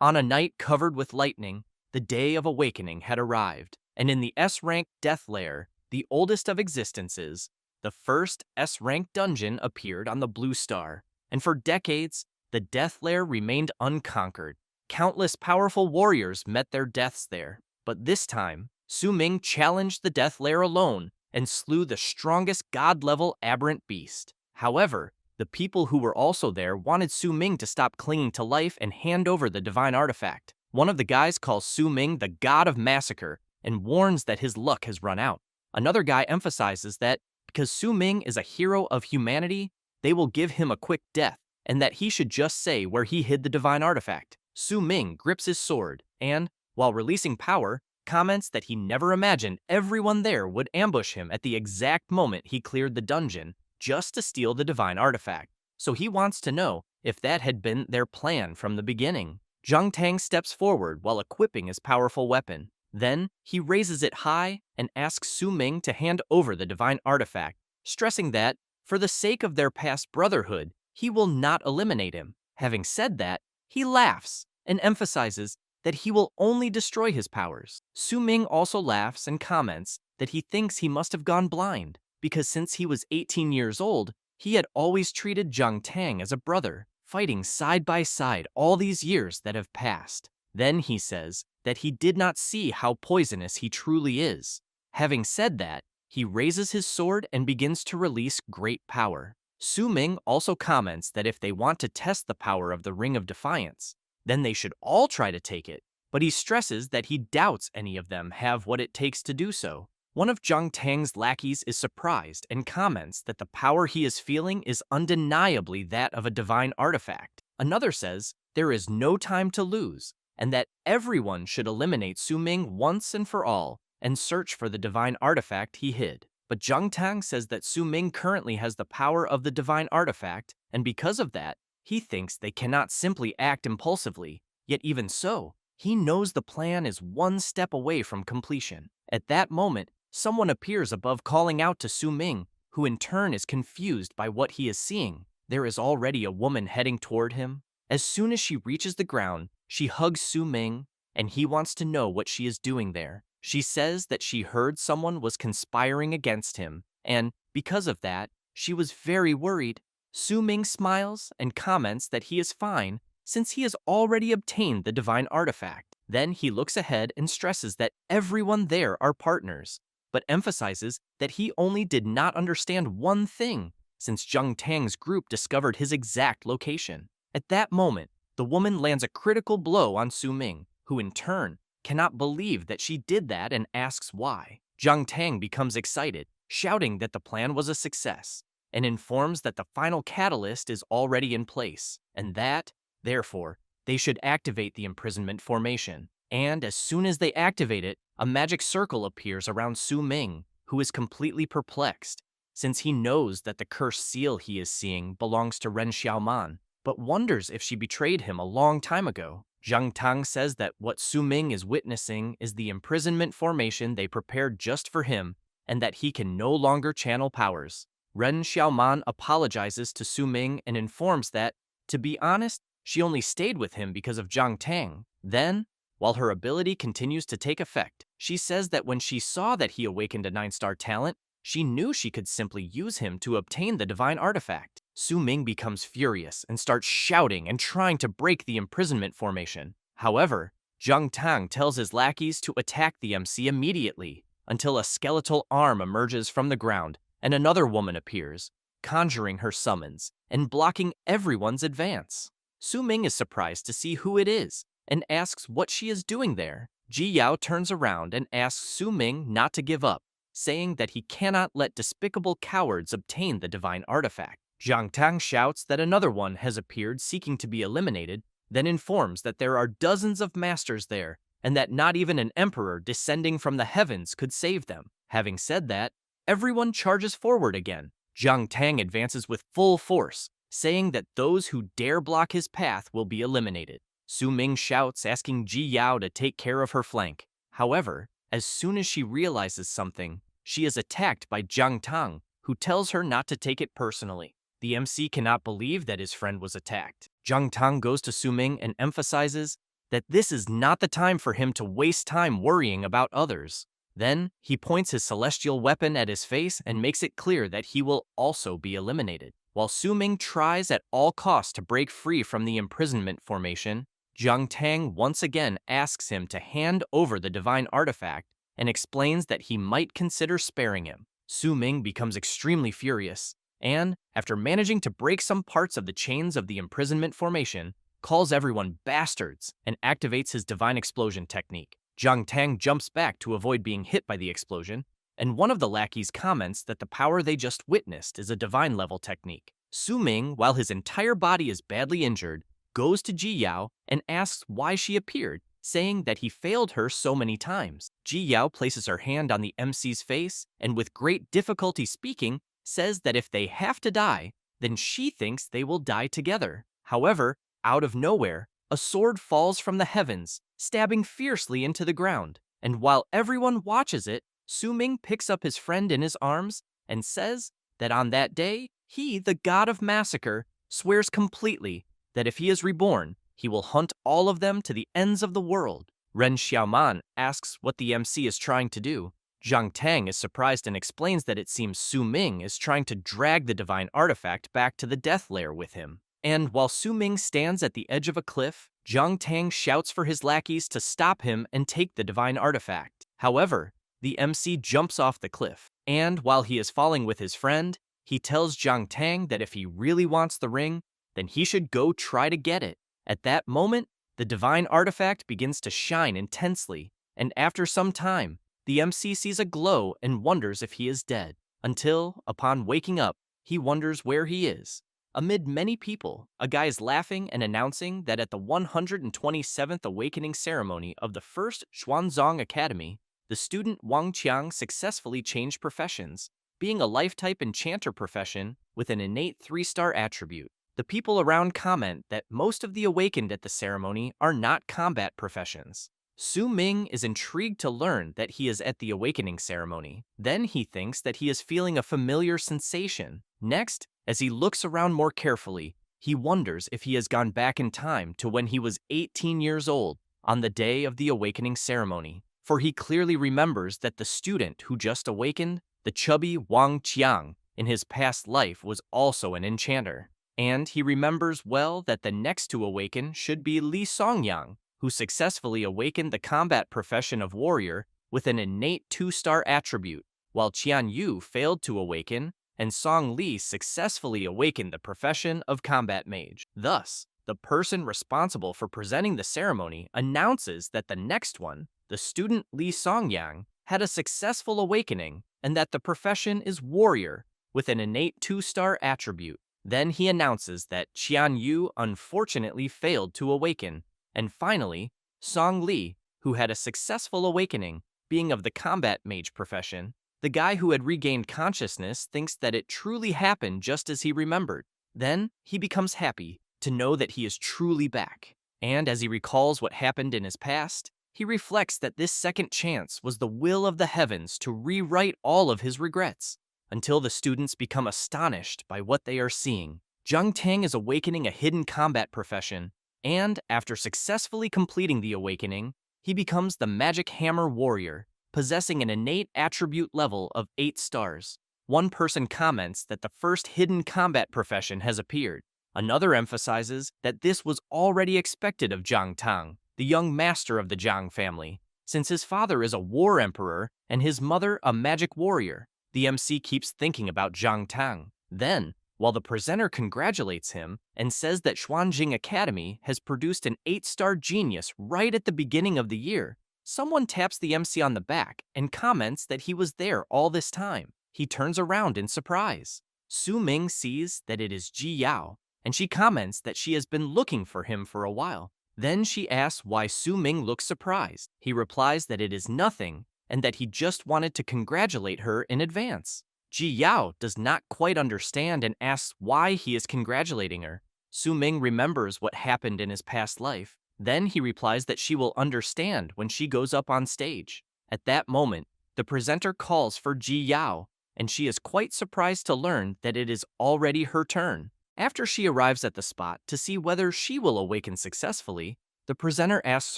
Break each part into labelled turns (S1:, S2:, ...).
S1: On a night covered with lightning, the day of awakening had arrived, and in the S-rank death lair, the oldest of existences, the first S-rank dungeon appeared on the Blue Star, and for decades, the death lair remained unconquered. Countless powerful warriors met their deaths there, but this time, Su Ming challenged the death lair alone and slew the strongest god-level aberrant beast. However, the people who were also there wanted Su Ming to stop clinging to life and hand over the divine artifact. One of the guys calls Su Ming the god of massacre and warns that his luck has run out. Another guy emphasizes that because Su Ming is a hero of humanity, they will give him a quick death, and that he should just say where he hid the divine artifact. Su Ming grips his sword and, while releasing power, comments that he never imagined everyone there would ambush him at the exact moment he cleared the dungeon just to steal the divine artifact. So he wants to know if that had been their plan from the beginning. Zhang Tang steps forward while equipping his powerful weapon. Then, he raises it high and asks Su Ming to hand over the divine artifact, stressing that, for the sake of their past brotherhood, he will not eliminate him. Having said that, he laughs and emphasizes that he will only destroy his powers. Su Ming also laughs and comments that he thinks he must have gone blind, because since he was 18 years old, he had always treated Zhang Tang as a brother, fighting side by side all these years that have passed. Then he says that he did not see how poisonous he truly is. Having said that, he raises his sword and begins to release great power. Su Ming also comments that if they want to test the power of the Ring of Defiance, then they should all try to take it, but he stresses that he doubts any of them have what it takes to do so. One of Zhang Tang's lackeys is surprised and comments that the power he is feeling is undeniably that of a divine artifact. Another says there is no time to lose, and that everyone should eliminate Su Ming once and for all and search for the divine artifact he hid. But Zhang Tang says that Su Ming currently has the power of the divine artifact, and because of that, he thinks they cannot simply act impulsively. Yet even so, he knows the plan is one step away from completion. At that moment, someone appears above calling out to Su Ming, who in turn is confused by what he is seeing. There is already a woman heading toward him. As soon as she reaches the ground, she hugs Su Ming, and he wants to know what she is doing there. She says that she heard someone was conspiring against him, and because of that, she was very worried. Su Ming smiles and comments that he is fine since he has already obtained the divine artifact. Then he looks ahead and stresses that everyone there are partners, but emphasizes that he only did not understand one thing since Zhang Tang's group discovered his exact location. At that moment, the woman lands a critical blow on Su Ming, who in turn cannot believe that she did that and asks why. Zhang Tang becomes excited, shouting that the plan was a success, and informs that the final catalyst is already in place, and that, therefore, they should activate the imprisonment formation. And as soon as they activate it, a magic circle appears around Su Ming, who is completely perplexed, since he knows that the cursed seal he is seeing belongs to Ren Xiaoman, but wonders if she betrayed him a long time ago. Zhang Tang says that what Su Ming is witnessing is the imprisonment formation they prepared just for him, and that he can no longer channel powers. Ren Xiaoman apologizes to Su Ming and informs that, to be honest, she only stayed with him because of Zhang Tang. Then, while her ability continues to take effect, she says that when she saw that he awakened a 9-star talent, she knew she could simply use him to obtain the divine artifact. Su Ming becomes furious and starts shouting and trying to break the imprisonment formation. However, Zhang Tang tells his lackeys to attack the MC immediately until a skeletal arm emerges from the ground and another woman appears, conjuring her summons and blocking everyone's advance. Su Ming is surprised to see who it is and asks what she is doing there. Ji Yao turns around and asks Su Ming not to give up, saying that he cannot let despicable cowards obtain the divine artifact. Zhang Tang shouts that another one has appeared seeking to be eliminated, then informs that there are dozens of masters there, and that not even an emperor descending from the heavens could save them. Having said that, everyone charges forward again. Zhang Tang advances with full force, saying that those who dare block his path will be eliminated. Su Ming shouts, asking Ji Yao to take care of her flank. However, as soon as she realizes something, she is attacked by Zhang Tang, who tells her not to take it personally. The MC cannot believe that his friend was attacked. Zhang Tang goes to Su Ming and emphasizes that this is not the time for him to waste time worrying about others. Then, he points his celestial weapon at his face and makes it clear that he will also be eliminated. While Su-ming tries at all costs to break free from the imprisonment formation, Jiang Tang once again asks him to hand over the divine artifact and explains that he might consider sparing him. Su-ming becomes extremely furious, and, after managing to break some parts of the chains of the imprisonment formation, calls everyone bastards and activates his divine explosion technique. Jiang Tang jumps back to avoid being hit by the explosion, and one of the lackeys comments that the power they just witnessed is a divine-level technique. Su-ming, while his entire body is badly injured, goes to Ji Yao and asks why she appeared, saying that he failed her so many times. Ji Yao places her hand on the MC's face and with great difficulty speaking, says that if they have to die, then she thinks they will die together. However, out of nowhere, a sword falls from the heavens, stabbing fiercely into the ground, and while everyone watches it, Su-ming picks up his friend in his arms and says that on that day, he, the god of massacre, swears completely that if he is reborn, he will hunt all of them to the ends of the world. Ren Xiaoman asks what the MC is trying to do. Jiang Tang is surprised and explains that it seems Su-ming is trying to drag the divine artifact back to the death lair with him. And while Su-ming stands at the edge of a cliff, Jiang Tang shouts for his lackeys to stop him and take the divine artifact. However, the MC jumps off the cliff, and while he is falling with his friend, he tells Jiang Tang that if he really wants the ring, then he should go try to get it. At that moment, the divine artifact begins to shine intensely, and after some time, the MC sees a glow and wonders if he is dead, until, upon waking up, he wonders where he is. Amid many people, a guy is laughing and announcing that at the 127th awakening ceremony of the first Xuanzong Academy, the student Wang Qiang successfully changed professions, being a life-type enchanter profession with an innate 3-star attribute. The people around comment that most of the awakened at the ceremony are not combat professions. Su-ming is intrigued to learn that he is at the awakening ceremony. Then he thinks that he is feeling a familiar sensation. Next, as he looks around more carefully, he wonders if he has gone back in time to when he was 18 years old on the day of the awakening ceremony, for he clearly remembers that the student who just awakened, the chubby Wang Qiang, in his past life was also an enchanter. And he remembers well that the next to awaken should be Li Songyang, who successfully awakened the combat profession of warrior with an innate 2-star attribute, while Qian Yu failed to awaken, and Song Li successfully awakened the profession of combat mage. Thus, the person responsible for presenting the ceremony announces that the next one, the student Li Songyang, had a successful awakening and that the profession is warrior with an innate 2-star attribute. Then he announces that Qian Yu unfortunately failed to awaken, and finally, Song Li, who had a successful awakening, being of the combat mage profession. The guy who had regained consciousness thinks that it truly happened just as he remembered. Then he becomes happy to know that he is truly back. And as he recalls what happened in his past, he reflects that this second chance was the will of the heavens to rewrite all of his regrets. Until the students become astonished by what they are seeing. Jiang Tang is awakening a hidden combat profession, and after successfully completing the awakening, he becomes the Magic Hammer Warrior, possessing an innate attribute level of 8 stars. One person comments that the first hidden combat profession has appeared. Another emphasizes that this was already expected of Jiang Tang, the young master of the Jiang family, since his father is a war emperor and his mother a magic warrior. The MC keeps thinking about Jiang Tang. Then, while the presenter congratulates him and says that Xuanjing Academy has produced an 8-star genius right at the beginning of the year, someone taps the MC on the back and comments that he was there all this time. He turns around in surprise. Su-ming sees that it is Ji Yao, and she comments that she has been looking for him for a while. Then she asks why Su-ming looks surprised. He replies that it is nothing, and that he just wanted to congratulate her in advance. Ji Yao does not quite understand and asks why he is congratulating her. Su-ming remembers what happened in his past life. Then he replies that she will understand when she goes up on stage. At that moment, the presenter calls for Ji Yao, and she is quite surprised to learn that it is already her turn. After she arrives at the spot to see whether she will awaken successfully, The presenter asks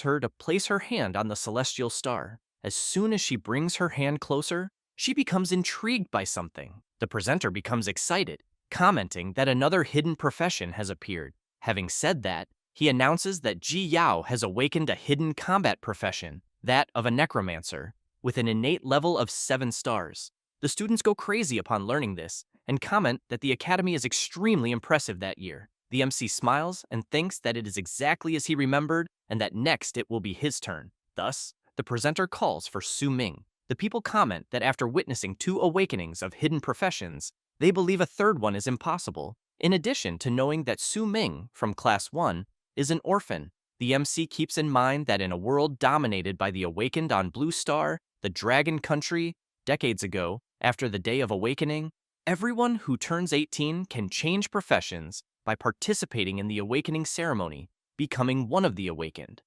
S1: her to place her hand on the celestial star. As soon as she brings her hand closer, she becomes intrigued by something. The presenter becomes excited, commenting that another hidden profession has appeared. Having said that, he announces that Ji Yao has awakened a hidden combat profession, that of a necromancer, with an innate level of 7 stars. The students go crazy upon learning this and comment that the academy is extremely impressive that year. The MC smiles and thinks that it is exactly as he remembered and that next it will be his turn. Thus, the presenter calls for Su Ming. The people comment that after witnessing 2 awakenings of hidden professions, they believe a third one is impossible, in addition to knowing that Su Ming, from Class 1, is an orphan. The MC keeps in mind that in a world dominated by the awakened on Blue Star, the Dragon Country, decades ago, after the Day of Awakening, everyone who turns 18 can change professions by participating in the awakening ceremony, becoming one of the awakened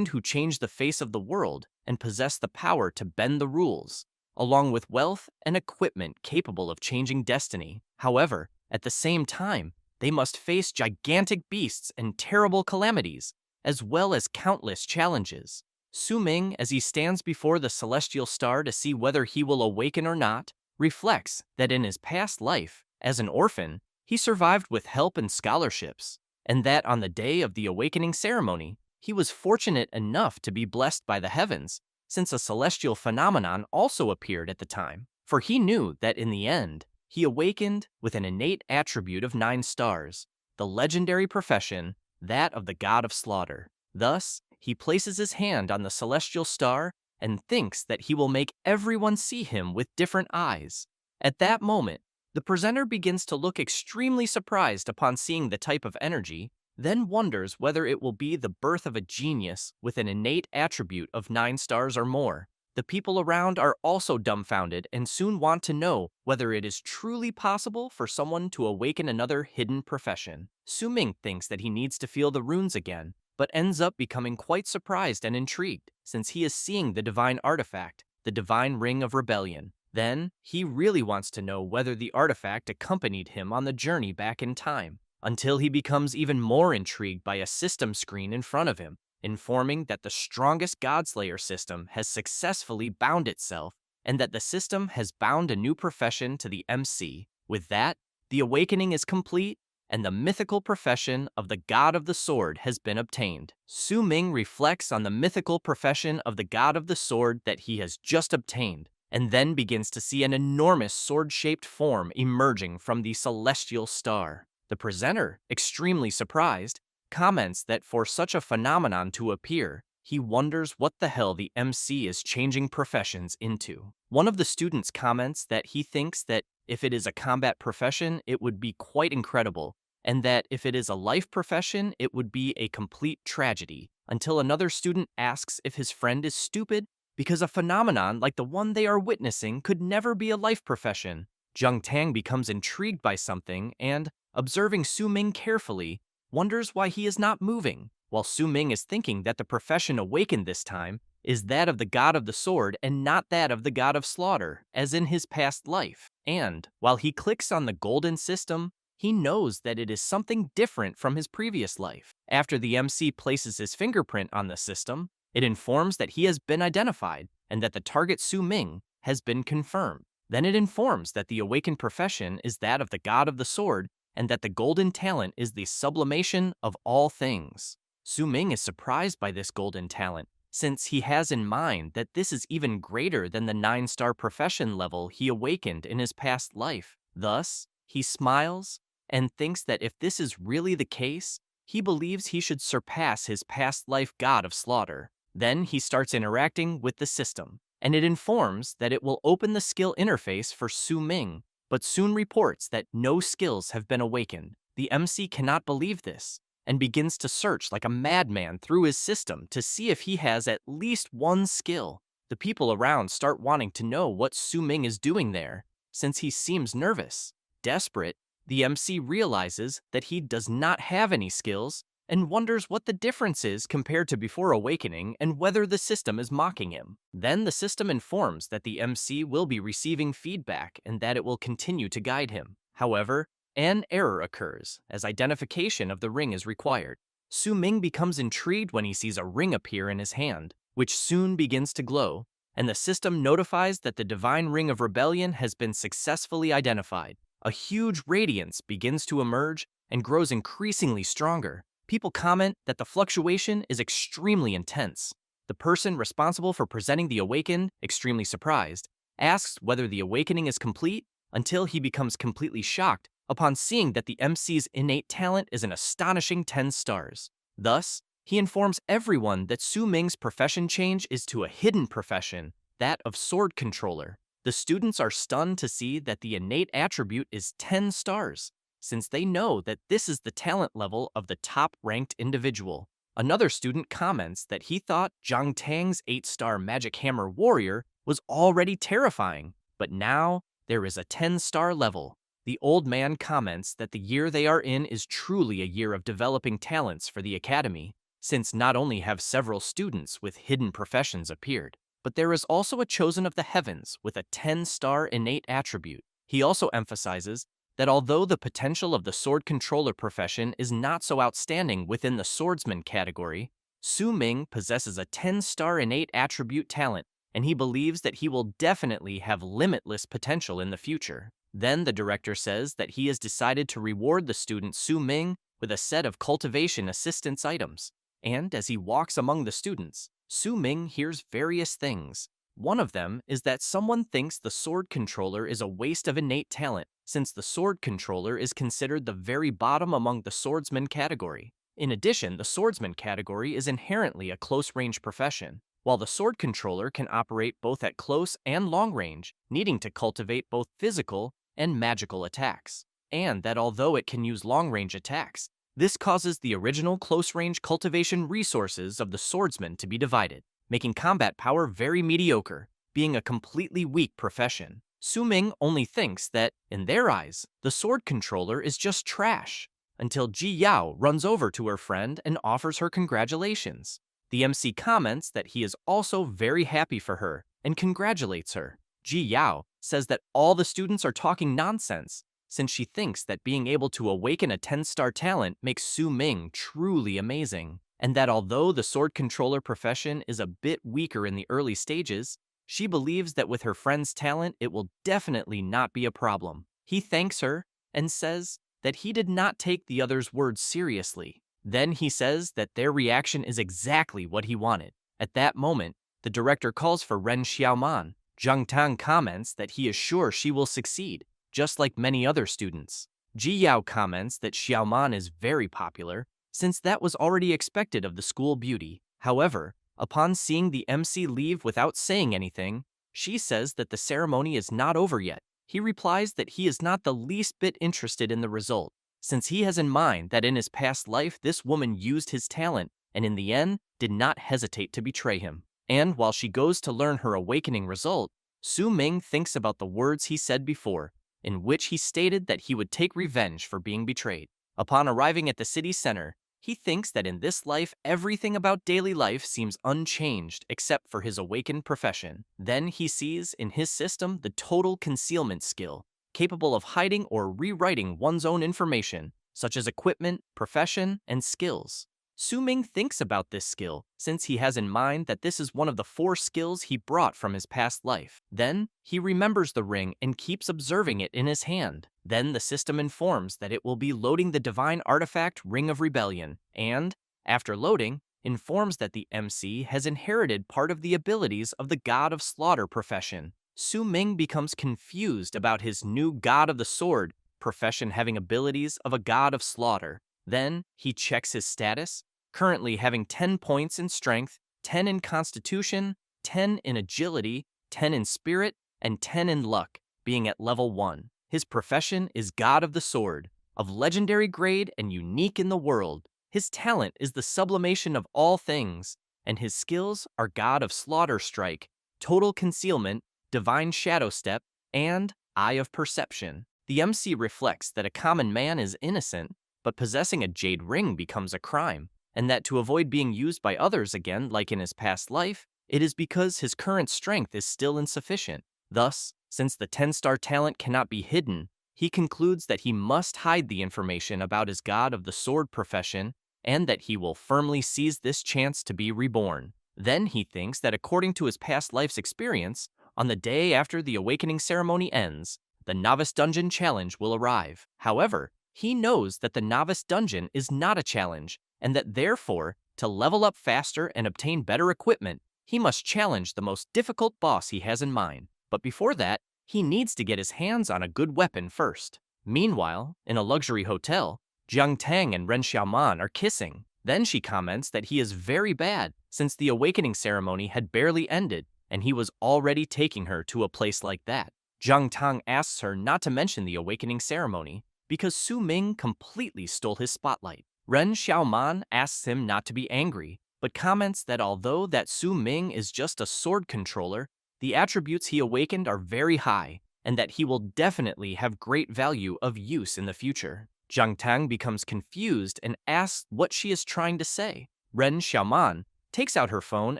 S1: who change the face of the world and possess the power to bend the rules, along with wealth and equipment capable of changing destiny. However, at the same time, they must face gigantic beasts and terrible calamities, as well as countless challenges. Su Ming, as he stands before the celestial star to see whether he will awaken or not, reflects that in his past life, as an orphan, he survived with help and scholarships, and that on the day of the awakening ceremony, he was fortunate enough to be blessed by the heavens, since a celestial phenomenon also appeared at the time. For he knew that in the end, he awakened with an innate attribute of 9 stars, the legendary profession, that of the god of slaughter. Thus, he places his hand on the celestial star and thinks that he will make everyone see him with different eyes. At that moment, the presenter begins to look extremely surprised upon seeing the type of energy, then wonders whether it will be the birth of a genius with an innate attribute of 9 stars or more. The people around are also dumbfounded and soon want to know whether it is truly possible for someone to awaken another hidden profession. Su Ming thinks that he needs to feel the runes again, but ends up becoming quite surprised and intrigued, since he is seeing the divine artifact, the divine ring of rebellion. Then, he really wants to know whether the artifact accompanied him on the journey back in time, until he becomes even more intrigued by a system screen in front of him, informing that the strongest Godslayer system has successfully bound itself, and that the system has bound a new profession to the MC. With that, the awakening is complete, and the mythical profession of the God of the Sword has been obtained. Su Ming reflects on the mythical profession of the God of the Sword that he has just obtained, and then begins to see an enormous sword-shaped form emerging from the celestial star. The presenter, extremely surprised, comments that for such a phenomenon to appear, he wonders what the hell the MC is changing professions into. One of the students comments that he thinks that if it is a combat profession, it would be quite incredible, and that if it is a life profession, it would be a complete tragedy, until another student asks if his friend is stupid because a phenomenon like the one they are witnessing could never be a life profession. Jung Tang becomes intrigued by something and, observing Su Ming carefully, wonders why he is not moving, while Su Ming is thinking that the profession awakened this time is that of the God of the Sword and not that of the God of Slaughter, as in his past life. And, while he clicks on the golden system, he knows that it is something different from his previous life. After the MC places his fingerprint on the system, it informs that he has been identified and that the target Su Ming has been confirmed. Then it informs that the awakened profession is that of the God of the Sword and that the golden talent is the sublimation of all things. Su Ming is surprised by this golden talent, since he has in mind that this is even greater than the 9-star profession level he awakened in his past life. Thus, he smiles and thinks that if this is really the case, he believes he should surpass his past life God of Slaughter. Then he starts interacting with the system, and it informs that it will open the skill interface for Su Ming, but soon reports that no skills have been awakened. The MC cannot believe this, and begins to search like a madman through his system to see if he has at least one skill. The people around start wanting to know what Su Ming is doing there, since he seems nervous. Desperate, the MC realizes that he does not have any skills and wonders what the difference is compared to before awakening and whether the system is mocking him. Then the system informs that the MC will be receiving feedback and that it will continue to guide him. However, an error occurs, as identification of the ring is required. Su Ming becomes intrigued when he sees a ring appear in his hand, which soon begins to glow, and the system notifies that the divine ring of rebellion has been successfully identified. A huge radiance begins to emerge and grows increasingly stronger. People comment that the fluctuation is extremely intense. The person responsible for presenting the awakened, extremely surprised, asks whether the awakening is complete until he becomes completely shocked upon seeing that the MC's innate talent is an astonishing 10 stars. Thus, he informs everyone that Su Ming's profession change is to a hidden profession, that of sword controller. The students are stunned to see that the innate attribute is 10 stars, since they know that this is the talent level of the top-ranked individual. Another student comments that he thought Zhang Tang's 8-star magic hammer warrior was already terrifying, but now there is a 10-star level. The old man comments that the year they are in is truly a year of developing talents for the academy, since not only have several students with hidden professions appeared, but there is also a chosen of the heavens with a 10-star innate attribute. He also emphasizes that although the potential of the sword controller profession is not so outstanding within the swordsman category, Su Ming possesses a 10-star innate attribute talent, and he believes that he will definitely have limitless potential in the future. Then the director says that he has decided to reward the student Su Ming with a set of cultivation assistance items. And as he walks among the students, Su Ming hears various things. One of them is that someone thinks the sword controller is a waste of innate talent, since the sword controller is considered the very bottom among the swordsman category. In addition, the swordsman category is inherently a close-range profession, while the sword controller can operate both at close and long range, needing to cultivate both physical and magical attacks. And that although it can use long-range attacks, this causes the original close-range cultivation resources of the swordsman to be divided, making combat power very mediocre, being a completely weak profession. Su Ming only thinks that, in their eyes, the sword controller is just trash, until Ji Yao runs over to her friend and offers her congratulations. The MC comments that he is also very happy for her and congratulates her. Ji Yao says that all the students are talking nonsense, since she thinks that being able to awaken a 10-star talent makes Su Ming truly amazing, and that although the sword controller profession is a bit weaker in the early stages, she believes that with her friend's talent it will definitely not be a problem. He thanks her and says that he did not take the others' words seriously. Then he says that their reaction is exactly what he wanted. At that moment, the director calls for Ren Xiaoman. Zhang Tang comments that he is sure she will succeed, just like many other students. Ji Yao comments that Xiaoman is very popular, since that was already expected of the school beauty. However, upon seeing the MC leave without saying anything, she says that the ceremony is not over yet. He replies that he is not the least bit interested in the result, since he has in mind that in his past life this woman used his talent and in the end did not hesitate to betray him. And while she goes to learn her awakening result, Su Ming thinks about the words he said before, in which he stated that he would take revenge for being betrayed. Upon arriving at the city center, he thinks that in this life everything about daily life seems unchanged except for his awakened profession. Then he sees in his system the total concealment skill, capable of hiding or rewriting one's own information, such as equipment, profession, and skills. Su Ming thinks about this skill, since he has in mind that this is one of the 4 skills he brought from his past life. Then, he remembers the ring and keeps observing it in his hand. Then the system informs that it will be loading the divine artifact Ring of Rebellion, and, after loading, informs that the MC has inherited part of the abilities of the God of Slaughter profession. Su Ming becomes confused about his new God of the Sword profession having abilities of a God of Slaughter. Then, he checks his status, currently having 10 points in strength, 10 in constitution, 10 in agility, 10 in spirit, and 10 in luck, being at level 1. His profession is God of the Sword, of legendary grade and unique in the world. His talent is the sublimation of all things, and his skills are God of Slaughter Strike, Total Concealment, Divine Shadow Step, and Eye of Perception. The MC reflects that a common man is innocent, but possessing a jade ring becomes a crime, and that to avoid being used by others again like in his past life, it is because his current strength is still insufficient. Thus, since the 10-star talent cannot be hidden, he concludes that he must hide the information about his God of the Sword profession and that he will firmly seize this chance to be reborn. Then he thinks that according to his past life's experience, on the day after the awakening ceremony ends, the novice dungeon challenge will arrive. However, he knows that the novice dungeon is not a challenge, and that therefore, to level up faster and obtain better equipment, he must challenge the most difficult boss he has in mind. But before that, he needs to get his hands on a good weapon first. Meanwhile, in a luxury hotel, Jiang Tang and Ren Xiaoman are kissing. Then she comments that he is very bad since the awakening ceremony had barely ended and he was already taking her to a place like that. Jiang Tang asks her not to mention the awakening ceremony because Su Ming completely stole his spotlight. Ren Xiaoman asks him not to be angry, but comments that although that Su Ming is just a sword controller, the attributes he awakened are very high, and that he will definitely have great value of use in the future. Jiang Tang becomes confused and asks what she is trying to say. Ren Xiaoman takes out her phone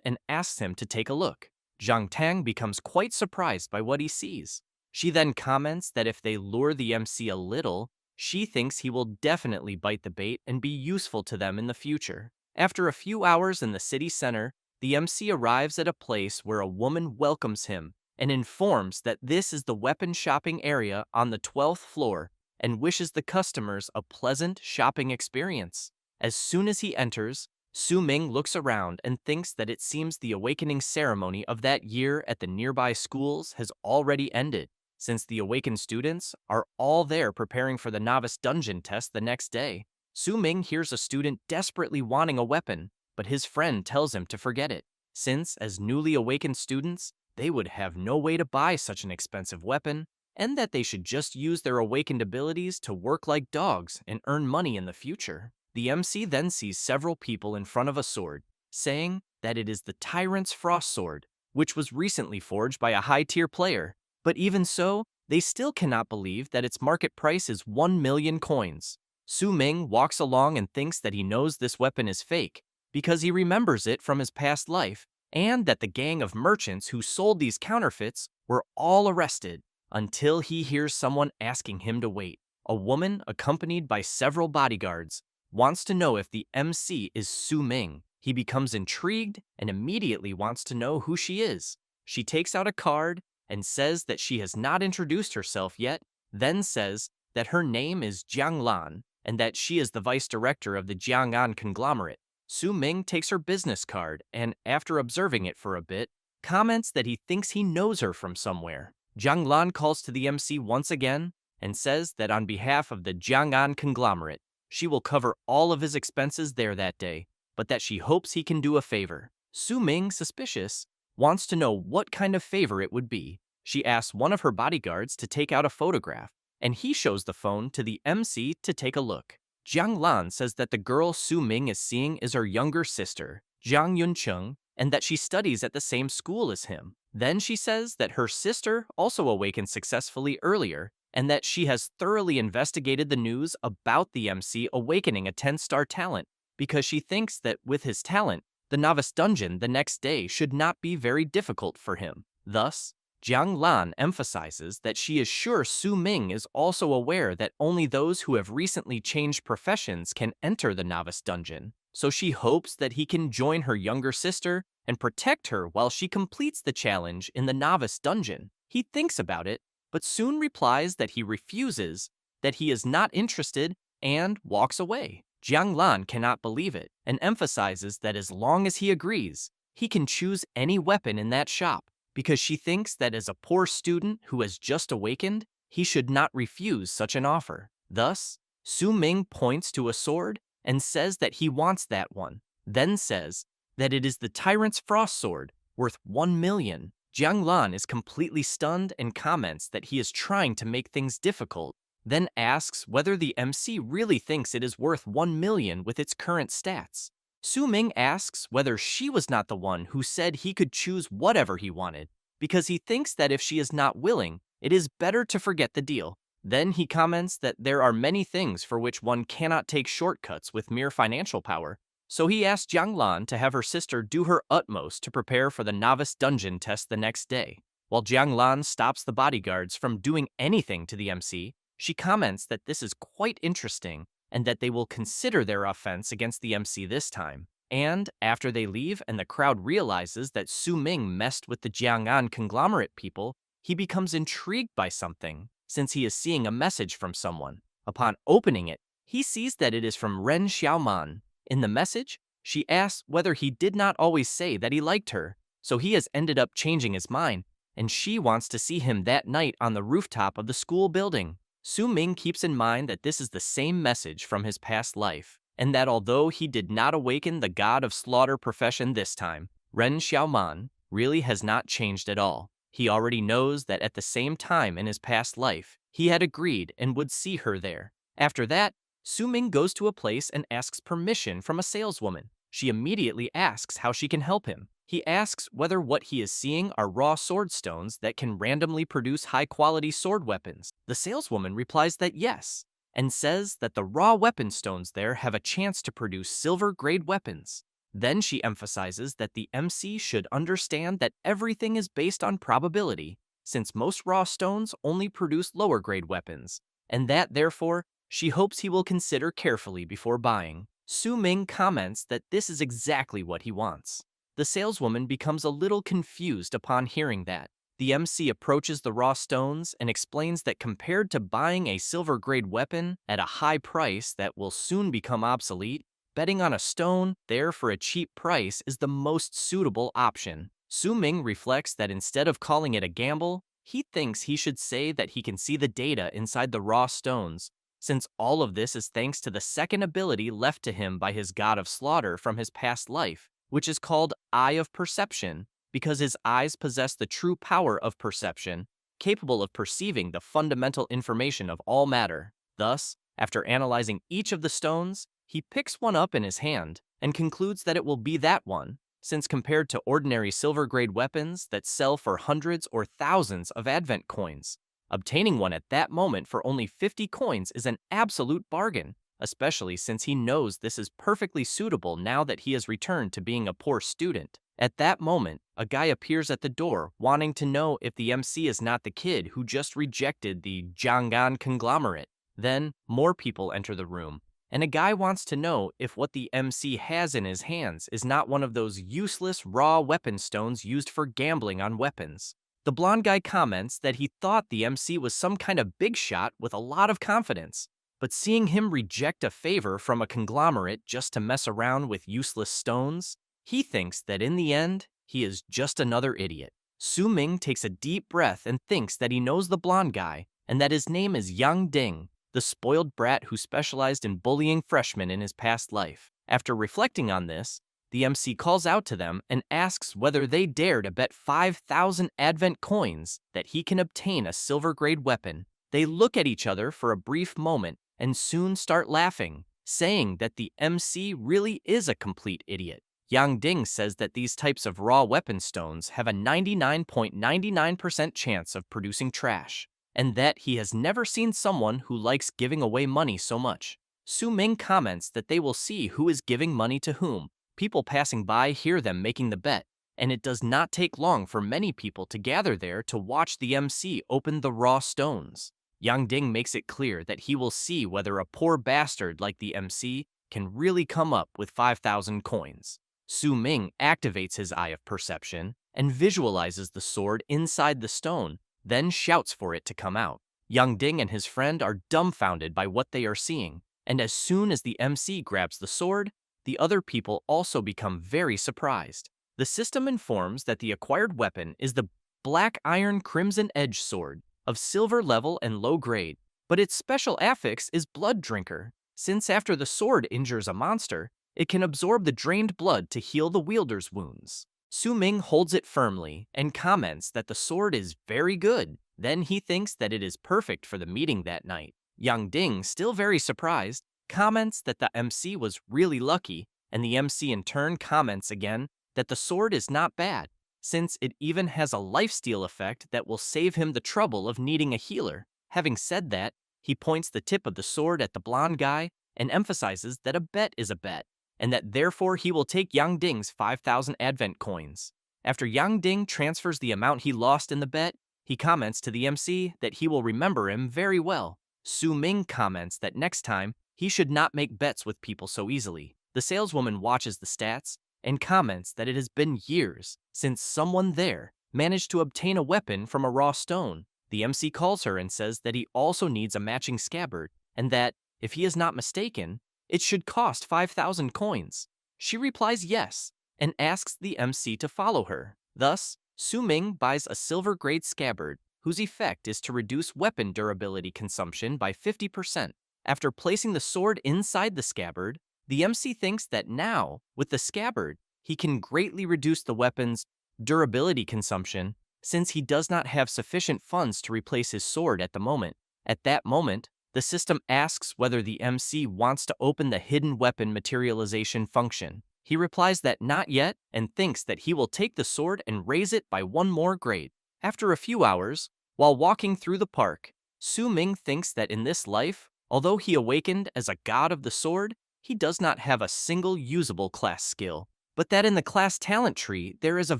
S1: and asks him to take a look. Jiang Tang becomes quite surprised by what he sees. She then comments that if they lure the MC a little, she thinks he will definitely bite the bait and be useful to them in the future. After a few hours in the city center, the MC arrives at a place where a woman welcomes him and informs that this is the weapon shopping area on the 12th floor and wishes the customers a pleasant shopping experience. As soon as he enters, Su Ming looks around and thinks that it seems the awakening ceremony of that year at the nearby schools has already ended, since the awakened students are all there preparing for the novice dungeon test the next day. Su Ming hears a student desperately wanting a weapon, but his friend tells him to forget it, since as newly awakened students, they would have no way to buy such an expensive weapon, and that they should just use their awakened abilities to work like dogs and earn money in the future. The MC then sees several people in front of a sword, saying that it is the Tyrant's Frost Sword, which was recently forged by a high-tier player. But even so, they still cannot believe that its market price is 1 million coins. Su Ming walks along and thinks that he knows this weapon is fake, because he remembers it from his past life, and that the gang of merchants who sold these counterfeits were all arrested, until he hears someone asking him to wait. A woman, accompanied by several bodyguards, wants to know if the MC is Su Ming. He becomes intrigued and immediately wants to know who she is. She takes out a card and says that she has not introduced herself yet, then says that her name is Jiang Lan and that she is the vice director of the Jiang'an conglomerate. Su Ming takes her business card and, after observing it for a bit, comments that he thinks he knows her from somewhere. Jiang Lan calls to the MC once again and says that on behalf of the Jiang'an conglomerate, she will cover all of his expenses there that day, but that she hopes he can do a favor. Su Ming, suspicious, wants to know what kind of favor it would be. She asks one of her bodyguards to take out a photograph, and he shows the phone to the MC to take a look. Jiang Lan says that the girl Su Ming is seeing is her younger sister, Jiang Yuncheng, and that she studies at the same school as him. Then she says that her sister also awakened successfully earlier, and that she has thoroughly investigated the news about the MC awakening a 10-star talent, because she thinks that with his talent, the novice dungeon the next day should not be very difficult for him. Thus, Jiang Lan emphasizes that she is sure Su Ming is also aware that only those who have recently changed professions can enter the novice dungeon, so she hopes that he can join her younger sister and protect her while she completes the challenge in the novice dungeon. He thinks about it, but soon replies that he refuses, that he is not interested, and walks away. Jiang Lan cannot believe it, and emphasizes that as long as he agrees, he can choose any weapon in that shop, because she thinks that as a poor student who has just awakened, he should not refuse such an offer. Thus, Su Ming points to a sword and says that he wants that one, then says that it is the Tyrant's Frost Sword, worth 1 million. Jiang Lan is completely stunned and comments that he is trying to make things difficult, then asks whether the MC really thinks it is worth 1 million with its current stats. Su Ming asks whether she was not the one who said he could choose whatever he wanted, because he thinks that if she is not willing, it is better to forget the deal. Then he comments that there are many things for which one cannot take shortcuts with mere financial power, so he asks Jiang Lan to have her sister do her utmost to prepare for the novice dungeon test the next day. While Jiang Lan stops the bodyguards from doing anything to the MC, she comments that this is quite interesting and that they will consider their offense against the MC this time. And after they leave and the crowd realizes that Su Ming messed with the Jiang'an conglomerate people, he becomes intrigued by something, since he is seeing a message from someone. Upon opening it, he sees that it is from Ren Xiaoman. In the message, she asks whether he did not always say that he liked her, so he has ended up changing his mind, and she wants to see him that night on the rooftop of the school building. Su Ming keeps in mind that this is the same message from his past life, and that although he did not awaken the god of slaughter profession this time, Ren Xiaoman really has not changed at all. He already knows that at the same time in his past life, he had agreed and would see her there. After that, Su Ming goes to a place and asks permission from a saleswoman. She immediately asks how she can help him. He asks whether what he is seeing are raw sword stones that can randomly produce high-quality sword weapons. The saleswoman replies that yes, and says that the raw weapon stones there have a chance to produce silver-grade weapons. Then she emphasizes that the MC should understand that everything is based on probability, since most raw stones only produce lower-grade weapons, and that, therefore, she hopes he will consider carefully before buying. Su Ming comments that this is exactly what he wants. The saleswoman becomes a little confused upon hearing that. The MC approaches the raw stones and explains that compared to buying a silver-grade weapon at a high price that will soon become obsolete, betting on a stone there for a cheap price is the most suitable option. Su Ming reflects that instead of calling it a gamble, he thinks he should say that he can see the data inside the raw stones, since all of this is thanks to the second ability left to him by his god of slaughter from his past life, which is called Eye of Perception, because his eyes possess the true power of perception, capable of perceiving the fundamental information of all matter. Thus, after analyzing each of the stones, he picks one up in his hand and concludes that it will be that one, since compared to ordinary silver-grade weapons that sell for hundreds or thousands of advent coins, obtaining one at that moment for only 50 coins is an absolute bargain, especially since he knows this is perfectly suitable now that he has returned to being a poor student. At that moment, a guy appears at the door wanting to know if the MC is not the kid who just rejected the Jiang'an conglomerate. Then, more people enter the room, and a guy wants to know if what the MC has in his hands is not one of those useless raw weapon stones used for gambling on weapons. The blonde guy comments that he thought the MC was some kind of big shot with a lot of confidence, but seeing him reject a favor from a conglomerate just to mess around with useless stones, he thinks that in the end, he is just another idiot. Su Ming takes a deep breath and thinks that he knows the blonde guy and that his name is Yang Ding, the spoiled brat who specialized in bullying freshmen in his past life. After reflecting on this, the MC calls out to them and asks whether they dare to bet 5,000 advent coins that he can obtain a silver-grade weapon. They look at each other for a brief moment and soon start laughing, saying that the MC really is a complete idiot. Yang Ding says that these types of raw weapon stones have a 99.99% chance of producing trash, and that he has never seen someone who likes giving away money so much. Su Ming comments that they will see who is giving money to whom. People passing by hear them making the bet, and it does not take long for many people to gather there to watch the MC open the raw stones. Yang Ding makes it clear that he will see whether a poor bastard like the MC can really come up with 5,000 coins. Su Ming activates his Eye of Perception and visualizes the sword inside the stone, then shouts for it to come out. Yang Ding and his friend are dumbfounded by what they are seeing, and as soon as the MC grabs the sword, the other people also become very surprised. The system informs that the acquired weapon is the Black Iron Crimson Edge sword, of silver level and low grade, but its special affix is Blood Drinker, since after the sword injures a monster, it can absorb the drained blood to heal the wielder's wounds. Su Ming holds it firmly and comments that the sword is very good. Then he thinks that it is perfect for the meeting that night. Yang Ding, still very surprised, comments that the MC was really lucky, and the MC in turn comments again that the sword is not bad, since it even has a lifesteal effect that will save him the trouble of needing a healer. Having said that, he points the tip of the sword at the blonde guy and emphasizes that a bet is a bet, and that therefore he will take Yang Ding's 5,000 advent coins. After Yang Ding transfers the amount he lost in the bet, he comments to the MC that he will remember him very well. Su Ming comments that next time he should not make bets with people so easily. The saleswoman watches the stats and comments that it has been years since someone there managed to obtain a weapon from a raw stone. The MC calls her and says that he also needs a matching scabbard, and that, if he is not mistaken, it should cost 5,000 coins. She replies yes, and asks the MC to follow her. Thus, Su-ming buys a silver-grade scabbard, whose effect is to reduce weapon durability consumption by 50%. After placing the sword inside the scabbard, the MC thinks that now, with the scabbard, he can greatly reduce the weapon's durability consumption, since he does not have sufficient funds to replace his sword at the moment. At that moment, the system asks whether the MC wants to open the hidden weapon materialization function. He replies that not yet and thinks that he will take the sword and raise it by one more grade. After a few hours, while walking through the park, Su-ming thinks that in this life, although he awakened as a god of the sword, he does not have a single usable class skill, but that in the class talent tree there is a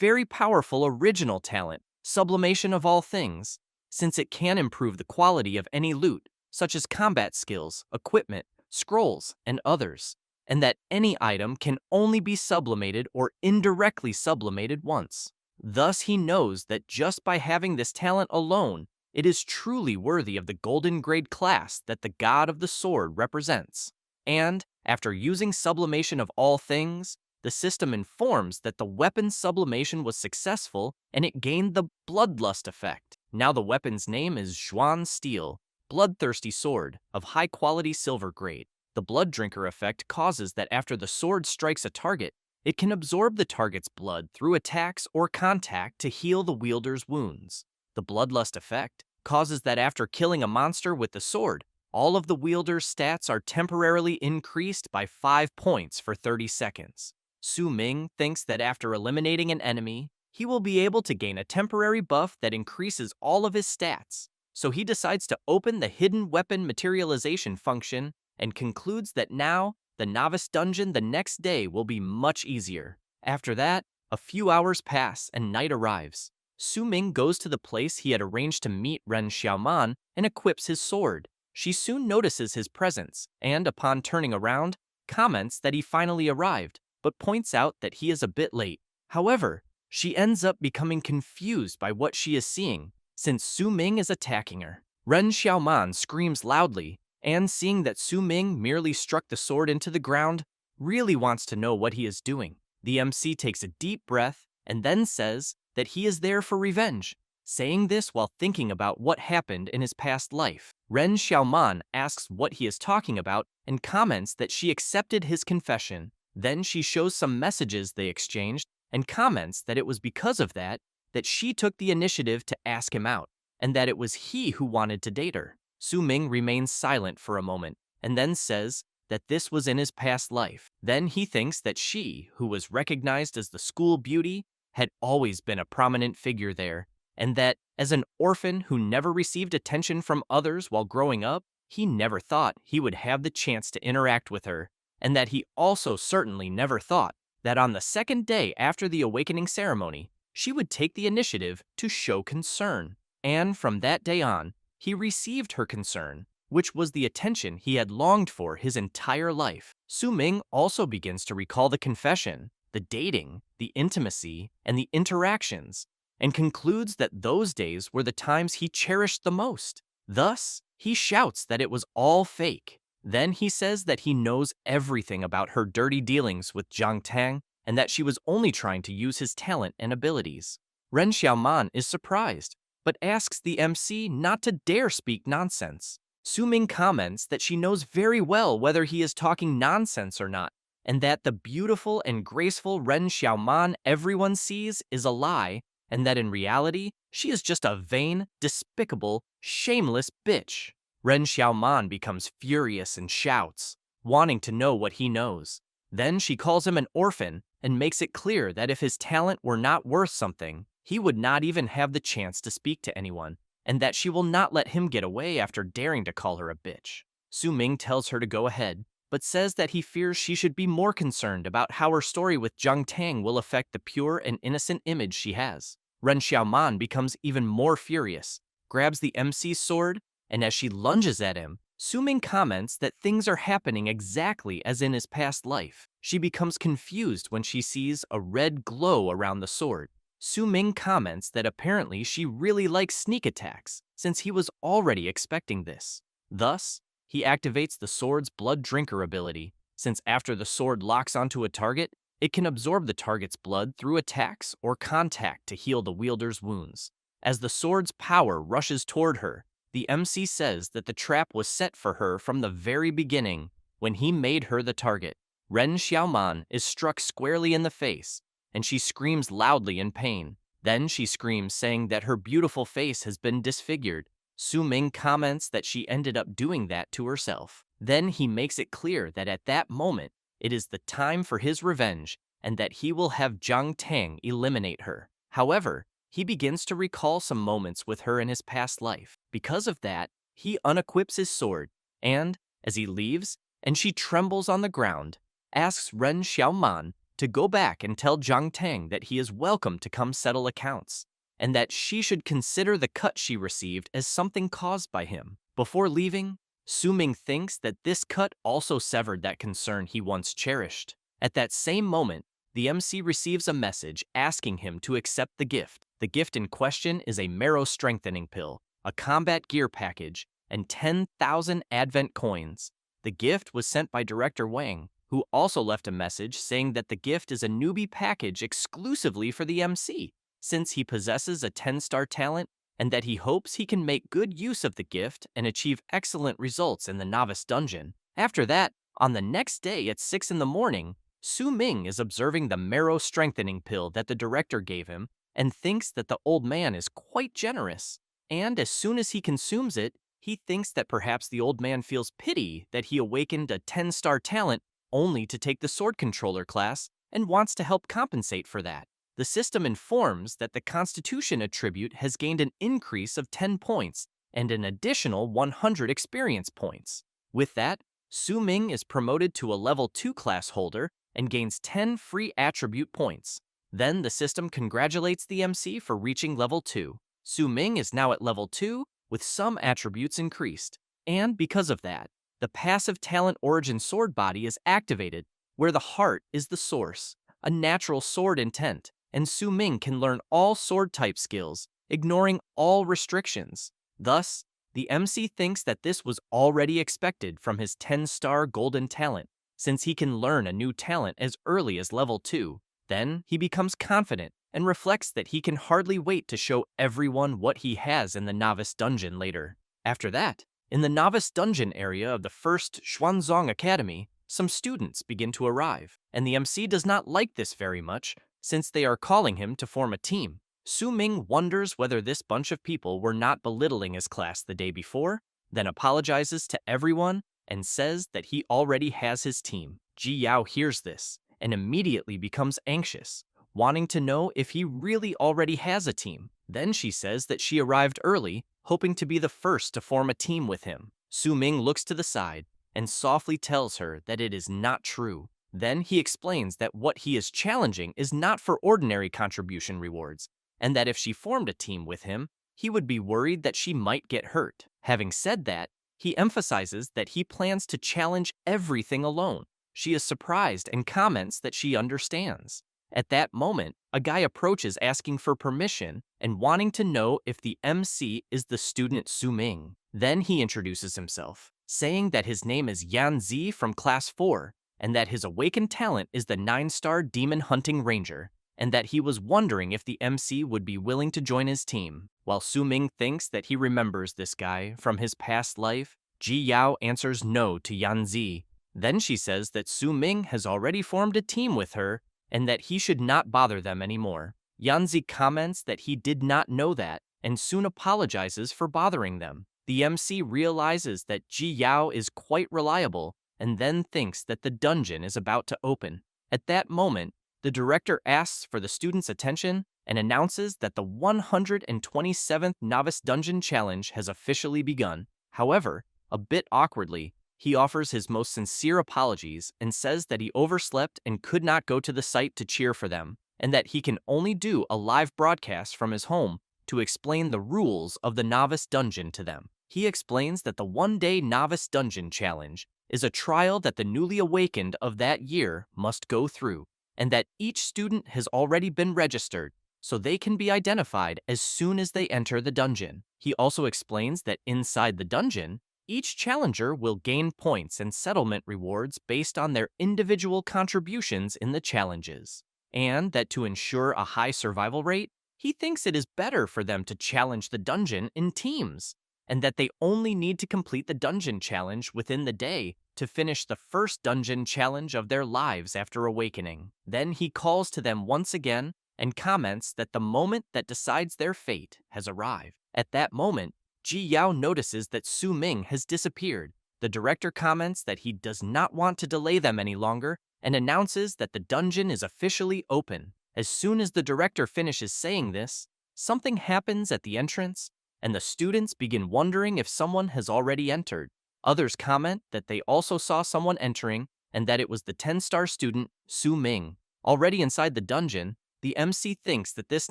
S1: very powerful original talent, sublimation of all things, since it can improve the quality of any loot, such as combat skills, equipment, scrolls, and others, and that any item can only be sublimated or indirectly sublimated once. Thus he knows that just by having this talent alone, it is truly worthy of the golden grade class that the god of the sword represents. And, after using sublimation of all things, the system informs that the weapon's sublimation was successful and it gained the bloodlust effect. Now the weapon's name is Zhuan Steel, bloodthirsty sword, of high-quality silver grade. The blood drinker effect causes that after the sword strikes a target, it can absorb the target's blood through attacks or contact to heal the wielder's wounds. The bloodlust effect causes that after killing a monster with the sword, all of the wielder's stats are temporarily increased by 5 points for 30 seconds. Su-ming thinks that after eliminating an enemy, he will be able to gain a temporary buff that increases all of his stats. So he decides to open the hidden weapon materialization function and concludes that now, the novice dungeon the next day will be much easier. After that, a few hours pass and night arrives. Su-ming goes to the place he had arranged to meet Ren Xiaoman and equips his sword. She soon notices his presence and, upon turning around, comments that he finally arrived, but points out that he is a bit late. However, she ends up becoming confused by what she is seeing, since Su-ming is attacking her. Ren Xiaoman screams loudly, and seeing that Su-ming merely struck the sword into the ground, really wants to know what he is doing. The MC takes a deep breath and then says that he is there for revenge, saying this while thinking about what happened in his past life. Ren Xiaoman asks what he is talking about and comments that she accepted his confession. Then she shows some messages they exchanged and comments that it was because of that she took the initiative to ask him out, and that it was he who wanted to date her. Su-ming remains silent for a moment and then says that this was in his past life. Then he thinks that she, who was recognized as the school beauty, had always been a prominent figure there, and that, as an orphan who never received attention from others while growing up, he never thought he would have the chance to interact with her, and that he also certainly never thought that on the second day after the awakening ceremony, she would take the initiative to show concern. And from that day on, he received her concern, which was the attention he had longed for his entire life. Su-ming also begins to recall the confession, the dating, the intimacy, and the interactions, and concludes that those days were the times he cherished the most. Thus, he shouts that it was all fake. Then he says that he knows everything about her dirty dealings with Zhang Tang and that she was only trying to use his talent and abilities. Ren Xiaoman is surprised, but asks the MC not to dare speak nonsense. Su-ming comments that she knows very well whether he is talking nonsense or not, and that the beautiful and graceful Ren Xiaoman everyone sees is a lie, and that in reality, she is just a vain, despicable, shameless bitch. Ren Xiaoman becomes furious and shouts, wanting to know what he knows. Then she calls him an orphan and makes it clear that if his talent were not worth something, he would not even have the chance to speak to anyone, and that she will not let him get away after daring to call her a bitch. Su-ming tells her to go ahead, but says that he fears she should be more concerned about how her story with Zhang Tang will affect the pure and innocent image she has. Ren Xiaoman becomes even more furious, grabs the MC's sword, and as she lunges at him, Su-ming comments that things are happening exactly as in his past life. She becomes confused when she sees a red glow around the sword. Su-ming comments that apparently she really likes sneak attacks, since he was already expecting this. Thus, he activates the sword's blood drinker ability, since after the sword locks onto a target, it can absorb the target's blood through attacks or contact to heal the wielder's wounds. As the sword's power rushes toward her, the MC says that the trap was set for her from the very beginning when he made her the target. Ren Xiaoman is struck squarely in the face, and she screams loudly in pain. Then she screams, saying that her beautiful face has been disfigured. Su-ming comments that she ended up doing that to herself. Then he makes it clear that at that moment, it is the time for his revenge, and that he will have Zhang Tang eliminate her. However, he begins to recall some moments with her in his past life. Because of that, he unequips his sword, and, as he leaves, and she trembles on the ground, asks Ren Xiaoman to go back and tell Zhang Tang that he is welcome to come settle accounts, and that she should consider the cut she received as something caused by him. Before leaving, Su-ming thinks that this cut also severed that concern he once cherished. At that same moment, the MC receives a message asking him to accept the gift. The gift in question is a marrow strengthening pill, a combat gear package, and 10,000 Advent coins. The gift was sent by Director Wang, who also left a message saying that the gift is a newbie package exclusively for the MC, since he possesses a 10-star talent, and that he hopes he can make good use of the gift and achieve excellent results in the novice dungeon. After that, on the next day at 6 in the morning, Su-ming is observing the marrow strengthening pill that the director gave him and thinks that the old man is quite generous. And as soon as he consumes it, he thinks that perhaps the old man feels pity that he awakened a 10-star talent only to take the sword controller class and wants to help compensate for that. The system informs that the Constitution attribute has gained an increase of 10 points and an additional 100 experience points. With that, Su-ming is promoted to a level 2 class holder and gains 10 free attribute points. Then the system congratulates the MC for reaching level 2. Su-ming is now at level 2 with some attributes increased. And because of that, the passive talent origin sword body is activated, where the heart is the source, a natural sword intent, and Su-ming can learn all sword type skills, ignoring all restrictions. Thus, the MC thinks that this was already expected from his 10-star golden talent, since he can learn a new talent as early as level 2. Then he becomes confident and reflects that he can hardly wait to show everyone what he has in the novice dungeon later. After that, in the novice dungeon area of the first Xuanzong Academy, some students begin to arrive, and the MC does not like this very much, since they are calling him to form a team. Su-ming wonders whether this bunch of people were not belittling his class the day before, then apologizes to everyone and says that he already has his team. Ji Yao hears this and immediately becomes anxious, wanting to know if he really already has a team. Then she says that she arrived early, hoping to be the first to form a team with him. Su-ming looks to the side and softly tells her that it is not true. Then he explains that what he is challenging is not for ordinary contribution rewards, and that if she formed a team with him, he would be worried that she might get hurt. Having said that, he emphasizes that he plans to challenge everything alone. She is surprised and comments that she understands. At that moment, a guy approaches asking for permission and wanting to know if the MC is the student Su-ming. Then he introduces himself, saying that his name is Yan Zi from Class 4, and that his awakened talent is the 9-star Demon Hunting Ranger, and that he was wondering if the MC would be willing to join his team. While Su-ming thinks that he remembers this guy from his past life, Ji Yao answers no to Yan Zi. Then she says that Su-ming has already formed a team with her and that he should not bother them anymore. Yan Zi comments that he did not know that and soon apologizes for bothering them. The MC realizes that Ji Yao is quite reliable and then thinks that the dungeon is about to open. At that moment, the director asks for the students' attention and announces that the 127th Novice Dungeon Challenge has officially begun. However, a bit awkwardly, he offers his most sincere apologies and says that he overslept and could not go to the site to cheer for them, and that he can only do a live broadcast from his home to explain the rules of the novice dungeon to them. He explains that the one-day novice dungeon challenge is a trial that the newly awakened of that year must go through, and that each student has already been registered, so they can be identified as soon as they enter the dungeon. He also explains that inside the dungeon, each challenger will gain points and settlement rewards based on their individual contributions in the challenges, and that to ensure a high survival rate, he thinks it is better for them to challenge the dungeon in teams, and that they only need to complete the dungeon challenge within the day to finish the first dungeon challenge of their lives after awakening. Then he calls to them once again and comments that the moment that decides their fate has arrived. At that moment, Ji Yao notices that Su Ming has disappeared. The director comments that he does not want to delay them any longer and announces that the dungeon is officially open. As soon as the director finishes saying this, something happens at the entrance, and the students begin wondering if someone has already entered. Others comment that they also saw someone entering and that it was the 10-star student, Su Ming. Already inside the dungeon, the MC thinks that this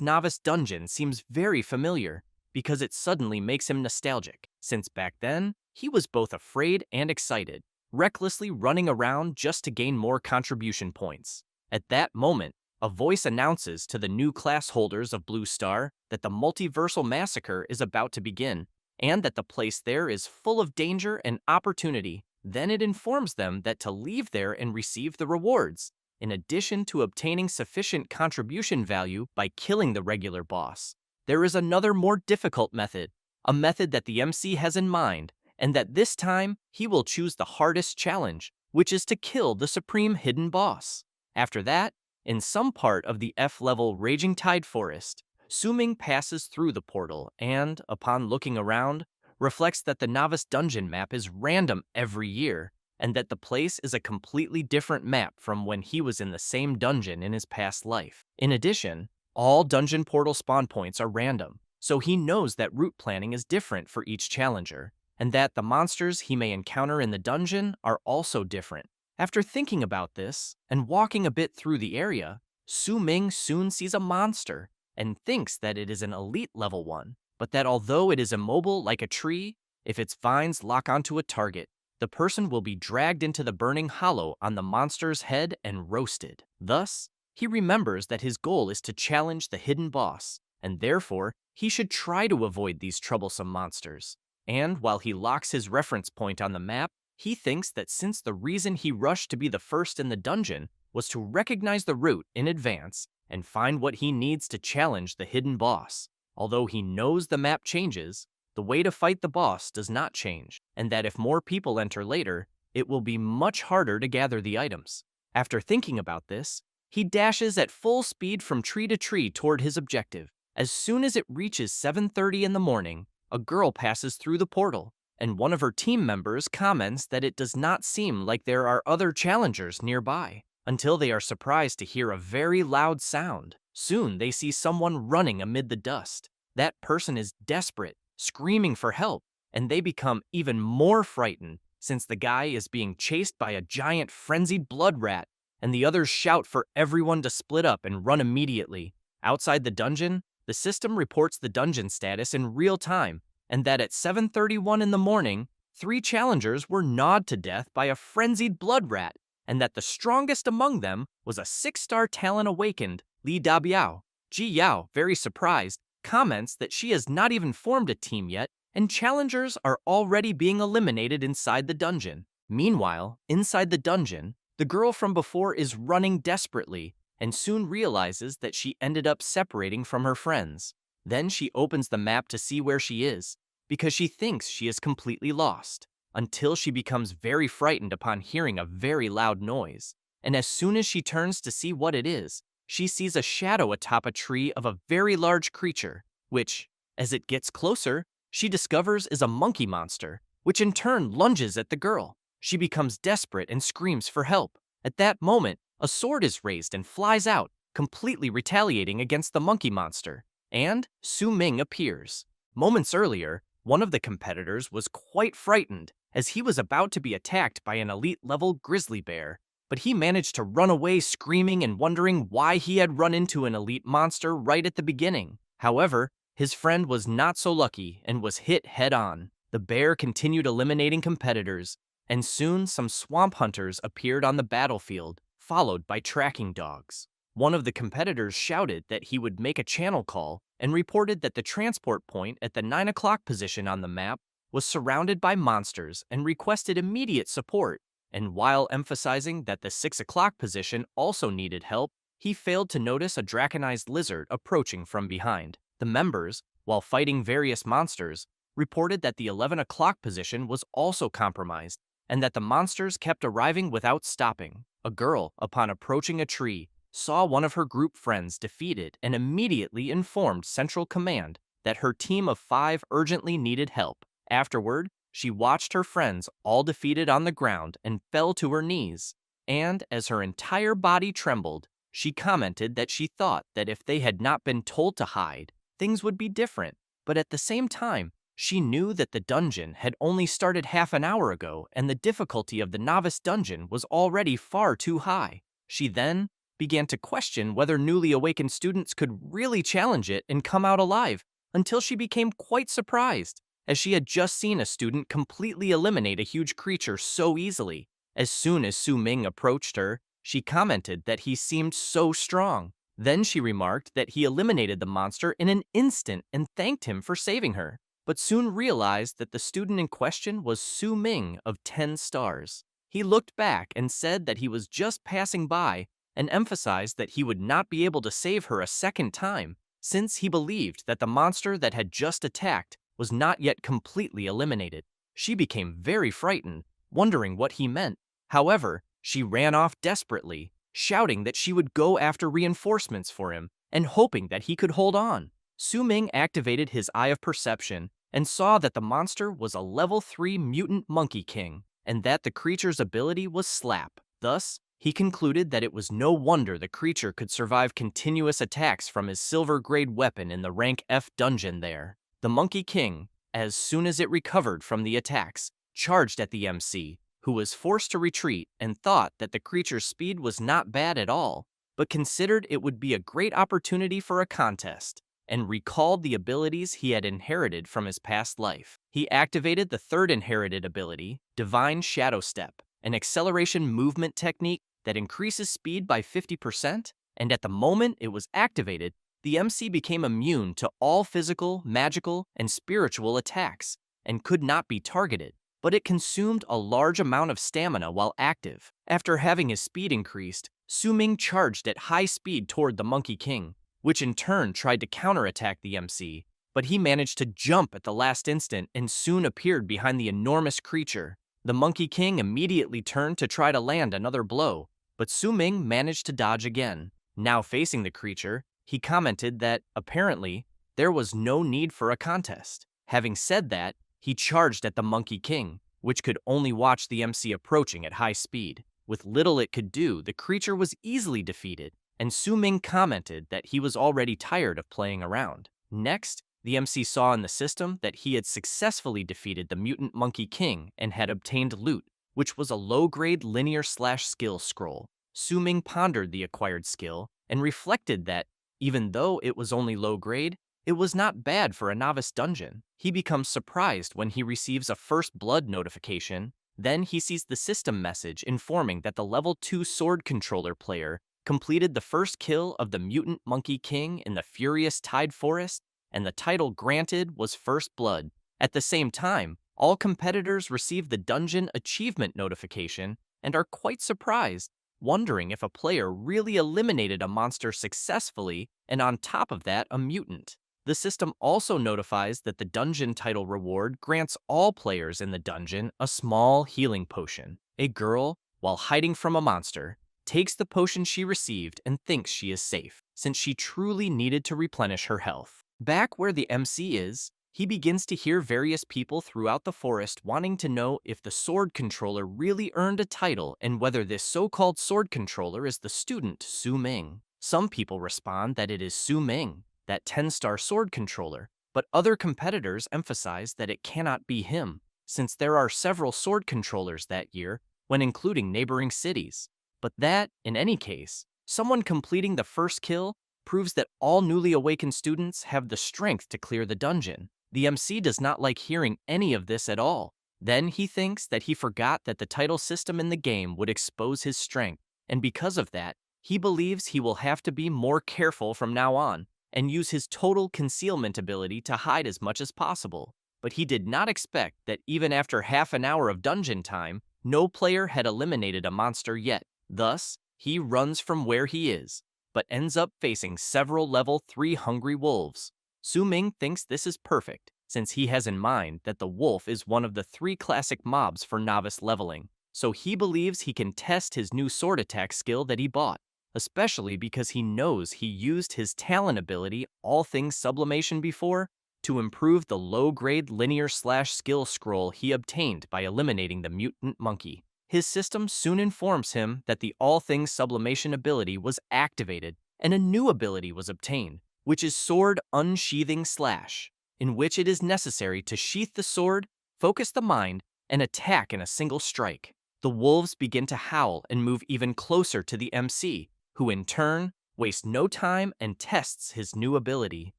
S1: novice dungeon seems very familiar because it suddenly makes him nostalgic, since back then, he was both afraid and excited, recklessly running around just to gain more contribution points. At that moment, a voice announces to the new class holders of Blue Star that the multiversal massacre is about to begin, and that the place there is full of danger and opportunity. Then it informs them that to leave there and receive the rewards, in addition to obtaining sufficient contribution value by killing the regular boss, there is another more difficult method, a method that the MC has in mind, and that this time he will choose the hardest challenge, which is to kill the supreme hidden boss. After that, in some part of the F-level Raging Tide Forest, Su Ming passes through the portal and, upon looking around, reflects that the novice dungeon map is random every year, and that the place is a completely different map from when he was in the same dungeon in his past life. In addition, all dungeon portal spawn points are random, so he knows that route planning is different for each challenger, and that the monsters he may encounter in the dungeon are also different. After thinking about this, and walking a bit through the area, Su Ming soon sees a monster, and thinks that it is an elite level one, but that although it is immobile like a tree, if its vines lock onto a target, the person will be dragged into the burning hollow on the monster's head and roasted. Thus, he remembers that his goal is to challenge the hidden boss, and therefore, he should try to avoid these troublesome monsters. And while he locks his reference point on the map, he thinks that since the reason he rushed to be the first in the dungeon was to recognize the route in advance and find what he needs to challenge the hidden boss, although he knows the map changes, the way to fight the boss does not change, and that if more people enter later, it will be much harder to gather the items. After thinking about this, he dashes at full speed from tree to tree toward his objective. As soon as it reaches 7:30 in the morning, a girl passes through the portal, and one of her team members comments that it does not seem like there are other challengers nearby, until they are surprised to hear a very loud sound. Soon they see someone running amid the dust. That person is desperate, screaming for help, and they become even more frightened since the guy is being chased by a giant frenzied blood rat, and the others shout for everyone to split up and run immediately. Outside the dungeon, the system reports the dungeon status in real time, and that at 7:31 in the morning, 3 challengers were gnawed to death by a frenzied blood rat, and that the strongest among them was a 6-star talent awakened, Li Dabiao. Ji Yao, very surprised, comments that she has not even formed a team yet, and challengers are already being eliminated inside the dungeon. Meanwhile, inside the dungeon, the girl from before is running desperately, and soon realizes that she ended up separating from her friends. Then she opens the map to see where she is, because she thinks she is completely lost, until she becomes very frightened upon hearing a very loud noise. And as soon as she turns to see what it is, she sees a shadow atop a tree of a very large creature, which, as it gets closer, she discovers is a monkey monster, which in turn lunges at the girl. She becomes desperate and screams for help. At that moment, a sword is raised and flies out, completely retaliating against the monkey monster, and Su Ming appears. Moments earlier, one of the competitors was quite frightened as he was about to be attacked by an elite-level grizzly bear, but he managed to run away screaming and wondering why he had run into an elite monster right at the beginning. However, his friend was not so lucky and was hit head-on. The bear continued eliminating competitors, and soon some swamp hunters appeared on the battlefield, followed by tracking dogs. One of the competitors shouted that he would make a channel call and reported that the transport point at the 9 o'clock position on the map was surrounded by monsters and requested immediate support. And while emphasizing that the 6 o'clock position also needed help, he failed to notice a draconized lizard approaching from behind. The members, while fighting various monsters, reported that the 11 o'clock position was also compromised and that the monsters kept arriving without stopping. A girl, upon approaching a tree, saw one of her group friends defeated and immediately informed Central Command that her team of 5 urgently needed help. Afterward, she watched her friends all defeated on the ground and fell to her knees, and as her entire body trembled, she commented that she thought that if they had not been told to hide, things would be different, but at the same time, she knew that the dungeon had only started half an hour ago and the difficulty of the novice dungeon was already far too high. She then began to question whether newly awakened students could really challenge it and come out alive, until she became quite surprised, as she had just seen a student completely eliminate a huge creature so easily. As soon as Su Ming approached her, she commented that he seemed so strong. Then she remarked that he eliminated the monster in an instant and thanked him for saving her, but soon realized that the student in question was Su Ming of 10 stars. He looked back and said that he was just passing by and emphasized that he would not be able to save her a second time, since he believed that the monster that had just attacked was not yet completely eliminated. She became very frightened, wondering what he meant. However, she ran off desperately, shouting that she would go after reinforcements for him and hoping that he could hold on. Su Ming activated his Eye of Perception and saw that the monster was a level 3 mutant monkey king and that the creature's ability was Slap. Thus, he concluded that it was no wonder the creature could survive continuous attacks from his silver-grade weapon in the rank F dungeon there. The Monkey King, as soon as it recovered from the attacks, charged at the MC, who was forced to retreat and thought that the creature's speed was not bad at all, but considered it would be a great opportunity for a contest, and recalled the abilities he had inherited from his past life. He activated the third inherited ability, Divine Shadow Step, an acceleration movement technique that increases speed by 50%, and at the moment it was activated, the MC became immune to all physical, magical, and spiritual attacks, and could not be targeted, but it consumed a large amount of stamina while active. After having his speed increased, Su Ming charged at high speed toward the Monkey King, which in turn tried to counterattack the MC, but he managed to jump at the last instant and soon appeared behind the enormous creature. The Monkey King immediately turned to try to land another blow, but Su Ming managed to dodge again. Now facing the creature, he commented that, apparently, there was no need for a contest. Having said that, he charged at the Monkey King, which could only watch the MC approaching at high speed. With little it could do, the creature was easily defeated, and Su Ming commented that he was already tired of playing around. Next, the MC saw in the system that he had successfully defeated the Mutant Monkey King and had obtained loot, which was a low-grade linear/skill scroll. Su Ming pondered the acquired skill and reflected that, even though it was only low-grade, it was not bad for a novice dungeon. He becomes surprised when he receives a first blood notification. Then he sees the system message informing that the level 2 sword controller player completed the first kill of the Mutant Monkey King in the Furious Tide Forest, and the title granted was First Blood. At the same time, all competitors receive the dungeon achievement notification and are quite surprised, wondering if a player really eliminated a monster successfully and on top of that a mutant. The system also notifies that the dungeon title reward grants all players in the dungeon a small healing potion. A girl, while hiding from a monster, takes the potion she received and thinks she is safe, since she truly needed to replenish her health. Back where the MC is, he begins to hear various people throughout the forest wanting to know if the sword controller really earned a title and whether this so-called sword controller is the student Su Ming. Some people respond that it is Su Ming, that 10-star sword controller, but other competitors emphasize that it cannot be him, since there are several sword controllers that year when including neighboring cities. But that, in any case, someone completing the first kill proves that all newly awakened students have the strength to clear the dungeon. The MC does not like hearing any of this at all. Then he thinks that he forgot that the title system in the game would expose his strength, and because of that, he believes he will have to be more careful from now on and use his total concealment ability to hide as much as possible. But he did not expect that even after half an hour of dungeon time, no player had eliminated a monster yet. Thus, he runs from where he is, but ends up facing several level 3 hungry wolves. Su Ming thinks this is perfect, since he has in mind that the wolf is one of the 3 classic mobs for novice leveling. So he believes he can test his new sword attack skill that he bought, especially because he knows he used his talent ability, All Things Sublimation, before to improve the low-grade linear/skill scroll he obtained by eliminating the mutant monkey. His system soon informs him that the All Things Sublimation ability was activated and a new ability was obtained, which is Sword Unsheathing Slash, in which it is necessary to sheath the sword, focus the mind, and attack in a single strike. The wolves begin to howl and move even closer to the MC, who in turn wastes no time and tests his new ability,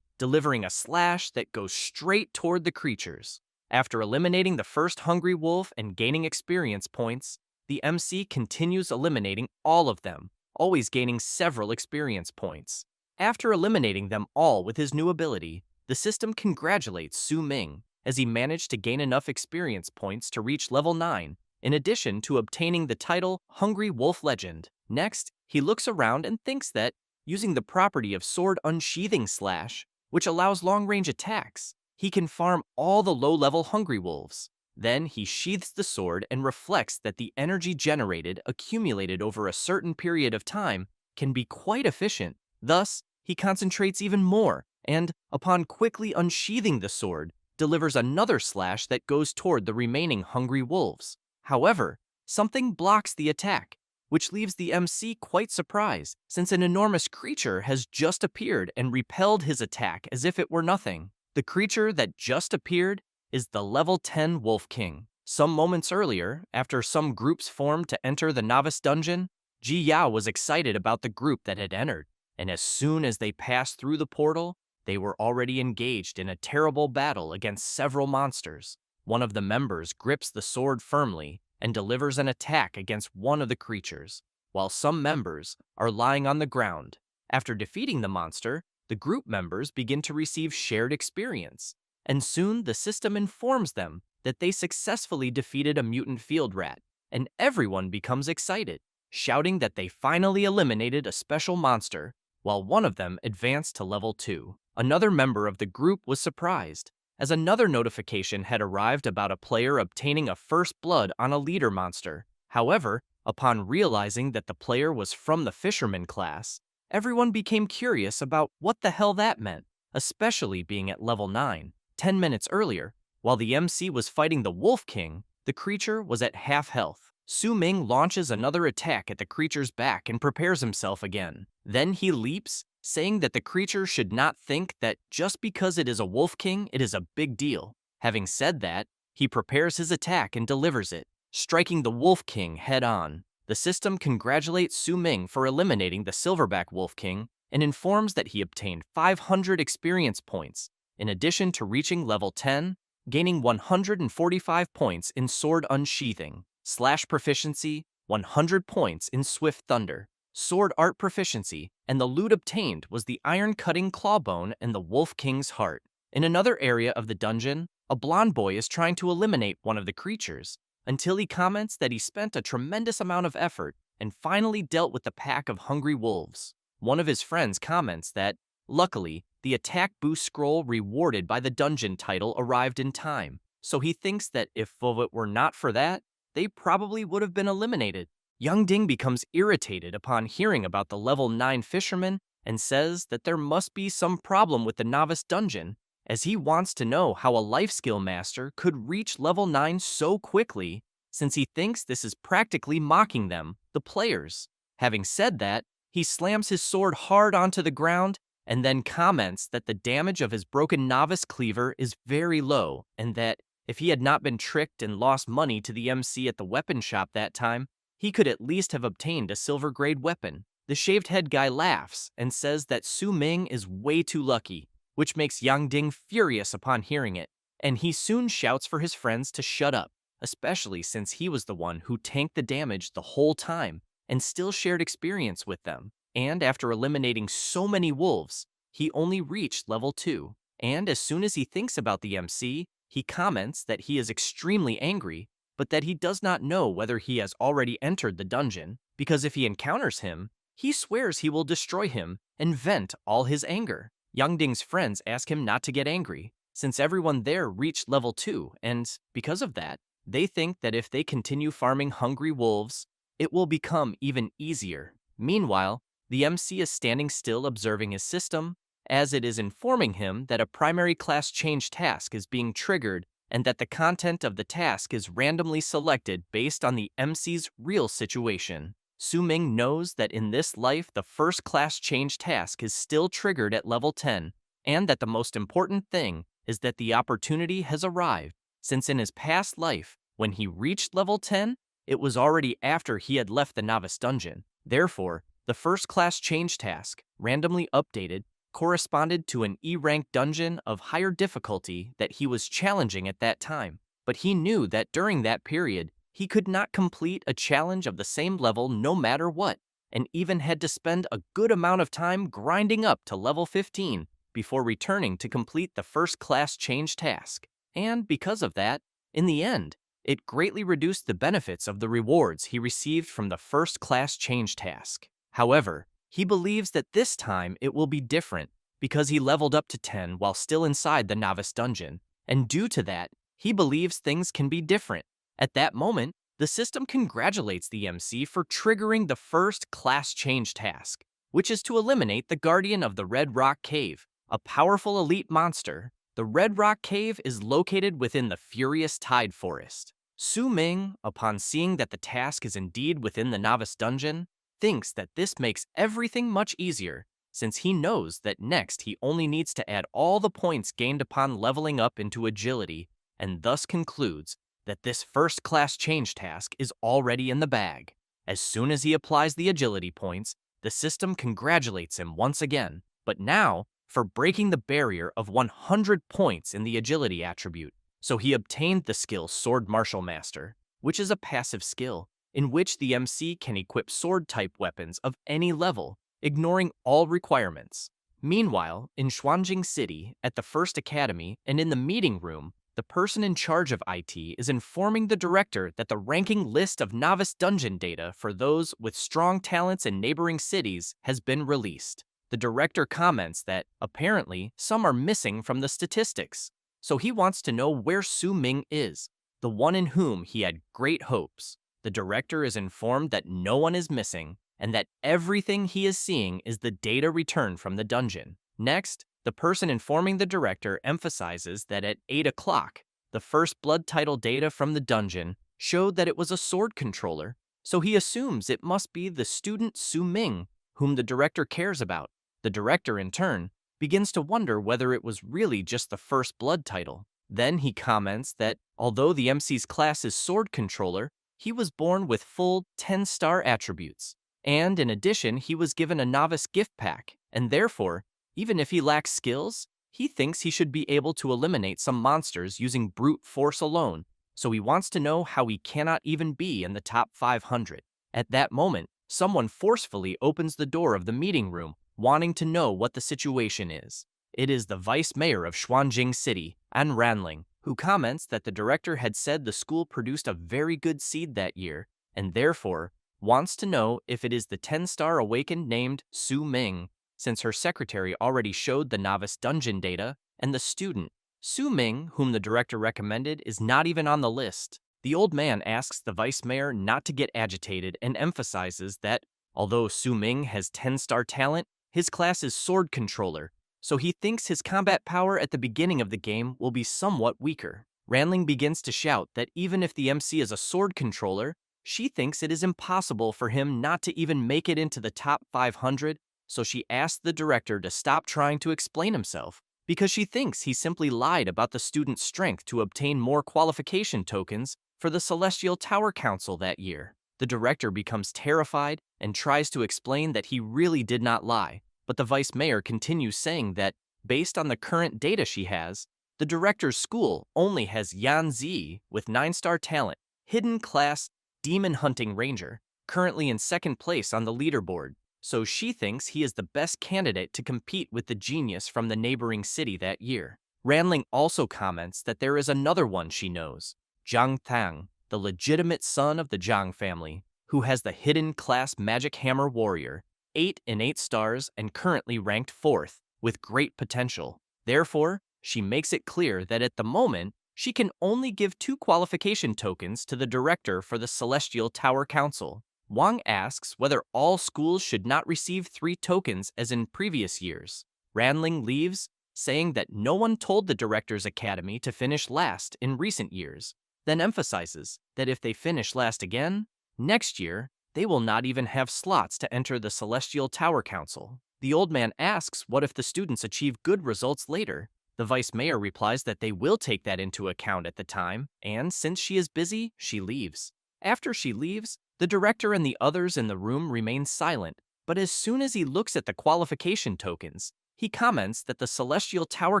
S1: delivering a slash that goes straight toward the creatures. After eliminating the first hungry wolf and gaining experience points, the MC continues eliminating all of them, always gaining several experience points. After eliminating them all with his new ability, the system congratulates Su Ming, as he managed to gain enough experience points to reach level 9, in addition to obtaining the title Hungry Wolf Legend. Next, he looks around and thinks that, using the property of Sword Unsheathing Slash, which allows long-range attacks, he can farm all the low-level hungry wolves. Then he sheaths the sword and reflects that the energy generated accumulated over a certain period of time can be quite efficient. Thus, he concentrates even more, and, upon quickly unsheathing the sword, delivers another slash that goes toward the remaining hungry wolves. However, something blocks the attack, which leaves the MC quite surprised, since an enormous creature has just appeared and repelled his attack as if it were nothing. The creature that just appeared is the level 10 Wolf King. Some moments earlier, after some groups formed to enter the novice dungeon, Ji Yao was excited about the group that had entered, and as soon as they passed through the portal, they were already engaged in a terrible battle against several monsters. One of the members grips the sword firmly and delivers an attack against one of the creatures, while some members are lying on the ground. After defeating the monster, the group members begin to receive shared experience, and soon the system informs them that they successfully defeated a mutant field rat, and everyone becomes excited, shouting that they finally eliminated a special monster, while one of them advanced to level 2. Another member of the group was surprised, as another notification had arrived about a player obtaining a first blood on a leader monster. However, upon realizing that the player was from the fisherman class, everyone became curious about what the hell that meant, especially being at level 9. 10 minutes earlier, while the MC was fighting the Wolf King, the creature was at half health. Su Ming launches another attack at the creature's back and prepares himself again. Then he leaps, saying that the creature should not think that just because it is a Wolf King, it is a big deal. Having said that, he prepares his attack and delivers it, striking the Wolf King head-on. The system congratulates Su Ming for eliminating the Silverback Wolf King and informs that he obtained 500 experience points, in addition to reaching level 10, gaining 145 points in Sword Unsheathing, Slash Proficiency, 100 points in Swift Thunder, Sword Art Proficiency, and the loot obtained was the Iron-Cutting Clawbone and the Wolf King's Heart. In another area of the dungeon, a blonde boy is trying to eliminate one of the creatures, until he comments that he spent a tremendous amount of effort and finally dealt with the pack of hungry wolves. One of his friends comments that, luckily, the attack boost scroll rewarded by the dungeon title arrived in time, so he thinks that if it were not for that, they probably would have been eliminated. Young Ding becomes irritated upon hearing about the level 9 fisherman and says that there must be some problem with the novice dungeon, as he wants to know how a life skill master could reach level 9 so quickly, since he thinks this is practically mocking them, the players. Having said that, he slams his sword hard onto the ground and then comments that the damage of his broken novice cleaver is very low, and that if he had not been tricked and lost money to the MC at the weapon shop that time, he could at least have obtained a silver-grade weapon. The shaved head guy laughs and says that Su Ming is way too lucky, which makes Yang Ding furious upon hearing it, and he soon shouts for his friends to shut up, especially since he was the one who tanked the damage the whole time and still shared experience with them. And after eliminating so many wolves, he only reached level 2. And as soon as he thinks about the MC, he comments that he is extremely angry, but that he does not know whether he has already entered the dungeon, because if he encounters him, he swears he will destroy him and vent all his anger. Yang Ding's friends ask him not to get angry, since everyone there reached level 2, and because of that, they think that if they continue farming hungry wolves, it will become even easier. Meanwhile, the MC is standing still observing his system, as it is informing him that a primary class change task is being triggered and that the content of the task is randomly selected based on the MC's real situation. Su Ming knows that in this life the first class change task is still triggered at level 10, and that the most important thing is that the opportunity has arrived, since in his past life, when he reached level 10, it was already after he had left the novice dungeon. Therefore, the first class change task, randomly updated, corresponded to an E-rank dungeon of higher difficulty that he was challenging at that time, but he knew that during that period, he could not complete a challenge of the same level no matter what, and even had to spend a good amount of time grinding up to level 15 before returning to complete the first class change task. And because of that, in the end, it greatly reduced the benefits of the rewards he received from the first class change task. However, he believes that this time it will be different because he leveled up to 10 while still inside the novice dungeon, and due to that, he believes things can be different. At that moment, the system congratulates the MC for triggering the first class change task, which is to eliminate the Guardian of the Red Rock Cave, a powerful elite monster. The Red Rock Cave is located within the Furious Tide Forest. Su Ming, upon seeing that the task is indeed within the novice dungeon, thinks that this makes everything much easier, since he knows that next he only needs to add all the points gained upon leveling up into agility, and thus concludes that this first class change task is already in the bag. As soon as he applies the agility points, the system congratulates him once again, but now for breaking the barrier of 100 points in the agility attribute. So he obtained the skill Sword Martial Master, which is a passive skill in which the MC can equip sword-type weapons of any level, ignoring all requirements. Meanwhile, in Xuanjing City, at the First Academy, and in the meeting room, the person in charge of IT is informing the director that the ranking list of novice dungeon data for those with strong talents in neighboring cities has been released. The director comments that, apparently, some are missing from the statistics, so he wants to know where Su Ming is, the one in whom he had great hopes. The director is informed that no one is missing, and that everything he is seeing is the data returned from the dungeon. Next, the person informing the director emphasizes that at 8 o'clock, the first blood title data from the dungeon showed that it was a sword controller, so he assumes it must be the student Su Ming, whom the director cares about. The director, in turn, begins to wonder whether it was really just the first blood title. Then he comments that, although the MC's class is sword controller, he was born with full 10-star attributes. And in addition, he was given a novice gift pack, and therefore, even if he lacks skills, he thinks he should be able to eliminate some monsters using brute force alone, so he wants to know how he cannot even be in the top 500. At that moment, someone forcefully opens the door of the meeting room, wanting to know what the situation is. It is the vice mayor of Xuanjing City, An Ranling, who comments that the director had said the school produced a very good seed that year, and therefore wants to know if it is the 10-star awakened named Su Ming, since her secretary already showed the novice dungeon data, and the student, Su Ming, whom the director recommended, is not even on the list. The old man asks the vice mayor not to get agitated and emphasizes that, although Su Ming has 10-star talent, his class is sword controller, so he thinks his combat power at the beginning of the game will be somewhat weaker. Ranling begins to shout that even if the MC is a sword controller, she thinks it is impossible for him not to even make it into the top 500, so she asks the director to stop trying to explain himself, because she thinks he simply lied about the student's strength to obtain more qualification tokens for the Celestial Tower Council that year. The director becomes terrified and tries to explain that he really did not lie, but the vice mayor continues saying that Based on the current data she has, the director's school only has Yan Zi with 9-star talent, hidden class demon hunting ranger, currently in second place on the leaderboard, so she thinks he is the best candidate to compete with the genius from the neighboring city that year. Ranling also comments that there is another one she knows, Zhang Tang, the legitimate son of the Zhang family, who has the hidden class magic hammer warrior, 8 in 8 stars and currently ranked 4th, with great potential. Therefore, she makes it clear that at the moment, she can only give 2 qualification tokens to the director for the Celestial Tower Council. Wang asks whether all schools should not receive 3 tokens as in previous years. Ranling leaves, saying that no one told the Director's Academy to finish last in recent years, then emphasizes that if they finish last again, next year, they will not even have slots to enter the Celestial Tower Council. The old man asks what if the students achieve good results later. The vice mayor replies that they will take that into account at the time, and since she is busy, she leaves. After she leaves, the director and the others in the room remain silent, but as soon as he looks at the qualification tokens, he comments that the Celestial Tower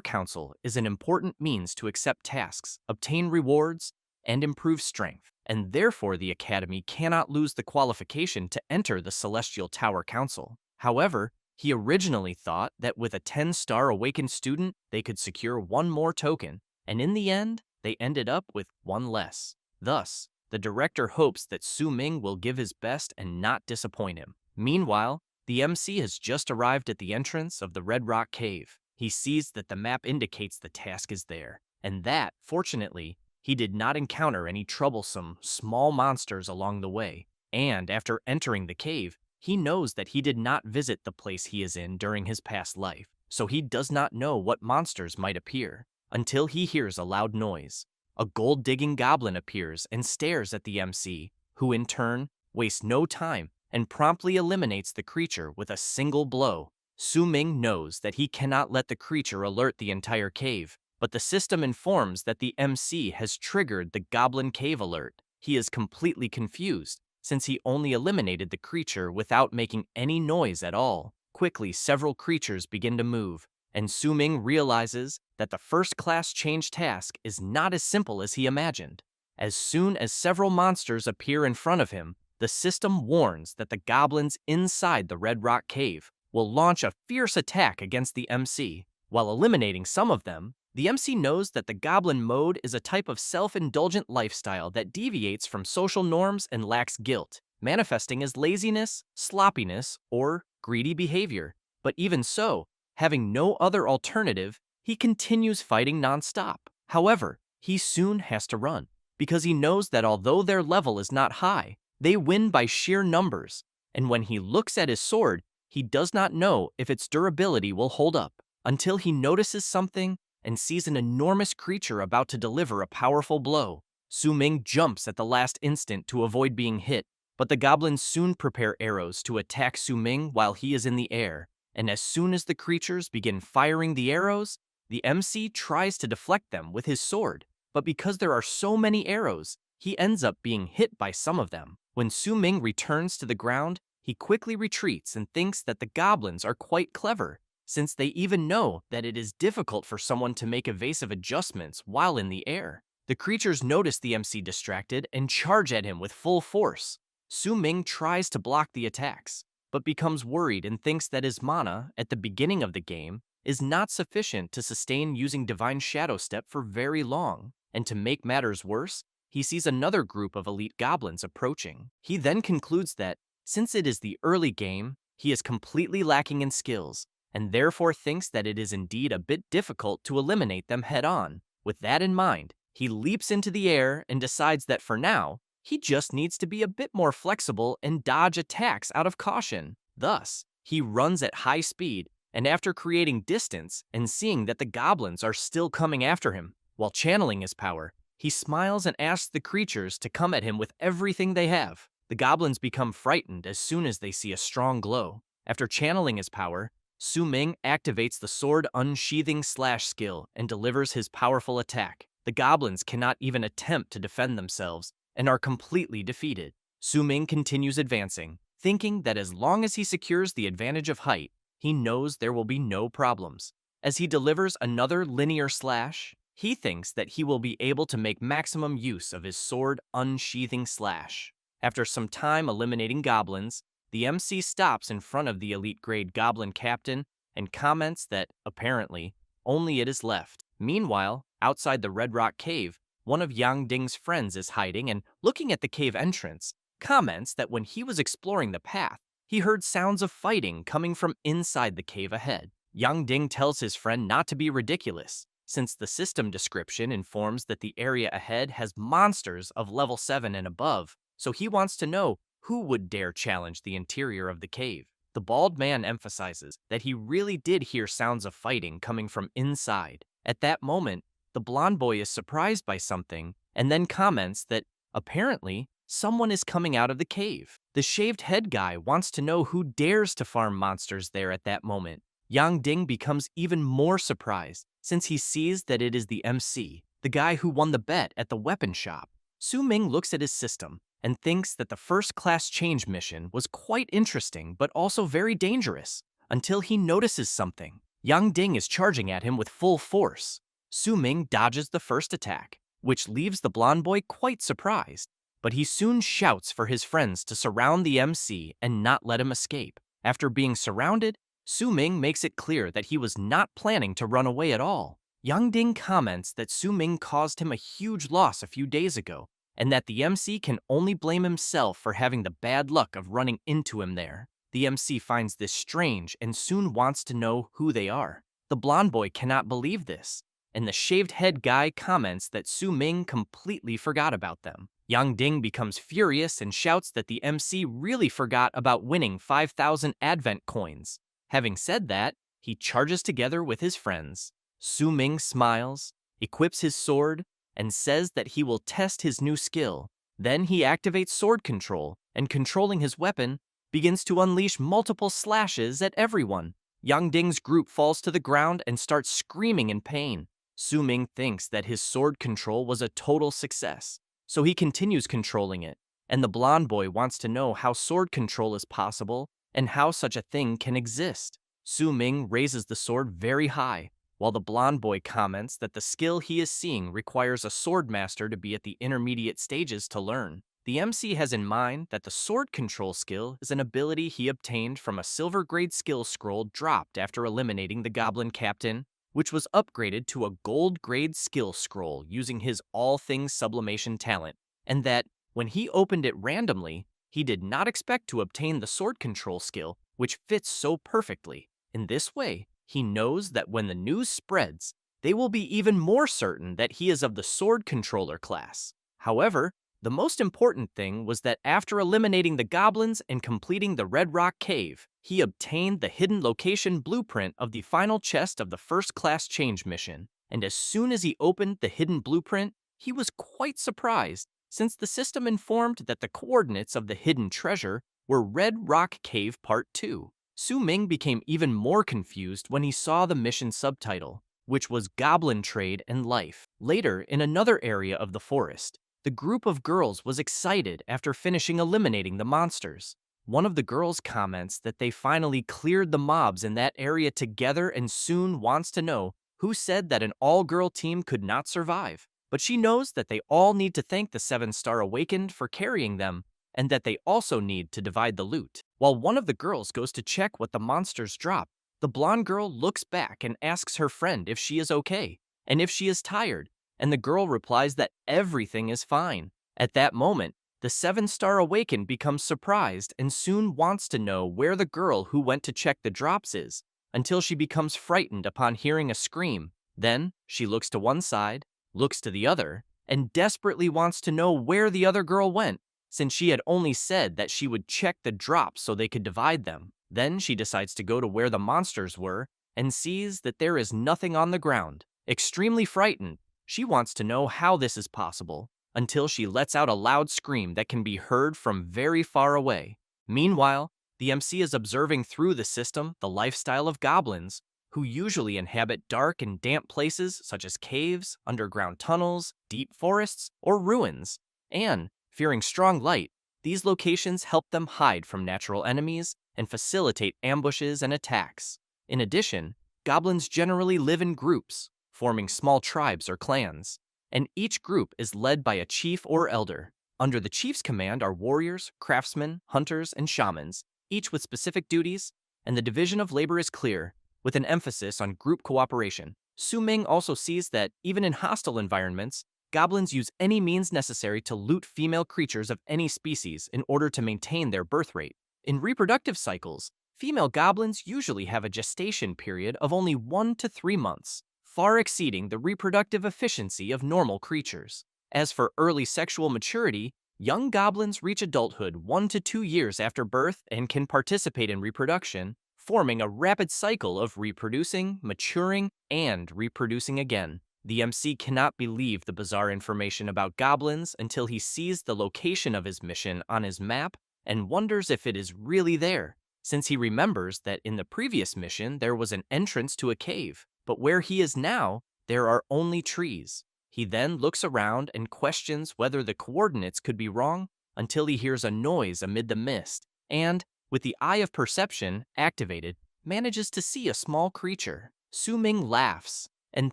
S1: Council is an important means to accept tasks, obtain rewards, and improve strength, and therefore the Academy cannot lose the qualification to enter the Celestial Tower Council. However, he originally thought that with a 10-star awakened student, they could secure 1 more token, and in the end, they ended up with 1 less. Thus, the director hopes that Su Ming will give his best and not disappoint him. Meanwhile, the MC has just arrived at the entrance of the Red Rock Cave. He sees that the map indicates the task is there, and that, fortunately, he did not encounter any troublesome, small monsters along the way. And after entering the cave, he knows that he did not visit the place he is in during his past life, so he does not know what monsters might appear, until he hears a loud noise. A gold-digging goblin appears and stares at the MC, who in turn wastes no time and promptly eliminates the creature with a single blow. Su Ming knows that he cannot let the creature alert the entire cave, but the system informs that the MC has triggered the Goblin Cave alert. He is completely confused, since he only eliminated the creature without making any noise at all. Quickly, several creatures begin to move, and Su Ming realizes that the first-class change task is not as simple as he imagined. As soon as several monsters appear in front of him, the system warns that the goblins inside the Red Rock Cave will launch a fierce attack against the MC. While eliminating some of them, the MC knows that the goblin mode is a type of self-indulgent lifestyle that deviates from social norms and lacks guilt, manifesting as laziness, sloppiness, or greedy behavior. But even so, having no other alternative, he continues fighting non-stop. However, he soon has to run, because he knows that although their level is not high, they win by sheer numbers, and when he looks at his sword, he does not know if its durability will hold up, until he notices something and sees an enormous creature about to deliver a powerful blow. Su Ming jumps at the last instant to avoid being hit, but the goblins soon prepare arrows to attack Su Ming while he is in the air, and as soon as the creatures begin firing the arrows, the MC tries to deflect them with his sword, but because there are so many arrows, he ends up being hit by some of them. When Su Ming returns to the ground, he quickly retreats and thinks that the goblins are quite clever, since they even know that it is difficult for someone to make evasive adjustments while in the air. The creatures notice the MC distracted and charge at him with full force. Su Ming tries to block the attacks, but becomes worried and thinks that his mana, at the beginning of the game, is not sufficient to sustain using Divine Shadow Step for very long, and to make matters worse, he sees another group of elite goblins approaching. He then concludes that, since it is the early game, he is completely lacking in skills, and therefore thinks that it is indeed a bit difficult to eliminate them head-on. With that in mind, he leaps into the air and decides that for now, he just needs to be a bit more flexible and dodge attacks out of caution. Thus, he runs at high speed, and after creating distance and seeing that the goblins are still coming after him, while channeling his power, he smiles and asks the creatures to come at him with everything they have. The goblins become frightened as soon as they see a strong glow. After channeling his power, Su Ming activates the sword unsheathing slash skill and delivers his powerful attack. The goblins cannot even attempt to defend themselves and are completely defeated. Su Ming continues advancing, thinking that as long as he secures the advantage of height, he knows there will be no problems. As he delivers another linear slash, he thinks that he will be able to make maximum use of his sword unsheathing slash. After some time eliminating goblins, the MC stops in front of the elite grade goblin captain and comments that, apparently, only it is left. Meanwhile, outside the Red Rock Cave, one of Yang Ding's friends is hiding and, looking at the cave entrance, comments that when he was exploring the path, he heard sounds of fighting coming from inside the cave ahead. Yang Ding tells his friend not to be ridiculous, since the system description informs that the area ahead has monsters of level 7 and above, so he wants to know who would dare challenge the interior of the cave. The bald man emphasizes that he really did hear sounds of fighting coming from inside. At that moment, the blonde boy is surprised by something and then comments that, apparently, someone is coming out of the cave. The shaved head guy wants to know who dares to farm monsters there at that moment. Yang Ding becomes even more surprised since he sees that it is the MC, the guy who won the bet at the weapon shop. Su Ming looks at his system and thinks that the first-class change mission was quite interesting but also very dangerous, until he notices something. Yang Ding is charging at him with full force. Su Ming dodges the first attack, which leaves the blonde boy quite surprised, but he soon shouts for his friends to surround the MC and not let him escape. After being surrounded, Su Ming makes it clear that he was not planning to run away at all. Yang Ding comments that Su Ming caused him a huge loss a few days ago, and that the MC can only blame himself for having the bad luck of running into him there. The MC finds this strange and soon wants to know who they are. The blonde boy cannot believe this, and the shaved head guy comments that Su Ming completely forgot about them. Yang Ding becomes furious and shouts that the MC really forgot about winning 5,000 Advent coins. Having said that, he charges together with his friends. Su Ming smiles, equips his sword, and says that he will test his new skill. Then he activates sword control, and controlling his weapon, begins to unleash multiple slashes at everyone. Yang Ding's group falls to the ground and starts screaming in pain. Su Ming thinks that his sword control was a total success, so he continues controlling it, and the blonde boy wants to know how sword control is possible and how such a thing can exist. Su Ming raises the sword very high, while the blonde boy comments that the skill he is seeing requires a sword master to be at the intermediate stages to learn. The MC has in mind that the sword control skill is an ability he obtained from a silver grade skill scroll dropped after eliminating the goblin captain, which was upgraded to a gold grade skill scroll using his all things sublimation talent, and that, when he opened it randomly, he did not expect to obtain the sword control skill, which fits so perfectly. In this way, he knows that when the news spreads, they will be even more certain that he is of the sword controller class. However, the most important thing was that after eliminating the goblins and completing the Red Rock Cave, he obtained the hidden location blueprint of the final chest of the first-class change mission. And as soon as he opened the hidden blueprint, he was quite surprised, since the system informed that the coordinates of the hidden treasure were Red Rock Cave Part 2. Su Ming became even more confused when he saw the mission subtitle, which was Goblin Trade and Life. Later, in another area of the forest, the group of girls was excited after finishing eliminating the monsters. One of the girls comments that they finally cleared the mobs in that area together and soon wants to know who said that an all-girl team could not survive. But she knows that they all need to thank the 7-Star Awakened for carrying them, and that they also need to divide the loot. While one of the girls goes to check what the monsters drop, the blonde girl looks back and asks her friend if she is okay, and if she is tired, and the girl replies that everything is fine. At that moment, the 7-Star Awakened becomes surprised and soon wants to know where the girl who went to check the drops is, until she becomes frightened upon hearing a scream. Then, she looks to one side, looks to the other, and desperately wants to know where the other girl went, since she had only said that she would check the drops so they could divide them. Then she decides to go to where the monsters were and sees that there is nothing on the ground. Extremely frightened, she wants to know how this is possible, until she lets out a loud scream that can be heard from very far away. Meanwhile, the MC is observing through the system the lifestyle of goblins, who usually inhabit dark and damp places such as caves, underground tunnels, deep forests, or ruins, and, fearing strong light, these locations help them hide from natural enemies and facilitate ambushes and attacks. In addition, goblins generally live in groups, forming small tribes or clans, and each group is led by a chief or elder. Under the chief's command are warriors, craftsmen, hunters, and shamans, each with specific duties, and the division of labor is clear, with an emphasis on group cooperation. Su Ming also sees that, even in hostile environments, goblins use any means necessary to loot female creatures of any species in order to maintain their birth rate. In reproductive cycles, female goblins usually have a gestation period of only 1 to 3 months, far exceeding the reproductive efficiency of normal creatures. As for early sexual maturity, young goblins reach adulthood 1 to 2 years after birth and can participate in reproduction, forming a rapid cycle of reproducing, maturing, and reproducing again. The MC cannot believe the bizarre information about goblins until he sees the location of his mission on his map and wonders if it is really there, since he remembers that in the previous mission there was an entrance to a cave, but where he is now, there are only trees. He then looks around and questions whether the coordinates could be wrong until he hears a noise amid the mist, and, with the eye of perception activated, manages to see a small creature. Su Ming laughs and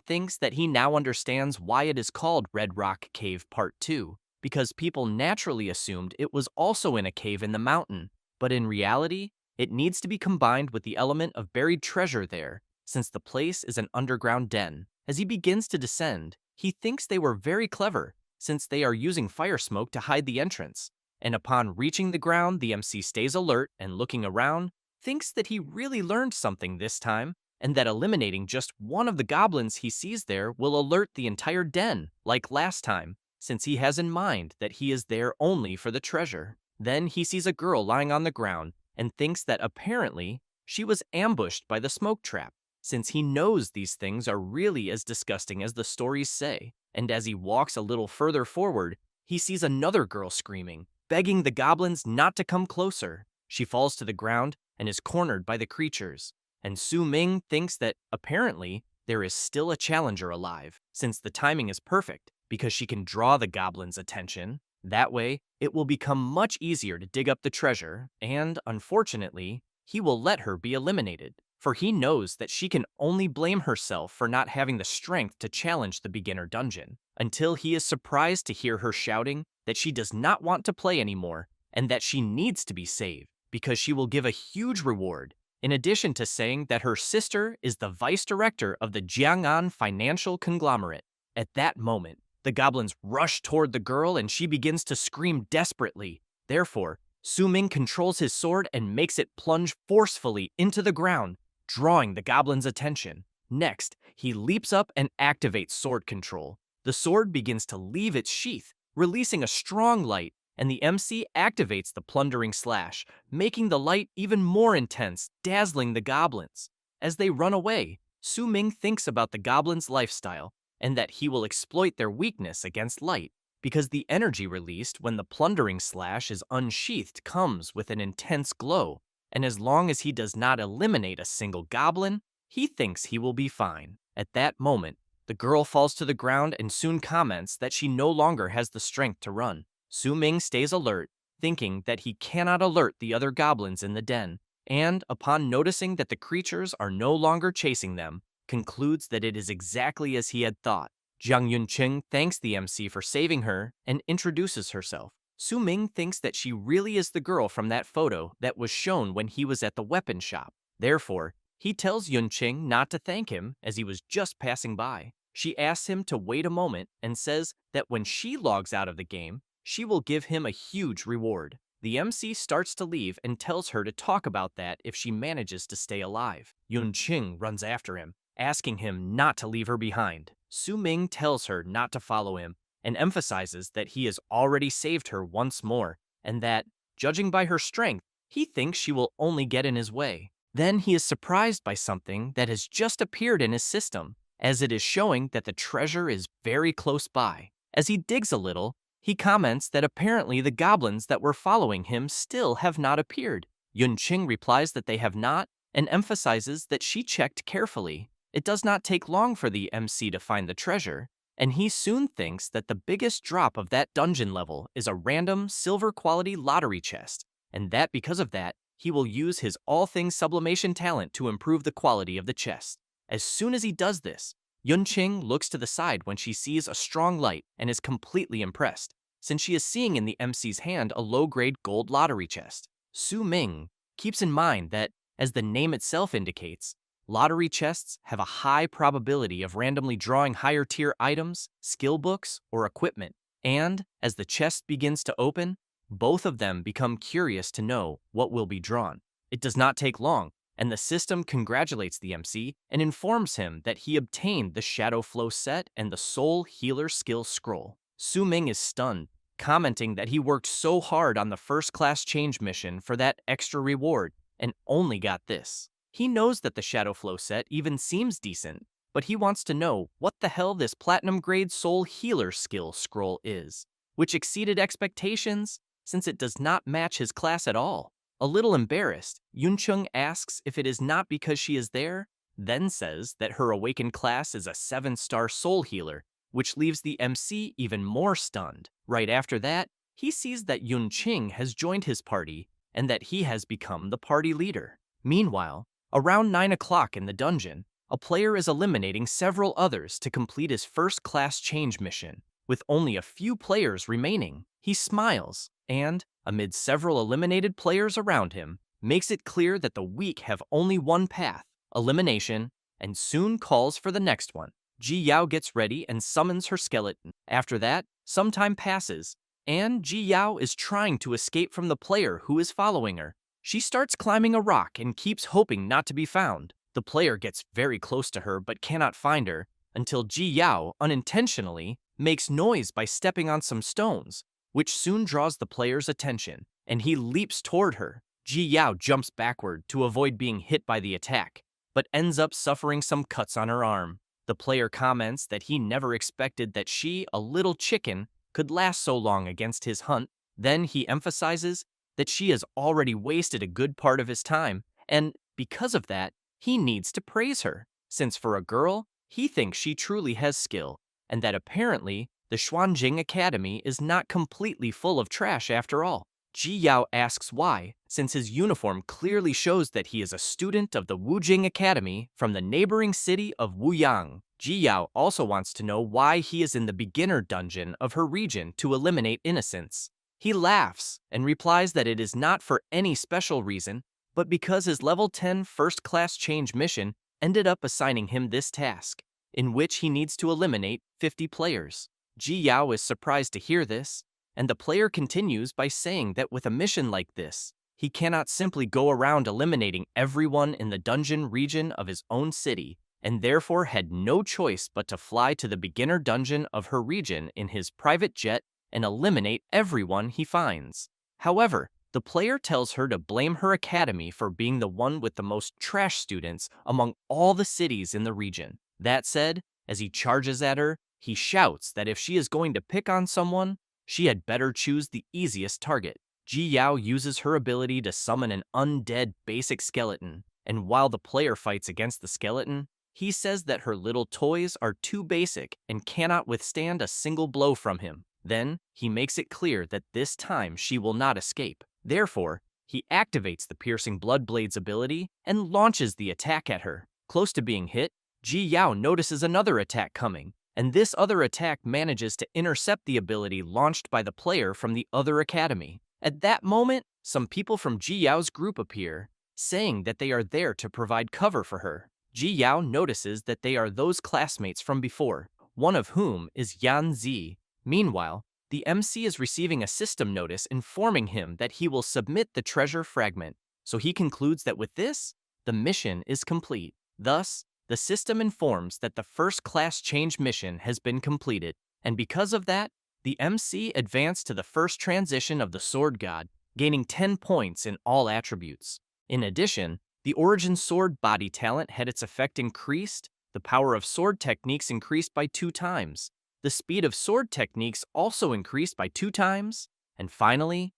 S1: thinks that he now understands why it is called Red Rock Cave Part 2, because people naturally assumed it was also in a cave in the mountain, but in reality, it needs to be combined with the element of buried treasure there, since the place is an underground den. As he begins to descend, he thinks they were very clever, since they are using fire smoke to hide the entrance, and upon reaching the ground, the MC stays alert and looking around, thinks that he really learned something this time, and that eliminating just one of the goblins he sees there will alert the entire den, like last time, since he has in mind that he is there only for the treasure. Then he sees a girl lying on the ground and thinks that apparently she was ambushed by the smoke trap, since he knows these things are really as disgusting as the stories say. And as he walks a little further forward, he sees another girl screaming, begging the goblins not to come closer. She falls to the ground and is cornered by the creatures, and Su Ming thinks that, apparently, there is still a challenger alive, since the timing is perfect, because she can draw the goblins' attention. That way, it will become much easier to dig up the treasure, and, unfortunately, he will let her be eliminated, for he knows that she can only blame herself for not having the strength to challenge the beginner dungeon, until he is surprised to hear her shouting that she does not want to play anymore, and that she needs to be saved, because she will give a huge reward, in addition to saying that her sister is the vice director of the Jiang'an financial conglomerate. At that moment, the goblins rush toward the girl and she begins to scream desperately. Therefore, Su Ming controls his sword and makes it plunge forcefully into the ground, drawing the goblin's attention. Next, he leaps up and activates sword control. The sword begins to leave its sheath, releasing a strong light, and the MC activates the plundering slash, making the light even more intense, dazzling the goblins. As they run away, Su Ming thinks about the goblins' lifestyle, and that he will exploit their weakness against light, because the energy released when the plundering slash is unsheathed comes with an intense glow, and as long as he does not eliminate a single goblin, he thinks he will be fine. At that moment, the girl falls to the ground and soon comments that she no longer has the strength to run. Su Ming stays alert, thinking that he cannot alert the other goblins in the den, and, upon noticing that the creatures are no longer chasing them, concludes that it is exactly as he had thought. Jiang Yunqing thanks the MC for saving her and introduces herself. Su Ming thinks that she really is the girl from that photo that was shown when he was at the weapon shop. Therefore, he tells Yunqing not to thank him as he was just passing by. She asks him to wait a moment and says that when she logs out of the game, she will give him a huge reward. The MC starts to leave and tells her to talk about that if she manages to stay alive. Yunqing runs after him, asking him not to leave her behind. Su Ming tells her not to follow him and emphasizes that he has already saved her once more and that, judging by her strength, he thinks she will only get in his way. Then he is surprised by something that has just appeared in his system, as it is showing that the treasure is very close by. As he digs a little, he comments that apparently the goblins that were following him still have not appeared. Yunqing replies that they have not and emphasizes that she checked carefully. It does not take long for the MC to find the treasure, and he soon thinks that the biggest drop of that dungeon level is a random silver quality lottery chest, and that because of that, he will use his all things sublimation talent to improve the quality of the chest. As soon as he does this, Yunqing looks to the side when she sees a strong light and is completely impressed, since she is seeing in the MC's hand a low-grade gold lottery chest. Su Ming keeps in mind that, as the name itself indicates, lottery chests have a high probability of randomly drawing higher-tier items, skill books, or equipment, and, as the chest begins to open, both of them become curious to know what will be drawn. It does not take long, and the system congratulates the MC and informs him that he obtained the Shadow Flow set and the Soul Healer skill scroll. Su Ming is stunned, commenting that he worked so hard on the first-class change mission for that extra reward and only got this. He knows that the Shadow Flow set even seems decent, but he wants to know what the hell this platinum-grade Soul Healer skill scroll is, which exceeded expectations since it does not match his class at all. A little embarrassed, Yunqing asks if it is not because she is there, then says that her awakened class is a 7-star soul healer, which leaves the MC even more stunned. Right after that, he sees that Yunqing has joined his party and that he has become the party leader. Meanwhile, around 9 o'clock in the dungeon, a player is eliminating several others to complete his first-class change mission. With only a few players remaining, he smiles and, amid several eliminated players around him, makes it clear that the weak have only one path, elimination, and soon calls for the next one. Ji Yao gets ready and summons her skeleton. After that, some time passes, and Ji Yao is trying to escape from the player who is following her. She starts climbing a rock and keeps hoping not to be found. The player gets very close to her but cannot find her, until Ji Yao unintentionally makes noise by stepping on some stones, which soon draws the player's attention, and he leaps toward her. Ji Yao jumps backward to avoid being hit by the attack, but ends up suffering some cuts on her arm. The player comments that he never expected that she, a little chicken, could last so long against his hunt. Then he emphasizes that she has already wasted a good part of his time, and because of that, he needs to praise her, since for a girl, he thinks she truly has skill, and that apparently the Xuanjing Academy is not completely full of trash after all. Ji Yao asks why, since his uniform clearly shows that he is a student of the Wujing Academy from the neighboring city of Wuyang. Ji Yao also wants to know why he is in the beginner dungeon of her region to eliminate innocents. He laughs and replies that it is not for any special reason, but because his level 10 first-class change mission ended up assigning him this task, in which he needs to eliminate 50 players. Ji Yao is surprised to hear this, and the player continues by saying that with a mission like this, he cannot simply go around eliminating everyone in the dungeon region of his own city, and therefore had no choice but to fly to the beginner dungeon of her region in his private jet and eliminate everyone he finds. However, the player tells her to blame her academy for being the one with the most trash students among all the cities in the region. That said, as he charges at her, he shouts that if she is going to pick on someone, she had better choose the easiest target. Ji Yao uses her ability to summon an undead basic skeleton, and while the player fights against the skeleton, he says that her little toys are too basic and cannot withstand a single blow from him. Then, he makes it clear that this time she will not escape. Therefore, he activates the Piercing Blood Blade's ability and launches the attack at her. Close to being hit, Ji Yao notices another attack coming, and this other attack manages to intercept the ability launched by the player from the other academy. At that moment, some people from Ji Yao's group appear, saying that they are there to provide cover for her. Ji Yao notices that they are those classmates from before, one of whom is Yan Zi. Meanwhile, the MC is receiving a system notice informing him that he will submit the treasure fragment, so he concludes that with this, the mission is complete. Thus, the system informs that the first-class change mission has been completed, and because of that, the MC advanced to the first transition of the Sword God, gaining 10 points in all attributes. In addition, the Origin Sword body talent had its effect increased, the power of sword techniques increased by 2 times, the speed of sword techniques also increased by 2 times, and finally,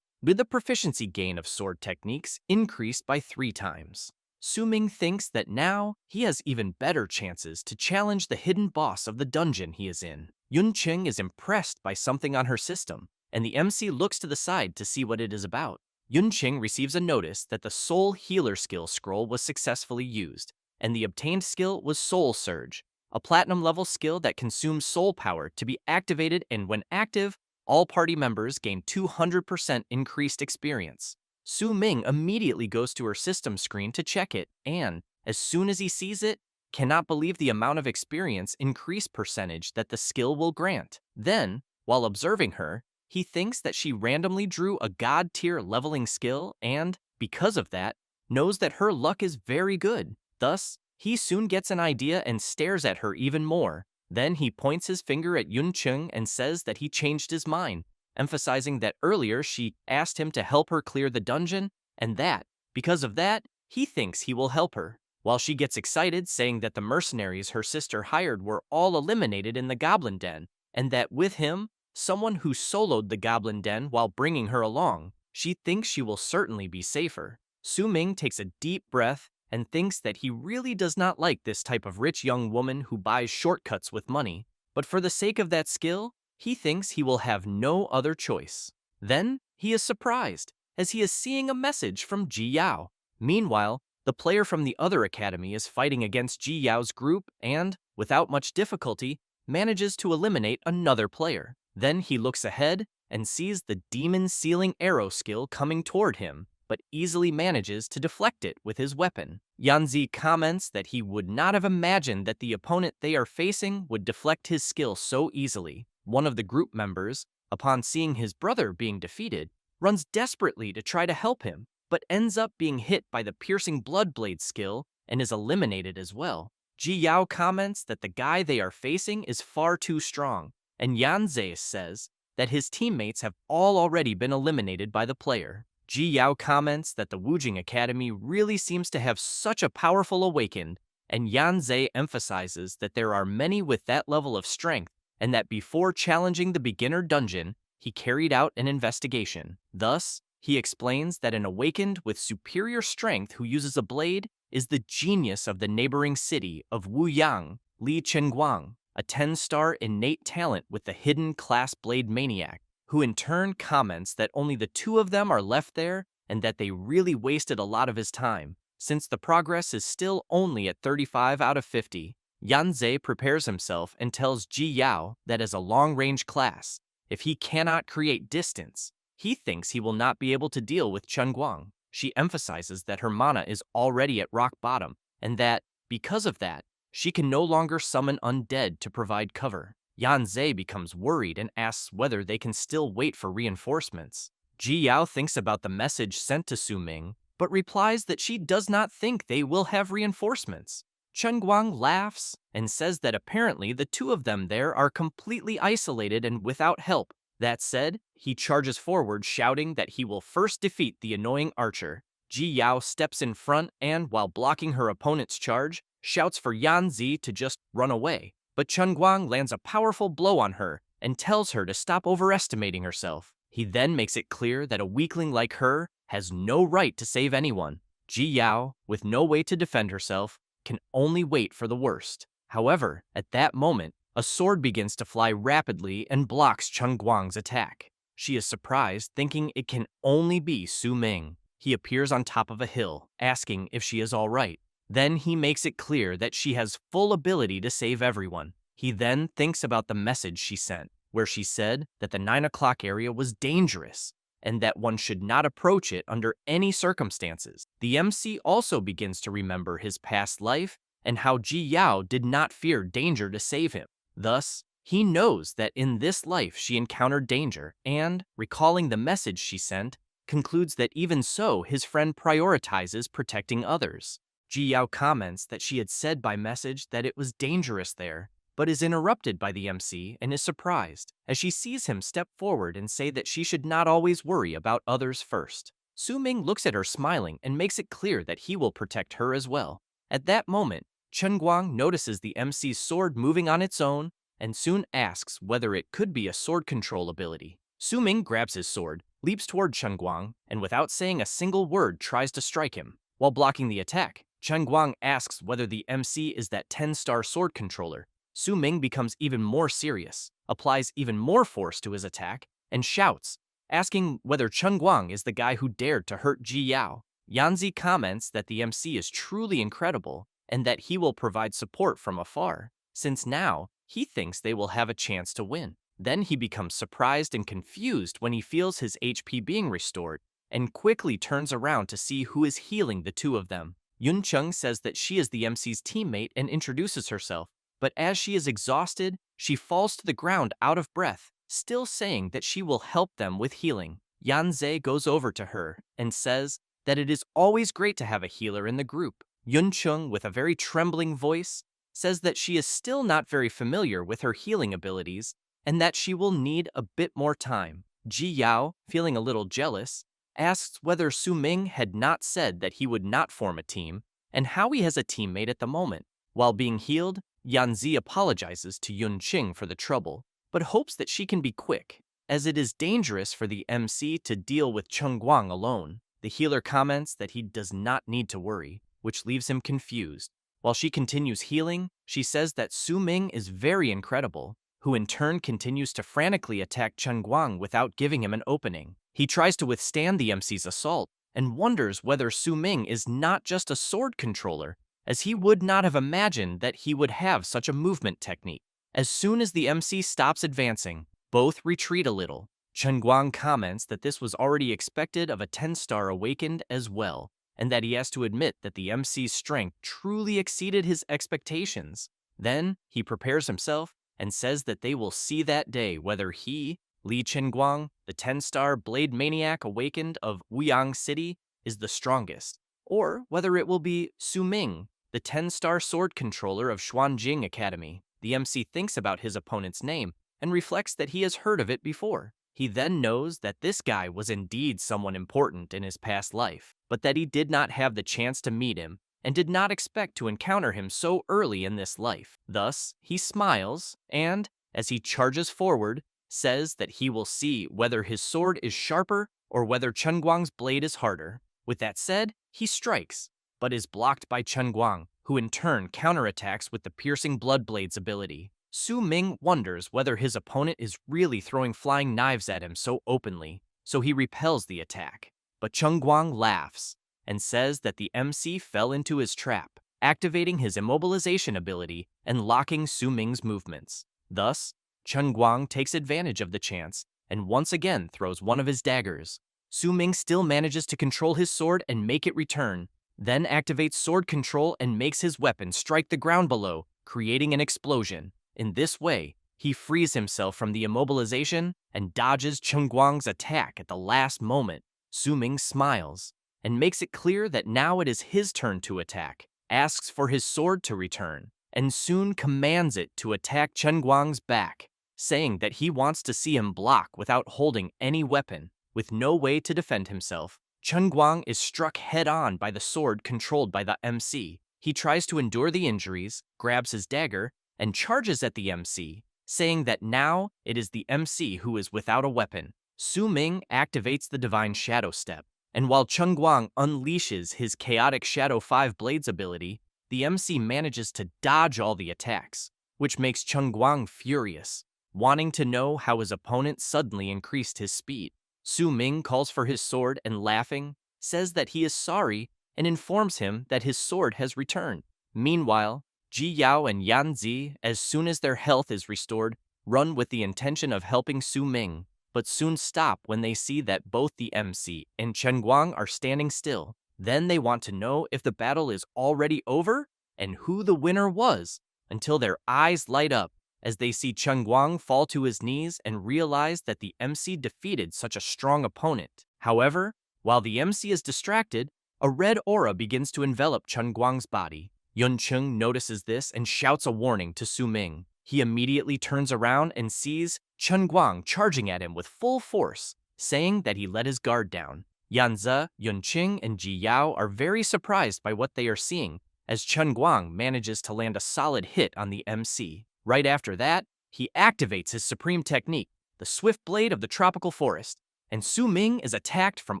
S1: with the proficiency gain of sword techniques increased by 3 times. Su Ming thinks that now he has even better chances to challenge the hidden boss of the dungeon he is in. Yunqing is impressed by something on her system, and the MC looks to the side to see what it is about. Yunqing receives a notice that the Soul Healer skill scroll was successfully used, and the obtained skill was Soul Surge, a platinum-level skill that consumes soul power to be activated, and when active, all party members gain 200% increased experience. Su Ming immediately goes to her system screen to check it, and, as soon as he sees it, cannot believe the amount of experience increase percentage that the skill will grant. Then, while observing her, he thinks that she randomly drew a god-tier leveling skill and, because of that, knows that her luck is very good. Thus, he soon gets an idea and stares at her even more. Then he points his finger at Yun Chung and says that he changed his mind, emphasizing that earlier she asked him to help her clear the dungeon, and that, because of that, he thinks he will help her. While she gets excited, saying that the mercenaries her sister hired were all eliminated in the Goblin Den, and that with him, someone who soloed the Goblin Den while bringing her along, she thinks she will certainly be safer. Su Ming takes a deep breath and thinks that he really does not like this type of rich young woman who buys shortcuts with money, but for the sake of that skill, he thinks he will have no other choice. Then, he is surprised, as he is seeing a message from Ji Yao. Meanwhile, the player from the other academy is fighting against Ji Yao's group and, without much difficulty, manages to eliminate another player. Then he looks ahead and sees the Demon Sealing Arrow skill coming toward him, but easily manages to deflect it with his weapon. Yanzi comments that he would not have imagined that the opponent they are facing would deflect his skill so easily. One of the group members, upon seeing his brother being defeated, runs desperately to try to help him, but ends up being hit by the piercing blood blade skill and is eliminated as well. Ji Yao comments that the guy they are facing is far too strong, and Yanze says that his teammates have all already been eliminated by the player. Ji Yao comments that the Wujing Academy really seems to have such a powerful awakened, and Yanze emphasizes that there are many with that level of strength, and that before challenging the beginner dungeon, he carried out an investigation. Thus, he explains that an awakened with superior strength who uses a blade is the genius of the neighboring city of Wuyang, Li Chenguang, a 10-star innate talent with the hidden class blade maniac, who in turn comments that only the two of them are left there and that they really wasted a lot of his time, since the progress is still only at 35 out of 50. Yanze prepares himself and tells Ji Yao that as a long-range class, if he cannot create distance, he thinks he will not be able to deal with Chen Guang. She emphasizes that her mana is already at rock bottom, and that, because of that, she can no longer summon undead to provide cover. Yanze becomes worried and asks whether they can still wait for reinforcements. Ji Yao thinks about the message sent to Su Ming, but replies that she does not think they will have reinforcements. Chen Guang laughs and says that apparently the two of them there are completely isolated and without help. That said, he charges forward shouting that he will first defeat the annoying archer. Ji Yao steps in front and, while blocking her opponent's charge, shouts for Yanzi to just run away. But Chen Guang lands a powerful blow on her and tells her to stop overestimating herself. He then makes it clear that a weakling like her has no right to save anyone. Ji Yao, with no way to defend herself, can only wait for the worst. However, at that moment, a sword begins to fly rapidly and blocks Chen Guang's attack. She is surprised, thinking it can only be Su Ming. He appears on top of a hill, asking if she is all right. Then he makes it clear that she has full ability to save everyone. He then thinks about the message she sent, where she said that the 9 o'clock area was dangerous, and that one should not approach it under any circumstances. The MC also begins to remember his past life and how Ji Yao did not fear danger to save him. Thus, he knows that in this life she encountered danger and, recalling the message she sent, concludes that even so his friend prioritizes protecting others. Ji Yao comments that she had said by message that it was dangerous there, but is interrupted by the MC and is surprised, as she sees him step forward and say that she should not always worry about others first. Su Ming looks at her smiling and makes it clear that he will protect her as well. At that moment, Chen Guang notices the MC's sword moving on its own and soon asks whether it could be a sword control ability. Su Ming grabs his sword, leaps toward Chen Guang, and without saying a single word tries to strike him. While blocking the attack, Chen Guang asks whether the MC is that 10-star sword controller. Su Ming becomes even more serious, applies even more force to his attack, and shouts, asking whether Chen Guang is the guy who dared to hurt Ji Yao. Yanzi comments that the MC is truly incredible, and that he will provide support from afar, since now he thinks they will have a chance to win. Then he becomes surprised and confused when he feels his HP being restored, and quickly turns around to see who is healing the two of them. Yun Chung says that she is the MC's teammate and introduces herself, but as she is exhausted, she falls to the ground out of breath, still saying that she will help them with healing. Yanze goes over to her and says that it is always great to have a healer in the group. Yun Chung, with a very trembling voice, says that she is still not very familiar with her healing abilities and that she will need a bit more time. Ji Yao, feeling a little jealous, asks whether Su Ming had not said that he would not form a team and how he has a teammate at the moment. While being healed, Yanzi apologizes to Yun Qing for the trouble, but hopes that she can be quick, as it is dangerous for the MC to deal with Cheng Guang alone. The healer comments that he does not need to worry, which leaves him confused. While she continues healing, she says that Su Ming is very incredible, who in turn continues to frantically attack Cheng Guang without giving him an opening. He tries to withstand the MC's assault and wonders whether Su Ming is not just a sword controller, as he would not have imagined that he would have such a movement technique. As soon as the MC stops advancing, both retreat a little. Chen Guang comments that this was already expected of a 10-star awakened as well, and that he has to admit that the MC's strength truly exceeded his expectations. Then he prepares himself and says that they will see that day whether he, Li Chenguang, the 10-star blade maniac awakened of Wuyang City, is the strongest, or whether it will be Su Ming, the 10-star sword controller of Xuanjing Academy. The MC thinks about his opponent's name and reflects that he has heard of it before. He then knows that this guy was indeed someone important in his past life, but that he did not have the chance to meet him and did not expect to encounter him so early in this life. Thus, he smiles and, as he charges forward, says that he will see whether his sword is sharper or whether Chen Guang's blade is harder. With that said, he strikes, but is blocked by Chen Guang, who in turn counterattacks with the piercing blood blade's ability. Su Ming wonders whether his opponent is really throwing flying knives at him so openly, so he repels the attack. But Chen Guang laughs and says that the MC fell into his trap, activating his immobilization ability and locking Su Ming's movements. Thus, Chen Guang takes advantage of the chance and once again throws one of his daggers. Su Ming still manages to control his sword and make it return, then activates sword control and makes his weapon strike the ground below, creating an explosion. In this way, he frees himself from the immobilization and dodges Chen Guang's attack at the last moment. Su Ming smiles and makes it clear that now it is his turn to attack, asks for his sword to return, and soon commands it to attack Chen Guang's back, saying that he wants to see him block without holding any weapon. With no way to defend himself, Chen Guang is struck head-on by the sword controlled by the MC. He tries to endure the injuries, grabs his dagger, and charges at the MC, saying that now it is the MC who is without a weapon. Su Ming activates the Divine Shadow Step, and while Chen Guang unleashes his Chaotic Shadow 5 Blades ability, the MC manages to dodge all the attacks, which makes Chen Guang furious, wanting to know how his opponent suddenly increased his speed. Su Ming calls for his sword and, laughing, says that he is sorry and informs him that his sword has returned. Meanwhile, Ji Yao and Yan Zi, as soon as their health is restored, run with the intention of helping Su Ming, but soon stop when they see that both the MC and Chen Guang are standing still. Then they want to know if the battle is already over and who the winner was, until their eyes light up as they see Chen Guang fall to his knees and realize that the MC defeated such a strong opponent. However, while the MC is distracted, a red aura begins to envelop Chen Guang's body. Yun Chung notices this and shouts a warning to Su Ming. He immediately turns around and sees Chen Guang charging at him with full force, saying that he let his guard down. Yanze, Yun Qing, and Ji Yao are very surprised by what they are seeing, as Chen Guang manages to land a solid hit on the MC. Right after that, he activates his supreme technique, the Swift Blade of the Tropical Forest, and Su Ming is attacked from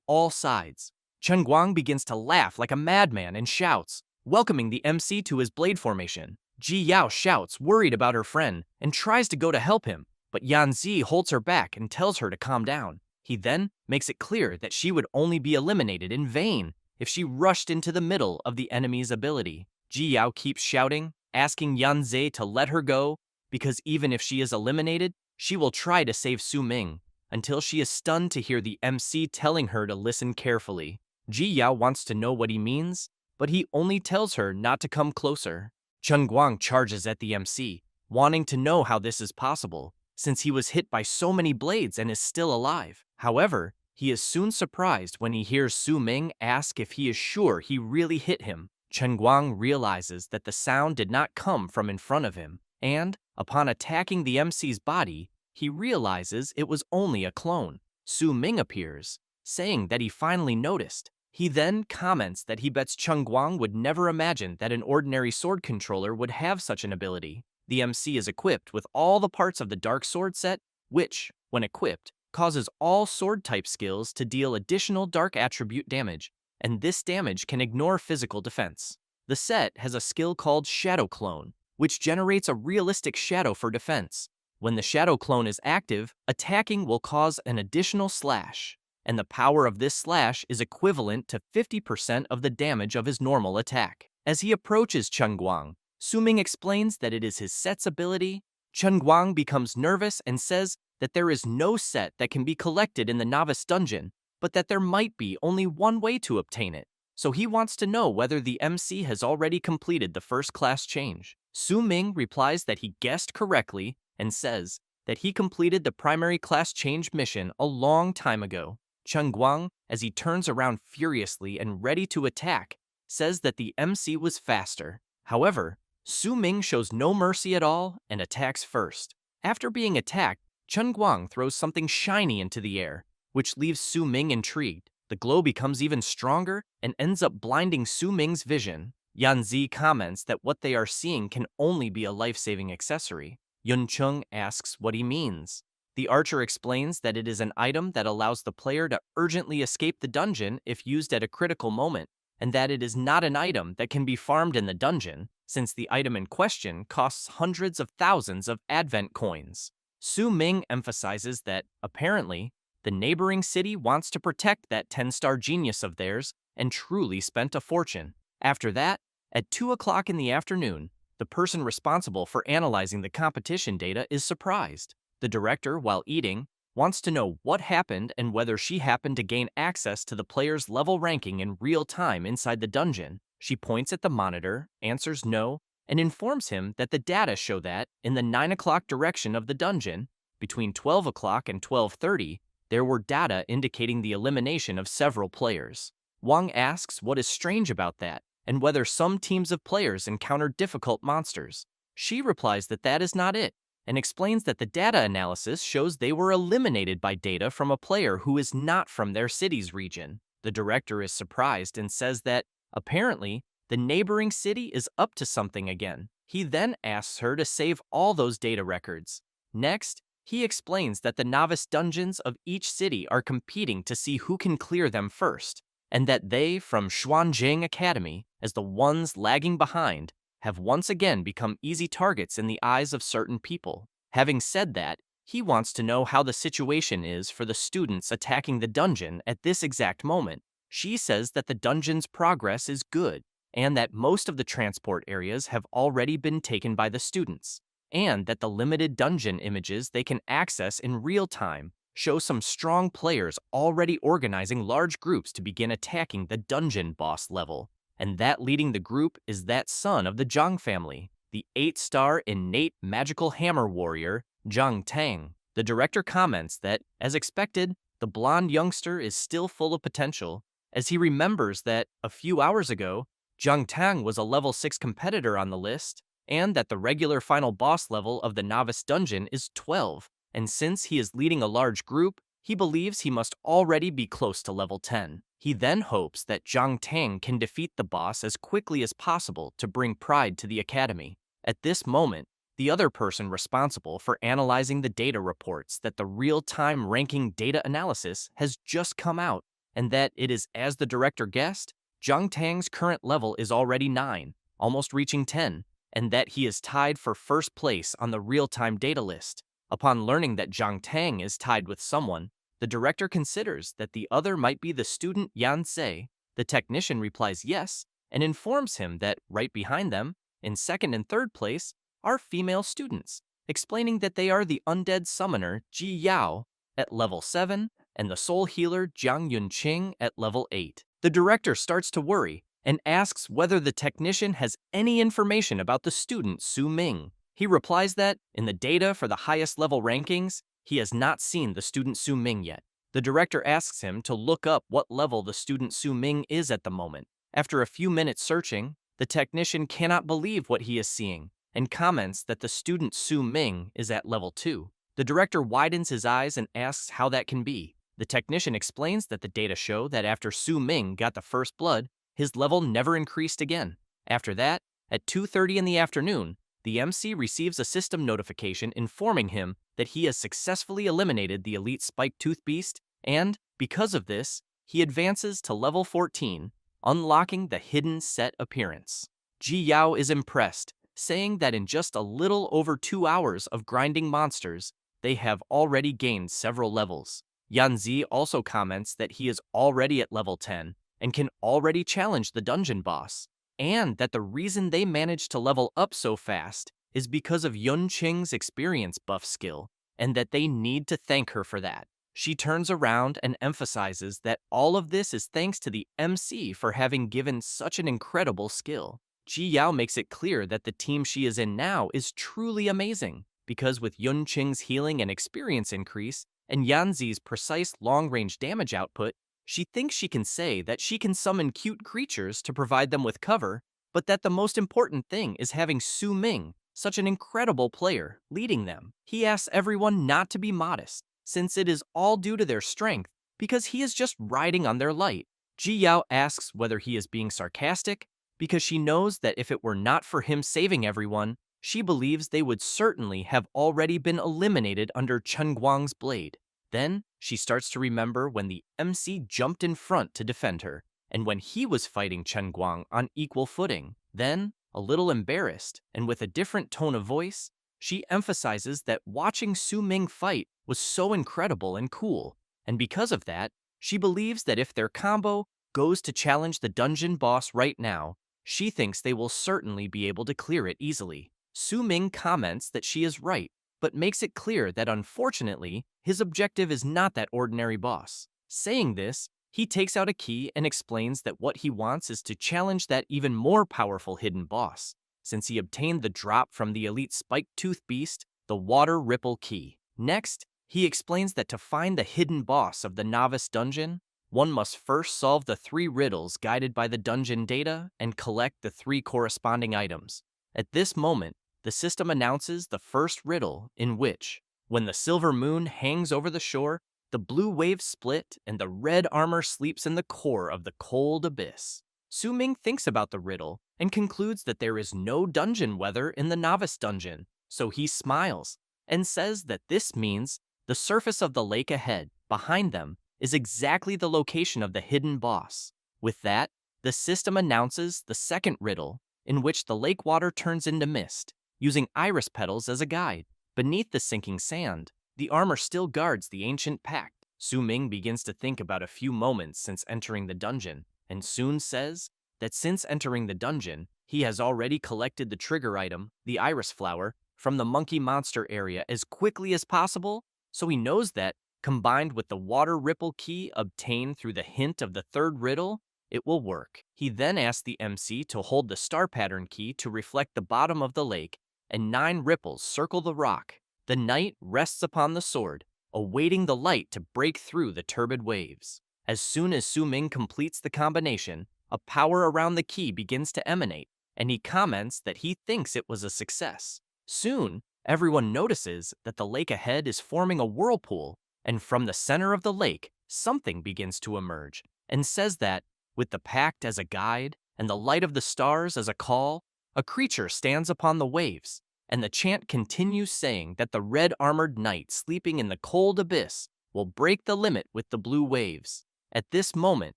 S1: all sides. Chen Guang begins to laugh like a madman and shouts, welcoming the MC to his blade formation. Ji Yao shouts, worried about her friend, and tries to go to help him, but Yan Zi holds her back and tells her to calm down. He then makes it clear that she would only be eliminated in vain if she rushed into the middle of the enemy's ability. Ji Yao keeps shouting, asking Yan Zhe to let her go, because even if she is eliminated, she will try to save Su Ming, until she is stunned to hear the MC telling her to listen carefully. Ji Yao wants to know what he means, but he only tells her not to come closer. Chen Guang charges at the MC, wanting to know how this is possible, since he was hit by so many blades and is still alive. However, he is soon surprised when he hears Su Ming ask if he is sure he really hit him. Chen Guang realizes that the sound did not come from in front of him, and, upon attacking the MC's body, he realizes it was only a clone. Su Ming appears, saying that he finally noticed. He then comments that he bets Chen Guang would never imagine that an ordinary sword controller would have such an ability. The MC is equipped with all the parts of the Dark Sword set, which, when equipped, causes all sword-type skills to deal additional dark attribute damage, and this damage can ignore physical defense. The set has a skill called Shadow Clone, which generates a realistic shadow for defense. When the Shadow Clone is active, attacking will cause an additional slash, and the power of this slash is equivalent to 50% of the damage of his normal attack. As he approaches Chen Guang, Su Ming explains that it is his set's ability. Chen Guang becomes nervous and says that there is no set that can be collected in the novice dungeon, but that there might be only one way to obtain it. So he wants to know whether the MC has already completed the first class change. Su Ming replies that he guessed correctly and says that he completed the primary class change mission a long time ago. Chen Guang, as he turns around furiously and ready to attack, says that the MC was faster. However, Su Ming shows no mercy at all and attacks first. After being attacked, Chen Guang throws something shiny into the air, which leaves Su Ming intrigued. The glow becomes even stronger and ends up blinding Su Ming's vision. Yan Zi comments that what they are seeing can only be a life-saving accessory. Yun Chung asks what he means. The archer explains that it is an item that allows the player to urgently escape the dungeon if used at a critical moment, and that it is not an item that can be farmed in the dungeon, since the item in question costs hundreds of thousands of advent coins. Su Ming emphasizes that, apparently, the neighboring city wants to protect that 10-star genius of theirs and truly spent a fortune. After that, at 2 o'clock in the afternoon, the person responsible for analyzing the competition data is surprised. The director, while eating, wants to know what happened and whether she happened to gain access to the player's level ranking in real time inside the dungeon. She points at the monitor, answers no, and informs him that the data show that, in the 9 o'clock direction of the dungeon, between 12 o'clock and 12:30, there were data indicating the elimination of several players. Wang asks what is strange about that, and whether some teams of players encountered difficult monsters. She replies that that is not it, and explains that the data analysis shows they were eliminated by data from a player who is not from their city's region. The director is surprised and says that, apparently, the neighboring city is up to something again. He then asks her to save all those data records. Next, he explains that the novice dungeons of each city are competing to see who can clear them first, and that they, from Xuanjing Academy, as the ones lagging behind, have once again become easy targets in the eyes of certain people. Having said that, he wants to know how the situation is for the students attacking the dungeon at this exact moment. She says that the dungeon's progress is good, and that most of the transport areas have already been taken by the students, and that the limited dungeon images they can access in real time show some strong players already organizing large groups to begin attacking the dungeon boss level, and that leading the group is that son of the Zhang family, the 8-star innate magical hammer warrior, Zhang Tang. The director comments that, as expected, the blonde youngster is still full of potential, as he remembers that, a few hours ago, Zhang Tang was a level 6 competitor on the list, and that the regular final boss level of the novice dungeon is 12, and since he is leading a large group, he believes he must already be close to level 10. He then hopes that Zhang Tang can defeat the boss as quickly as possible to bring pride to the academy. At this moment, the other person responsible for analyzing the data reports that the real-time ranking data analysis has just come out, and that it is as the director guessed, Zhang Tang's current level is already 9, almost reaching 10, and that he is tied for first place on the real-time data list. Upon learning that Zhang Tang is tied with someone, the director considers that the other might be the student Yan Sei. The technician replies yes, and informs him that right behind them, in second and third place, are female students, explaining that they are the undead summoner Ji Yao at level 7 and the soul healer Jiang Yunqing at level 8. The director starts to worry and asks whether the technician has any information about the student Su Ming. He replies that, in the data for the highest level rankings, he has not seen the student Su Ming yet. The director asks him to look up what level the student Su Ming is at the moment. After a few minutes searching, the technician cannot believe what he is seeing and comments that the student Su Ming is at level 2. The director widens his eyes and asks how that can be. The technician explains that the data show that after Su Ming got the first blood, his level never increased again. After that, at 2:30 in the afternoon, the MC receives a system notification informing him that he has successfully eliminated the elite spike-tooth beast, and, because of this, he advances to level 14, unlocking the hidden set appearance. Ji Yao is impressed, saying that in just a little over 2 hours of grinding monsters, they have already gained several levels. Yanzi also comments that he is already at level 10 and can already challenge the dungeon boss, and that the reason they managed to level up so fast is because of Yunqing's experience buff skill, and that they need to thank her for that. She turns around and emphasizes that all of this is thanks to the MC for having given such an incredible skill. Ji Yao makes it clear that the team she is in now is truly amazing, because with Yunqing's healing and experience increase, and Yanzi's precise long-range damage output, she thinks she can say that she can summon cute creatures to provide them with cover, but that the most important thing is having Su Ming, such an incredible player, leading them. He asks everyone not to be modest, since it is all due to their strength, because he is just riding on their light. Ji Yao asks whether he is being sarcastic, because she knows that if it were not for him saving everyone, she believes they would certainly have already been eliminated under Chen Guang's blade. Then, she starts to remember when the MC jumped in front to defend her, and when he was fighting Chen Guang on equal footing. Then, a little embarrassed, and with a different tone of voice, she emphasizes that watching Su Ming fight was so incredible and cool, and because of that, she believes that if their combo goes to challenge the dungeon boss right now, she thinks they will certainly be able to clear it easily. Su Ming comments that she is right, but makes it clear that unfortunately, his objective is not that ordinary boss. Saying this, he takes out a key and explains that what he wants is to challenge that even more powerful hidden boss, since he obtained the drop from the elite spike-tooth beast, the water ripple key. Next, he explains that to find the hidden boss of the novice dungeon, one must first solve the 3 riddles guided by the dungeon data and collect the 3 corresponding items. At this moment, the system announces the first riddle, in which, when the silver moon hangs over the shore, the blue waves split and the red armor sleeps in the core of the cold abyss. Su Ming thinks about the riddle and concludes that there is no dungeon weather in the novice dungeon, so he smiles and says that this means the surface of the lake ahead, behind them, is exactly the location of the hidden boss. With that, the system announces the second riddle, in which the lake water turns into mist, using iris petals as a guide. Beneath the sinking sand, the armor still guards the ancient pact. Su Ming begins to think about a few moments since entering the dungeon, and soon says that since entering the dungeon, he has already collected the trigger item, the iris flower, from the monkey monster area as quickly as possible, so he knows that, combined with the water ripple key obtained through the hint of the third riddle, it will work. He then asks the MC to hold the star pattern key to reflect the bottom of the lake, and 9 ripples circle the rock. The knight rests upon the sword, awaiting the light to break through the turbid waves. As soon as Su Ming completes the combination, a power around the key begins to emanate, and he comments that he thinks it was a success. Soon, everyone notices that the lake ahead is forming a whirlpool, and from the center of the lake, something begins to emerge, and says that, with the pact as a guide and the light of the stars as a call, a creature stands upon the waves, and the chant continues saying that the red-armored knight sleeping in the cold abyss will break the limit with the blue waves. At this moment,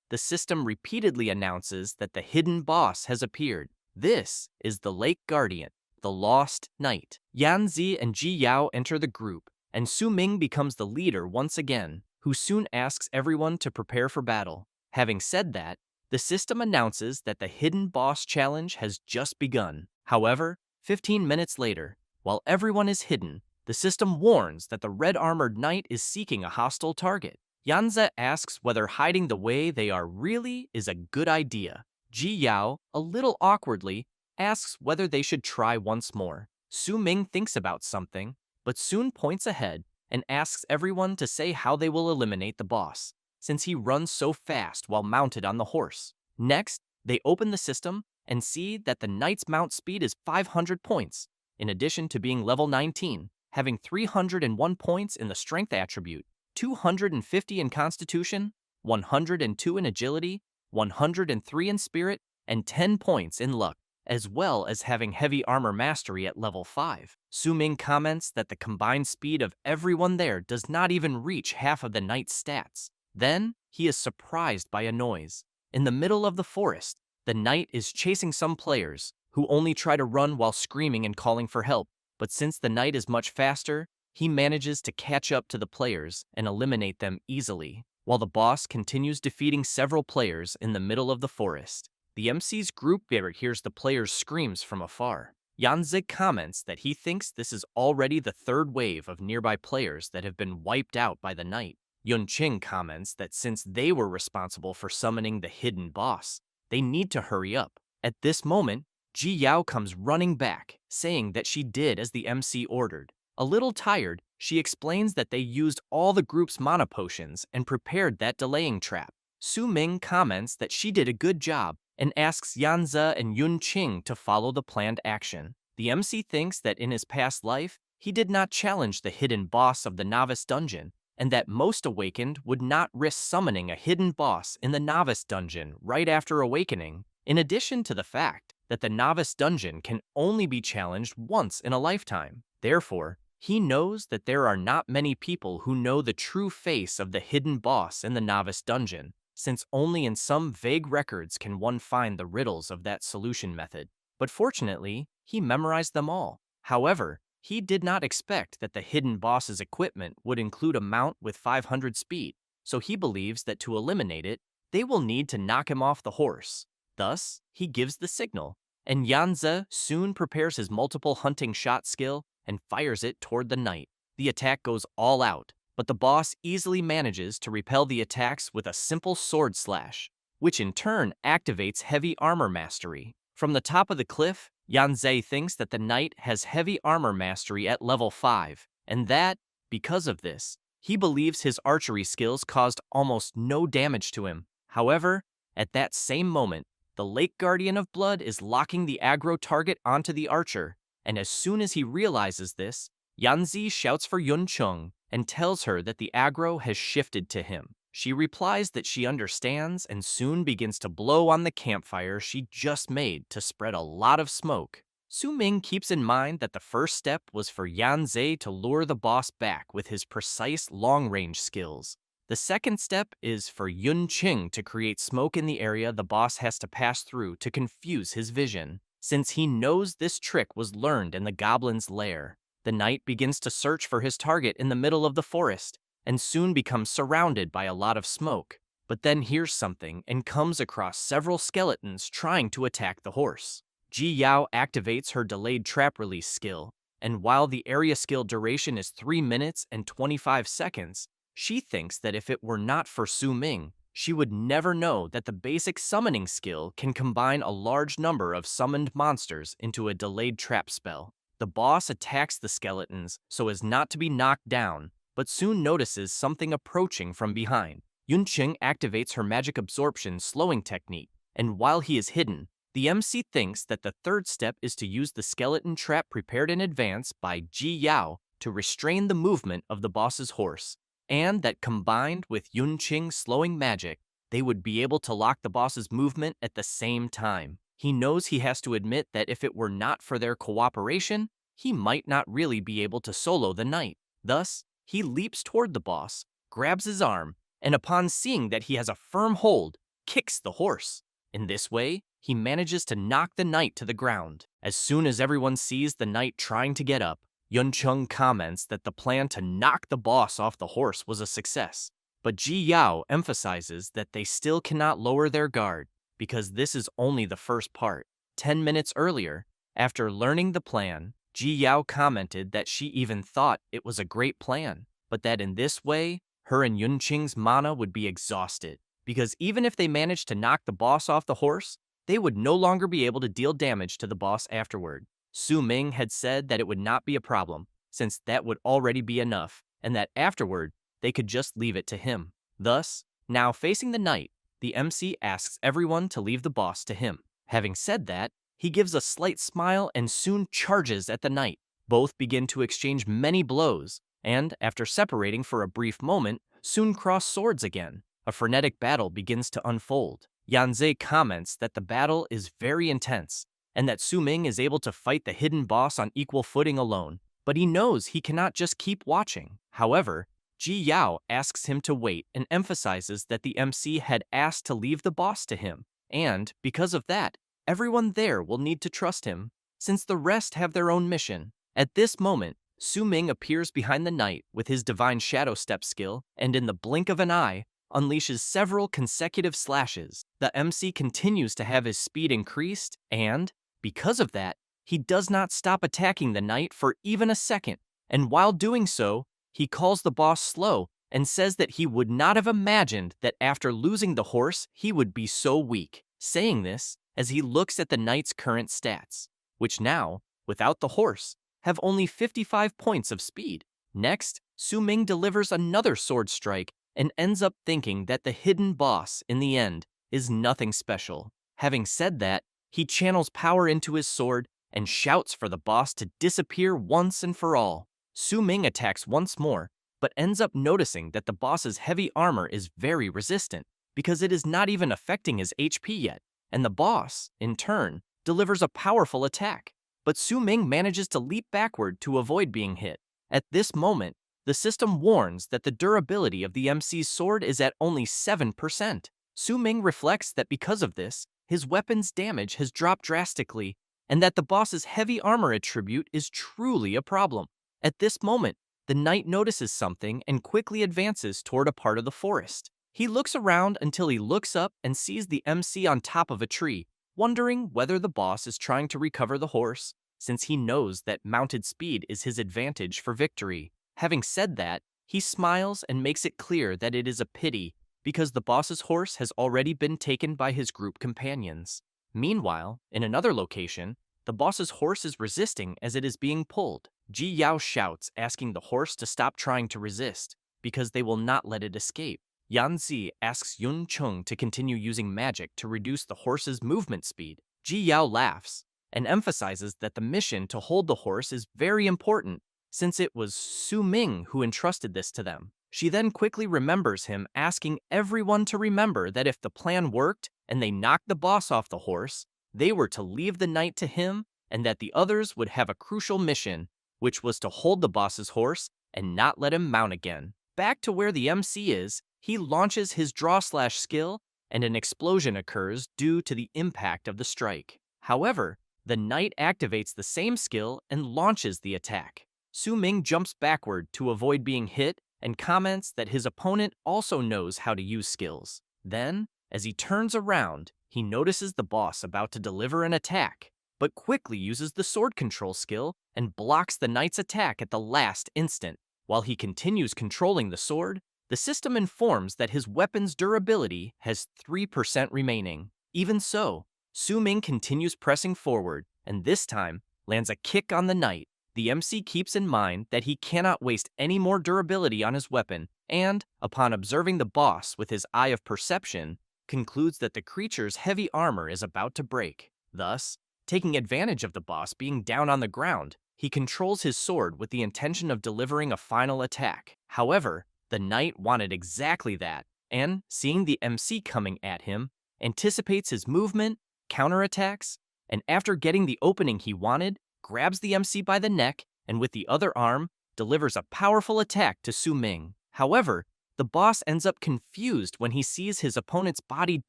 S1: the system repeatedly announces that the hidden boss has appeared. This is the Lake Guardian, the Lost Knight. Yanzi and Ji Yao enter the group, and Su Ming becomes the leader once again, who soon asks everyone to prepare for battle. Having said that, The system announces that the hidden boss challenge has just begun. However, 15 minutes later, while everyone is hidden, the system warns that the red-armored knight is seeking a hostile target. Yanze asks whether hiding the way they are really is a good idea. Ji Yao, a little awkwardly, asks whether they should try once more. Su Ming thinks about something, but soon points ahead and asks everyone to say how they will eliminate the boss, since he runs so fast while mounted on the horse. Next, they open the system and see that the knight's mount speed is 500 points, in addition to being level 19, having 301 points in the strength attribute, 250 in constitution, 102 in agility, 103 in spirit, and 10 points in luck, as well as having heavy armor mastery at level 5. Su Ming comments that the combined speed of everyone there does not even reach half of the knight's stats. Then, he is surprised by a noise. In the middle of the forest, the knight is chasing some players, who only try to run while screaming and calling for help. But since the knight is much faster, he manages to catch up to the players and eliminate them easily, while the boss continues defeating several players in the middle of the forest. The MC's group leader hears the players' screams from afar. Yanzig comments that he thinks this is already the third wave of nearby players that have been wiped out by the knight. Yunqing comments that since they were responsible for summoning the hidden boss, they need to hurry up. At this moment, Ji Yao comes running back, saying that she did as the MC ordered. A little tired, she explains that they used all the group's mana potions and prepared that delaying trap. Su Ming comments that she did a good job and asks Yanze and Yunqing to follow the planned action. The MC thinks that in his past life, he did not challenge the hidden boss of the novice dungeon, and that most awakened would not risk summoning a hidden boss in the novice dungeon right after awakening, in addition to the fact that the novice dungeon can only be challenged once in a lifetime. Therefore, he knows that there are not many people who know the true face of the hidden boss in the novice dungeon, since only in some vague records can one find the riddles of that solution method. But fortunately, he memorized them all. However, he did not expect that the hidden boss's equipment would include a mount with 500 speed, so he believes that to eliminate it, they will need to knock him off the horse. Thus, he gives the signal, and Yanze soon prepares his multiple hunting shot skill and fires it toward the knight. The attack goes all out, but the boss easily manages to repel the attacks with a simple sword slash, which in turn activates heavy armor mastery. From the top of the cliff, Yanze thinks that the knight has heavy armor mastery at level 5, and that, because of this, he believes his archery skills caused almost no damage to him. However, at that same moment, the Lake Guardian of Blood is locking the aggro target onto the archer, and as soon as he realizes this, Yanzi shouts for Yunqing and tells her that the aggro has shifted to him. She replies that she understands and soon begins to blow on the campfire she just made to spread a lot of smoke. Su Ming keeps in mind that the first step was for Yanze to lure the boss back with his precise long-range skills. The second step is for Yunqing to create smoke in the area the boss has to pass through to confuse his vision, since he knows this trick was learned in the goblin's lair. The knight begins to search for his target in the middle of the forest, and soon becomes surrounded by a lot of smoke, but then hears something and comes across several skeletons trying to attack the horse. Ji Yao activates her delayed trap release skill, and while the area skill duration is 3 minutes and 25 seconds, she thinks that if it were not for Su Ming, she would never know that the basic summoning skill can combine a large number of summoned monsters into a delayed trap spell. The boss attacks the skeletons so as not to be knocked down, but soon notices something approaching from behind. Yunqing activates her magic absorption slowing technique, and while he is hidden, the MC thinks that the third step is to use the skeleton trap prepared in advance by Ji Yao to restrain the movement of the boss's horse, and that combined with Yunqing's slowing magic, they would be able to lock the boss's movement at the same time. He knows he has to admit that if it were not for their cooperation, he might not really be able to solo the knight. Thus, he leaps toward the boss, grabs his arm, and upon seeing that he has a firm hold, kicks the horse. In this way, he manages to knock the knight to the ground. As soon as everyone sees the knight trying to get up, Yunqing comments that the plan to knock the boss off the horse was a success, but Ji Yao emphasizes that they still cannot lower their guard. because this is only the first part. 10 minutes earlier, after learning the plan, Ji Yao commented that she even thought it was a great plan, but that in this way, her and Yunqing's mana would be exhausted, because even if they managed to knock the boss off the horse, they would no longer be able to deal damage to the boss afterward. Su Ming had said that it would not be a problem, since that would already be enough, and that afterward, they could just leave it to him. Thus, now facing the knight, the MC asks everyone to leave the boss to him. Having said that, he gives a slight smile and soon charges at the knight. Both begin to exchange many blows, and after separating for a brief moment, soon cross swords again. A frenetic battle begins to unfold. Yanzei comments that the battle is very intense, and that Su Ming is able to fight the hidden boss on equal footing alone, but he knows he cannot just keep watching. However, Ji Yao asks him to wait and emphasizes that the MC had asked to leave the boss to him, and, because of that, everyone there will need to trust him, since the rest have their own mission. At this moment, Su Ming appears behind the knight with his divine shadow step skill, and in the blink of an eye, unleashes several consecutive slashes. The MC continues to have his speed increased, and, because of that, he does not stop attacking the knight for even a second, and while doing so, he calls the boss slow and says that he would not have imagined that after losing the horse, he would be so weak. Saying this as he looks at the knight's current stats, which now, without the horse, have only 55 points of speed. Next, Su Ming delivers another sword strike and ends up thinking that the hidden boss, in the end, is nothing special. Having said that, he channels power into his sword and shouts for the boss to disappear once and for all. Su Ming attacks once more, but ends up noticing that the boss's heavy armor is very resistant, because it is not even affecting his HP yet, and the boss, in turn, delivers a powerful attack. But Su Ming manages to leap backward to avoid being hit. At this moment, the system warns that the durability of the MC's sword is at only 7%. Su Ming reflects that because of this, his weapon's damage has dropped drastically, and that the boss's heavy armor attribute is truly a problem. At this moment, the knight notices something and quickly advances toward a part of the forest. He looks around until he looks up and sees the MC on top of a tree, wondering whether the boss is trying to recover the horse, since he knows that mounted speed is his advantage for victory. Having said that, he smiles and makes it clear that it is a pity, because the boss's horse has already been taken by his group companions. Meanwhile, in another location, the boss's horse is resisting as it is being pulled. Ji Yao shouts, asking the horse to stop trying to resist, because they will not let it escape. Yan Zi asks Yun Chung to continue using magic to reduce the horse's movement speed. Ji Yao laughs and emphasizes that the mission to hold the horse is very important, since it was Su Ming who entrusted this to them. She then quickly remembers him asking everyone to remember that if the plan worked and they knocked the boss off the horse, they were to leave the knight to him, and that the others would have a crucial mission, which was to hold the boss's horse and not let him mount again. Back to where the MC is, he launches his draw/slash skill, and an explosion occurs due to the impact of the strike. However, the knight activates the same skill and launches the attack. Su Ming jumps backward to avoid being hit and comments that his opponent also knows how to use skills. Then, as he turns around, he notices the boss about to deliver an attack, but quickly uses the sword control skill and blocks the knight's attack at the last instant. While he continues controlling the sword, the system informs that his weapon's durability has 3% remaining. Even so, Su Ming continues pressing forward, and this time lands a kick on the knight. The MC keeps in mind that he cannot waste any more durability on his weapon, and, upon observing the boss with his eye of perception, concludes that the creature's heavy armor is about to break. Thus, taking advantage of the boss being down on the ground, he controls his sword with the intention of delivering a final attack. However, the knight wanted exactly that, and, seeing the MC coming at him, anticipates his movement, counterattacks, and after getting the opening he wanted, grabs the MC by the neck and with the other arm, delivers a powerful attack to Su Ming. However, the boss ends up confused when he sees his opponent's body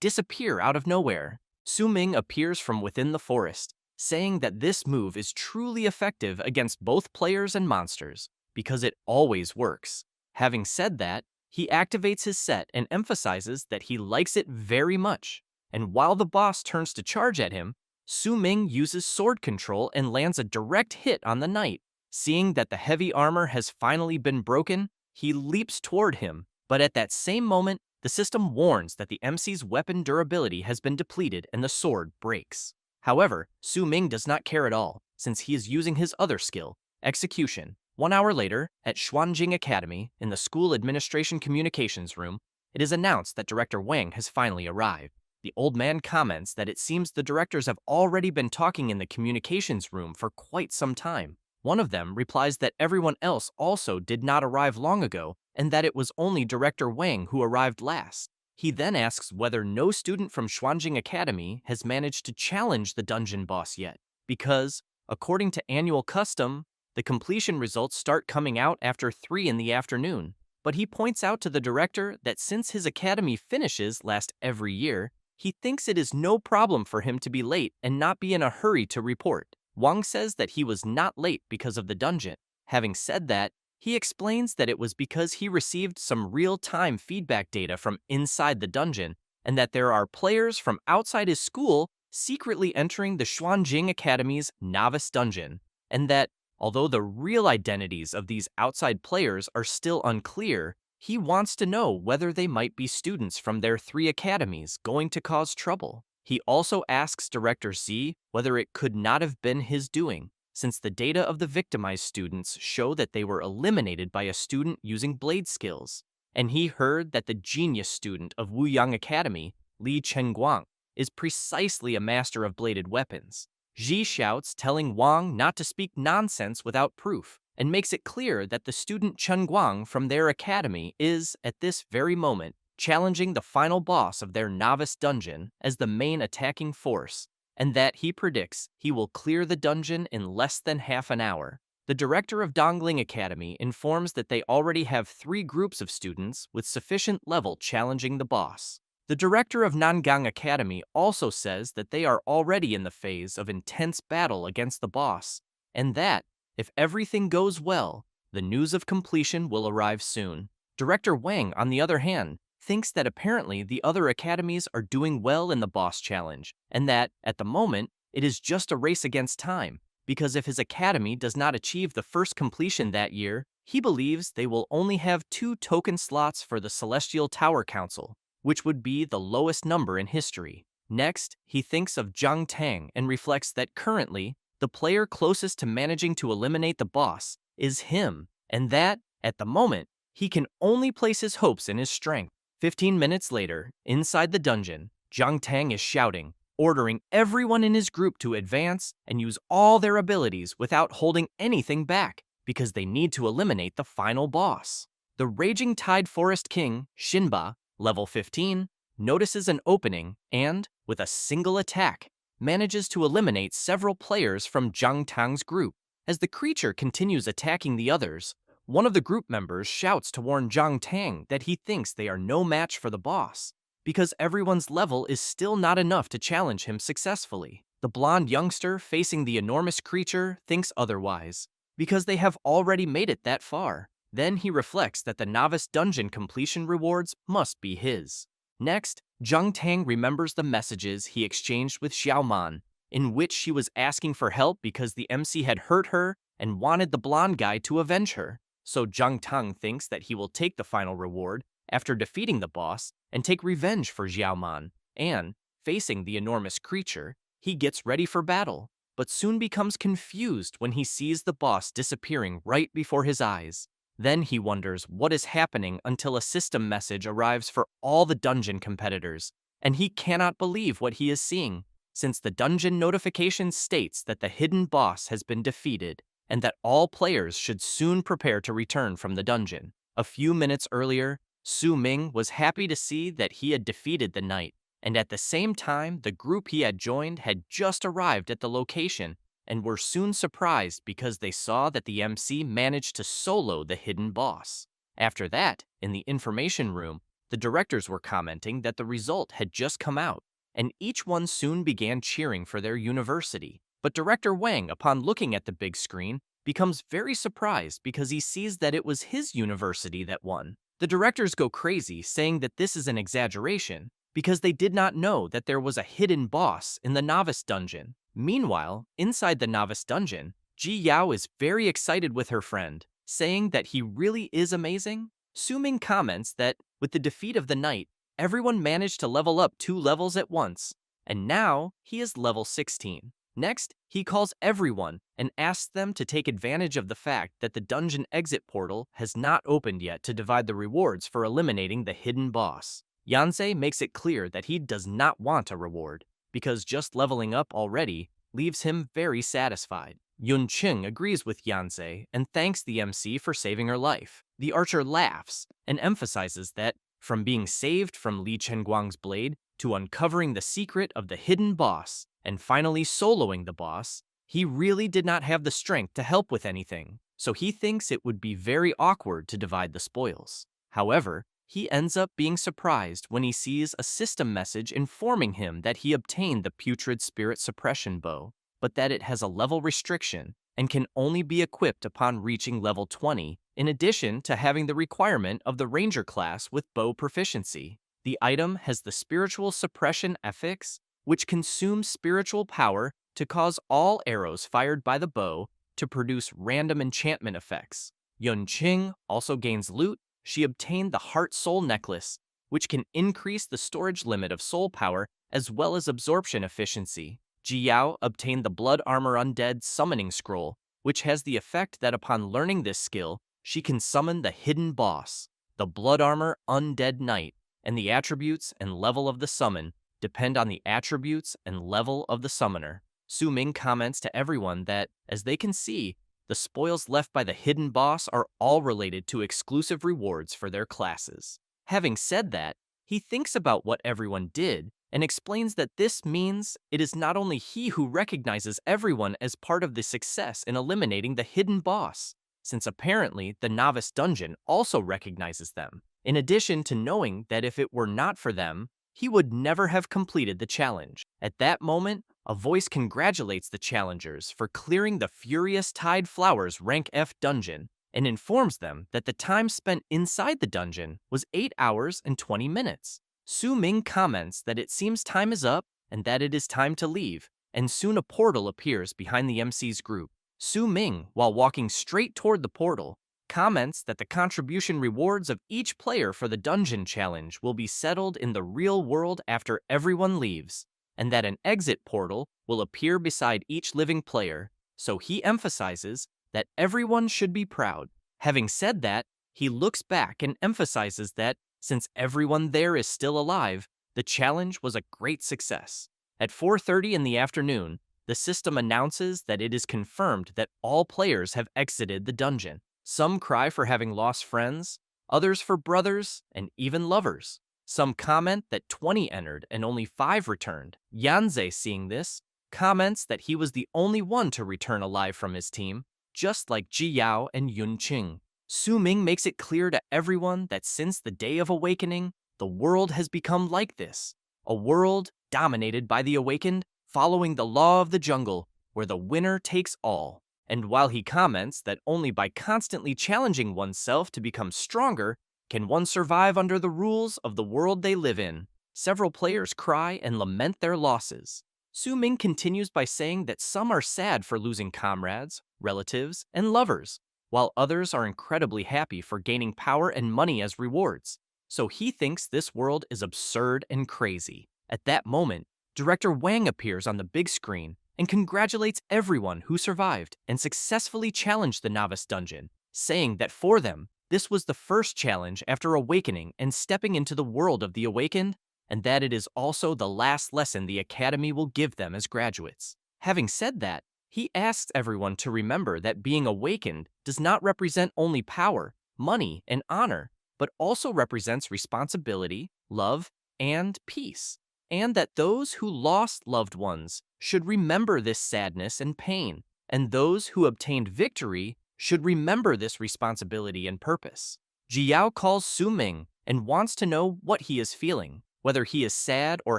S1: disappear out of nowhere. Su Ming appears from within the forest, saying that this move is truly effective against both players and monsters, because it always works. Having said that, he activates his set and emphasizes that he likes it very much, and while the boss turns to charge at him, Su Ming uses sword control and lands a direct hit on the knight. Seeing that the heavy armor has finally been broken, he leaps toward him, but at that same moment, the system warns that the MC's weapon durability has been depleted and the sword breaks. However, Su Ming does not care at all, since he is using his other skill, execution. 1 hour later, at Xuanjing Academy, in the school administration communications room, it is announced that Director Wang has finally arrived. The old man comments that it seems the directors have already been talking in the communications room for quite some time. One of them replies that everyone else also did not arrive long ago and that it was only Director Wang who arrived last. He then asks whether no student from Xuanjing Academy has managed to challenge the dungeon boss yet, because, according to annual custom, the completion results start coming out after 3 in the afternoon. But he points out to the director that since his academy finishes last every year, he thinks it is no problem for him to be late and not be in a hurry to report. Wang says that he was not late because of the dungeon. Having said that, he explains that it was because he received some real-time feedback data from inside the dungeon and that there are players from outside his school secretly entering the Xuanjing Academy's novice dungeon, and that, although the real identities of these outside players are still unclear, he wants to know whether they might be students from their 3 academies going to cause trouble. He also asks Director Z whether it could not have been his doing, since the data of the victimized students show that they were eliminated by a student using blade skills. And he heard that the genius student of Wuyang Academy, Li Chenguang, is precisely a master of bladed weapons. Ji shouts, telling Wang not to speak nonsense without proof, and makes it clear that the student Chen Guang from their academy is, at this very moment, challenging the final boss of their novice dungeon as the main attacking force, and that he predicts he will clear the dungeon in less than half an hour. The director of Dongling Academy informs that they already have 3 groups of students with sufficient level challenging the boss. The director of Nangang Academy also says that they are already in the phase of intense battle against the boss, and that, if everything goes well, the news of completion will arrive soon. Director Wang, on the other hand, thinks that apparently the other academies are doing well in the boss challenge, and that, at the moment, it is just a race against time, because if his academy does not achieve the first completion that year, he believes they will only have 2 token slots for the Celestial Tower Council, which would be the lowest number in history. Next, he thinks of Zhang Tang and reflects that currently, the player closest to managing to eliminate the boss is him, and that, at the moment, he can only place his hopes in his strength. 15 minutes later, inside the dungeon, Zhang Tang is shouting, ordering everyone in his group to advance and use all their abilities without holding anything back, because they need to eliminate the final boss. The Raging Tide Forest King, Shinba, level 15, notices an opening and, with a single attack, manages to eliminate several players from Zhang Tang's group. As the creature continues attacking the others, one of the group members shouts to warn Zhang Tang that he thinks they are no match for the boss, because everyone's level is still not enough to challenge him successfully. The blonde youngster facing the enormous creature thinks otherwise, because they have already made it that far. Then he reflects that the novice dungeon completion rewards must be his. Next, Zhang Tang remembers the messages he exchanged with Xiaoman, in which she was asking for help because the MC had hurt her and wanted the blonde guy to avenge her. So Zhang Tang thinks that he will take the final reward after defeating the boss and take revenge for Xiaoman, and, facing the enormous creature, he gets ready for battle, but soon becomes confused when he sees the boss disappearing right before his eyes. Then he wonders what is happening until a system message arrives for all the dungeon competitors, and he cannot believe what he is seeing, since the dungeon notification states that the hidden boss has been defeated and that all players should soon prepare to return from the dungeon. A few minutes earlier, Su Ming was happy to see that he had defeated the knight, and at the same time the group he had joined had just arrived at the location and were soon surprised because they saw that the MC managed to solo the hidden boss. After that, in the information room, the directors were commenting that the result had just come out, and each one soon began cheering for their university. But Director Wang, upon looking at the big screen, becomes very surprised because he sees that it was his university that won. The directors go crazy, saying that this is an exaggeration, because they did not know that there was a hidden boss in the novice dungeon. Meanwhile, inside the novice dungeon, Ji Yao is very excited with her friend, saying that he really is amazing. Su Ming comments that with the defeat of the knight, everyone managed to level up 2 levels at once, and now he is level 16. Next, he calls everyone and asks them to take advantage of the fact that the dungeon exit portal has not opened yet to divide the rewards for eliminating the hidden boss. Yanzei makes it clear that he does not want a reward, because just leveling up already leaves him very satisfied. Yun Qing agrees with Yanzei and thanks the MC for saving her life. The archer laughs and emphasizes that from being saved from Li Chenguang's blade to uncovering the secret of the hidden boss and finally soloing the boss, he really did not have the strength to help with anything, so he thinks it would be very awkward to divide the spoils. However, he ends up being surprised when he sees a system message informing him that he obtained the putrid spirit suppression bow, but that it has a level restriction and can only be equipped upon reaching level 20, in addition to having the requirement of the ranger class with bow proficiency. The item has the spiritual suppression affix, which consumes spiritual power to cause all arrows fired by the bow to produce random enchantment effects. Yun Qing also gains loot. She obtained the Heart Soul Necklace, which can increase the storage limit of soul power as well as absorption efficiency. Ji Yao obtained the Blood Armor Undead Summoning Scroll, which has the effect that upon learning this skill, she can summon the hidden boss, the Blood Armor Undead Knight, and the attributes and level of the summon depend on the attributes and level of the summoner. Su Ming comments to everyone that, as they can see, the spoils left by the hidden boss are all related to exclusive rewards for their classes. Having said that, he thinks about what everyone did and explains that this means it is not only he who recognizes everyone as part of the success in eliminating the hidden boss, since apparently the novice dungeon also recognizes them, in addition to knowing that if it were not for them, he would never have completed the challenge. At that moment, a voice congratulates the challengers for clearing the Furious Tide Flowers Rank F dungeon and informs them that the time spent inside the dungeon was 8 hours and 20 minutes. Su Ming comments that it seems time is up and that it is time to leave, and soon a portal appears behind the MC's group. Su Ming, while walking straight toward the portal, comments that the contribution rewards of each player for the dungeon challenge will be settled in the real world after everyone leaves, and that an exit portal will appear beside each living player, so he emphasizes that everyone should be proud. Having said that, he looks back and emphasizes that, since everyone there is still alive, the challenge was a great success. At 4:30 in the afternoon, the system announces that it is confirmed that all players have exited the dungeon. Some cry for having lost friends, others for brothers, and even lovers. Some comment that 20 entered and only 5 returned. Yanzei, seeing this, comments that he was the only one to return alive from his team, just like Ji Yao and Yun Qing. Su Ming makes it clear to everyone that since the Day of Awakening, the world has become like this. A world dominated by the awakened, following the law of the jungle, where the winner takes all. And while he comments that only by constantly challenging oneself to become stronger can one survive under the rules of the world they live in, several players cry and lament their losses. Su Ming continues by saying that some are sad for losing comrades, relatives, and lovers, while others are incredibly happy for gaining power and money as rewards. So he thinks this world is absurd and crazy. At that moment, Director Wang appears on the big screen and congratulates everyone who survived and successfully challenged the novice dungeon, saying that for them, this was the first challenge after awakening and stepping into the world of the awakened, and that it is also the last lesson the Academy will give them as graduates. Having said that, he asks everyone to remember that being awakened does not represent only power, money, and honor, but also represents responsibility, love, and peace, and that those who lost loved ones should remember this sadness and pain, and those who obtained victory should remember this responsibility and purpose. Ji Yao calls Su Ming and wants to know what he is feeling, whether he is sad or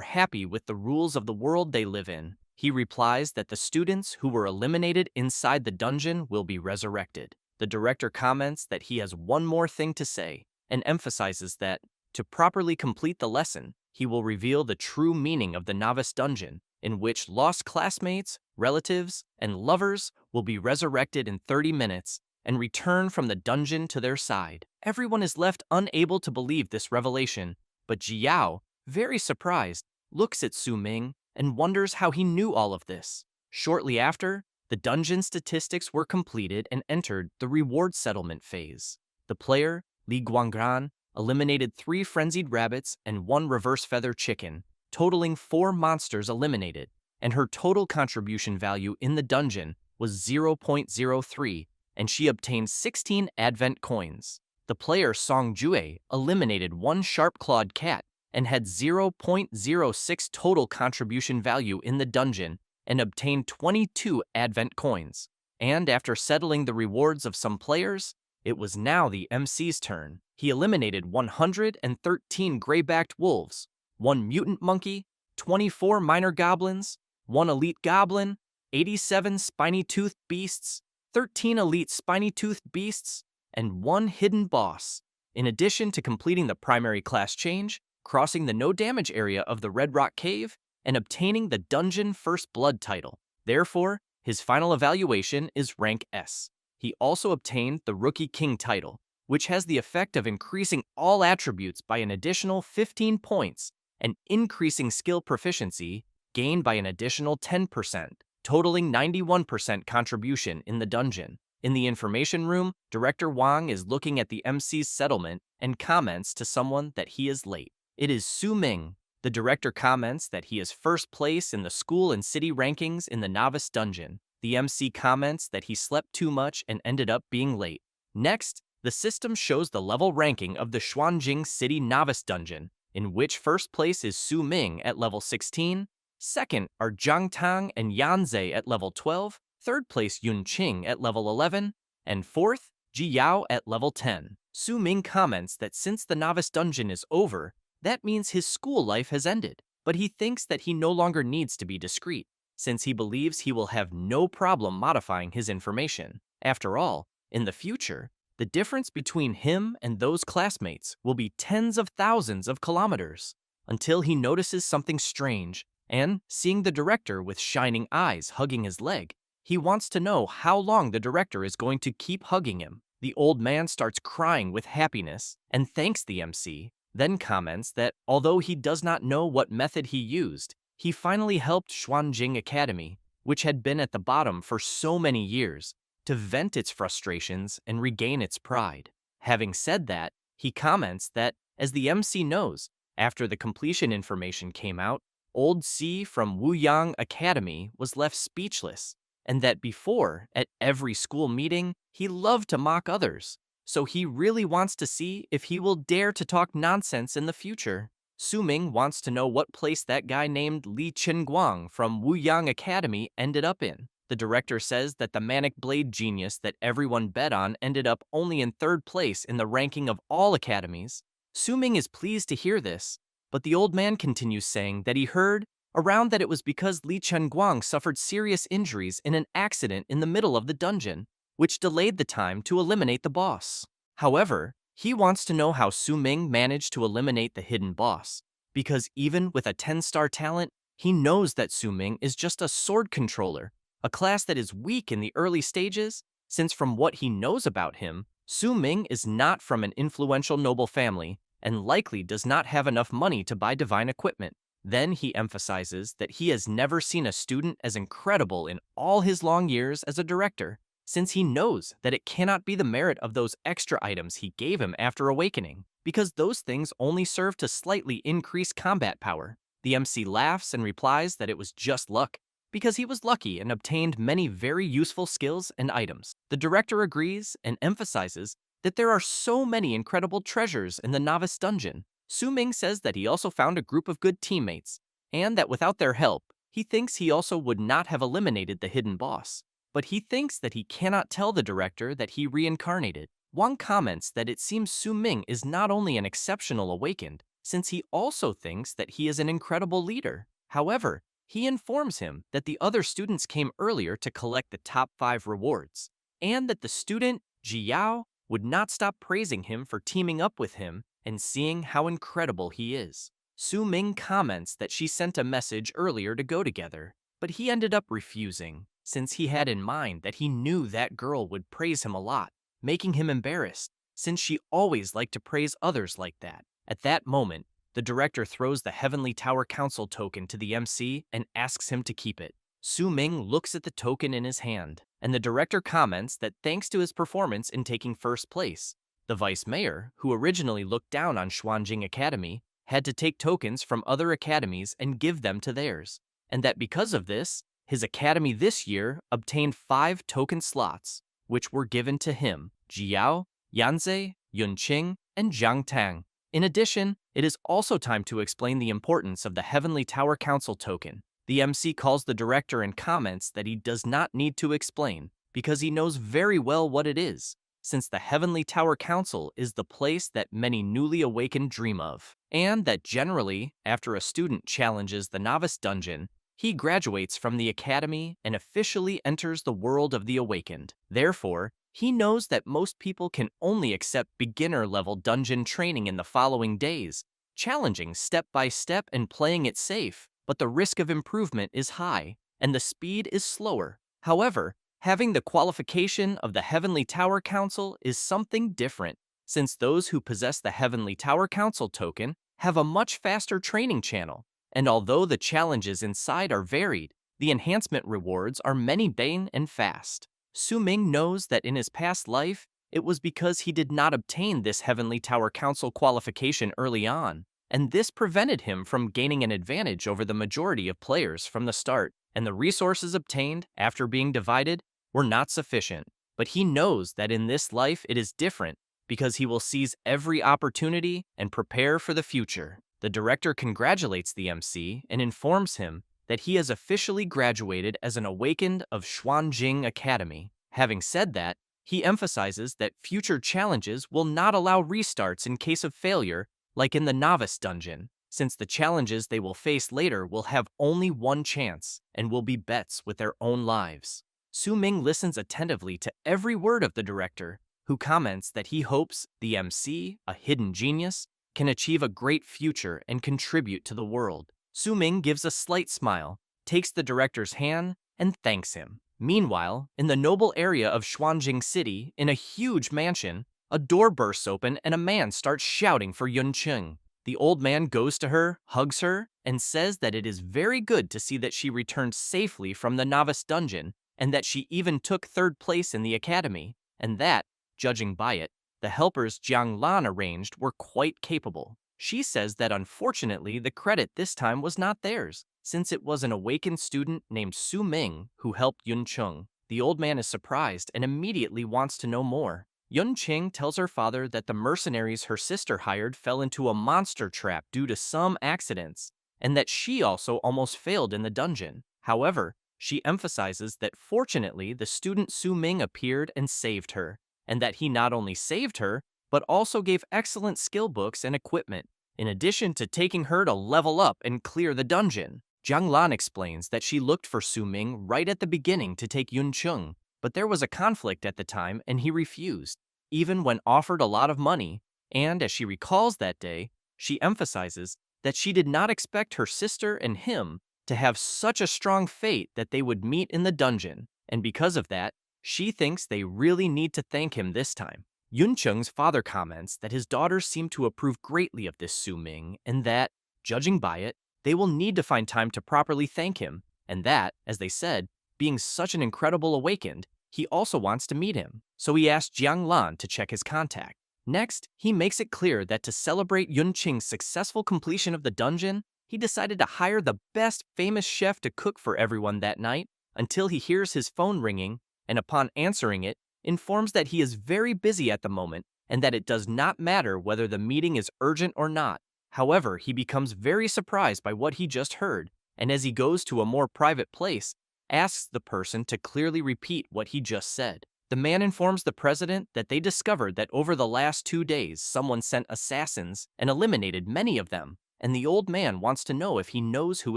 S1: happy with the rules of the world they live in. He replies that the students who were eliminated inside the dungeon will be resurrected. The director comments that he has one more thing to say and emphasizes that, to properly complete the lesson, he will reveal the true meaning of the novice dungeon, in which lost classmates, relatives, and lovers will be resurrected in 30 minutes and return from the dungeon to their side. Everyone is left unable to believe this revelation, but Jiao, very surprised, looks at Su Ming and wonders how he knew all of this. Shortly after, the dungeon statistics were completed and entered the reward settlement phase. The player, Li Guangran, eliminated 3 frenzied rabbits and 1 reverse feather chicken, totaling 4 monsters eliminated, and her total contribution value in the dungeon was 0.03, and she obtained 16 advent coins. The player Song Jue eliminated 1 sharp-clawed cat and had 0.06 total contribution value in the dungeon and obtained 22 advent coins. And after settling the rewards of some players, it was now the MC's turn. He eliminated 113 gray-backed wolves, 1 mutant monkey, 24 minor goblins, 1 elite goblin, 87 spiny-toothed beasts, 13 elite spiny-toothed beasts, and 1 hidden boss. In addition to completing the primary class change, crossing the no-damage area of the Red Rock Cave, and obtaining the Dungeon First Blood title. Therefore, his final evaluation is rank S. He also obtained the Rookie King title, which has the effect of increasing all attributes by an additional 15 points and increasing skill proficiency gained by an additional 10%, totaling 91% contribution in the dungeon. In the information room, Director Wang is looking at the MC's settlement and comments to someone that he is late. It is Su Ming. The director comments that he is first place in the school and city rankings in the novice dungeon. The MC comments that he slept too much and ended up being late. Next, the system shows the level ranking of the Xuanjing City Novice Dungeon, in which first place is Su Ming at level 16, second are Zhang Tang and Yanzei at level 12, third place Yun Qing at level 11, and fourth, Ji Yao at level 10. Su Ming comments that since the novice dungeon is over, that means his school life has ended, but he thinks that he no longer needs to be discreet, since he believes he will have no problem modifying his information. After all, in the future, the difference between him and those classmates will be tens of thousands of kilometers, until he notices something strange, and, seeing the director with shining eyes hugging his leg, he wants to know how long the director is going to keep hugging him. The old man starts crying with happiness and thanks the MC, then comments that although he does not know what method he used, he finally helped Xuanjing Academy, which had been at the bottom for so many years, to vent its frustrations and regain its pride. Having said that, he comments that, as the MC knows, after the completion information came out, Old C from Wuyang Academy was left speechless, and that before, at every school meeting, he loved to mock others. So he really wants to see if he will dare to talk nonsense in the future. Su Ming wants to know what place that guy named Li Chenguang from Wuyang Academy ended up in. The director says that the manic blade genius that everyone bet on ended up only in 3rd place in the ranking of all academies. Su Ming is pleased to hear this, but the old man continues saying that he heard around that it was because Li Chenguang suffered serious injuries in an accident in the middle of the dungeon, which delayed the time to eliminate the boss. However, he wants to know how Su Ming managed to eliminate the hidden boss, because even with a 10-star talent, he knows that Su Ming is just a sword controller, a class that is weak in the early stages, since from what he knows about him, Su Ming is not from an influential noble family and likely does not have enough money to buy divine equipment. Then he emphasizes that he has never seen a student as incredible in all his long years as a director, since he knows that it cannot be the merit of those extra items he gave him after awakening, because those things only serve to slightly increase combat power. The MC laughs and replies that it was just luck, because he was lucky and obtained many very useful skills and items. The director agrees and emphasizes that there are so many incredible treasures in the novice dungeon. Su Ming says that he also found a group of good teammates, and that without their help, he thinks he also would not have eliminated the hidden boss. But he thinks that he cannot tell the director that he reincarnated. Wang comments that it seems Su Ming is not only an exceptional awakened, since he also thinks that he is an incredible leader. However, he informs him that the other students came earlier to collect the top 5 rewards, and that the student, Ji Yao, would not stop praising him for teaming up with him and seeing how incredible he is. Su Ming comments that she sent a message earlier to go together, but he ended up refusing, since he had in mind that he knew that girl would praise him a lot, making him embarrassed, since she always liked to praise others like that. At that moment, the director throws the Heavenly Tower Council token to the MC and asks him to keep it. Su Ming looks at the token in his hand, and the director comments that thanks to his performance in taking first place, the vice mayor, who originally looked down on Xuanjing Academy, had to take tokens from other academies and give them to theirs, and that because of this, his academy this year obtained 5 token slots, which were given to him, Jiao, Yanzhe, Yunqing, and Zhang Tang. In addition, it is also time to explain the importance of the Heavenly Tower Council token. The MC calls the director and comments that he does not need to explain, because he knows very well what it is, since the Heavenly Tower Council is the place that many newly awakened dream of, and that generally, after a student challenges the novice dungeon, he graduates from the academy and officially enters the world of the awakened. Therefore, he knows that most people can only accept beginner-level dungeon training in the following days, challenging step by step and playing it safe, but the risk of improvement is high, and the speed is slower. However, having the qualification of the Heavenly Tower Council is something different, since those who possess the Heavenly Tower Council token have a much faster training channel, and although the challenges inside are varied, the enhancement rewards are many bane and fast. Su Ming knows that in his past life, it was because he did not obtain this Heavenly Tower Council qualification early on, and this prevented him from gaining an advantage over the majority of players from the start, and the resources obtained after being divided were not sufficient. But he knows that in this life it is different, because he will seize every opportunity and prepare for the future. The director congratulates the MC and informs him that he has officially graduated as an awakened of Xuanjing Academy. Having said that, he emphasizes that future challenges will not allow restarts in case of failure, like in the novice dungeon, since the challenges they will face later will have only one chance and will be bets with their own lives. Su Ming listens attentively to every word of the director, who comments that he hopes the MC, a hidden genius, can achieve a great future and contribute to the world. Su Ming gives a slight smile, takes the director's hand, and thanks him. Meanwhile, in the noble area of Xuanjing City, in a huge mansion, a door bursts open and a man starts shouting for Yunqing. The old man goes to her, hugs her, and says that it is very good to see that she returned safely from the novice dungeon, and that she even took 3rd place in the academy, and that, judging by it, the helpers Jiang Lan arranged were quite capable. She says that unfortunately the credit this time was not theirs, since it was an awakened student named Su Ming who helped Yunqing. The old man is surprised and immediately wants to know more. Yunqing tells her father that the mercenaries her sister hired fell into a monster trap due to some accidents, and that she also almost failed in the dungeon. However, she emphasizes that fortunately the student Su Ming appeared and saved her, and that he not only saved her, but also gave excellent skill books and equipment, in addition to taking her to level up and clear the dungeon. Jiang Lan explains that she looked for Su Ming right at the beginning to take Yunqing, but there was a conflict at the time and he refused, even when offered a lot of money, and as she recalls that day, she emphasizes that she did not expect her sister and him to have such a strong fate that they would meet in the dungeon, and because of that, she thinks they really need to thank him this time. Yunqing's father comments that his daughters seem to approve greatly of this Su Ming, and that, judging by it, they will need to find time to properly thank him, and that, as they said, being such an incredible awakened, he also wants to meet him, so he asks Jiang Lan to check his contact. Next, he makes it clear that to celebrate Yunqing's successful completion of the dungeon, he decided to hire the best famous chef to cook for everyone that night until he hears his phone ringing, and upon answering it, informs that he is very busy at the moment and that it does not matter whether the meeting is urgent or not. However, he becomes very surprised by what he just heard, and as he goes to a more private place, asks the person to clearly repeat what he just said. The man informs the president that they discovered that over the last 2 days someone sent assassins and eliminated many of them, and the old man wants to know if he knows who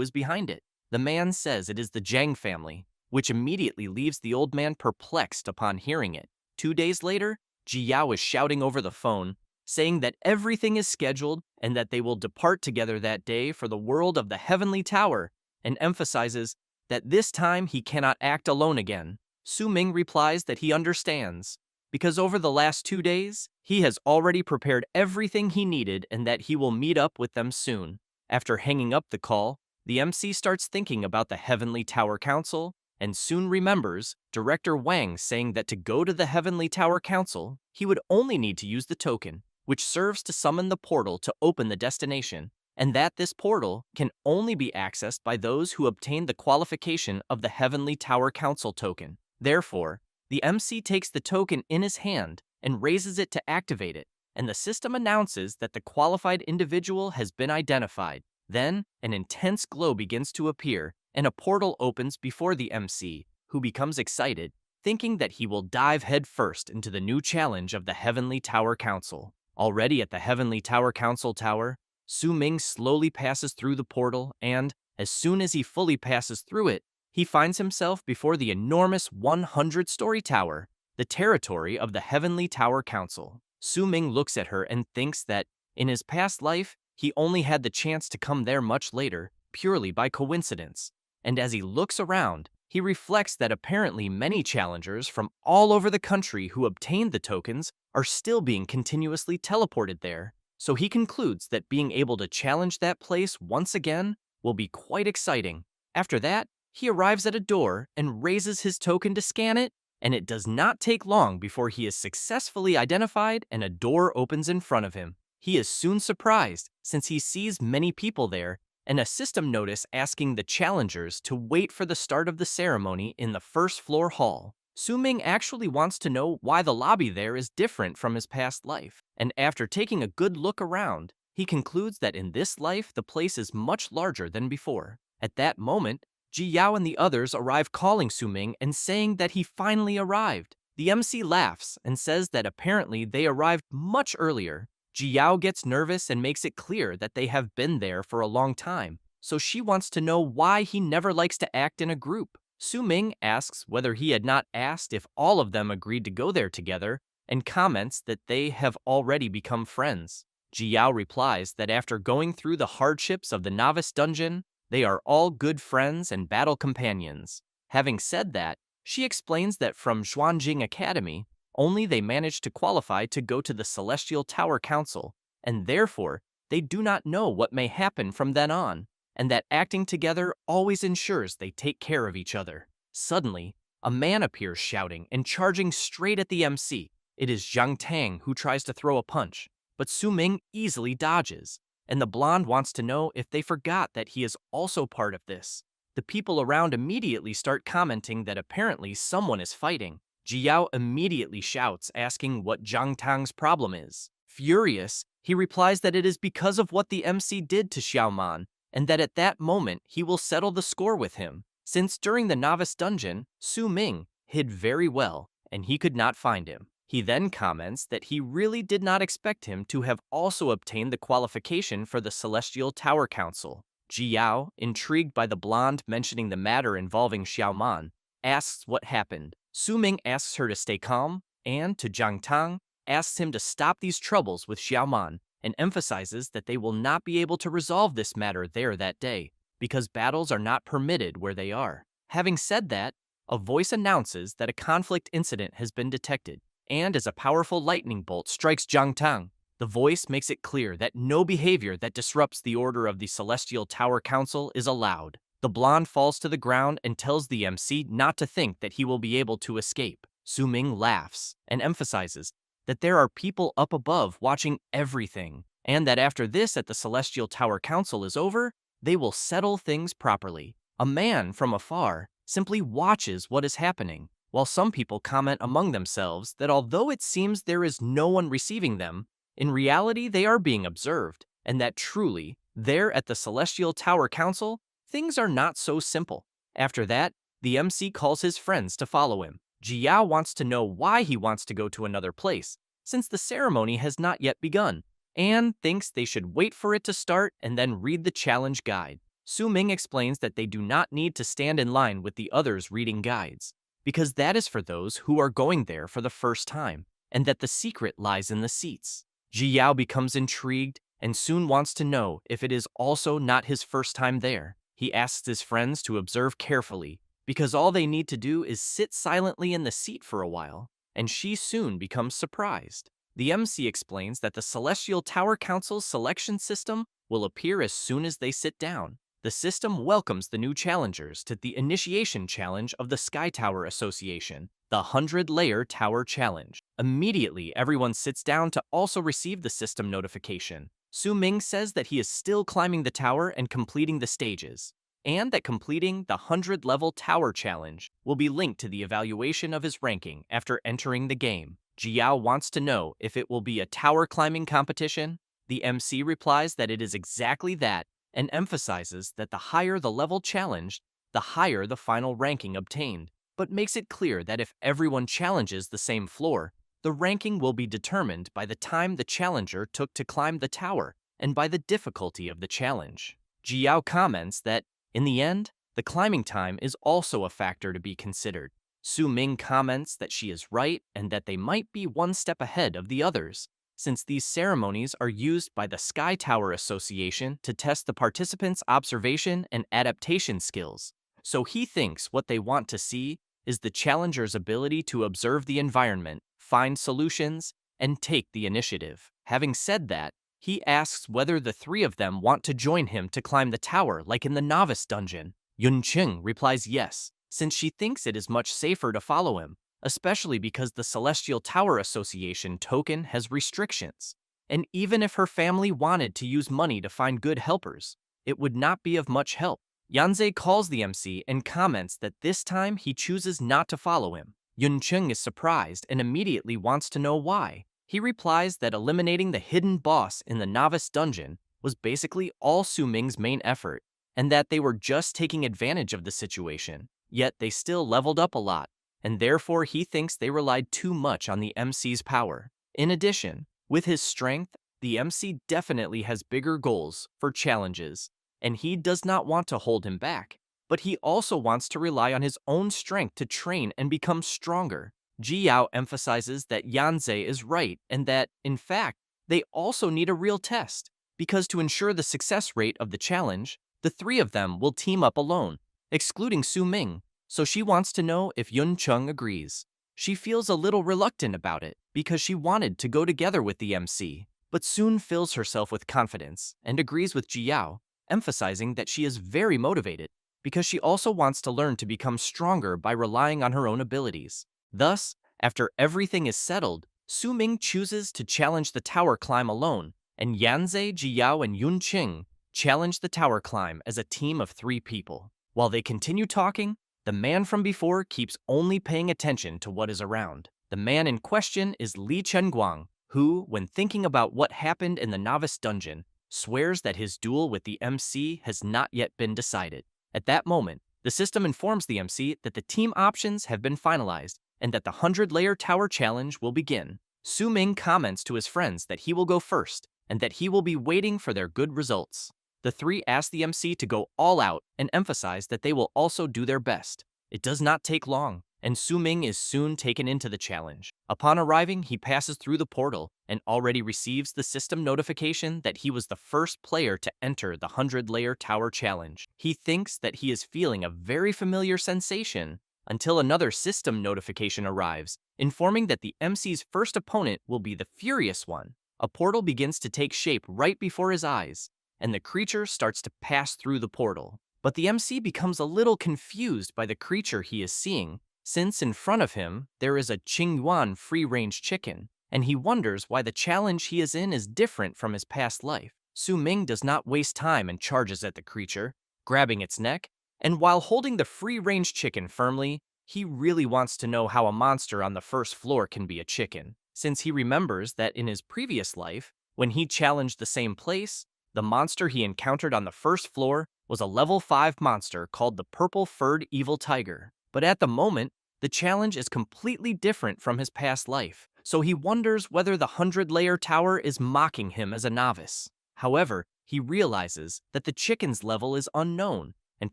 S1: is behind it. The man says it is the Zhang family, which immediately leaves the old man perplexed upon hearing it. 2 days later, Ji Yao is shouting over the phone, saying that everything is scheduled and that they will depart together that day for the world of the Heavenly Tower, and emphasizes that this time he cannot act alone again. Su Ming replies that he understands, because over the last 2 days, he has already prepared everything he needed and that he will meet up with them soon. After hanging up the call, the MC starts thinking about the Heavenly Tower Council and soon remembers Director Wang saying that to go to the Heavenly Tower Council, he would only need to use the token, which serves to summon the portal to open the destination, and that this portal can only be accessed by those who obtain the qualification of the Heavenly Tower Council token. Therefore, the MC takes the token in his hand and raises it to activate it, and the system announces that the qualified individual has been identified. Then, an intense glow begins to appear, and a portal opens before the MC, who becomes excited, thinking that he will dive headfirst into the new challenge of the Heavenly Tower Council. Already at the Heavenly Tower Council Tower, Su Ming slowly passes through the portal, and, as soon as he fully passes through it, he finds himself before the enormous 100-story tower, the territory of the Heavenly Tower Council. Su Ming looks at her and thinks that, in his past life, he only had the chance to come there much later, purely by coincidence. And as he looks around, he reflects that apparently many challengers from all over the country who obtained the tokens are still being continuously teleported there. So he concludes that being able to challenge that place once again will be quite exciting. After that, he arrives at a door and raises his token to scan it, and it does not take long before he is successfully identified and a door opens in front of him. He is soon surprised since he sees many people there and a system notice asking the challengers to wait for the start of the ceremony in the first floor hall. Su Ming actually wants to know why the lobby there is different from his past life, and after taking a good look around, he concludes that in this life the place is much larger than before. At that moment, Ji Yao and the others arrive calling Su Ming and saying that he finally arrived. The MC laughs and says that apparently they arrived much earlier. Ji Yao gets nervous and makes it clear that they have been there for a long time, so she wants to know why he never likes to act in a group. Su Ming asks whether he had not asked if all of them agreed to go there together, and comments that they have already become friends. Ji Yao replies that after going through the hardships of the novice dungeon, they are all good friends and battle companions. Having said that, she explains that from Xuanjing Academy, only they managed to qualify to go to the Celestial Tower Council, and therefore they do not know what may happen from then on, and that acting together always ensures they take care of each other. Suddenly, a man appears shouting and charging straight at the MC. It is Zhang Tang who tries to throw a punch, but Su Ming easily dodges, and the blonde wants to know if they forgot that he is also part of this. The people around immediately start commenting that apparently someone is fighting. Ji Yao immediately shouts, asking what Zhang Tang's problem is. Furious, he replies that it is because of what the MC did to Xiaoman, and that at that moment he will settle the score with him, since during the novice dungeon, Su Ming hid very well, and he could not find him. He then comments that he really did not expect him to have also obtained the qualification for the Celestial Tower Council. Ji Yao, intrigued by the blonde mentioning the matter involving Xiaoman, asks what happened. Su Ming asks her to stay calm, and, to Zhang Tang, asks him to stop these troubles with Xiaoman, and emphasizes that they will not be able to resolve this matter there that day, because battles are not permitted where they are. Having said that, a voice announces that a conflict incident has been detected, and as a powerful lightning bolt strikes Zhang Tang, the voice makes it clear that no behavior that disrupts the order of the Celestial Tower Council is allowed. The blonde falls to the ground and tells the MC not to think that he will be able to escape. Su Ming laughs and emphasizes that there are people up above watching everything, and that after this at the Celestial Tower Council is over, they will settle things properly. A man from afar simply watches what is happening, while some people comment among themselves that although it seems there is no one receiving them, in reality they are being observed, and that truly, there at the Celestial Tower Council, things are not so simple. After that, the MC calls his friends to follow him. Ji Yao wants to know why he wants to go to another place, since the ceremony has not yet begun, and thinks they should wait for it to start and then read the challenge guide. Su Ming explains that they do not need to stand in line with the others reading guides, because that is for those who are going there for the first time, and that the secret lies in the seats. Ji Yao becomes intrigued and soon wants to know if it is also not his first time there. He asks his friends to observe carefully, because all they need to do is sit silently in the seat for a while, and she soon becomes surprised. The MC explains that the Celestial Tower Council's selection system will appear as soon as they sit down. The system welcomes the new challengers to the initiation challenge of the Sky Tower Association, the 100-layer tower challenge. Immediately, everyone sits down to also receive the system notification. Su Ming says that he is still climbing the tower and completing the stages, and that completing the 100-level tower challenge will be linked to the evaluation of his ranking after entering the game. Ji Yao wants to know if it will be a tower climbing competition. The MC replies that it is exactly that, and emphasizes that the higher the level challenged, the higher the final ranking obtained, but makes it clear that if everyone challenges the same floor, the ranking will be determined by the time the challenger took to climb the tower and by the difficulty of the challenge. Ji Yao comments that, in the end, the climbing time is also a factor to be considered. Su Ming comments that she is right and that they might be one step ahead of the others, since these ceremonies are used by the Sky Tower Association to test the participants' observation and adaptation skills. So he thinks what they want to see is the challenger's ability to observe the environment, find solutions, and take the initiative. Having said that, he asks whether the three of them want to join him to climb the tower like in the novice dungeon. Yun Qing replies yes, since she thinks it is much safer to follow him, especially because the Celestial Tower Association token has restrictions. And even if her family wanted to use money to find good helpers, it would not be of much help. Yanze calls the MC and comments that this time he chooses not to follow him. Yun Chung is surprised and immediately wants to know why. He replies that eliminating the hidden boss in the novice dungeon was basically all Su Ming's main effort, and that they were just taking advantage of the situation, yet they still leveled up a lot, and therefore he thinks they relied too much on the MC's power. In addition, with his strength, the MC definitely has bigger goals for challenges, and he does not want to hold him back, but he also wants to rely on his own strength to train and become stronger. Ji Yao emphasizes that Yanze is right and that, in fact, they also need a real test, because to ensure the success rate of the challenge, the three of them will team up alone, excluding Su Ming, so she wants to know if Yun Chung agrees. She feels a little reluctant about it because she wanted to go together with the MC, but soon fills herself with confidence and agrees with Ji Yao, emphasizing that she is very motivated because she also wants to learn to become stronger by relying on her own abilities. Thus, after everything is settled, Su Ming chooses to challenge the tower climb alone, and Yanze, Ji Yao, and Yun Qing challenge the tower climb as a team of 3 people. While they continue talking, the man from before keeps only paying attention to what is around. The man in question is Li Chenguang, who, when thinking about what happened in the novice dungeon, swears that his duel with the MC has not yet been decided. At that moment, the system informs the MC that the team options have been finalized and that the 100-layer tower challenge will begin. Su Ming comments to his friends that he will go first and that he will be waiting for their good results. The 3 ask the MC to go all out and emphasize that they will also do their best. It does not take long, and Su Ming is soon taken into the challenge. Upon arriving, he passes through the portal and already receives the system notification that he was the first player to enter the 100-layer tower challenge. He thinks that he is feeling a very familiar sensation until another system notification arrives, informing that the MC's first opponent will be the Furious One. A portal begins to take shape right before his eyes, and the creature starts to pass through the portal. But the MC becomes a little confused by the creature he is seeing, since in front of him there is a Qingyuan free-range chicken, and he wonders why the challenge he is in is different from his past life. Su Ming does not waste time and charges at the creature, grabbing its neck, and while holding the free-range chicken firmly, he really wants to know how a monster on the first floor can be a chicken, since he remembers that in his previous life, when he challenged the same place, the monster he encountered on the first floor was a level 5 monster called the Purple-Furred Evil Tiger. But at the moment, the challenge is completely different from his past life, so he wonders whether the 100-layer tower is mocking him as a novice. However, he realizes that the chicken's level is unknown, and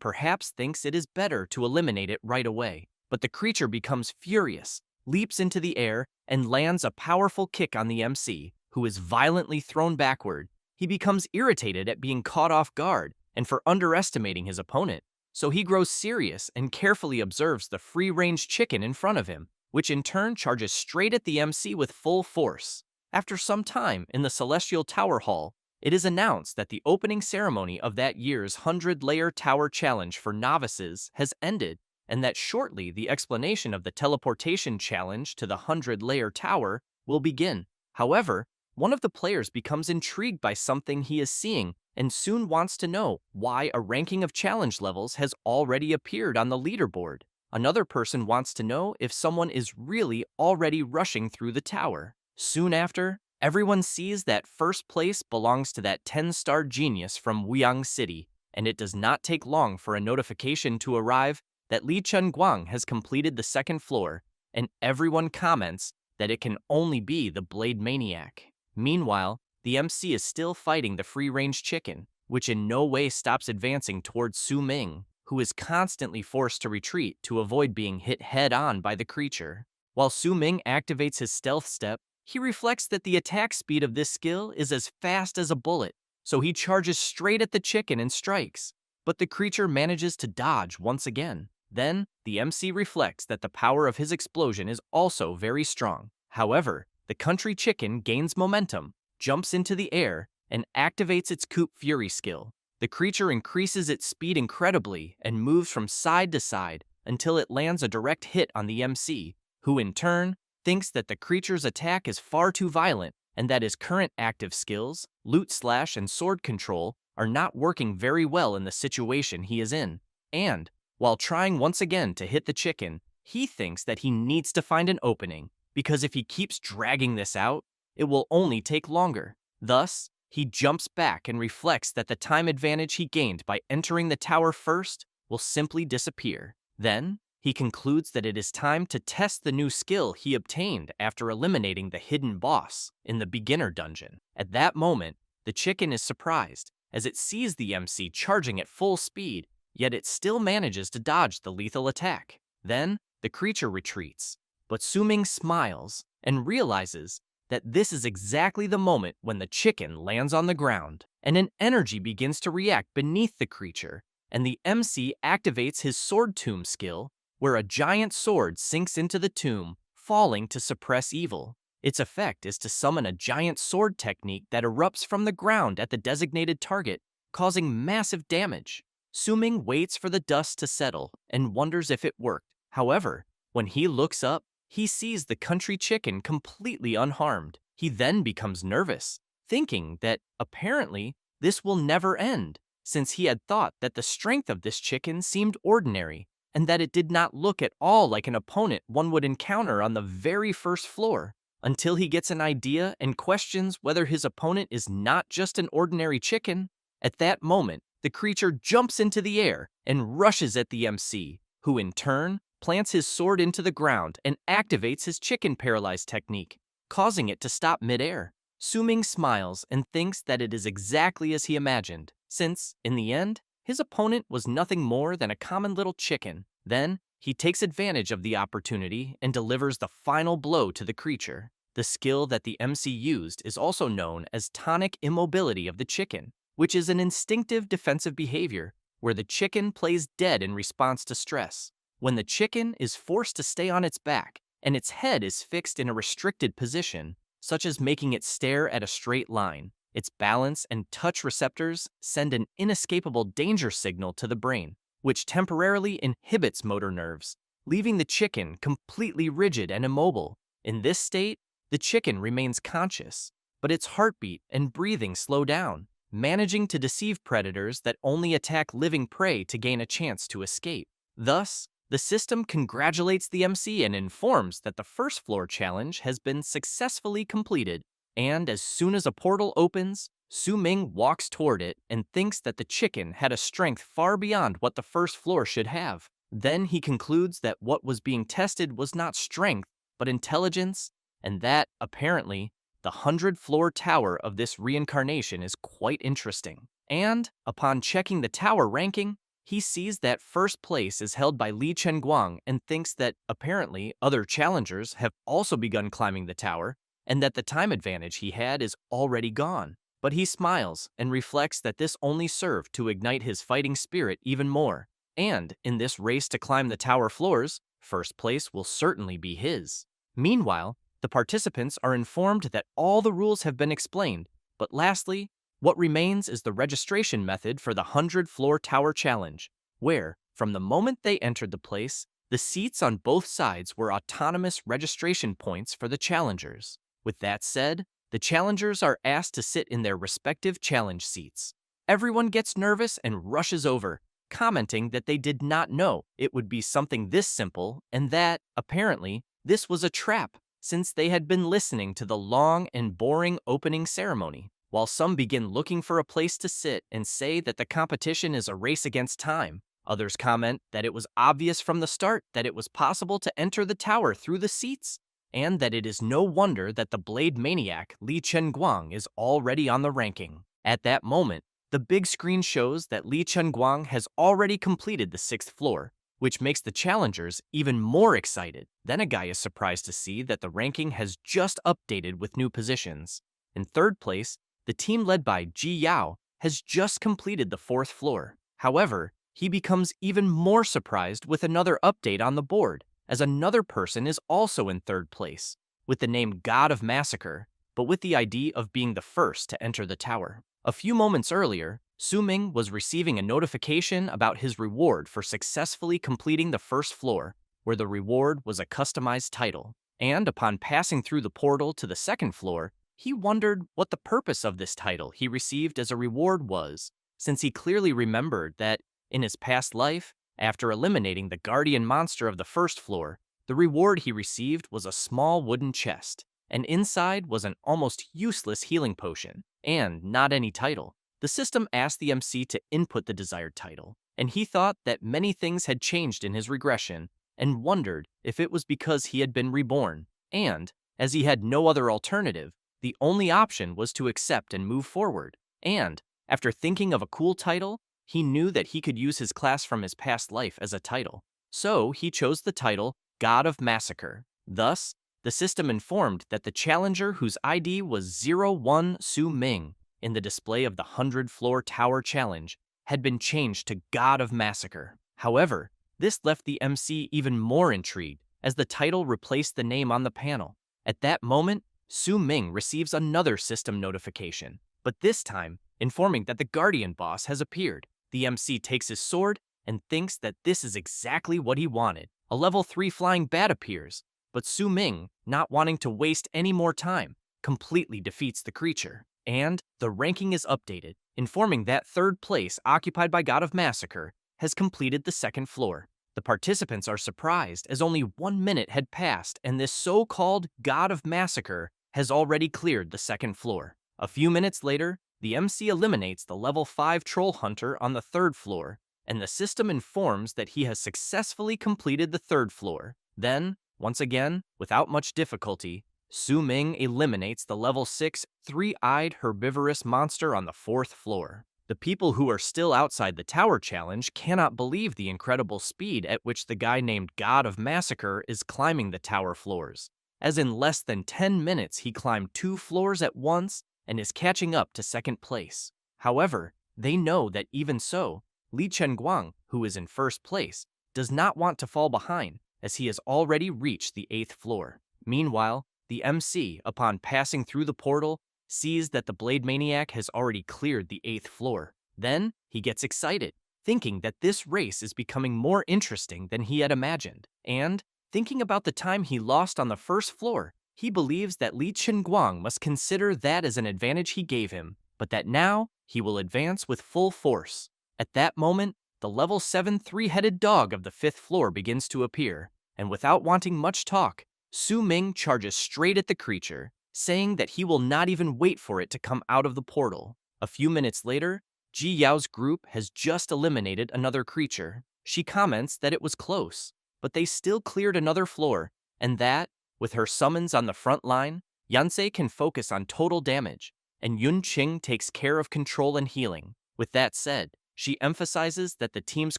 S1: perhaps thinks it is better to eliminate it right away. But the creature becomes furious, leaps into the air, and lands a powerful kick on the MC, who is violently thrown backward. He becomes irritated at being caught off guard and for underestimating his opponent, so he grows serious and carefully observes the free-range chicken in front of him, which in turn charges straight at the MC with full force. After some time in the Celestial Tower Hall, it is announced that the opening ceremony of that year's 100-layer tower challenge for novices has ended, and that shortly the explanation of the teleportation challenge to the 100-layer tower will begin. However, one of the players becomes intrigued by something he is seeing and soon wants to know why a ranking of challenge levels has already appeared on the leaderboard. Another person wants to know if someone is really already rushing through the tower. Soon after, everyone sees that first place belongs to that 10-star genius from Wyang City, and it does not take long for a notification to arrive that Li Chunguang has completed the second floor, and everyone comments that it can only be the Blade Maniac. Meanwhile, the MC is still fighting the free-range chicken, which in no way stops advancing towards Su Ming, who is constantly forced to retreat to avoid being hit head-on by the creature. While Su Ming activates his stealth step, he reflects that the attack speed of this skill is as fast as a bullet, so he charges straight at the chicken and strikes, but the creature manages to dodge once again. Then, the MC reflects that the power of his explosion is also very strong. However, the country chicken gains momentum, jumps into the air, and activates its Coup Fury skill. The creature increases its speed incredibly and moves from side to side until it lands a direct hit on the MC, who in turn thinks that the creature's attack is far too violent and that his current active skills, loot slash and sword control, are not working very well in the situation he is in. And, while trying once again to hit the chicken, he thinks that he needs to find an opening, because if he keeps dragging this out, it will only take longer. Thus, he jumps back and reflects that the time advantage he gained by entering the tower first will simply disappear. Then, he concludes that it is time to test the new skill he obtained after eliminating the hidden boss in the beginner dungeon. At that moment, the chicken is surprised, as it sees the MC charging at full speed, yet it still manages to dodge the lethal attack. Then, the creature retreats, but Su Ming smiles and realizes that this is exactly the moment when the chicken lands on the ground, and an energy begins to react beneath the creature, and the MC activates his sword tomb skill, where a giant sword sinks into the tomb, falling to suppress evil. Its effect is to summon a giant sword technique that erupts from the ground at the designated target, causing massive damage. Su Ming waits for the dust to settle and wonders if it worked. However, when he looks up, he sees the country chicken completely unharmed. He then becomes nervous, thinking that, apparently, this will never end, since he had thought that the strength of this chicken seemed ordinary, and that it did not look at all like an opponent one would encounter on the very first floor, until he gets an idea and questions whether his opponent is not just an ordinary chicken. At that moment, the creature jumps into the air and rushes at the MC, who in turn plants his sword into the ground and activates his chicken paralyzed technique, causing it to stop midair. Su Ming smiles and thinks that it is exactly as he imagined, since, in the end, his opponent was nothing more than a common little chicken. Then, he takes advantage of the opportunity and delivers the final blow to the creature. The skill that the MC used is also known as tonic immobility of the chicken, which is an instinctive defensive behavior where the chicken plays dead in response to stress. When the chicken is forced to stay on its back and its head is fixed in a restricted position, such as making it stare at a straight line, its balance and touch receptors send an inescapable danger signal to the brain, which temporarily inhibits motor nerves, leaving the chicken completely rigid and immobile. In this state, the chicken remains conscious, but its heartbeat and breathing slow down, managing to deceive predators that only attack living prey to gain a chance to escape. Thus, the system congratulates the MC and informs that the first floor challenge has been successfully completed, and as soon as a portal opens, Su Ming walks toward it and thinks that the chicken had a strength far beyond what the first floor should have. Then he concludes that what was being tested was not strength, but intelligence, and that, apparently, the 100-floor tower of this reincarnation is quite interesting. And, upon checking the tower ranking, he sees that first place is held by Li Chunguang and thinks that, apparently, other challengers have also begun climbing the tower, and that the time advantage he had is already gone. But he smiles and reflects that this only served to ignite his fighting spirit even more. And in this race to climb the tower floors, first place will certainly be his. Meanwhile, the participants are informed that all the rules have been explained, but lastly, what remains is the registration method for the 100-floor tower challenge, where, from the moment they entered the place, the seats on both sides were autonomous registration points for the challengers. With that said, the challengers are asked to sit in their respective challenge seats. Everyone gets nervous and rushes over, commenting that they did not know it would be something this simple and that, apparently, this was a trap, since they had been listening to the long and boring opening ceremony. While some begin looking for a place to sit and say that the competition is a race against time, others comment that it was obvious from the start that it was possible to enter the tower through the seats, and that it is no wonder that the blade maniac Li Chenguang is already on the ranking. At that moment, the big screen shows that Li Chenguang has already completed the 6th floor, which makes the challengers even more excited. Then a guy is surprised to see that the ranking has just updated with new positions. In 3rd place, the team led by Ji Yao has just completed the 4th floor. However, he becomes even more surprised with another update on the board, as another person is also in 3rd place, with the name God of Massacre, but with the ID of being the first to enter the tower. A few moments earlier, Su Ming was receiving a notification about his reward for successfully completing the 1st floor, where the reward was a customized title. And upon passing through the portal to the 2nd floor, he wondered what the purpose of this title he received as a reward was, since he clearly remembered that, in his past life, after eliminating the guardian monster of the 1st floor, the reward he received was a small wooden chest, and inside was an almost useless healing potion, and not any title. The system asked the MC to input the desired title, and he thought that many things had changed in his regression, and wondered if it was because he had been reborn, and, as he had no other alternative, the only option was to accept and move forward. And, after thinking of a cool title, he knew that he could use his class from his past life as a title. So he chose the title God of Massacre. Thus, the system informed that the challenger whose ID was 01 Su Ming in the display of the 100-floor tower challenge had been changed to God of Massacre. However, this left the MC even more intrigued, as the title replaced the name on the panel. At that moment, Su Ming receives another system notification, but this time informing that the Guardian boss has appeared. The MC takes his sword and thinks that this is exactly what he wanted. A level 3 flying bat appears, but Su Ming, not wanting to waste any more time, completely defeats the creature. And the ranking is updated, informing that 3rd place, occupied by God of Massacre, has completed the 2nd floor. The participants are surprised as only 1 minute had passed and this so-called God of Massacre has already cleared the 2nd floor. A few minutes later, the MC eliminates the level 5 troll hunter on the 3rd floor, and the system informs that he has successfully completed the 3rd floor. Then, once again, without much difficulty, Su Ming eliminates the level 6 three-eyed herbivorous monster on the 4th floor. The people who are still outside the tower challenge cannot believe the incredible speed at which the guy named God of Massacre is climbing the tower floors, as in less than 10 minutes he climbed 2 floors at once and is catching up to 2nd place. However, they know that even so, Li Chenguang, who is in 1st place, does not want to fall behind, as he has already reached the 8th floor. Meanwhile, the MC, upon passing through the portal, sees that the Blade Maniac has already cleared the 8th floor. Then, he gets excited, thinking that this race is becoming more interesting than he had imagined. And, thinking about the time he lost on the 1st floor, he believes that Li Chenguang must consider that as an advantage he gave him, but that now he will advance with full force. At that moment, the level 7 three-headed dog of the 5th floor begins to appear, and without wanting much talk, Su Ming charges straight at the creature, saying that he will not even wait for it to come out of the portal. A few minutes later, Ji Yao's group has just eliminated another creature. She comments that it was close, but they still cleared another floor, and that, with her summons on the front line, Yansei can focus on total damage, and Yun Qing takes care of control and healing. With that said, she emphasizes that the team's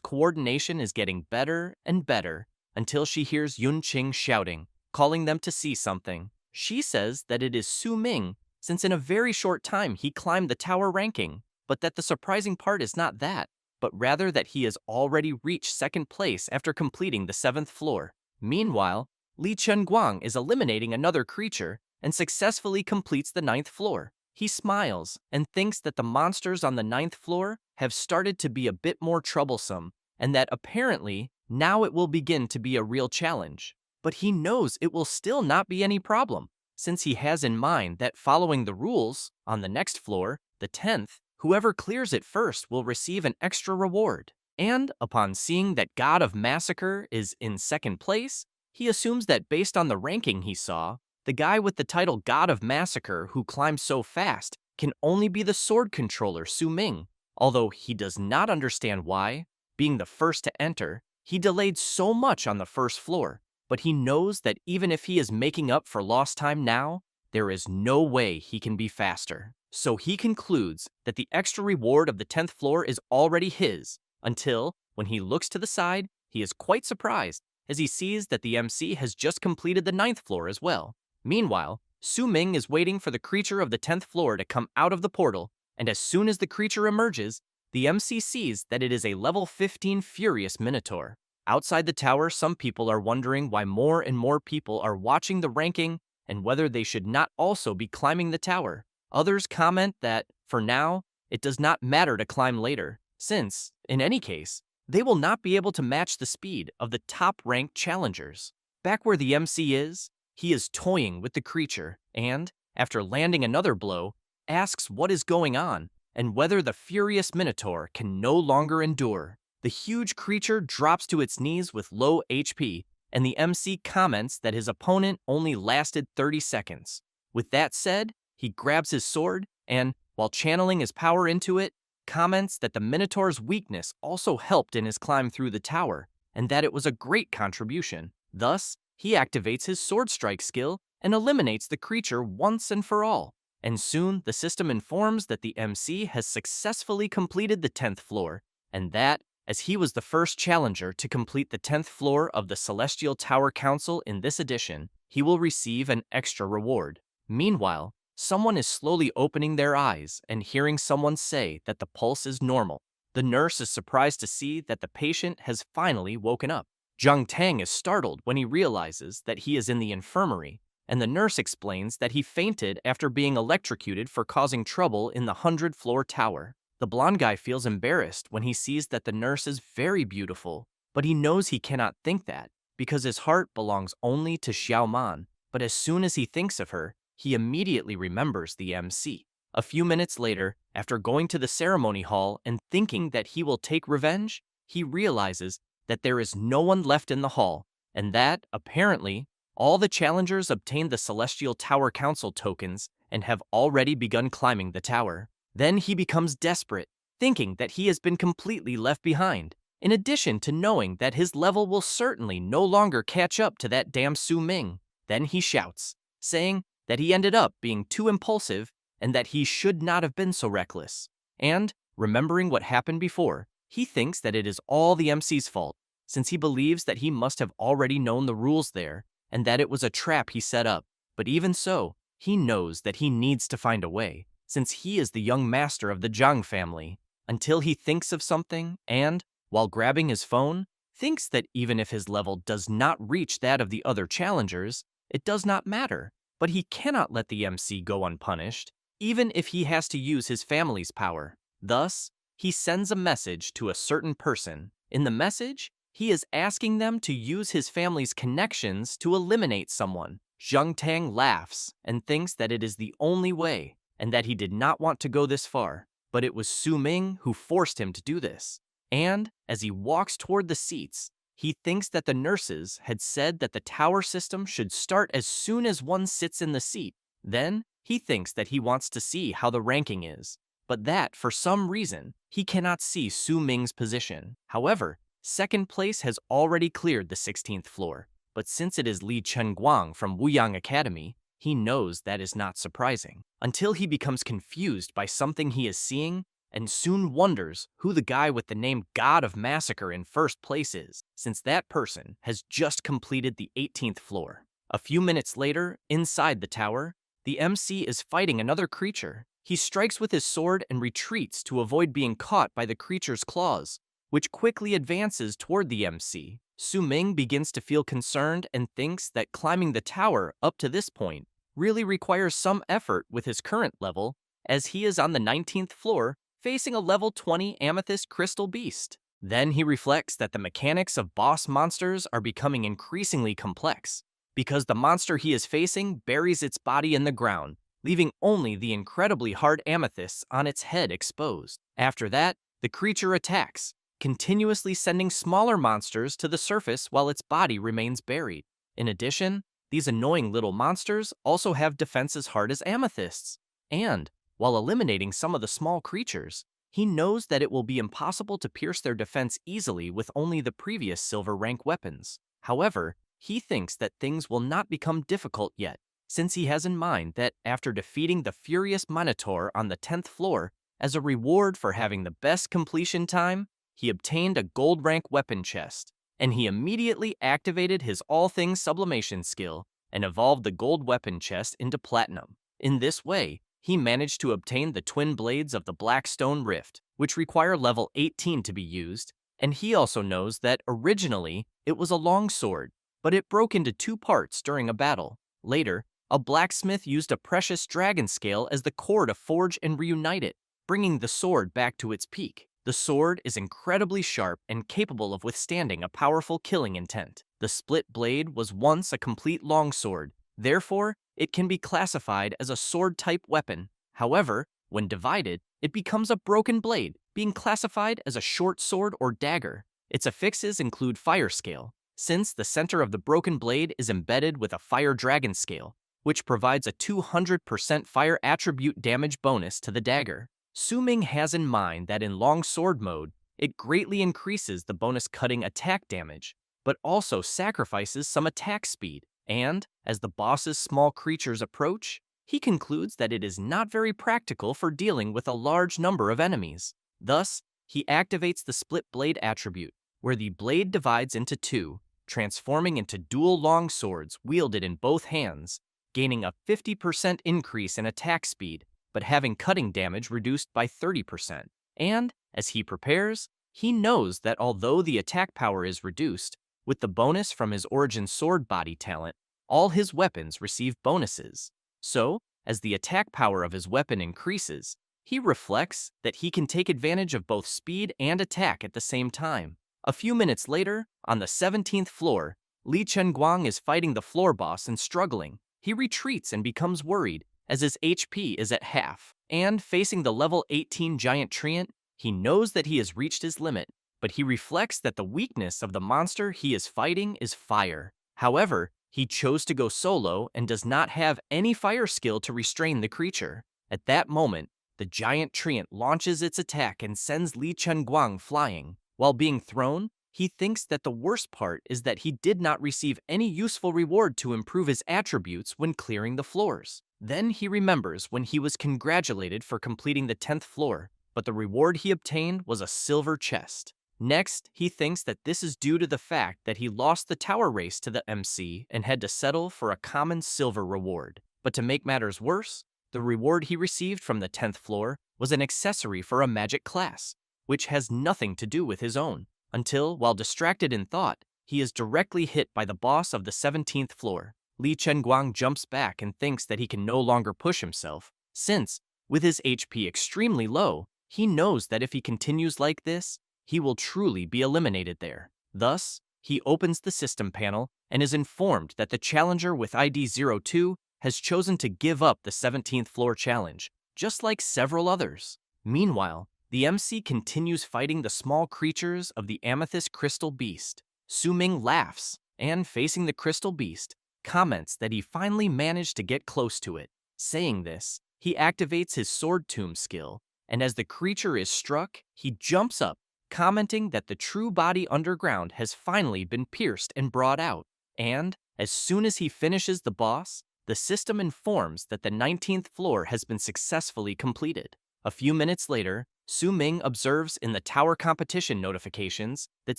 S1: coordination is getting better and better until she hears Yun Qing shouting, calling them to see something. She says that it is Su Ming, since in a very short time he climbed the tower ranking, but that the surprising part is not that, but rather that he has already reached second place after completing the 7th floor. Meanwhile, Li Chunguang is eliminating another creature and successfully completes the 9th floor. He smiles and thinks that the monsters on the 9th floor have started to be a bit more troublesome, and that apparently now it will begin to be a real challenge. But he knows it will still not be any problem, since he has in mind that following the rules, on the next floor, the 10th, whoever clears it first will receive an extra reward. And upon seeing that God of Massacre is in second place, he assumes that based on the ranking he saw, the guy with the title God of Massacre who climbs so fast can only be the sword controller Su Ming, although he does not understand why, being the first to enter, he delayed so much on the first floor. But he knows that even if he is making up for lost time now, there is no way he can be faster. So he concludes that the extra reward of the 10th floor is already his, until, when he looks to the side, he is quite surprised as he sees that the MC has just completed the 9th floor as well. Meanwhile, Su Ming is waiting for the creature of the 10th floor to come out of the portal, and as soon as the creature emerges, the MC sees that it is a level 15 Furious Minotaur. Outside the tower, some people are wondering why more and more people are watching the ranking and whether they should not also be climbing the tower. Others comment that, for now, it does not matter to climb later, since, in any case, they will not be able to match the speed of the top-ranked challengers. Back where the MC is, he is toying with the creature and, after landing another blow, asks what is going on and whether the Furious Minotaur can no longer endure. The huge creature drops to its knees with low HP, and the MC comments that his opponent only lasted 30 seconds. With that said, he grabs his sword and, while channeling his power into it, comments that the Minotaur's weakness also helped in his climb through the tower, and that it was a great contribution. Thus, he activates his sword strike skill and eliminates the creature once and for all. And soon, the system informs that the MC has successfully completed the 10th floor, and that, as he was the first challenger to complete the 10th floor of the Celestial Tower Council in this edition, he will receive an extra reward. Meanwhile, someone is slowly opening their eyes and hearing someone say that the pulse is normal. The nurse is surprised to see that the patient has finally woken up. Zhang Tang is startled when he realizes that he is in the infirmary, and the nurse explains that he fainted after being electrocuted for causing trouble in the 100th-floor tower. The blonde guy feels embarrassed when he sees that the nurse is very beautiful, but he knows he cannot think that because his heart belongs only to Xiao Man. But as soon as he thinks of her, he immediately remembers the MC. A few minutes later, after going to the ceremony hall and thinking that he will take revenge, he realizes that there is no one left in the hall, and that, apparently, all the challengers obtained the Celestial Tower Council tokens and have already begun climbing the tower. Then he becomes desperate, thinking that he has been completely left behind, in addition to knowing that his level will certainly no longer catch up to that damn Su Ming. Then he shouts, saying that he ended up being too impulsive and that he should not have been so reckless. And, remembering what happened before, he thinks that it is all the MC's fault, since he believes that he must have already known the rules there and that it was a trap he set up. But even so, he knows that he needs to find a way, since he is the young master of the Zhang family, until he thinks of something and, while grabbing his phone, thinks that even if his level does not reach that of the other challengers, it does not matter. But he cannot let the MC go unpunished, even if he has to use his family's power. Thus, he sends a message to a certain person. In the message, he is asking them to use his family's connections to eliminate someone. Zhang Tang laughs and thinks that it is the only way, and that he did not want to go this far, but it was Su Ming who forced him to do this. And, as he walks toward the seats, he thinks that the nurses had said that the tower system should start as soon as one sits in the seat. Then, he thinks that he wants to see how the ranking is, but that, for some reason, he cannot see Su Ming's position. However, second place has already cleared the 16th floor, but since it is Li Chunguang from Wuyang Academy, he knows that is not surprising, until he becomes confused by something he is seeing and soon wonders who the guy with the name God of Massacre in first place is, since that person has just completed the 18th floor. A few minutes later, inside the tower, the MC is fighting another creature. He strikes with his sword and retreats to avoid being caught by the creature's claws, which quickly advances toward the MC. Su Ming begins to feel concerned and thinks that climbing the tower up to this point really requires some effort with his current level, as he is on the 19th floor facing a level 20 amethyst crystal beast. Then he reflects that the mechanics of boss monsters are becoming increasingly complex, because the monster he is facing buries its body in the ground, leaving only the incredibly hard amethysts on its head exposed. After that, the creature attacks, continuously sending smaller monsters to the surface while its body remains buried. In addition, these annoying little monsters also have defense as hard as amethysts, and, while eliminating some of the small creatures, he knows that it will be impossible to pierce their defense easily with only the previous silver rank weapons. However, he thinks that things will not become difficult yet, since he has in mind that after defeating the furious Minotaur on the 10th floor, as a reward for having the best completion time, he obtained a gold rank weapon chest, and he immediately activated his all things sublimation skill and evolved the gold weapon chest into platinum. In this way, he managed to obtain the twin blades of the Blackstone Rift, which require level 18 to be used, and he also knows that originally it was a long sword, but it broke into two parts during a battle. Later, a blacksmith used a precious dragon scale as the core to forge and reunite it, bringing the sword back to its peak. The sword is incredibly sharp and capable of withstanding a powerful killing intent. The split blade was once a complete longsword, therefore, it can be classified as a sword-type weapon. However, when divided, it becomes a broken blade, being classified as a short sword or dagger. Its affixes include fire scale, since the center of the broken blade is embedded with a fire dragon scale, which provides a 200% fire attribute damage bonus to the dagger. Su Ming has in mind that in long sword mode, it greatly increases the bonus cutting attack damage, but also sacrifices some attack speed, and, as the boss's small creatures approach, he concludes that it is not very practical for dealing with a large number of enemies. Thus, he activates the split blade attribute, where the blade divides into two, transforming into dual long swords wielded in both hands, gaining a 50% increase in attack speed, but having cutting damage reduced by 30%. And, as he prepares, he knows that although the attack power is reduced, with the bonus from his origin sword body talent, all his weapons receive bonuses. So, as the attack power of his weapon increases, he reflects that he can take advantage of both speed and attack at the same time. A few minutes later, on the 17th floor, Li Chenguang is fighting the floor boss and struggling. He retreats and becomes worried, as his HP is at half, and facing the level 18 giant treant, he knows that he has reached his limit, but he reflects that the weakness of the monster he is fighting is fire. However, he chose to go solo and does not have any fire skill to restrain the creature. At that moment, the giant treant launches its attack and sends Li Chenguang flying. While being thrown, he thinks that the worst part is that he did not receive any useful reward to improve his attributes when clearing the floors. Then he remembers when he was congratulated for completing the 10th floor, but the reward he obtained was a silver chest. Next, he thinks that this is due to the fact that he lost the tower race to the MC and had to settle for a common silver reward. But to make matters worse, the reward he received from the 10th floor was an accessory for a magic class, which has nothing to do with his own, until, while distracted in thought, he is directly hit by the boss of the 17th floor. Li Chenguang jumps back and thinks that he can no longer push himself, since, with his HP extremely low, he knows that if he continues like this, he will truly be eliminated there. Thus, he opens the system panel and is informed that the challenger with ID 02 has chosen to give up the 17th floor challenge, just like several others. Meanwhile, the MC continues fighting the small creatures of the amethyst crystal beast. Su Ming laughs, and facing the crystal beast, comments that he finally managed to get close to it. Saying this, he activates his sword tomb skill, and as the creature is struck, he jumps up, commenting that the true body underground has finally been pierced and brought out. And, as soon as he finishes the boss, the system informs that the 19th floor has been successfully completed. A few minutes later, Su Ming observes in the tower competition notifications that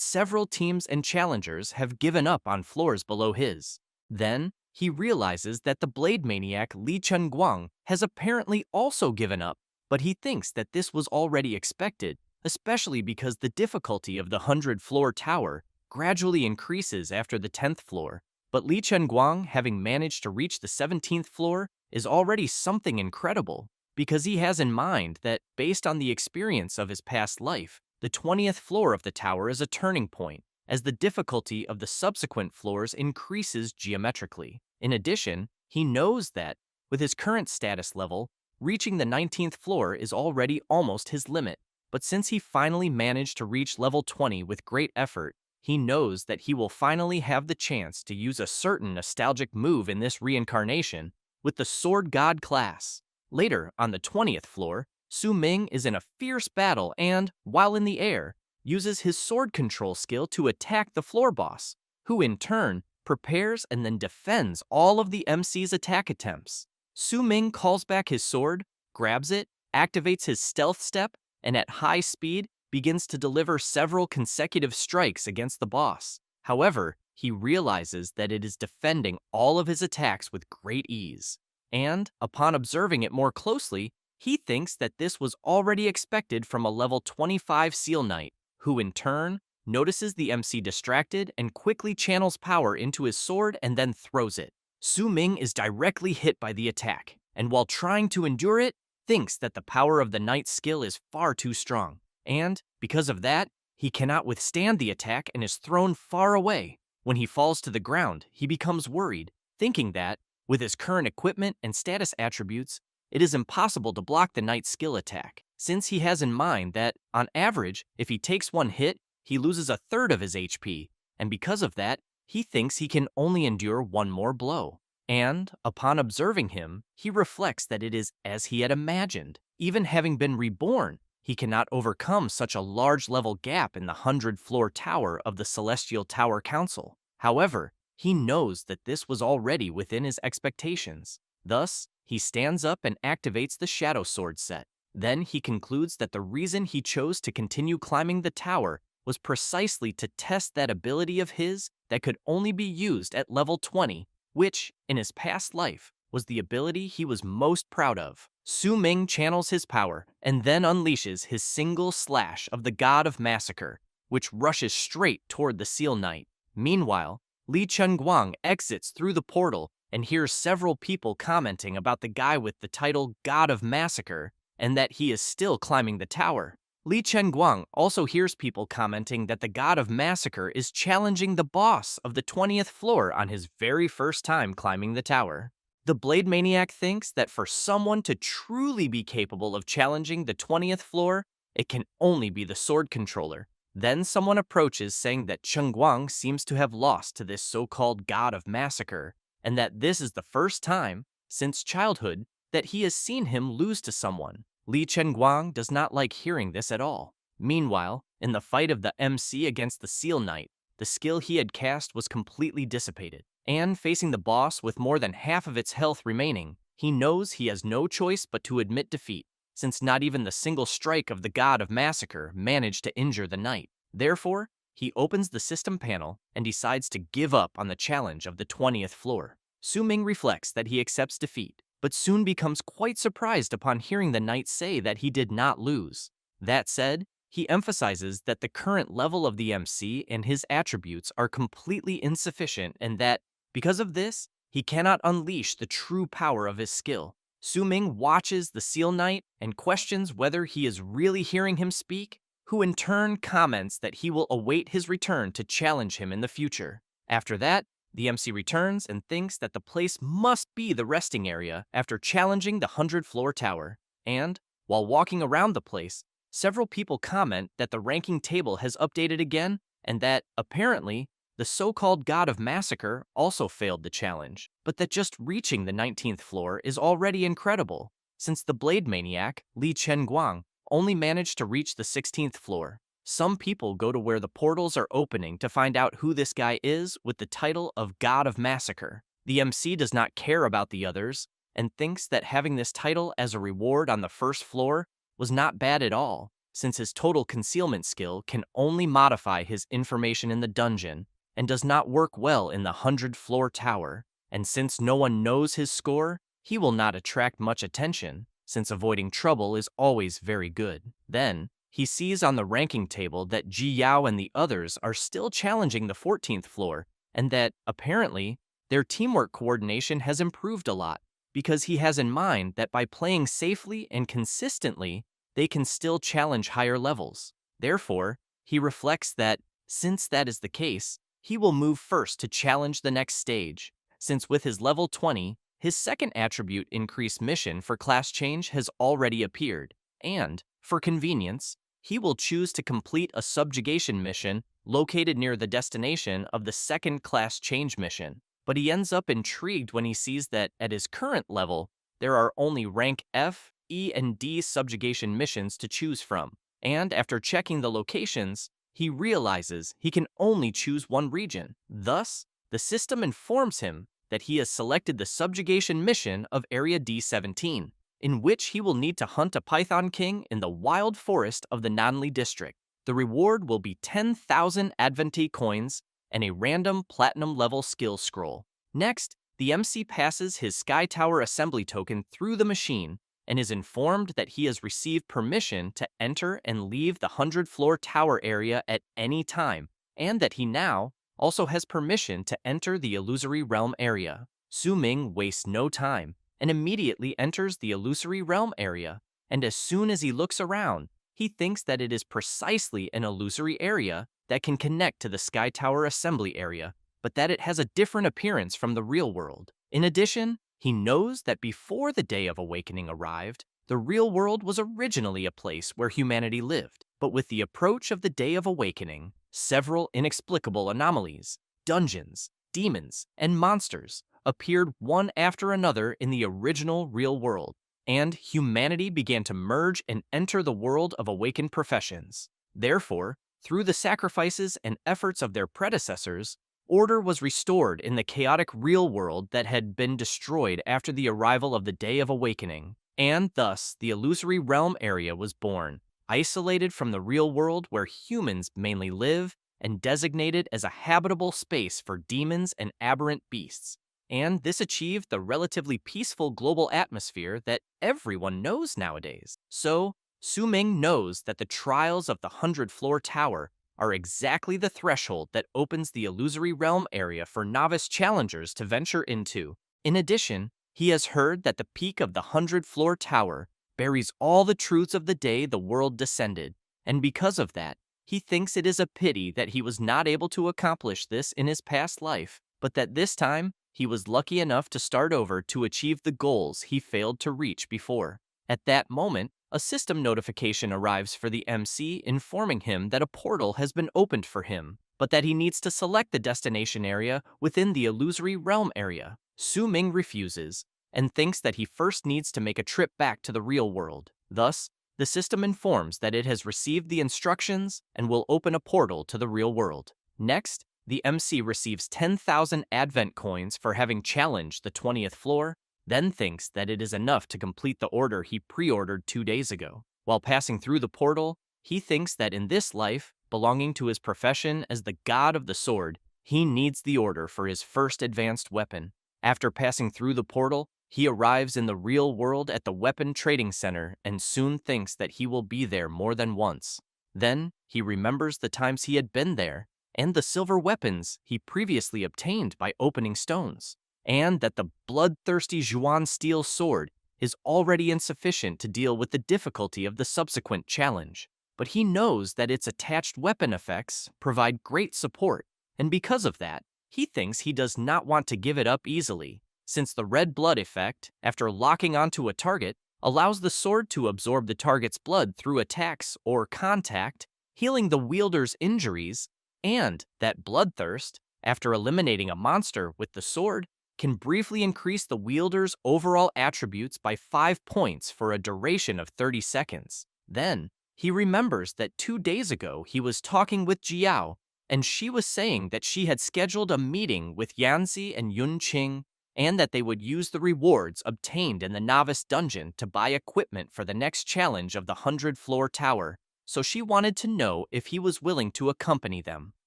S1: several teams and challengers have given up on floors below his. Then, he realizes that the blade maniac Li Chunguang has apparently also given up, but he thinks that this was already expected, especially because the difficulty of the 100-floor tower gradually increases after the 10th floor. But Li Chunguang, having managed to reach the 17th floor, is already something incredible, because he has in mind that, based on the experience of his past life, the 20th floor of the tower is a turning point, as the difficulty of the subsequent floors increases geometrically. In addition, he knows that, with his current status level, reaching the 19th floor is already almost his limit. But since he finally managed to reach level 20 with great effort, he knows that he will finally have the chance to use a certain nostalgic move in this reincarnation with the Sword God class. Later, on the 20th floor, Su Ming is in a fierce battle and, while in the air, uses his sword control skill to attack the floor boss, who in turn prepares and then defends all of the MC's attack attempts. Su Ming calls back his sword, grabs it, activates his stealth step, and at high speed begins to deliver several consecutive strikes against the boss. However, he realizes that it is defending all of his attacks with great ease. And, upon observing it more closely, he thinks that this was already expected from a level 25 Seal Knight, who in turn notices the MC distracted and quickly channels power into his sword and then throws it. Su Ming is directly hit by the attack, and while trying to endure it, thinks that the power of the knight's skill is far too strong, and, because of that, he cannot withstand the attack and is thrown far away. When he falls to the ground, he becomes worried, thinking that, with his current equipment and status attributes, it is impossible to block the knight's skill attack, since he has in mind that, on average, if he takes one hit, he loses a third of his HP, and because of that, he thinks he can only endure one more blow. And, upon observing him, he reflects that it is as he had imagined. Even having been reborn, he cannot overcome such a large level gap in the 100-floor tower of the Celestial Tower Council. However, he knows that this was already within his expectations. Thus, he stands up and activates the Shadow Sword set. Then he concludes that the reason he chose to continue climbing the tower was precisely to test that ability of his that could only be used at level 20, which, in his past life, was the ability he was most proud of. Su Ming channels his power and then unleashes his single slash of the God of Massacre, which rushes straight toward the Seal Knight. Meanwhile, Li Chunguang exits through the portal and hears several people commenting about the guy with the title God of Massacre and that he is still climbing the tower. Li Chunguang also hears people commenting that the God of Massacre is challenging the boss of the 20th floor on his very first time climbing the tower. The Blade Maniac thinks that for someone to truly be capable of challenging the 20th floor, it can only be the sword controller. Then someone approaches saying that Chunguang seems to have lost to this so-called God of Massacre, and that this is the first time, since childhood, that he has seen him lose to someone. Li Chunguang does not like hearing this at all. Meanwhile, in the fight of the MC against the Seal Knight, the skill he had cast was completely dissipated, and facing the boss with more than half of its health remaining, he knows he has no choice but to admit defeat, since not even the single strike of the God of Massacre managed to injure the knight. Therefore, he opens the system panel and decides to give up on the challenge of the 20th floor. Su Ming reflects that he accepts defeat, but soon becomes quite surprised upon hearing the knight say that he did not lose. That said, he emphasizes that the current level of the MC and his attributes are completely insufficient and that, because of this, he cannot unleash the true power of his skill. Su Ming watches the Seal Knight and questions whether he is really hearing him speak, who in turn comments that he will await his return to challenge him in the future. After that, the MC returns and thinks that the place must be the resting area after challenging the 100-floor tower. And, while walking around the place, several people comment that the ranking table has updated again and that, apparently, the so-called God of Massacre also failed the challenge, but that just reaching the 19th floor is already incredible, since the Blade Maniac, Li Chunguang, only managed to reach the 16th floor. Some people go to where the portals are opening to find out who this guy is with the title of God of Massacre. The MC does not care about the others and thinks that having this title as a reward on the first floor was not bad at all, since his total concealment skill can only modify his information in the dungeon and does not work well in the 100-floor tower, and since no one knows his score, he will not attract much attention, since avoiding trouble is always very good. Then, he sees on the ranking table that Ji Yao and the others are still challenging the 14th floor, and that, apparently, their teamwork coordination has improved a lot, because he has in mind that by playing safely and consistently, they can still challenge higher levels. Therefore, he reflects that, since that is the case, he will move first to challenge the next stage, since with his level 20, his second attribute increase mission for class change has already appeared, and, for convenience, he will choose to complete a subjugation mission located near the destination of the second class change mission. But he ends up intrigued when he sees that, at his current level, there are only rank F, E, and D subjugation missions to choose from. And after checking the locations, he realizes he can only choose one region. Thus, the system informs him that he has selected the subjugation mission of Area D17, in which he will need to hunt a Python King in the wild forest of the Nanli district. The reward will be 10,000 Adventi coins and a random platinum-level skill scroll. Next, the MC passes his Sky Tower assembly token through the machine and is informed that he has received permission to enter and leave the 100th-floor tower area at any time, and that he now also has permission to enter the illusory realm area. Su Ming wastes no time and immediately enters the illusory realm area, and as soon as he looks around, he thinks that it is precisely an illusory area that can connect to the Sky Tower assembly area, but that it has a different appearance from the real world. In addition, he knows that before the Day of Awakening arrived, the real world was originally a place where humanity lived. But with the approach of the Day of Awakening, several inexplicable anomalies, dungeons, demons, and monsters appeared one after another in the original real world, and humanity began to merge and enter the world of awakened professions. Therefore, through the sacrifices and efforts of their predecessors, order was restored in the chaotic real world that had been destroyed after the arrival of the Day of Awakening, and thus the illusory realm area was born, isolated from the real world where humans mainly live and designated as a habitable space for demons and aberrant beasts. And this achieved the relatively peaceful global atmosphere that everyone knows nowadays. So, Su Ming knows that the trials of the 100th-floor tower are exactly the threshold that opens the illusory realm area for novice challengers to venture into. In addition, he has heard that the peak of the 100th-floor tower buries all the truths of the day the world descended, and because of that, he thinks it is a pity that he was not able to accomplish this in his past life, but that this time, he was lucky enough to start over to achieve the goals he failed to reach before. At that moment, a system notification arrives for the MC informing him that a portal has been opened for him, but that he needs to select the destination area within the illusory realm area. Su Ming refuses and thinks that he first needs to make a trip back to the real world. Thus, the system informs that it has received the instructions and will open a portal to the real world. Next, the MC receives 10,000 Advent coins for having challenged the 20th floor, then thinks that it is enough to complete the order he pre-ordered 2 days ago. While passing through the portal, he thinks that in this life, belonging to his profession as the god of the sword, he needs the order for his first advanced weapon. After passing through the portal, he arrives in the real world at the weapon trading center and soon thinks that he will be there more than once. Then, he remembers the times he had been there, and the silver weapons he previously obtained by opening stones, and that the bloodthirsty Zhuan steel sword is already insufficient to deal with the difficulty of the subsequent challenge. But he knows that its attached weapon effects provide great support, and because of that, he thinks he does not want to give it up easily, since the red blood effect, after locking onto a target, allows the sword to absorb the target's blood through attacks or contact, healing the wielder's injuries, and that bloodthirst, after eliminating a monster with the sword, can briefly increase the wielder's overall attributes by 5 points for a duration of 30 seconds. Then, he remembers that 2 days ago he was talking with Jiao, and she was saying that she had scheduled a meeting with Yanzi and Yun Qing, and that they would use the rewards obtained in the novice dungeon to buy equipment for the next challenge of the 100th-floor tower, so she wanted to know if he was willing to accompany them.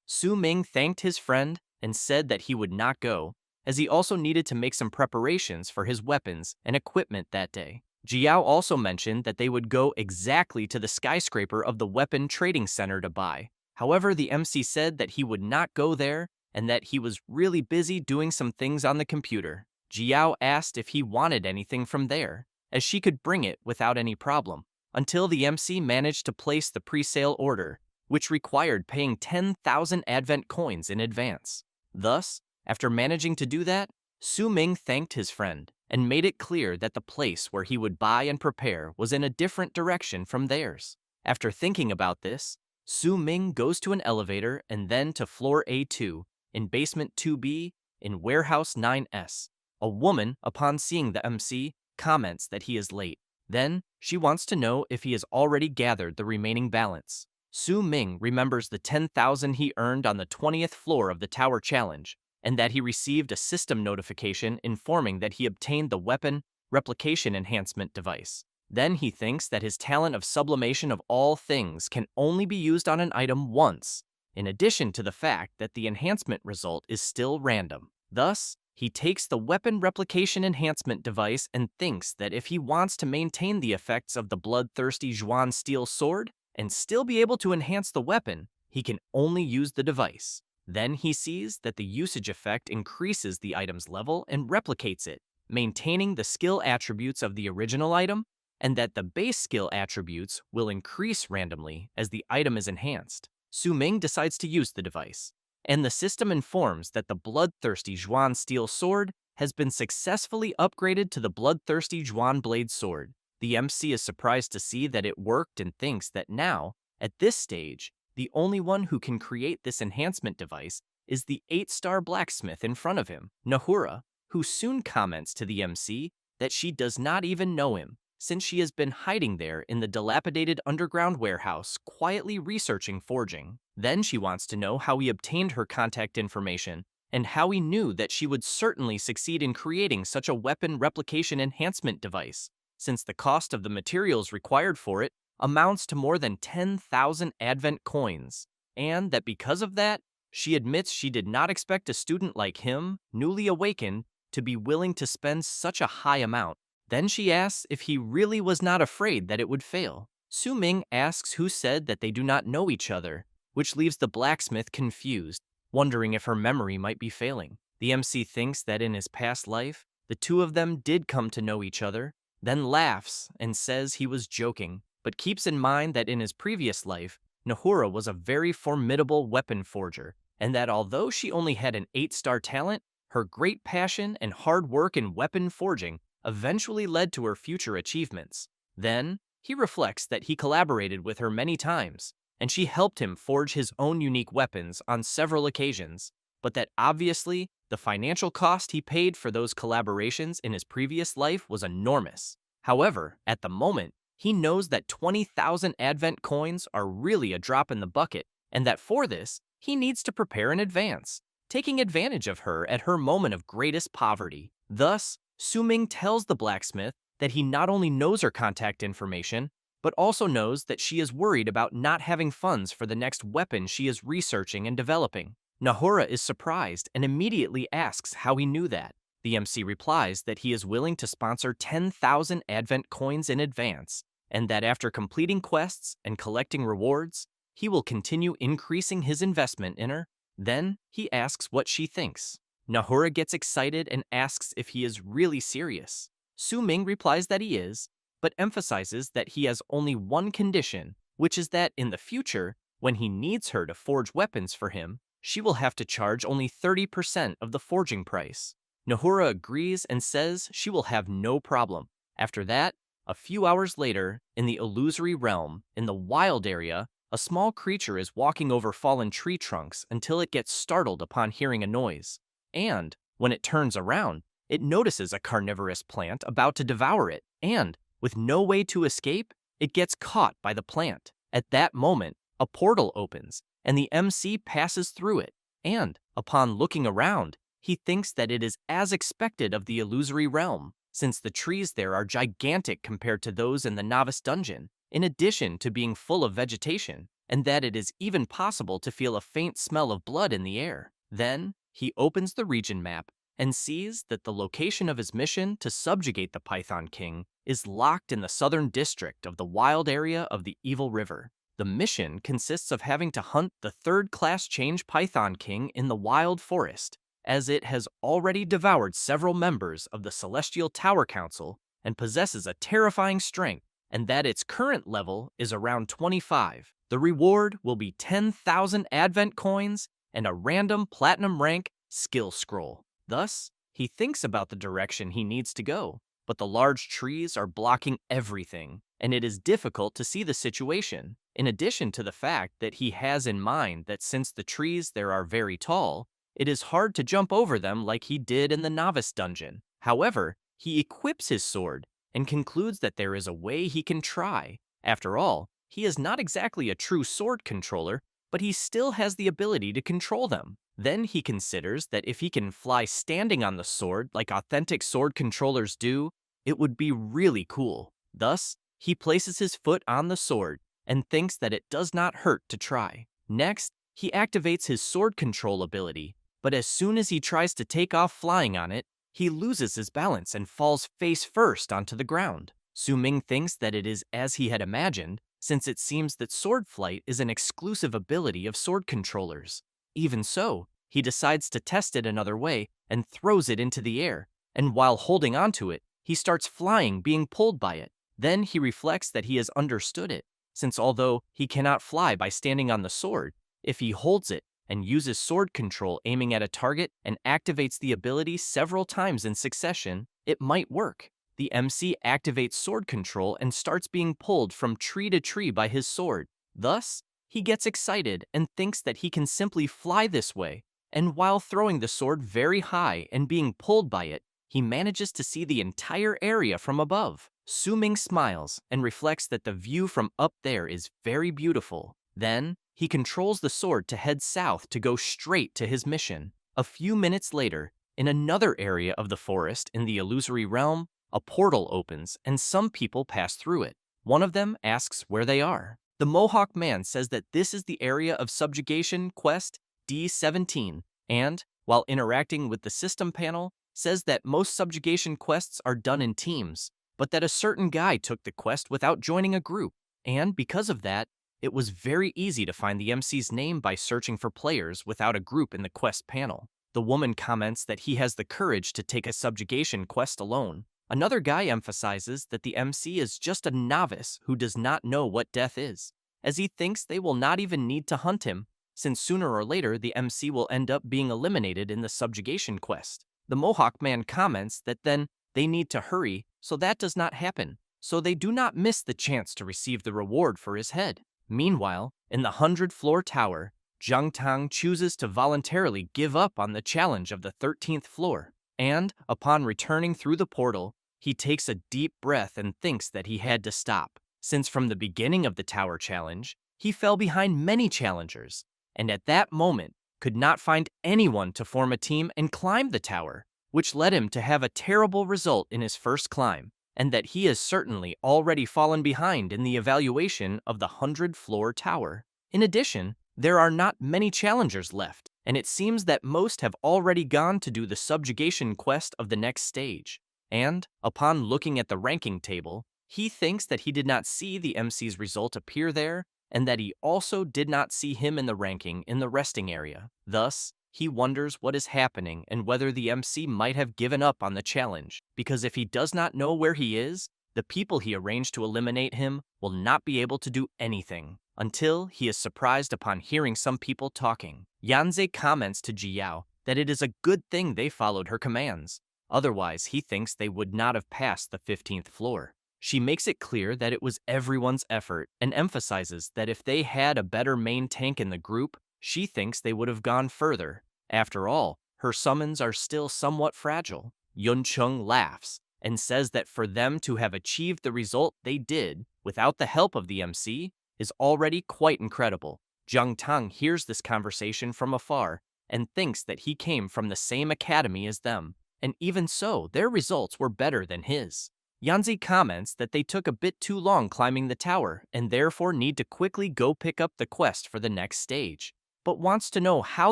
S1: Su Ming thanked his friend and said that he would not go, as he also needed to make some preparations for his weapons and equipment that day. Jiao also mentioned that they would go exactly to the skyscraper of the weapon trading center to buy. However, the MC said that he would not go there and that he was really busy doing some things on the computer. Jiao asked if he wanted anything from there, as she could bring it without any problem, until the MC managed to place the pre-sale order, which required paying 10,000 Advent coins in advance. Thus, after managing to do that, Su Ming thanked his friend and made it clear that the place where he would buy and prepare was in a different direction from theirs. After thinking about this, Su Ming goes to an elevator and then to floor A2 in basement 2B in warehouse 9S. A woman, upon seeing the MC, comments that he is late. Then, she wants to know if he has already gathered the remaining balance. Su Ming remembers the 10,000 he earned on the 20th floor of the Tower Challenge, and that he received a system notification informing that he obtained the weapon replication enhancement device. Then he thinks that his talent of sublimation of all things can only be used on an item once, in addition to the fact that the enhancement result is still random. Thus, he takes the weapon replication enhancement device and thinks that if he wants to maintain the effects of the bloodthirsty Zhuan steel sword and still be able to enhance the weapon, he can only use the device. Then he sees that the usage effect increases the item's level and replicates it, maintaining the skill attributes of the original item, and that the base skill attributes will increase randomly as the item is enhanced. Su Ming decides to use the device, and the system informs that the bloodthirsty Zhuan steel sword has been successfully upgraded to the bloodthirsty Zhuan blade sword. The MC is surprised to see that it worked and thinks that now, at this stage, the only one who can create this enhancement device is the 8-star blacksmith in front of him, Nahura, who soon comments to the MC that she does not even know him, since she has been hiding there in the dilapidated underground warehouse, quietly researching forging. Then she wants to know how he obtained her contact information, and how he knew that she would certainly succeed in creating such a weapon replication enhancement device, since the cost of the materials required for it amounts to more than 10,000 Advent coins, and that because of that, she admits she did not expect a student like him, newly awakened, to be willing to spend such a high amount. Then she asks if he really was not afraid that it would fail. Su Ming asks who said that they do not know each other, which leaves the blacksmith confused, wondering if her memory might be failing. The MC thinks that in his past life, the two of them did come to know each other, then laughs and says he was joking, but keeps in mind that in his previous life, Nahura was a very formidable weapon forger, and that although she only had an 8-star talent, her great passion and hard work in weapon forging eventually led to her future achievements. Then, he reflects that he collaborated with her many times, and she helped him forge his own unique weapons on several occasions, but that obviously, the financial cost he paid for those collaborations in his previous life was enormous. However, at the moment, he knows that 20,000 Advent coins are really a drop in the bucket, and that for this, he needs to prepare in advance, taking advantage of her at her moment of greatest poverty. Thus, Su Ming tells the blacksmith that he not only knows her contact information, but also knows that she is worried about not having funds for the next weapon she is researching and developing. Nahura is surprised and immediately asks how he knew that. The MC replies that he is willing to sponsor 10,000 Advent coins in advance, and that after completing quests and collecting rewards, he will continue increasing his investment in her. Then, he asks what she thinks. Nahura gets excited and asks if he is really serious. Su Ming replies that he is, but emphasizes that he has only one condition, which is that in the future, when he needs her to forge weapons for him, she will have to charge only 30% of the forging price. Nahura agrees and says she will have no problem. After that, a few hours later, in the illusory realm, in the wild area, a small creature is walking over fallen tree trunks until it gets startled upon hearing a noise. And, when it turns around, it notices a carnivorous plant about to devour it, and, with no way to escape, it gets caught by the plant. At that moment, a portal opens, and the MC passes through it, and, upon looking around, he thinks that it is as expected of the illusory realm, since the trees there are gigantic compared to those in the novice dungeon, in addition to being full of vegetation, and that it is even possible to feel a faint smell of blood in the air. Then, he opens the region map and sees that the location of his mission to subjugate the Python King is locked in the southern district of the wild area of the Evil River. The mission consists of having to hunt the third-class change Python King in the wild forest, as it has already devoured several members of the Celestial Tower Council and possesses a terrifying strength, and that its current level is around 25. The reward will be 10,000 Advent coins and a random platinum rank skill scroll. Thus, he thinks about the direction he needs to go, but the large trees are blocking everything, and it is difficult to see the situation, in addition to the fact that he has in mind that since the trees there are very tall, it is hard to jump over them like he did in the novice dungeon. However, he equips his sword and concludes that there is a way he can try. After all, he is not exactly a true sword controller, but he still has the ability to control them. Then he considers that if he can fly standing on the sword like authentic sword controllers do, it would be really cool. Thus, he places his foot on the sword and thinks that it does not hurt to try. Next, he activates his sword control ability, but as soon as he tries to take off flying on it, he loses his balance and falls face first onto the ground. Su Ming thinks that it is as he had imagined, since it seems that sword flight is an exclusive ability of sword controllers. Even so, he decides to test it another way and throws it into the air, and while holding onto it, he starts flying, being pulled by it. Then he reflects that he has understood it, since although he cannot fly by standing on the sword, if he holds it and uses sword control aiming at a target and activates the ability several times in succession, it might work. The MC activates sword control and starts being pulled from tree to tree by his sword. Thus, he gets excited and thinks that he can simply fly this way, and while throwing the sword very high and being pulled by it, he manages to see the entire area from above. Su Ming smiles and reflects that the view from up there is very beautiful. Then, he controls the sword to head south to go straight to his mission. A few minutes later, in another area of the forest in the illusory realm, a portal opens and some people pass through it. One of them asks where they are. The Mohawk man says that this is the area of subjugation quest D17, and, while interacting with the system panel, says that most subjugation quests are done in teams, but that a certain guy took the quest without joining a group, and because of that, it was very easy to find the MC's name by searching for players without a group in the quest panel. The woman comments that he has the courage to take a subjugation quest alone. Another guy emphasizes that the MC is just a novice who does not know what death is, as he thinks they will not even need to hunt him, since sooner or later the MC will end up being eliminated in the subjugation quest. The Mohawk man comments that then they need to hurry so that does not happen, so they do not miss the chance to receive the reward for his head. Meanwhile, in the 100-floor tower, Zhang Tang chooses to voluntarily give up on the challenge of the 13th floor, and, upon returning through the portal, he takes a deep breath and thinks that he had to stop, since from the beginning of the tower challenge, he fell behind many challengers, and at that moment could not find anyone to form a team and climb the tower, which led him to have a terrible result in his first climb, and that he has certainly already fallen behind in the evaluation of the 100-floor tower. In addition, there are not many challengers left, and it seems that most have already gone to do the subjugation quest of the next stage. And, upon looking at the ranking table, he thinks that he did not see the MC's result appear there, and that he also did not see him in the ranking in the resting area. Thus, he wonders what is happening and whether the MC might have given up on the challenge, because if he does not know where he is, the people he arranged to eliminate him will not be able to do anything, until he is surprised upon hearing some people talking. Yanze comments to Jiao that it is a good thing they followed her commands, otherwise he thinks they would not have passed the 15th floor. She makes it clear that it was everyone's effort and emphasizes that if they had a better main tank in the group, she thinks they would have gone further. After all, her summons are still somewhat fragile. Yun Chung laughs and says that for them to have achieved the result they did without the help of the MC is already quite incredible. Zhang Tang hears this conversation from afar and thinks that he came from the same academy as them, and even so, their results were better than his. Yanzi comments that they took a bit too long climbing the tower and therefore need to quickly go pick up the quest for the next stage, but wants to know how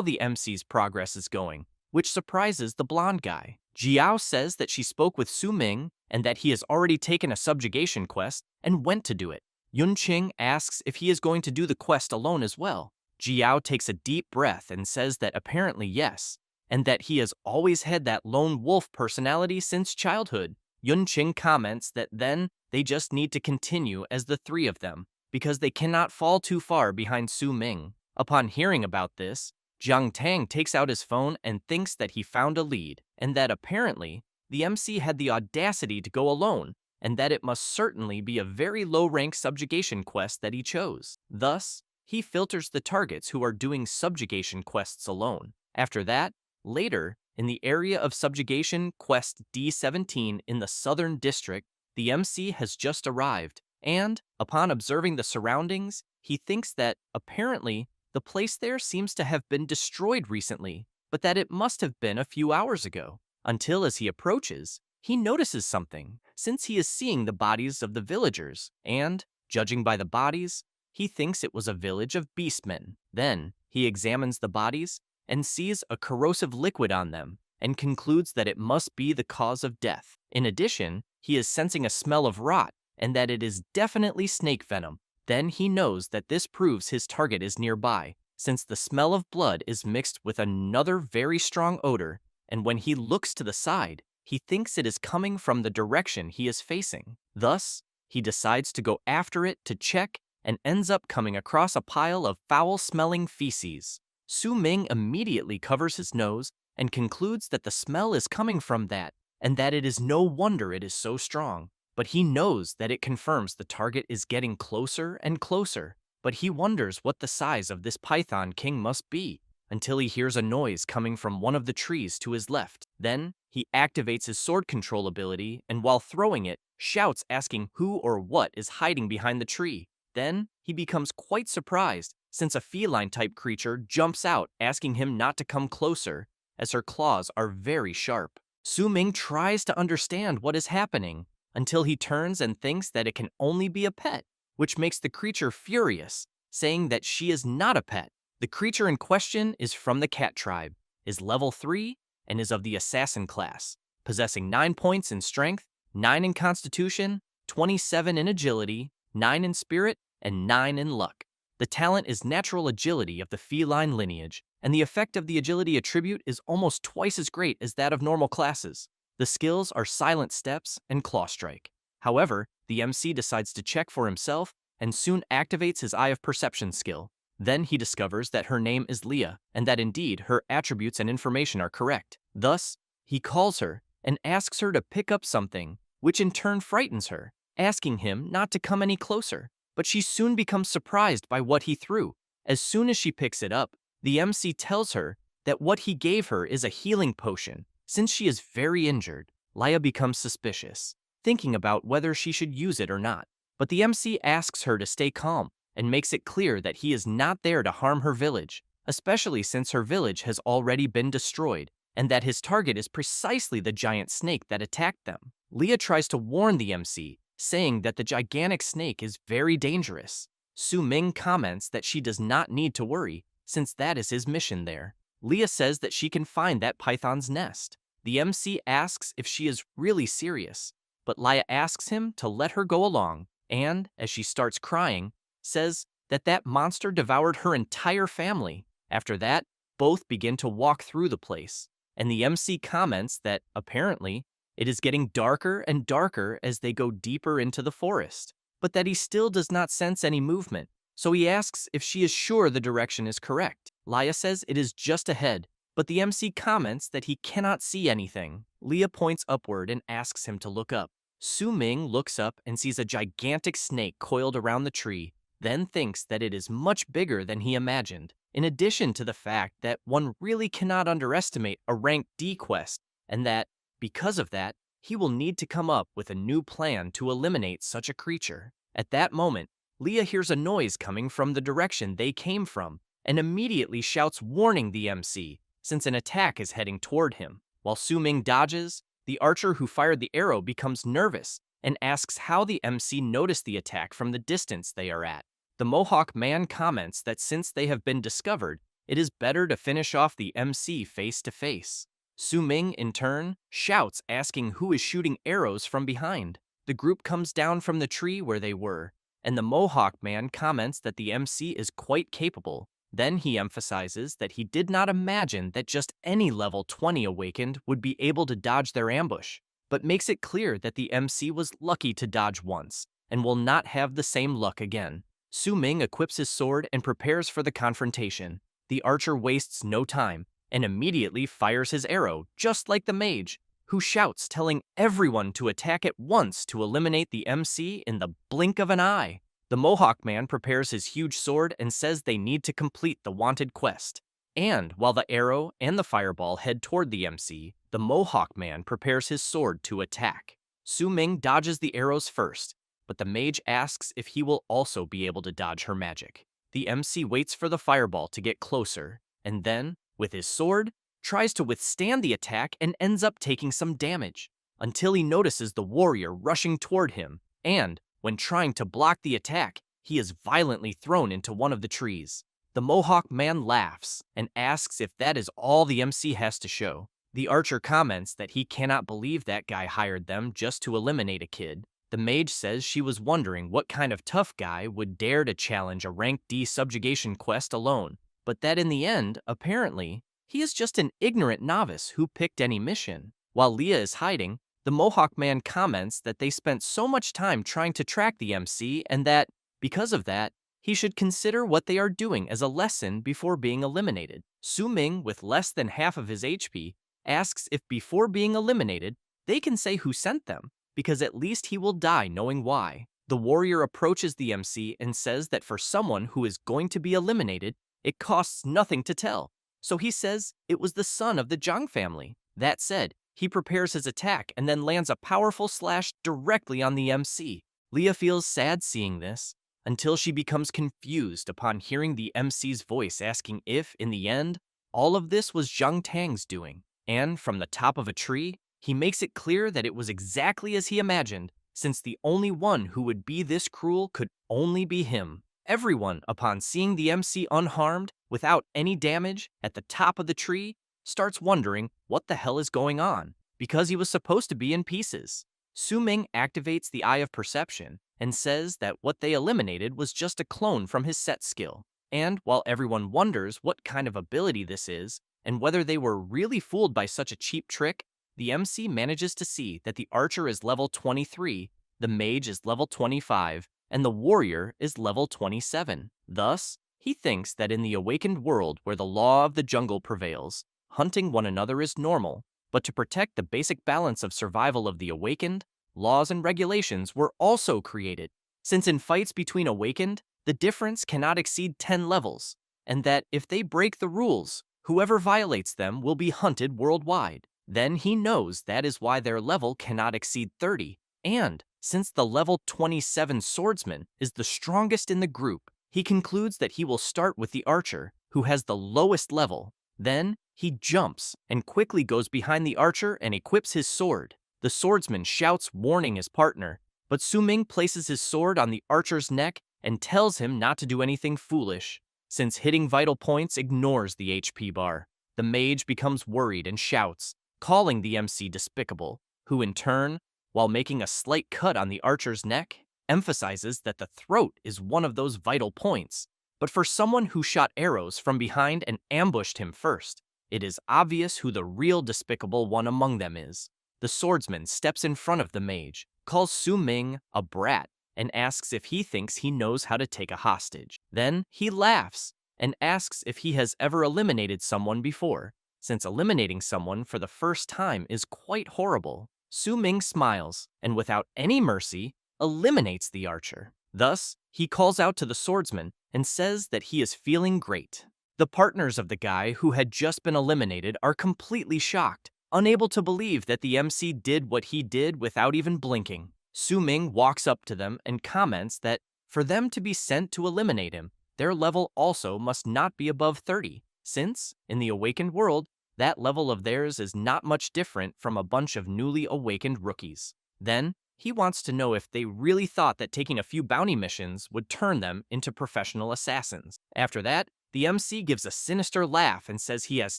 S1: the MC's progress is going, which surprises the blonde guy. Jiao says that she spoke with Su Ming and that he has already taken a subjugation quest and went to do it. Yunqing asks if he is going to do the quest alone as well. Jiao takes a deep breath and says that apparently yes, and that he has always had that lone wolf personality since childhood. Yunqing comments that then they just need to continue as the three of them, because they cannot fall too far behind Su Ming. Upon hearing about this, Jiang Tang takes out his phone and thinks that he found a lead, and that apparently the MC had the audacity to go alone, and that it must certainly be a very low-rank subjugation quest that he chose. Thus, he filters the targets who are doing subjugation quests alone. After that, later, in the area of subjugation quest D17 in the Southern District, the MC has just arrived, and, upon observing the surroundings, he thinks that, apparently, the place there seems to have been destroyed recently, but that it must have been a few hours ago. Until as he approaches, he notices something, since he is seeing the bodies of the villagers, and, judging by the bodies, he thinks it was a village of beastmen. Then, he examines the bodies and sees a corrosive liquid on them, and concludes that it must be the cause of death. In addition, he is sensing a smell of rot, and that it is definitely snake venom. Then he knows that this proves his target is nearby, since the smell of blood is mixed with another very strong odor, and when he looks to the side, he thinks it is coming from the direction he is facing. Thus, he decides to go after it to check and ends up coming across a pile of foul-smelling feces. Su Ming immediately covers his nose and concludes that the smell is coming from that, and that it is no wonder it is so strong. But he knows that it confirms the target is getting closer and closer, but he wonders what the size of this python king must be, until he hears a noise coming from one of the trees to his left. Then, he activates his sword control ability and while throwing it, shouts asking who or what is hiding behind the tree. Then, he becomes quite surprised, since a feline-type creature jumps out asking him not to come closer, as her claws are very sharp. Su Ming tries to understand what is happening, until he turns and thinks that it can only be a pet, which makes the creature furious, saying that she is not a pet. The creature in question is from the cat tribe, is level 3, and is of the assassin class, possessing 9 points in strength, 9 in constitution, 27 in agility, 9 in spirit, and 9 in luck. The talent is natural agility of the feline lineage, and the effect of the agility attribute is almost twice as great as that of normal classes. The skills are Silent Steps and Claw Strike. However, the MC decides to check for himself and soon activates his Eye of Perception skill. Then he discovers that her name is Leah, and that indeed her attributes and information are correct. Thus, he calls her and asks her to pick up something, which in turn frightens her, asking him not to come any closer. But she soon becomes surprised by what he threw. As soon as she picks it up, the MC tells her that what he gave her is a healing potion. Since she is very injured, Leah becomes suspicious, thinking about whether she should use it or not. But the MC asks her to stay calm and makes it clear that he is not there to harm her village, especially since her village has already been destroyed, and that his target is precisely the giant snake that attacked them. Leah tries to warn the MC, saying that the gigantic snake is very dangerous. Su Ming comments that she does not need to worry, since that is his mission there. Leah says that she can find that python's nest. The MC asks if she is really serious, but Leah asks him to let her go along, and, as she starts crying, says that that monster devoured her entire family. After that, both begin to walk through the place, and the MC comments that, apparently, it is getting darker and darker as they go deeper into the forest, but that he still does not sense any movement, so he asks if she is sure the direction is correct. Leah says it is just ahead, but the MC comments that he cannot see anything. Leah points upward and asks him to look up. Su Ming looks up and sees a gigantic snake coiled around the tree, then thinks that it is much bigger than he imagined, in addition to the fact that one really cannot underestimate a rank D quest, and that, because of that, he will need to come up with a new plan to eliminate such a creature. At that moment, Leah hears a noise coming from the direction they came from, and immediately shouts warning the MC, since an attack is heading toward him. While Su Ming dodges, the archer who fired the arrow becomes nervous and asks how the MC noticed the attack from the distance they are at. The Mohawk man comments that since they have been discovered, it is better to finish off the MC face to face. Su Ming, in turn, shouts, asking who is shooting arrows from behind. The group comes down from the tree where they were, and the Mohawk man comments that the MC is quite capable. Then he emphasizes that he did not imagine that just any level 20 awakened would be able to dodge their ambush, but makes it clear that the MC was lucky to dodge once, and will not have the same luck again. Su Ming equips his sword and prepares for the confrontation. The archer wastes no time, and immediately fires his arrow, just like the mage, who shouts, telling everyone to attack at once to eliminate the MC in the blink of an eye. The Mohawk man prepares his huge sword and says they need to complete the wanted quest. And while the arrow and the fireball head toward the MC, the Mohawk man prepares his sword to attack. Su Ming dodges the arrows first, but the mage asks if he will also be able to dodge her magic. The MC waits for the fireball to get closer, and then, with his sword, tries to withstand the attack and ends up taking some damage, until he notices the warrior rushing toward him, and, when trying to block the attack, he is violently thrown into one of the trees. The Mohawk man laughs and asks if that is all the MC has to show. The archer comments that he cannot believe that guy hired them just to eliminate a kid. The mage says she was wondering what kind of tough guy would dare to challenge a rank D subjugation quest alone, but that in the end, apparently, he is just an ignorant novice who picked any mission. While Leah is hiding, the Mohawk man comments that they spent so much time trying to track the MC and that, because of that, he should consider what they are doing as a lesson before being eliminated. Su Ming, with less than half of his HP, asks if before being eliminated, they can say who sent them, because at least he will die knowing why. The warrior approaches the MC and says that for someone who is going to be eliminated, it costs nothing to tell. So he says it was the son of the Zhang family. That said, he prepares his attack and then lands a powerful slash directly on the MC. Leah feels sad seeing this, until she becomes confused upon hearing the MC's voice asking if, in the end, all of this was Zhang Tang's doing. And from the top of a tree, he makes it clear that it was exactly as he imagined, since the only one who would be this cruel could only be him. Everyone, upon seeing the MC unharmed, without any damage, at the top of the tree, starts wondering what the hell is going on, because he was supposed to be in pieces. Su Ming activates the Eye of Perception and says that what they eliminated was just a clone from his set skill. And while everyone wonders what kind of ability this is, and whether they were really fooled by such a cheap trick, the MC manages to see that the archer is level 23, the mage is level 25, and the warrior is level 27. Thus, he thinks that in the awakened world where the law of the jungle prevails, hunting one another is normal, but to protect the basic balance of survival of the awakened, laws and regulations were also created, since in fights between awakened, the difference cannot exceed 10 levels, and that if they break the rules, whoever violates them will be hunted worldwide. Then he knows that is why their level cannot exceed 30, and since the level 27 swordsman is the strongest in the group, he concludes that he will start with the archer, who has the lowest level. Then, he jumps and quickly goes behind the archer and equips his sword. The swordsman shouts, warning his partner, but Su Ming places his sword on the archer's neck and tells him not to do anything foolish, since hitting vital points ignores the HP bar. The mage becomes worried and shouts, calling the MC despicable, who in turn, while making a slight cut on the archer's neck, emphasizes that the throat is one of those vital points. But for someone who shot arrows from behind and ambushed him first, it is obvious who the real despicable one among them is. The swordsman steps in front of the mage, calls Su Ming a brat, and asks if he thinks he knows how to take a hostage. Then he laughs and asks if he has ever eliminated someone before, since eliminating someone for the first time is quite horrible. Su Ming smiles, and without any mercy, eliminates the archer. Thus, he calls out to the swordsman and says that he is feeling great. The partners of the guy who had just been eliminated are completely shocked, unable to believe that the MC did what he did without even blinking. Su Ming walks up to them and comments that for them to be sent to eliminate him, their level also must not be above 30, since, in the awakened world, that level of theirs is not much different from a bunch of newly awakened rookies. Then, he wants to know if they really thought that taking a few bounty missions would turn them into professional assassins. After that, The MC gives a sinister laugh and says he has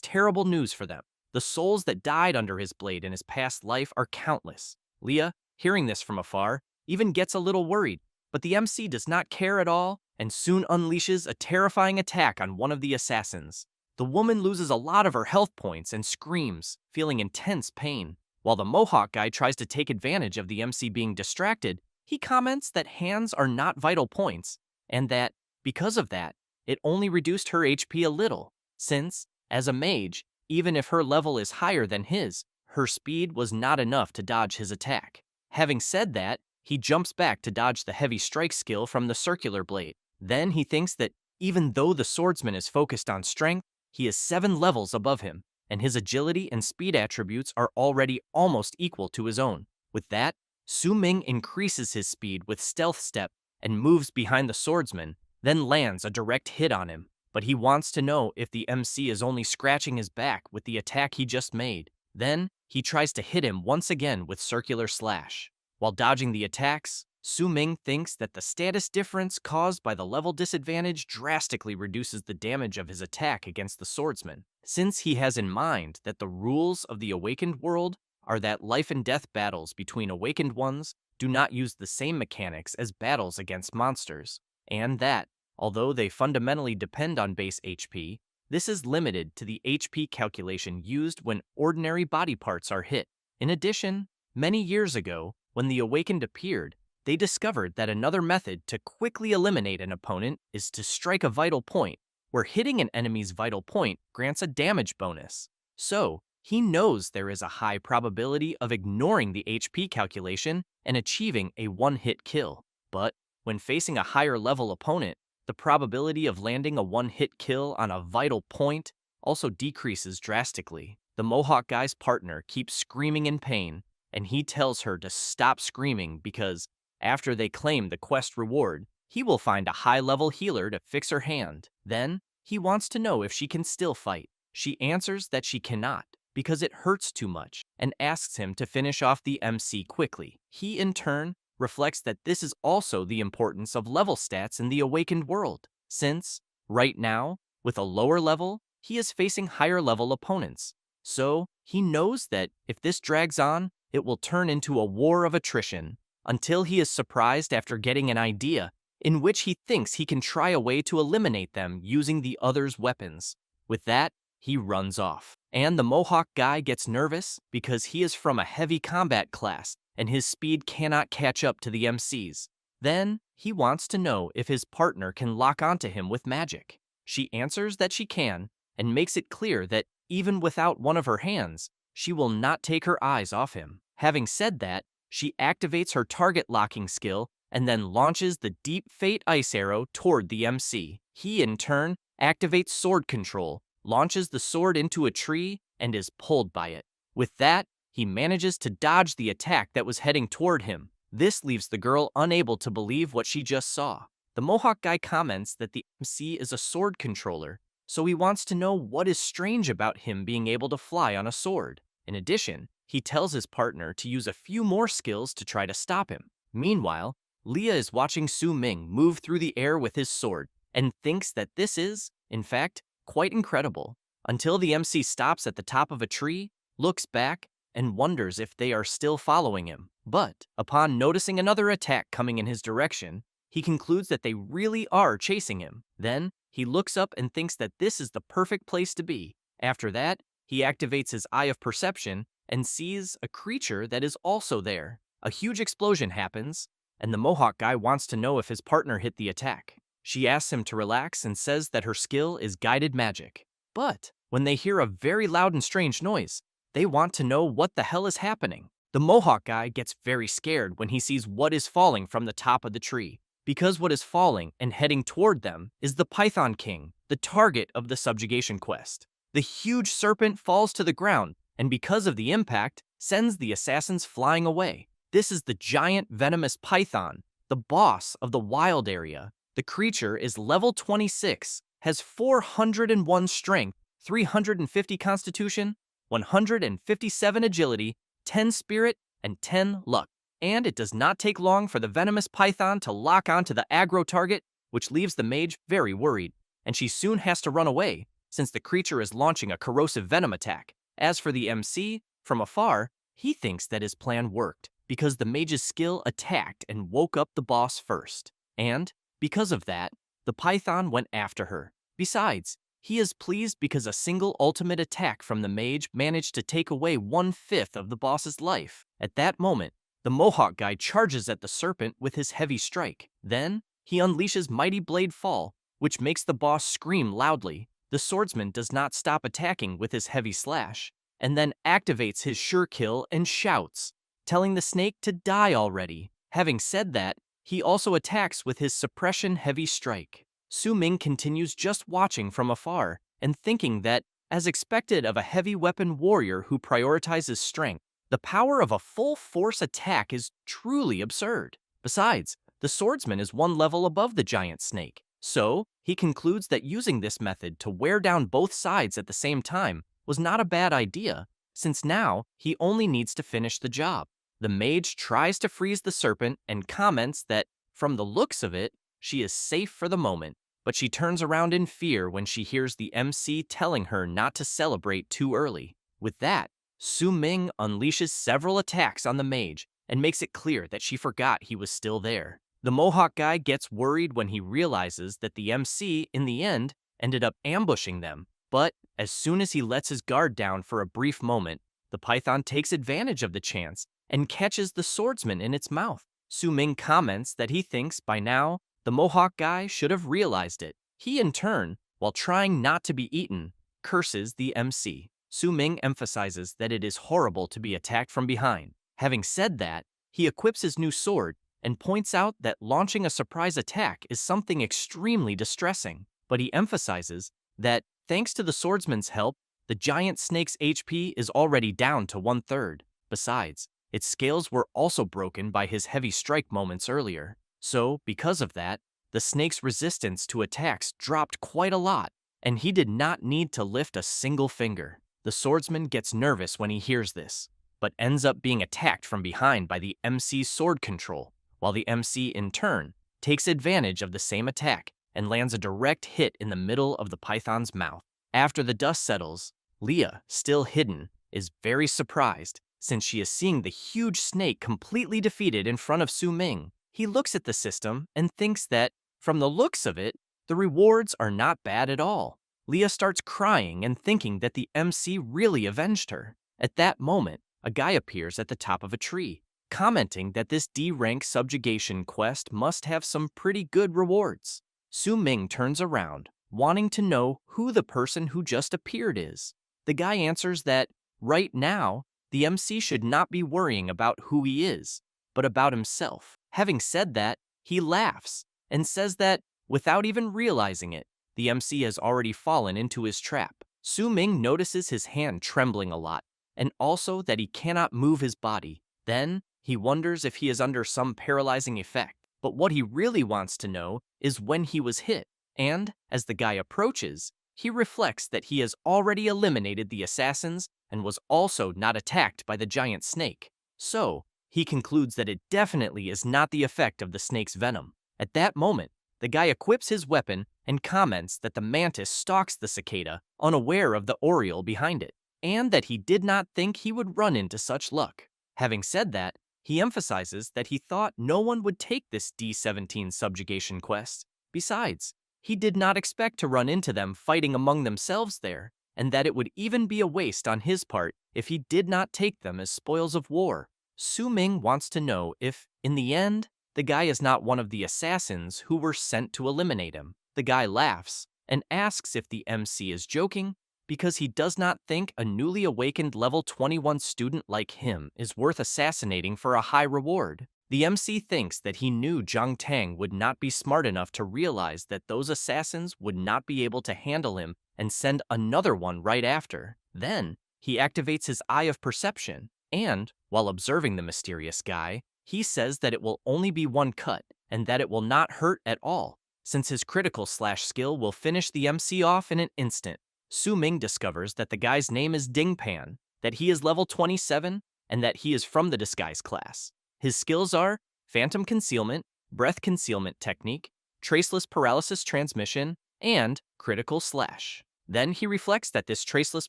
S1: terrible news for them. The souls that died under his blade in his past life are countless. Leah, hearing this from afar, even gets a little worried, but the MC does not care at all and soon unleashes a terrifying attack on one of the assassins. The woman loses a lot of her health points and screams, feeling intense pain. While the Mohawk guy tries to take advantage of the MC being distracted, he comments that hands are not vital points, and that, because of that, it only reduced her HP a little, since, as a mage, even if her level is higher than his, her speed was not enough to dodge his attack. Having said that, he jumps back to dodge the heavy strike skill from the circular blade. Then he thinks that even though the swordsman is focused on strength, he is 7 levels above him, and his agility and speed attributes are already almost equal to his own. With that, Su Ming increases his speed with stealth step and moves behind the swordsman, then lands a direct hit on him. But he wants to know if the MC is only scratching his back with the attack he just made. Then, he tries to hit him once again with circular slash. While dodging the attacks, Su Ming thinks that the status difference caused by the level disadvantage drastically reduces the damage of his attack against the swordsman, since he has in mind that the rules of the awakened world are that life and death battles between awakened ones do not use the same mechanics as battles against monsters, and that, although they fundamentally depend on base HP, this is limited to the HP calculation used when ordinary body parts are hit. In addition, many years ago, when the Awakened appeared, they discovered that another method to quickly eliminate an opponent is to strike a vital point, where hitting an enemy's vital point grants a damage bonus. So, he knows there is a high probability of ignoring the HP calculation and achieving a one-hit kill. But, when facing a higher level opponent, the probability of landing a one-hit kill on a vital point also decreases drastically. The Mohawk guy's partner keeps screaming in pain, and he tells her to stop screaming because, after they claim the quest reward, he will find a high-level healer to fix her hand. Then, he wants to know if she can still fight. She answers that she cannot, because it hurts too much, and asks him to finish off the MC quickly. He, in turn, reflects that this is also the importance of level stats in the awakened world, since, right now, with a lower level, he is facing higher level opponents. So, he knows that if this drags on, it will turn into a war of attrition, until he is surprised after getting an idea in which he thinks he can try a way to eliminate them using the other's weapons. With that, he runs off. And the Mohawk guy gets nervous because he is from a heavy combat class and his speed cannot catch up to the MC's. Then, he wants to know if his partner can lock onto him with magic. She answers that she can, and makes it clear that even without one of her hands, she will not take her eyes off him. Having said that, she activates her target locking skill and then launches the Deep Fate Ice Arrow toward the MC. He, in turn, activates sword control, launches the sword into a tree, and is pulled by it. With that, he manages to dodge the attack that was heading toward him. This leaves the girl unable to believe what she just saw. The Mohawk guy comments that the MC is a sword controller, so he wants to know what is strange about him being able to fly on a sword. In addition, he tells his partner to use a few more skills to try to stop him. Meanwhile, Leah is watching Su Ming move through the air with his sword and thinks that this is, in fact, quite incredible, until the MC stops at the top of a tree, looks back, and wonders if they are still following him. But, upon noticing another attack coming in his direction, he concludes that they really are chasing him. Then, he looks up and thinks that this is the perfect place to be. After that, he activates his Eye of Perception and sees a creature that is also there. A huge explosion happens, and the Mohawk guy wants to know if his partner hit the attack. She asks him to relax and says that her skill is guided magic. But, when they hear a very loud and strange noise, they want to know what the hell is happening. The Mohawk guy gets very scared when he sees what is falling from the top of the tree, because what is falling and heading toward them is the Python King, the target of the subjugation quest. The huge serpent falls to the ground, and because of the impact, sends the assassins flying away. This is the giant venomous python, the boss of the wild area. The creature is level 26, has 401 strength, 350 constitution, 157 agility, 10 spirit, and 10 luck. And it does not take long for the venomous python to lock onto the aggro target, which leaves the mage very worried. and she soon has to run away, since the creature is launching a corrosive venom attack. As for the MC, from afar, he thinks that his plan worked, because the mage's skill attacked and woke up the boss first. And, because of that, the python went after her. Besides, he is pleased because a single ultimate attack from the mage managed to take away 1/5 of the boss's life. At that moment, the Mohawk guy charges at the serpent with his heavy strike. Then, he unleashes Mighty Blade Fall, which makes the boss scream loudly. The swordsman does not stop attacking with his heavy slash, and then activates his sure kill and shouts, telling the snake to die already. Having said that, he also attacks with his suppression heavy strike. Su Ming continues just watching from afar and thinking that, as expected of a heavy weapon warrior who prioritizes strength, the power of a full force attack is truly absurd. Besides, the swordsman is one level above the giant snake, so he concludes that using this method to wear down both sides at the same time was not a bad idea, since now he only needs to finish the job. The mage tries to freeze the serpent and comments that, from the looks of it, she is safe for the moment, but she turns around in fear when she hears the MC telling her not to celebrate too early. With that, Su Ming unleashes several attacks on the mage and makes it clear that she forgot he was still there. The Mohawk guy gets worried when he realizes that the MC, in the end, ended up ambushing them, but as soon as he lets his guard down for a brief moment, the python takes advantage of the chance and catches the swordsman in its mouth. Su Ming comments that he thinks by now the Mohawk guy should have realized it. He, in turn, while trying not to be eaten, curses the MC. Su Ming emphasizes that it is horrible to be attacked from behind. Having said that, he equips his new sword and points out that launching a surprise attack is something extremely distressing. But he emphasizes that, thanks to the swordsman's help, the giant snake's HP is already down to 1/3. Besides, its scales were also broken by his heavy strike moments earlier. So, because of that, the snake's resistance to attacks dropped quite a lot, and he did not need to lift a single finger. The swordsman gets nervous when he hears this, but ends up being attacked from behind by the MC's sword control, while the MC, in turn, takes advantage of the same attack and lands a direct hit in the middle of the python's mouth. After the dust settles, Leah, still hidden, is very surprised since she is seeing the huge snake completely defeated in front of Su Ming. He looks at the system and thinks that, from the looks of it, the rewards are not bad at all. Leah starts crying and thinking that the MC really avenged her. At that moment, a guy appears at the top of a tree, commenting that this D-rank subjugation quest must have some pretty good rewards. Su Ming turns around, wanting to know who the person who just appeared is. The guy answers that, right now, the MC should not be worrying about who he is, but about himself. Having said that, he laughs and says that, without even realizing it, the MC has already fallen into his trap. Su Ming notices his hand trembling a lot, and also that he cannot move his body. Then, he wonders if he is under some paralyzing effect. But what he really wants to know is when he was hit, and, as the guy approaches, he reflects that he has already eliminated the assassins and was also not attacked by the giant snake. So, he concludes that it definitely is not the effect of the snake's venom. At that moment, the guy equips his weapon and comments that the mantis stalks the cicada, unaware of the oriole behind it, and that he did not think he would run into such luck. Having said that, he emphasizes that he thought no one would take this D17 subjugation quest. Besides, he did not expect to run into them fighting among themselves there, and that it would even be a waste on his part if he did not take them as spoils of war. Su Ming wants to know if, in the end, the guy is not one of the assassins who were sent to eliminate him. The guy laughs and asks if the MC is joking, because he does not think a newly awakened level 21 student like him is worth assassinating for a high reward. The MC thinks that he knew Zhang Tang would not be smart enough to realize that those assassins would not be able to handle him and send another one right after. Then, he activates his Eye of Perception, and, while observing the mysterious guy, he says that it will only be one cut, and that it will not hurt at all, since his critical slash skill will finish the MC off in an instant. Su Ming discovers that the guy's name is Ding Pan, that he is level 27, and that he is from the disguise class. His skills are Phantom Concealment, Breath Concealment Technique, Traceless Paralysis Transmission, and critical slash. Then he reflects that this traceless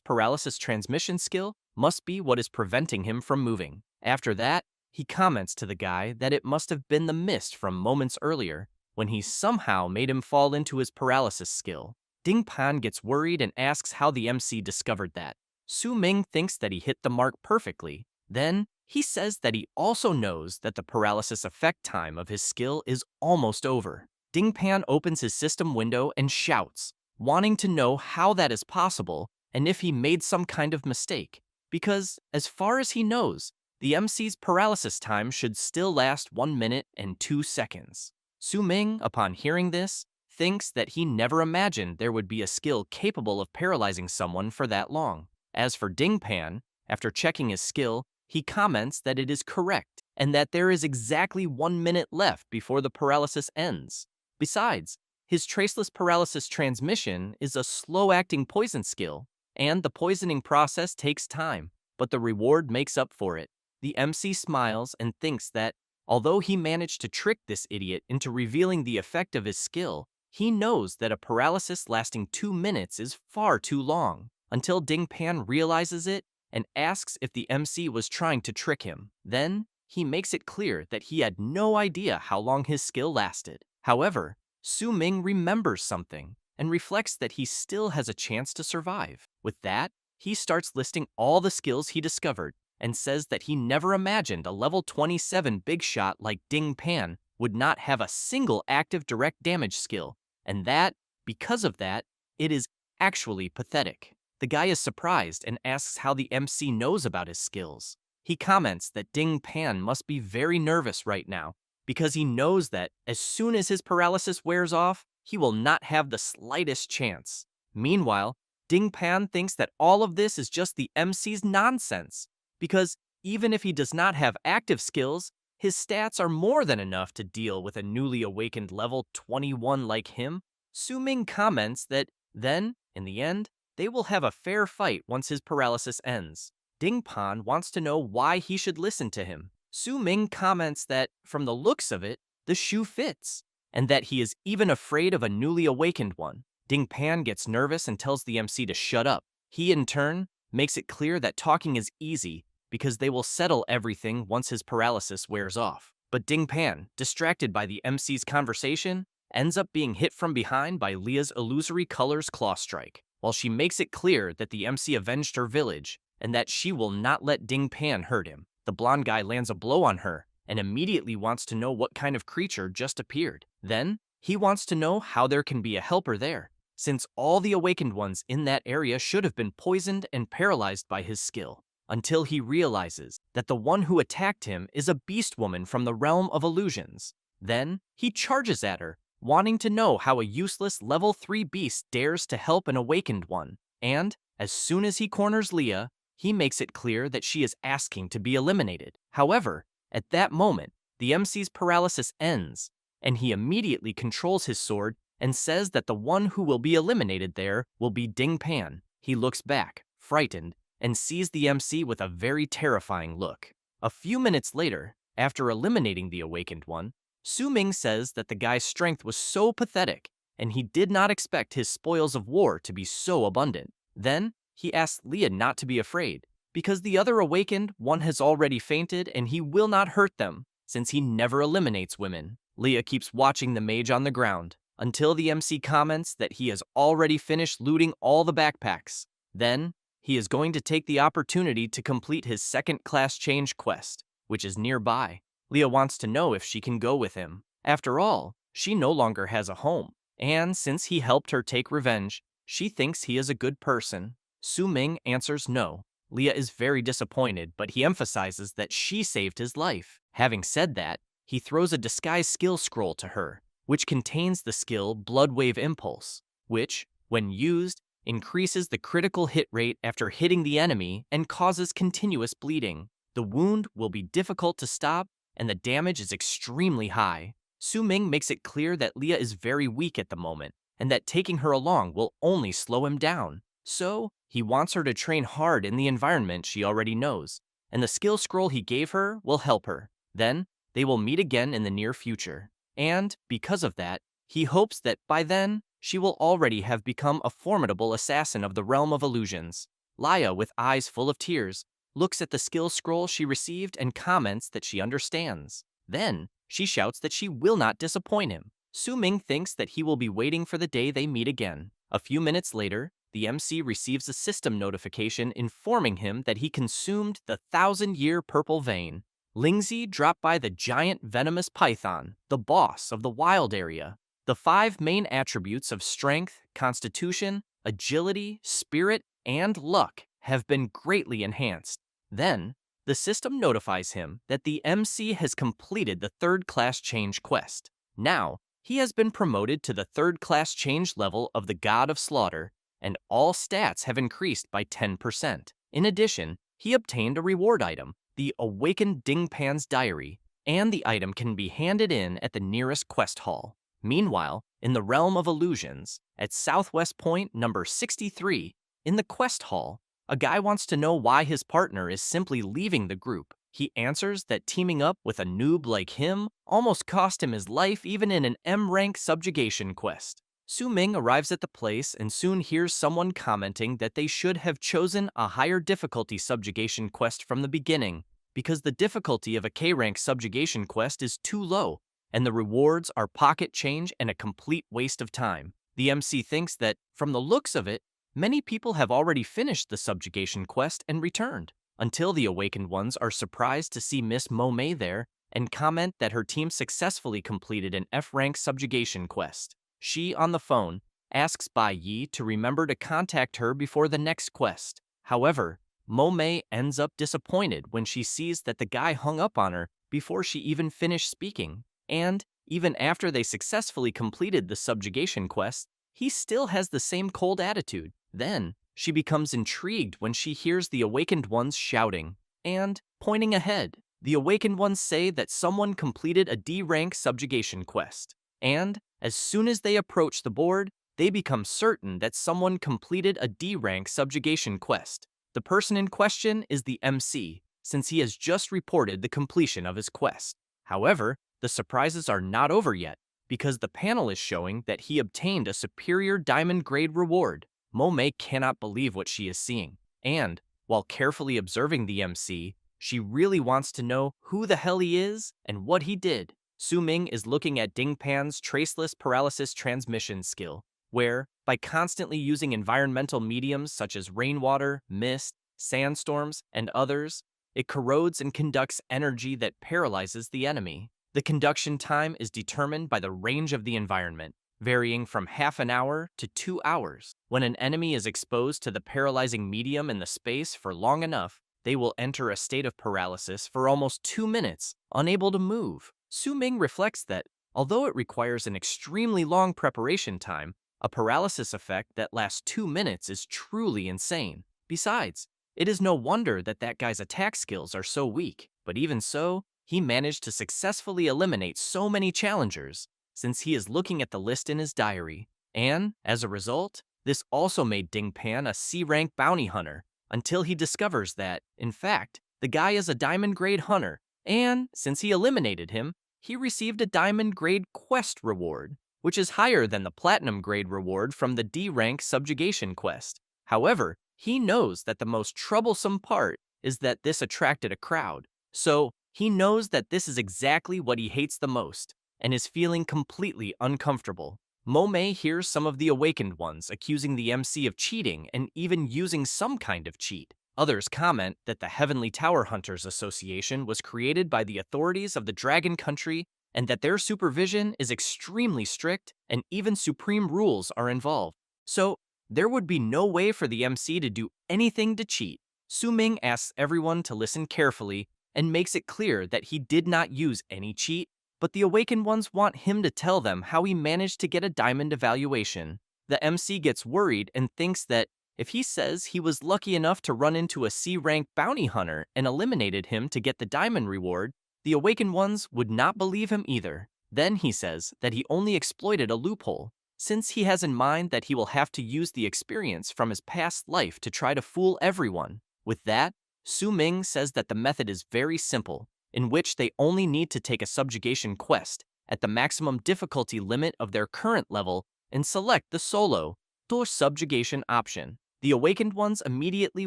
S1: paralysis transmission skill must be what is preventing him from moving. After that, he comments to the guy that it must have been the mist from moments earlier when he somehow made him fall into his paralysis skill. Ding Pan gets worried and asks how the MC discovered that. Su Ming thinks that he hit the mark perfectly. Then, he says that he also knows that the paralysis effect time of his skill is almost over. Ding Pan opens his system window and shouts, wanting to know how that is possible and if he made some kind of mistake. Because, as far as he knows, the MC's paralysis time should still last 1 minute and 2 seconds. Su Ming, upon hearing this, thinks that he never imagined there would be a skill capable of paralyzing someone for that long. As for Ding Pan, after checking his skill, he comments that it is correct and that there is exactly 1 minute left before the paralysis ends. Besides, his traceless paralysis transmission is a slow-acting poison skill, and the poisoning process takes time, but the reward makes up for it. The MC smiles and thinks that, although he managed to trick this idiot into revealing the effect of his skill, he knows that a paralysis lasting 2 minutes is far too long, until Ding Pan realizes it and asks if the MC was trying to trick him. Then, he makes it clear that he had no idea how long his skill lasted. However, Su Ming remembers something and reflects that he still has a chance to survive. With that, he starts listing all the skills he discovered and says that he never imagined a level 27 big shot like Ding Pan would not have a single active direct damage skill, and that, because of that, it is actually pathetic. The guy is surprised and asks how the MC knows about his skills. He comments that Ding Pan must be very nervous right now because he knows that as soon as his paralysis wears off, he will not have the slightest chance. Meanwhile, Ding Pan thinks that all of this is just the MC's nonsense, because even if he does not have active skills, his stats are more than enough to deal with a newly awakened level 21 like him. Su Ming comments that then, in the end, they will have a fair fight once his paralysis ends. Ding Pan wants to know why he should listen to him. Su Ming comments that, from the looks of it, the shoe fits, and that he is even afraid of a newly awakened one. Ding Pan gets nervous and tells the MC to shut up. He, in turn, makes it clear that talking is easy because they will settle everything once his paralysis wears off. But Ding Pan, distracted by the MC's conversation, ends up being hit from behind by Leah's illusory colors claw strike. While she makes it clear that the MC avenged her village and that she will not let Ding Pan hurt him, the blonde guy lands a blow on her and immediately wants to know what kind of creature just appeared. Then, he wants to know how there can be a helper there, since all the awakened ones in that area should have been poisoned and paralyzed by his skill, until he realizes that the one who attacked him is a beast woman from the realm of illusions. Then, he charges at her, wanting to know how a useless level 3 beast dares to help an awakened one, and, as soon as he corners Leah, he makes it clear that she is asking to be eliminated. However, at that moment, the MC's paralysis ends, and he immediately controls his sword and says that the one who will be eliminated there will be Ding Pan. He looks back, frightened, and sees the MC with a very terrifying look. A few minutes later, after eliminating the awakened one, Su Ming says that the guy's strength was so pathetic, and he did not expect his spoils of war to be so abundant. Then, he asks Leah not to be afraid, because the other awakened one has already fainted and he will not hurt them, since he never eliminates women. Leah keeps watching the mage on the ground, until the MC comments that he has already finished looting all the backpacks. Then, he is going to take the opportunity to complete his second-class change quest, which is nearby. Leah wants to know if she can go with him. After all, she no longer has a home, and since he helped her take revenge, she thinks he is a good person. Su Ming answers no. Leah is very disappointed, but he emphasizes that she saved his life. Having said that, he throws a disguise skill scroll to her, which contains the skill Blood Wave Impulse, which, when used, increases the critical hit rate after hitting the enemy and causes continuous bleeding. The wound will be difficult to stop, and the damage is extremely high. Su Ming makes it clear that Leah is very weak at the moment, and that taking her along will only slow him down. So, he wants her to train hard in the environment she already knows, and the skill scroll he gave her will help her. Then, they will meet again in the near future. And, because of that, he hopes that by then, she will already have become a formidable assassin of the realm of illusions. Laya, with eyes full of tears, looks at the skill scroll she received and comments that she understands. Then, she shouts that she will not disappoint him. Su Ming thinks that he will be waiting for the day they meet again. A few minutes later, the MC receives a system notification informing him that he consumed the 1,000-year purple vein. Lingzi dropped by the giant venomous python, the boss of the wild area. The 5 main attributes of strength, constitution, agility, spirit, and luck have been greatly enhanced. Then, the system notifies him that the MC has completed the 3rd class change quest. Now, he has been promoted to the 3rd class change level of the God of Slaughter, and all stats have increased by 10%. In addition, he obtained a reward item, the Awakened Dingpan's Diary, and the item can be handed in at the nearest quest hall. Meanwhile, in the realm of illusions, at Southwest Point number 63, in the quest hall, a guy wants to know why his partner is simply leaving the group. He answers that teaming up with a noob like him almost cost him his life even in an M-rank subjugation quest. Su Ming arrives at the place and soon hears someone commenting that they should have chosen a higher difficulty subjugation quest from the beginning because the difficulty of a K-rank subjugation quest is too low, and the rewards are pocket change and a complete waste of time. The MC thinks that, from the looks of it, many people have already finished the subjugation quest and returned, until the awakened ones are surprised to see Miss Mo-mei there and comment that her team successfully completed an F-rank subjugation quest. She, on the phone, asks Bai Yi to remember to contact her before the next quest. However, Mo-mei ends up disappointed when she sees that the guy hung up on her before she even finished speaking. And, even after they successfully completed the subjugation quest, he still has the same cold attitude. Then, she becomes intrigued when she hears the awakened ones shouting and pointing ahead. The awakened ones say that someone completed a D-rank subjugation quest. And, as soon as they approach the board, they become certain that someone completed a D-rank subjugation quest. The person in question is the MC, since he has just reported the completion of his quest. However, the surprises are not over yet, because the panel is showing that he obtained a superior diamond-grade reward. Mo-mei cannot believe what she is seeing, and, while carefully observing the MC, she really wants to know who the hell he is and what he did. Su Ming is looking at Dingpan's traceless paralysis transmission skill, where, by constantly using environmental mediums such as rainwater, mist, sandstorms, and others, it corrodes and conducts energy that paralyzes the enemy. The conduction time is determined by the range of the environment, varying from half an hour to 2 hours. When an enemy is exposed to the paralyzing medium in the space for long enough, they will enter a state of paralysis for almost 2 minutes, unable to move. Su Ming reflects that, although it requires an extremely long preparation time, a paralysis effect that lasts 2 minutes is truly insane. Besides, it is no wonder that guy's attack skills are so weak, but even so, he managed to successfully eliminate so many challengers, since he is looking at the list in his diary. And, as a result, this also made Dingpan a C-rank bounty hunter, until he discovers that, in fact, the guy is a diamond-grade hunter, and, since he eliminated him, he received a diamond-grade quest reward, which is higher than the platinum-grade reward from the D-rank subjugation quest. However, he knows that the most troublesome part is that this attracted a crowd, so he knows that this is exactly what he hates the most, and is feeling completely uncomfortable. Mo-mei hears some of the awakened ones accusing the MC of cheating and even using some kind of cheat. Others comment that the Heavenly Tower Hunters Association was created by the authorities of the Dragon Country and that their supervision is extremely strict and even supreme rules are involved. So, there would be no way for the MC to do anything to cheat. Su Ming asks everyone to listen carefully and makes it clear that he did not use any cheat, but the awakened ones want him to tell them how he managed to get a diamond evaluation. The MC gets worried and thinks that if he says he was lucky enough to run into a C-rank bounty hunter and eliminated him to get the diamond reward, the awakened ones would not believe him either. Then he says that he only exploited a loophole, since he has in mind that he will have to use the experience from his past life to try to fool everyone. With that, Su Ming says that the method is very simple, in which they only need to take a subjugation quest at the maximum difficulty limit of their current level and select the solo door subjugation option. The awakened ones immediately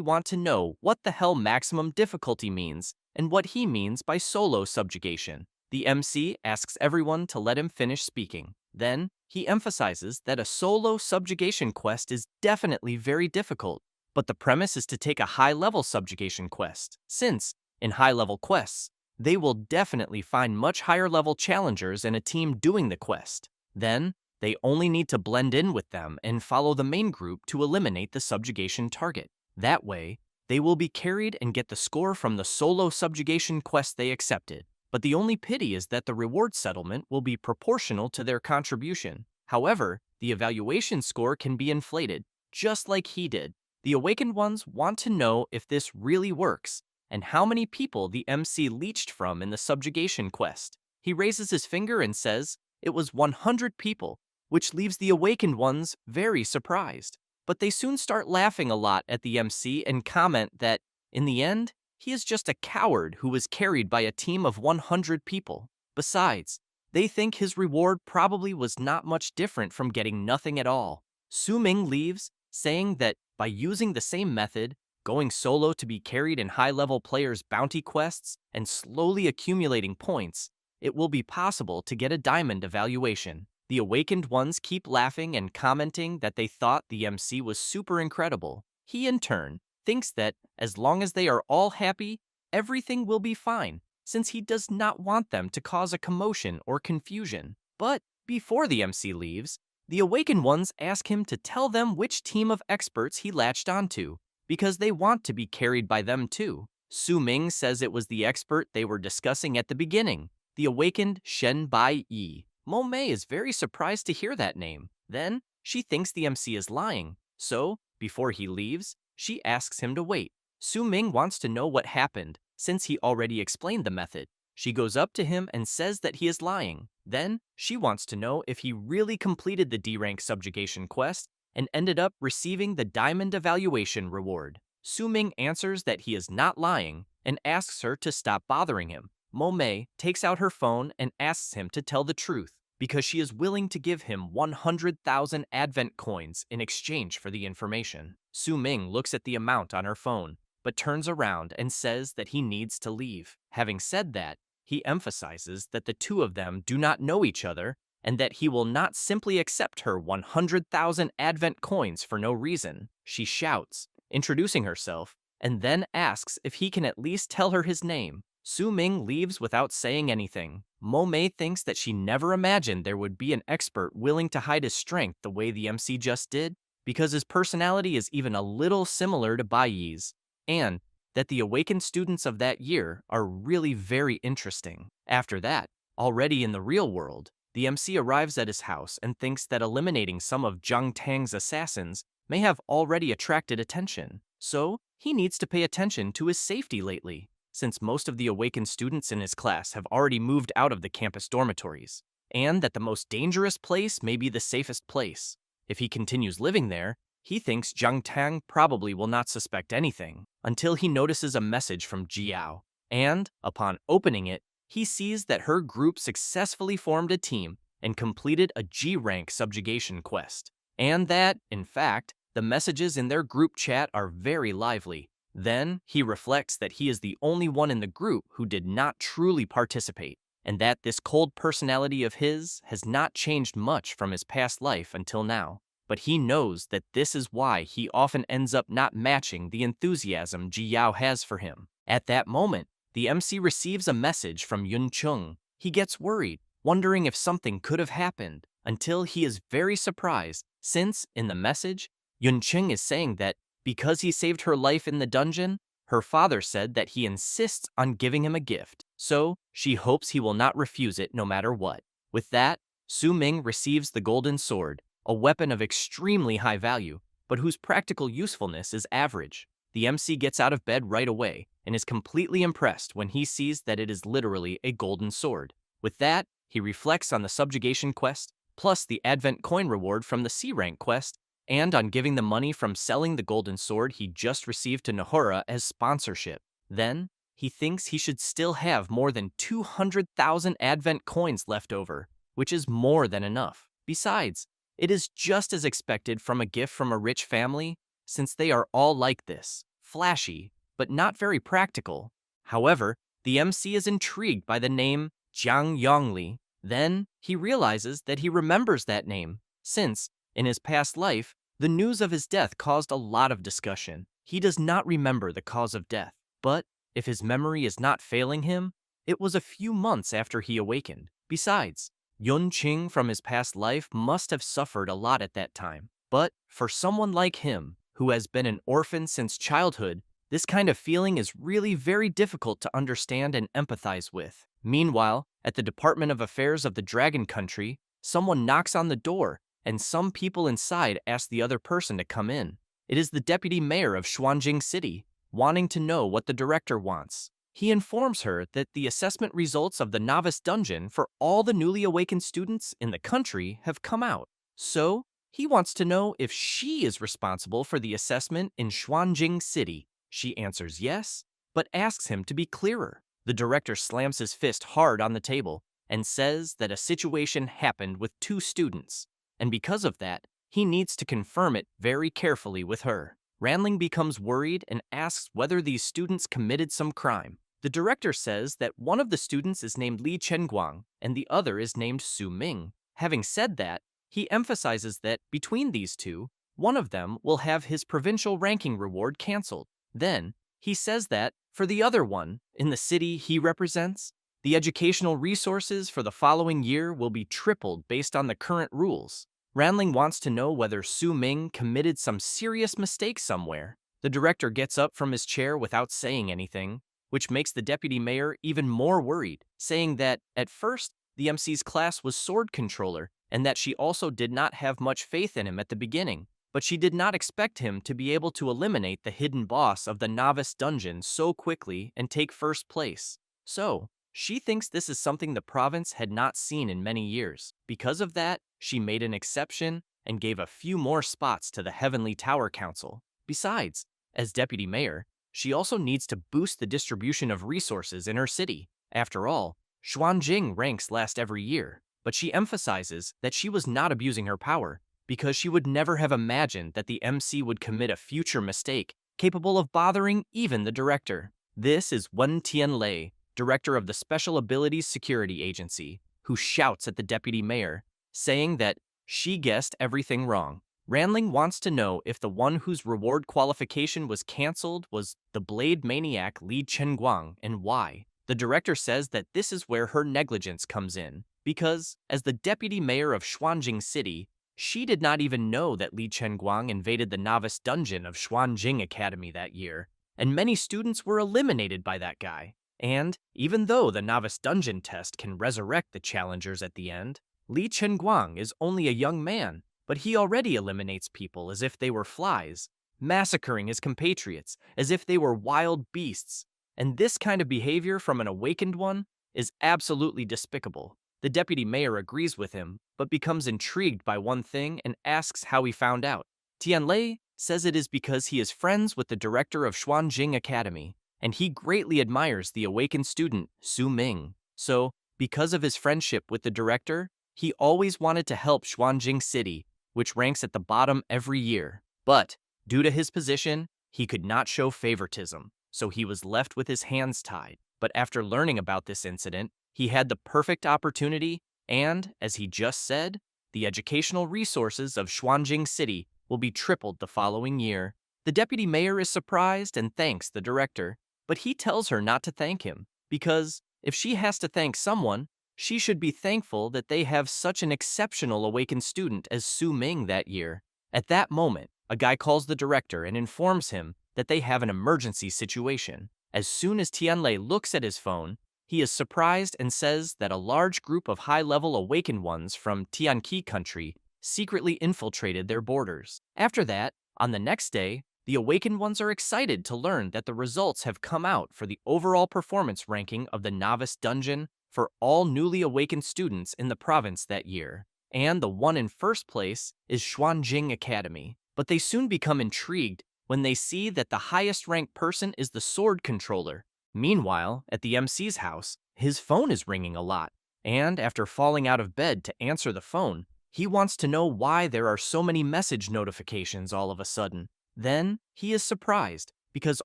S1: want to know what the hell maximum difficulty means and what he means by solo subjugation. The MC asks everyone to let him finish speaking. Then, he emphasizes that a solo subjugation quest is definitely very difficult, but the premise is to take a high-level subjugation quest, since, in high-level quests, they will definitely find much higher-level challengers in a team doing the quest. Then, they only need to blend in with them and follow the main group to eliminate the subjugation target. That way, they will be carried and get the score from the solo subjugation quest they accepted. But the only pity is that the reward settlement will be proportional to their contribution. However, the evaluation score can be inflated, just like he did. The awakened ones want to know if this really works, and how many people the MC leached from in the subjugation quest. He raises his finger and says it was 100 people, which leaves the awakened ones very surprised. But they soon start laughing a lot at the MC and comment that, in the end, he is just a coward who was carried by a team of 100 people. Besides, they think his reward probably was not much different from getting nothing at all. Su Ming leaves, saying that by using the same method, going solo to be carried in high-level players' bounty quests, and slowly accumulating points, it will be possible to get a diamond evaluation. The awakened ones keep laughing and commenting that they thought the MC was super incredible. He, in turn, thinks that as long as they are all happy, everything will be fine, since he does not want them to cause a commotion or confusion. But before the MC leaves, the awakened ones ask him to tell them which team of experts he latched onto, because they want to be carried by them too. Su Ming says it was the expert they were discussing at the beginning, the awakened Shen Bai Yi. Mo Mei is very surprised to hear that name. Then, she thinks the MC is lying, so, before he leaves, she asks him to wait. Su Ming wants to know what happened, since he already explained the method. She goes up to him and says that he is lying. Then, she wants to know if he really completed the D-rank subjugation quest and ended up receiving the diamond evaluation reward. Su Ming answers that he is not lying and asks her to stop bothering him. Mo Mei takes out her phone and asks him to tell the truth, because she is willing to give him 100,000 Advent coins in exchange for the information. Su Ming looks at the amount on her phone, but turns around and says that he needs to leave. Having said that, he emphasizes that the two of them do not know each other and that he will not simply accept her 100,000 Advent coins for no reason. She shouts, introducing herself, and then asks if he can at least tell her his name. Su Ming leaves without saying anything. Mo Mei thinks that she never imagined there would be an expert willing to hide his strength the way the MC just did, because his personality is even a little similar to Bai Yi's, and that the awakened students of that year are really very interesting. After that, already in the real world, the MC arrives at his house and thinks that eliminating some of Zhang Tang's assassins may have already attracted attention, so he needs to pay attention to his safety lately, since most of the awakened students in his class have already moved out of the campus dormitories, and that the most dangerous place may be the safest place. If he continues living there, he thinks Zhang Tang probably will not suspect anything, until he notices a message from Jiao, and, upon opening it, he sees that her group successfully formed a team and completed a G-rank subjugation quest, and that, in fact, the messages in their group chat are very lively. Then, he reflects that he is the only one in the group who did not truly participate, and that this cold personality of his has not changed much from his past life until now. But he knows that this is why he often ends up not matching the enthusiasm Ji Yao has for him. At that moment, the MC receives a message from Yun Chung. He gets worried, wondering if something could have happened, until he is very surprised, since, in the message, Yun Chung is saying that because he saved her life in the dungeon, her father said that he insists on giving him a gift, so she hopes he will not refuse it no matter what. With that, Su Ming receives the golden sword, a weapon of extremely high value, but whose practical usefulness is average. The MC gets out of bed right away and is completely impressed when he sees that it is literally a golden sword. With that, he reflects on the subjugation quest, plus the Advent coin reward from the C-rank quest, and on giving the money from selling the golden sword he just received to Nahora as sponsorship. Then, he thinks he should still have more than 200,000 Advent coins left over, which is more than enough. Besides, It is just as expected from a gift from a rich family, since they are all like this, flashy, but not very practical. However, the MC is intrigued by the name Jiang Yongli. Then, he realizes that he remembers that name, since, in his past life, the news of his death caused a lot of discussion. He does not remember the cause of death, but if his memory is not failing him, it was a few months after he awakened. Besides, Yun Qing from his past life must have suffered a lot at that time. But for someone like him, who has been an orphan since childhood, this kind of feeling is really very difficult to understand and empathize with. Meanwhile, at the Department of Affairs of the Dragon Country, someone knocks on the door, and some people inside ask the other person to come in. It is the deputy mayor of Xuanjing City, wanting to know what the director wants. He informs her that the assessment results of the novice dungeon for all the newly awakened students in the country have come out. So, he wants to know if she is responsible for the assessment in Xuanjing City. She answers yes, but asks him to be clearer. The director slams his fist hard on the table and says that a situation happened with 2 students, and because of that, he needs to confirm it very carefully with her. Ranling becomes worried and asks whether these students committed some crime. The director says that one of the students is named Li Chenguang and the other is named Su Ming. Having said that, he emphasizes that between these two, one of them will have his provincial ranking reward canceled. Then, he says that, for the other one, in the city he represents, the educational resources for the following year will be tripled based on the current rules. Ranling wants to know whether Su Ming committed some serious mistake somewhere. The director gets up from his chair without saying anything, which makes the deputy mayor even more worried, saying that, at first, the MC's class was sword controller, and that she also did not have much faith in him at the beginning, but she did not expect him to be able to eliminate the hidden boss of the novice dungeon so quickly and take first place. So, she thinks this is something the province had not seen in many years. Because of that, she made an exception and gave a few more spots to the Heavenly Tower Council. Besides, as deputy mayor, she also needs to boost the distribution of resources in her city. After all, Xuanjing ranks last every year, but she emphasizes that she was not abusing her power because she would never have imagined that the MC would commit a future mistake capable of bothering even the director. This is Wen Tianlei, director of the Special Abilities Security Agency, who shouts at the deputy mayor, saying that she guessed everything wrong. Ranling wants to know if the one whose reward qualification was cancelled was the blade maniac Li Chenguang and why. The director says that this is where her negligence comes in, because, as the deputy mayor of Xuanjing City, she did not even know that Li Chenguang invaded the novice dungeon of Xuanjing Academy that year, and many students were eliminated by that guy. And, even though the novice dungeon test can resurrect the challengers at the end, Li Chenguang is only a young man, but he already eliminates people as if they were flies, massacring his compatriots as if they were wild beasts. And this kind of behavior from an awakened one is absolutely despicable. The deputy mayor agrees with him, but becomes intrigued by one thing and asks how he found out. Tianlei says it is because he is friends with the director of Xuanjing Academy, and he greatly admires the awakened student, Su Ming. So, because of his friendship with the director, he always wanted to help Xuanjing City, which ranks at the bottom every year. But, due to his position, he could not show favoritism, so he was left with his hands tied. But after learning about this incident, he had the perfect opportunity, and, as he just said, the educational resources of Xuanjing City will be tripled the following year. The deputy mayor is surprised and thanks the director, but he tells her not to thank him, because if she has to thank someone, she should be thankful that they have such an exceptional awakened student as Su Ming that year. At that moment, a guy calls the director and informs him that they have an emergency situation. As soon as Tianlei looks at his phone, he is surprised and says that a large group of high-level awakened ones from Tianqi country secretly infiltrated their borders. After that, on the next day, the awakened ones are excited to learn that the results have come out for the overall performance ranking of the novice dungeon for all newly awakened students in the province that year, and the one in first place is Xuanjing Academy. But they soon become intrigued when they see that the highest ranked person is the sword controller. Meanwhile, at the MC's house, his phone is ringing a lot, and after falling out of bed to answer the phone, He wants to know why there are so many message notifications all of a sudden. Then, he is surprised because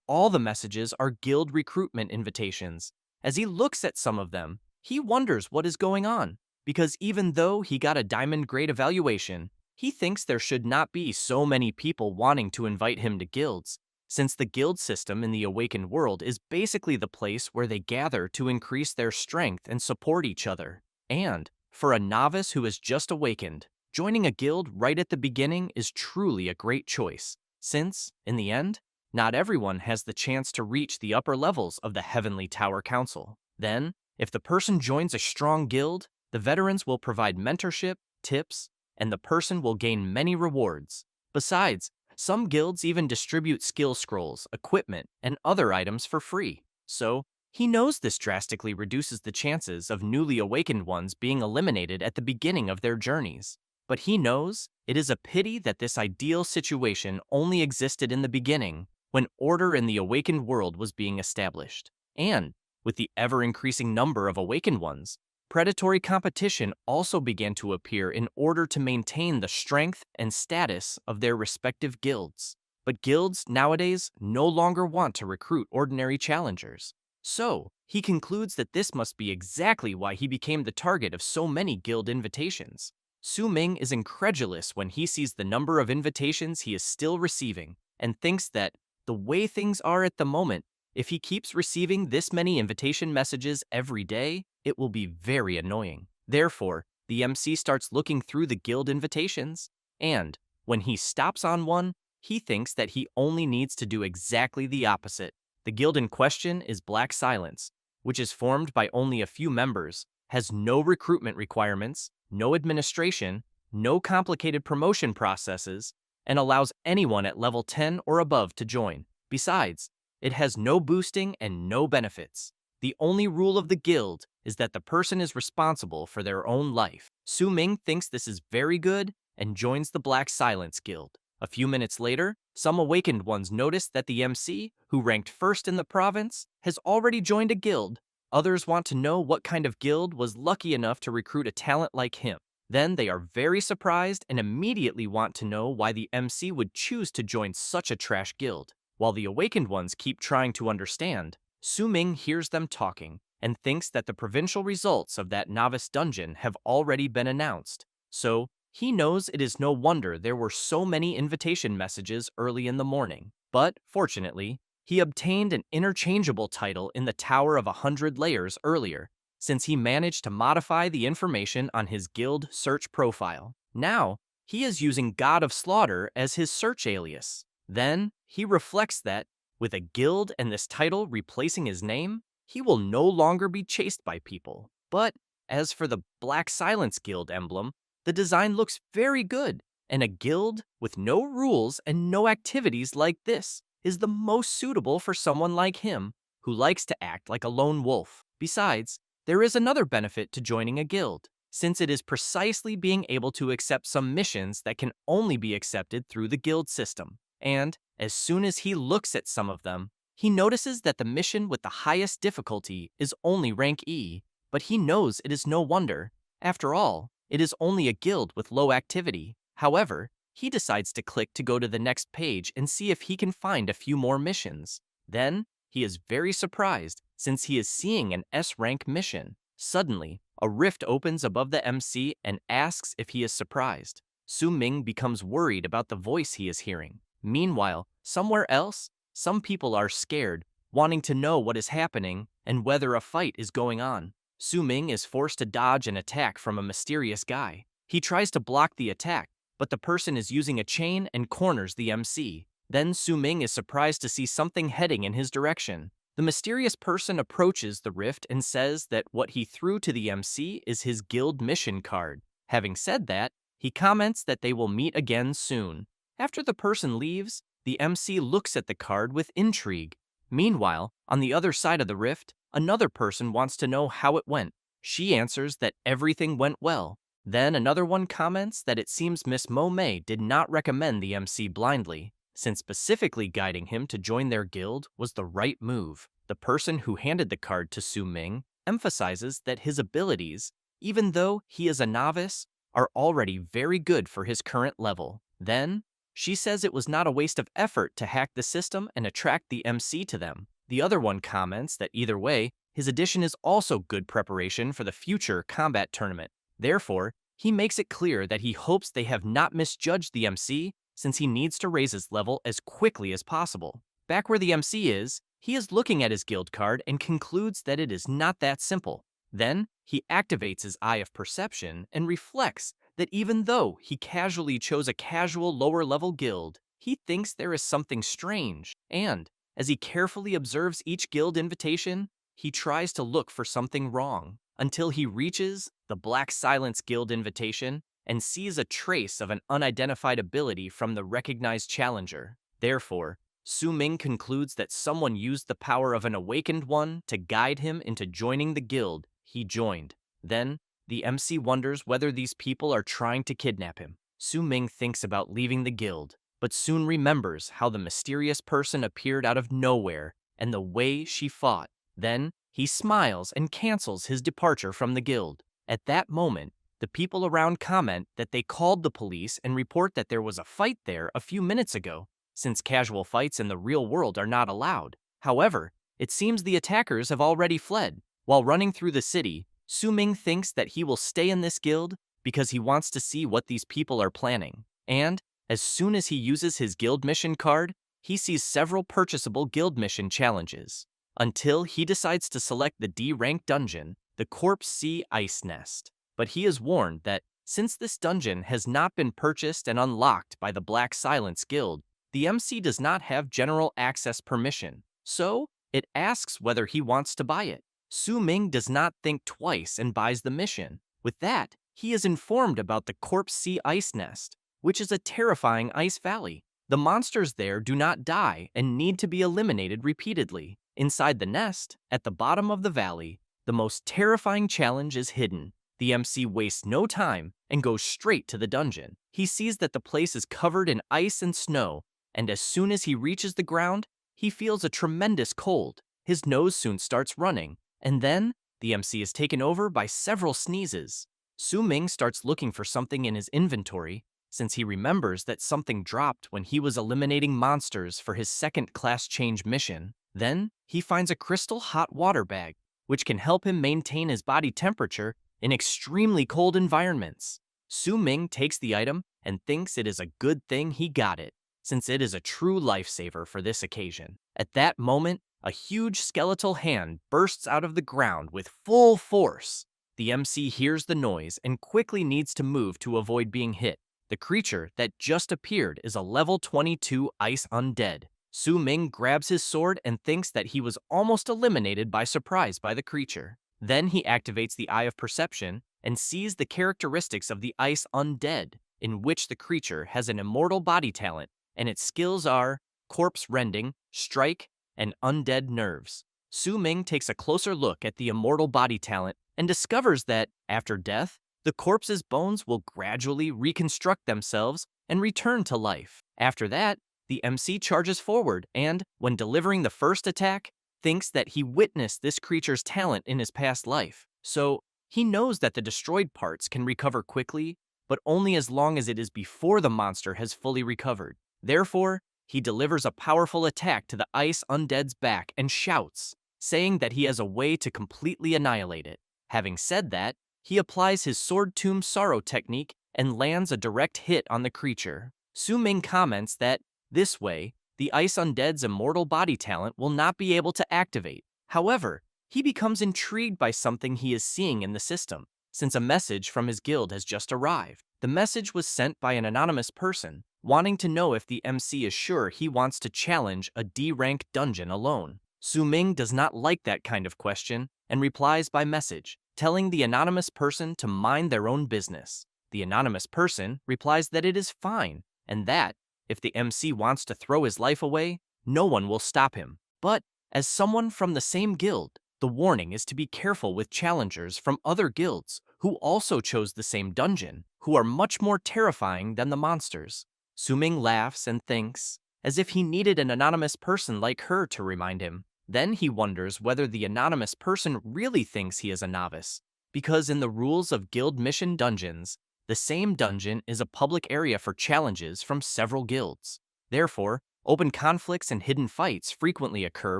S1: all the messages are guild recruitment invitations. As he looks at some of them, he wonders what is going on, because even though he got a diamond grade evaluation, he thinks there should not be so many people wanting to invite him to guilds, since the guild system in the awakened world is basically the place where they gather to increase their strength and support each other. And, for a novice who has just awakened, joining a guild right at the beginning is truly a great choice, since, in the end, not everyone has the chance to reach the upper levels of the Heavenly Tower Council. Then, if the person joins a strong guild, the veterans will provide mentorship, tips, and the person will gain many rewards. Besides, some guilds even distribute skill scrolls, equipment, and other items for free. So, he knows this drastically reduces the chances of newly awakened ones being eliminated at the beginning of their journeys. But he knows it is a pity that this ideal situation only existed in the beginning, when order in the awakened world was being established. And, with the ever-increasing number of awakened ones, predatory competition also began to appear in order to maintain the strength and status of their respective guilds. But guilds nowadays no longer want to recruit ordinary challengers. So, he concludes that this must be exactly why he became the target of so many guild invitations. Su Ming is incredulous when he sees the number of invitations he is still receiving, and thinks that, the way things are at the moment, if he keeps receiving this many invitation messages every day, it will be very annoying. Therefore, the MC starts looking through the guild invitations, and, when he stops on one, he thinks that he only needs to do exactly the opposite. The guild in question is Black Silence, which is formed by only a few members, has no recruitment requirements, no administration, no complicated promotion processes, and allows anyone at level 10 or above to join. Besides, it has no boosting and no benefits. The only rule of the guild is that the person is responsible for their own life. Su Ming thinks this is very good and joins the Black Silence Guild. A few minutes later, some awakened ones notice that the MC, who ranked first in the province, has already joined a guild. Others want to know what kind of guild was lucky enough to recruit a talent like him. Then they are very surprised and immediately want to know why the MC would choose to join such a trash guild. While the awakened ones keep trying to understand, Su Ming hears them talking and thinks that the provincial results of that novice dungeon have already been announced. So, he knows it is no wonder there were so many invitation messages early in the morning. But, fortunately, he obtained an interchangeable title in the Tower of 100 Layers earlier, since he managed to modify the information on his guild search profile. Now, he is using God of Slaughter as his search alias. Then, he reflects that, with a guild and this title replacing his name, he will no longer be chased by people. But, as for the Black Silence Guild emblem, the design looks very good, and a guild with no rules and no activities like this is the most suitable for someone like him, who likes to act like a lone wolf. Besides, there is another benefit to joining a guild, since it is precisely being able to accept some missions that can only be accepted through the guild system. And, as soon as he looks at some of them, he notices that the mission with the highest difficulty is only rank E, but he knows it is no wonder. After all, it is only a guild with low activity. However, he decides to click to go to the next page and see if he can find a few more missions. Then, he is very surprised since he is seeing an S-rank mission. Suddenly, a rift opens above the MC and asks if he is surprised. Su Ming becomes worried about the voice he is hearing. Meanwhile, somewhere else, some people are scared, wanting to know what is happening and whether a fight is going on. Su Ming is forced to dodge an attack from a mysterious guy. He tries to block the attack, but the person is using a chain and corners the MC. Then Su Ming is surprised to see something heading in his direction. The mysterious person approaches the rift and says that what he threw to the MC is his guild mission card. Having said that, he comments that they will meet again soon. After the person leaves, the MC looks at the card with intrigue. Meanwhile, on the other side of the rift, another person wants to know how it went. She answers that everything went well. Then another one comments that it seems Miss Mo Mei did not recommend the MC blindly, since specifically guiding him to join their guild was the right move. The person who handed the card to Su Ming emphasizes that his abilities, even though he is a novice, are already very good for his current level. Then, she says it was not a waste of effort to hack the system and attract the MC to them. The other one comments that either way, his addition is also good preparation for the future combat tournament. Therefore, he makes it clear that he hopes they have not misjudged the MC since he needs to raise his level as quickly as possible. Back where the MC is, he is looking at his guild card and concludes that it is not that simple. Then, he activates his eye of perception and reflects that even though he casually chose a casual lower-level guild, he thinks there is something strange, and, as he carefully observes each guild invitation, he tries to look for something wrong, until he reaches the Black Silence Guild invitation and sees a trace of an unidentified ability from the recognized challenger. Therefore, Su Ming concludes that someone used the power of an awakened one to guide him into joining the guild he joined. Then, the MC wonders whether these people are trying to kidnap him. Su Ming thinks about leaving the guild, but soon remembers how the mysterious person appeared out of nowhere and the way she fought. Then, he smiles and cancels his departure from the guild. At that moment, the people around comment that they called the police and report that there was a fight there a few minutes ago, since casual fights in the real world are not allowed. However, it seems the attackers have already fled. While running through the city, Su Ming thinks that he will stay in this guild because he wants to see what these people are planning. And, as soon as he uses his guild mission card, he sees several purchasable guild mission challenges, until he decides to select the D-rank dungeon, the Corpse Sea Ice Nest. But he is warned that, since this dungeon has not been purchased and unlocked by the Black Silence Guild, the MC does not have general access permission, so it asks whether he wants to buy it. Su Ming does not think twice and buys the mission. With that, he is informed about the Corpse Sea Ice Nest, which is a terrifying ice valley. The monsters there do not die and need to be eliminated repeatedly. Inside the nest, at the bottom of the valley, the most terrifying challenge is hidden. The MC wastes no time and goes straight to the dungeon. He sees that the place is covered in ice and snow, and as soon as he reaches the ground, he feels a tremendous cold. His nose soon starts running, and then the MC is taken over by several sneezes. Su Ming starts looking for something in his inventory, since he remembers that something dropped when he was eliminating monsters for his second class change mission. Then, he finds a crystal hot water bag, which can help him maintain his body temperature in extremely cold environments. Su Ming takes the item and thinks it is a good thing he got it, since it is a true lifesaver for this occasion. At that moment, a huge skeletal hand bursts out of the ground with full force. The MC hears the noise and quickly needs to move to avoid being hit. The creature that just appeared is a level 22 ice undead. Su Ming grabs his sword and thinks that he was almost eliminated by surprise by the creature. Then he activates the Eye of Perception and sees the characteristics of the ice undead, in which the creature has an immortal body talent, and its skills are corpse rending, strike, and undead nerves. Su Ming takes a closer look at the immortal body talent and discovers that, after death, the corpse's bones will gradually reconstruct themselves and return to life. After that, the MC charges forward and, when delivering the first attack, thinks that he witnessed this creature's talent in his past life. So, he knows that the destroyed parts can recover quickly, but only as long as it is before the monster has fully recovered. Therefore, he delivers a powerful attack to the ice undead's back and shouts, saying that he has a way to completely annihilate it. Having said that, he applies his Sword Tomb Sorrow technique and lands a direct hit on the creature. Su Ming comments that, this way, the ice undead's immortal body talent will not be able to activate. However, he becomes intrigued by something he is seeing in the system, since a message from his guild has just arrived. The message was sent by an anonymous person, wanting to know if the MC is sure he wants to challenge a D-rank dungeon alone. Su Ming does not like that kind of question and replies by message, telling the anonymous person to mind their own business. The anonymous person replies that it is fine, and that, if the MC wants to throw his life away, no one will stop him. But, as someone from the same guild, the warning is to be careful with challengers from other guilds who also chose the same dungeon, who are much more terrifying than the monsters. Su Ming laughs and thinks, as if he needed an anonymous person like her to remind him. Then he wonders whether the anonymous person really thinks he is a novice, because in the rules of guild mission dungeons, the same dungeon is a public area for challenges from several guilds. Therefore, open conflicts and hidden fights frequently occur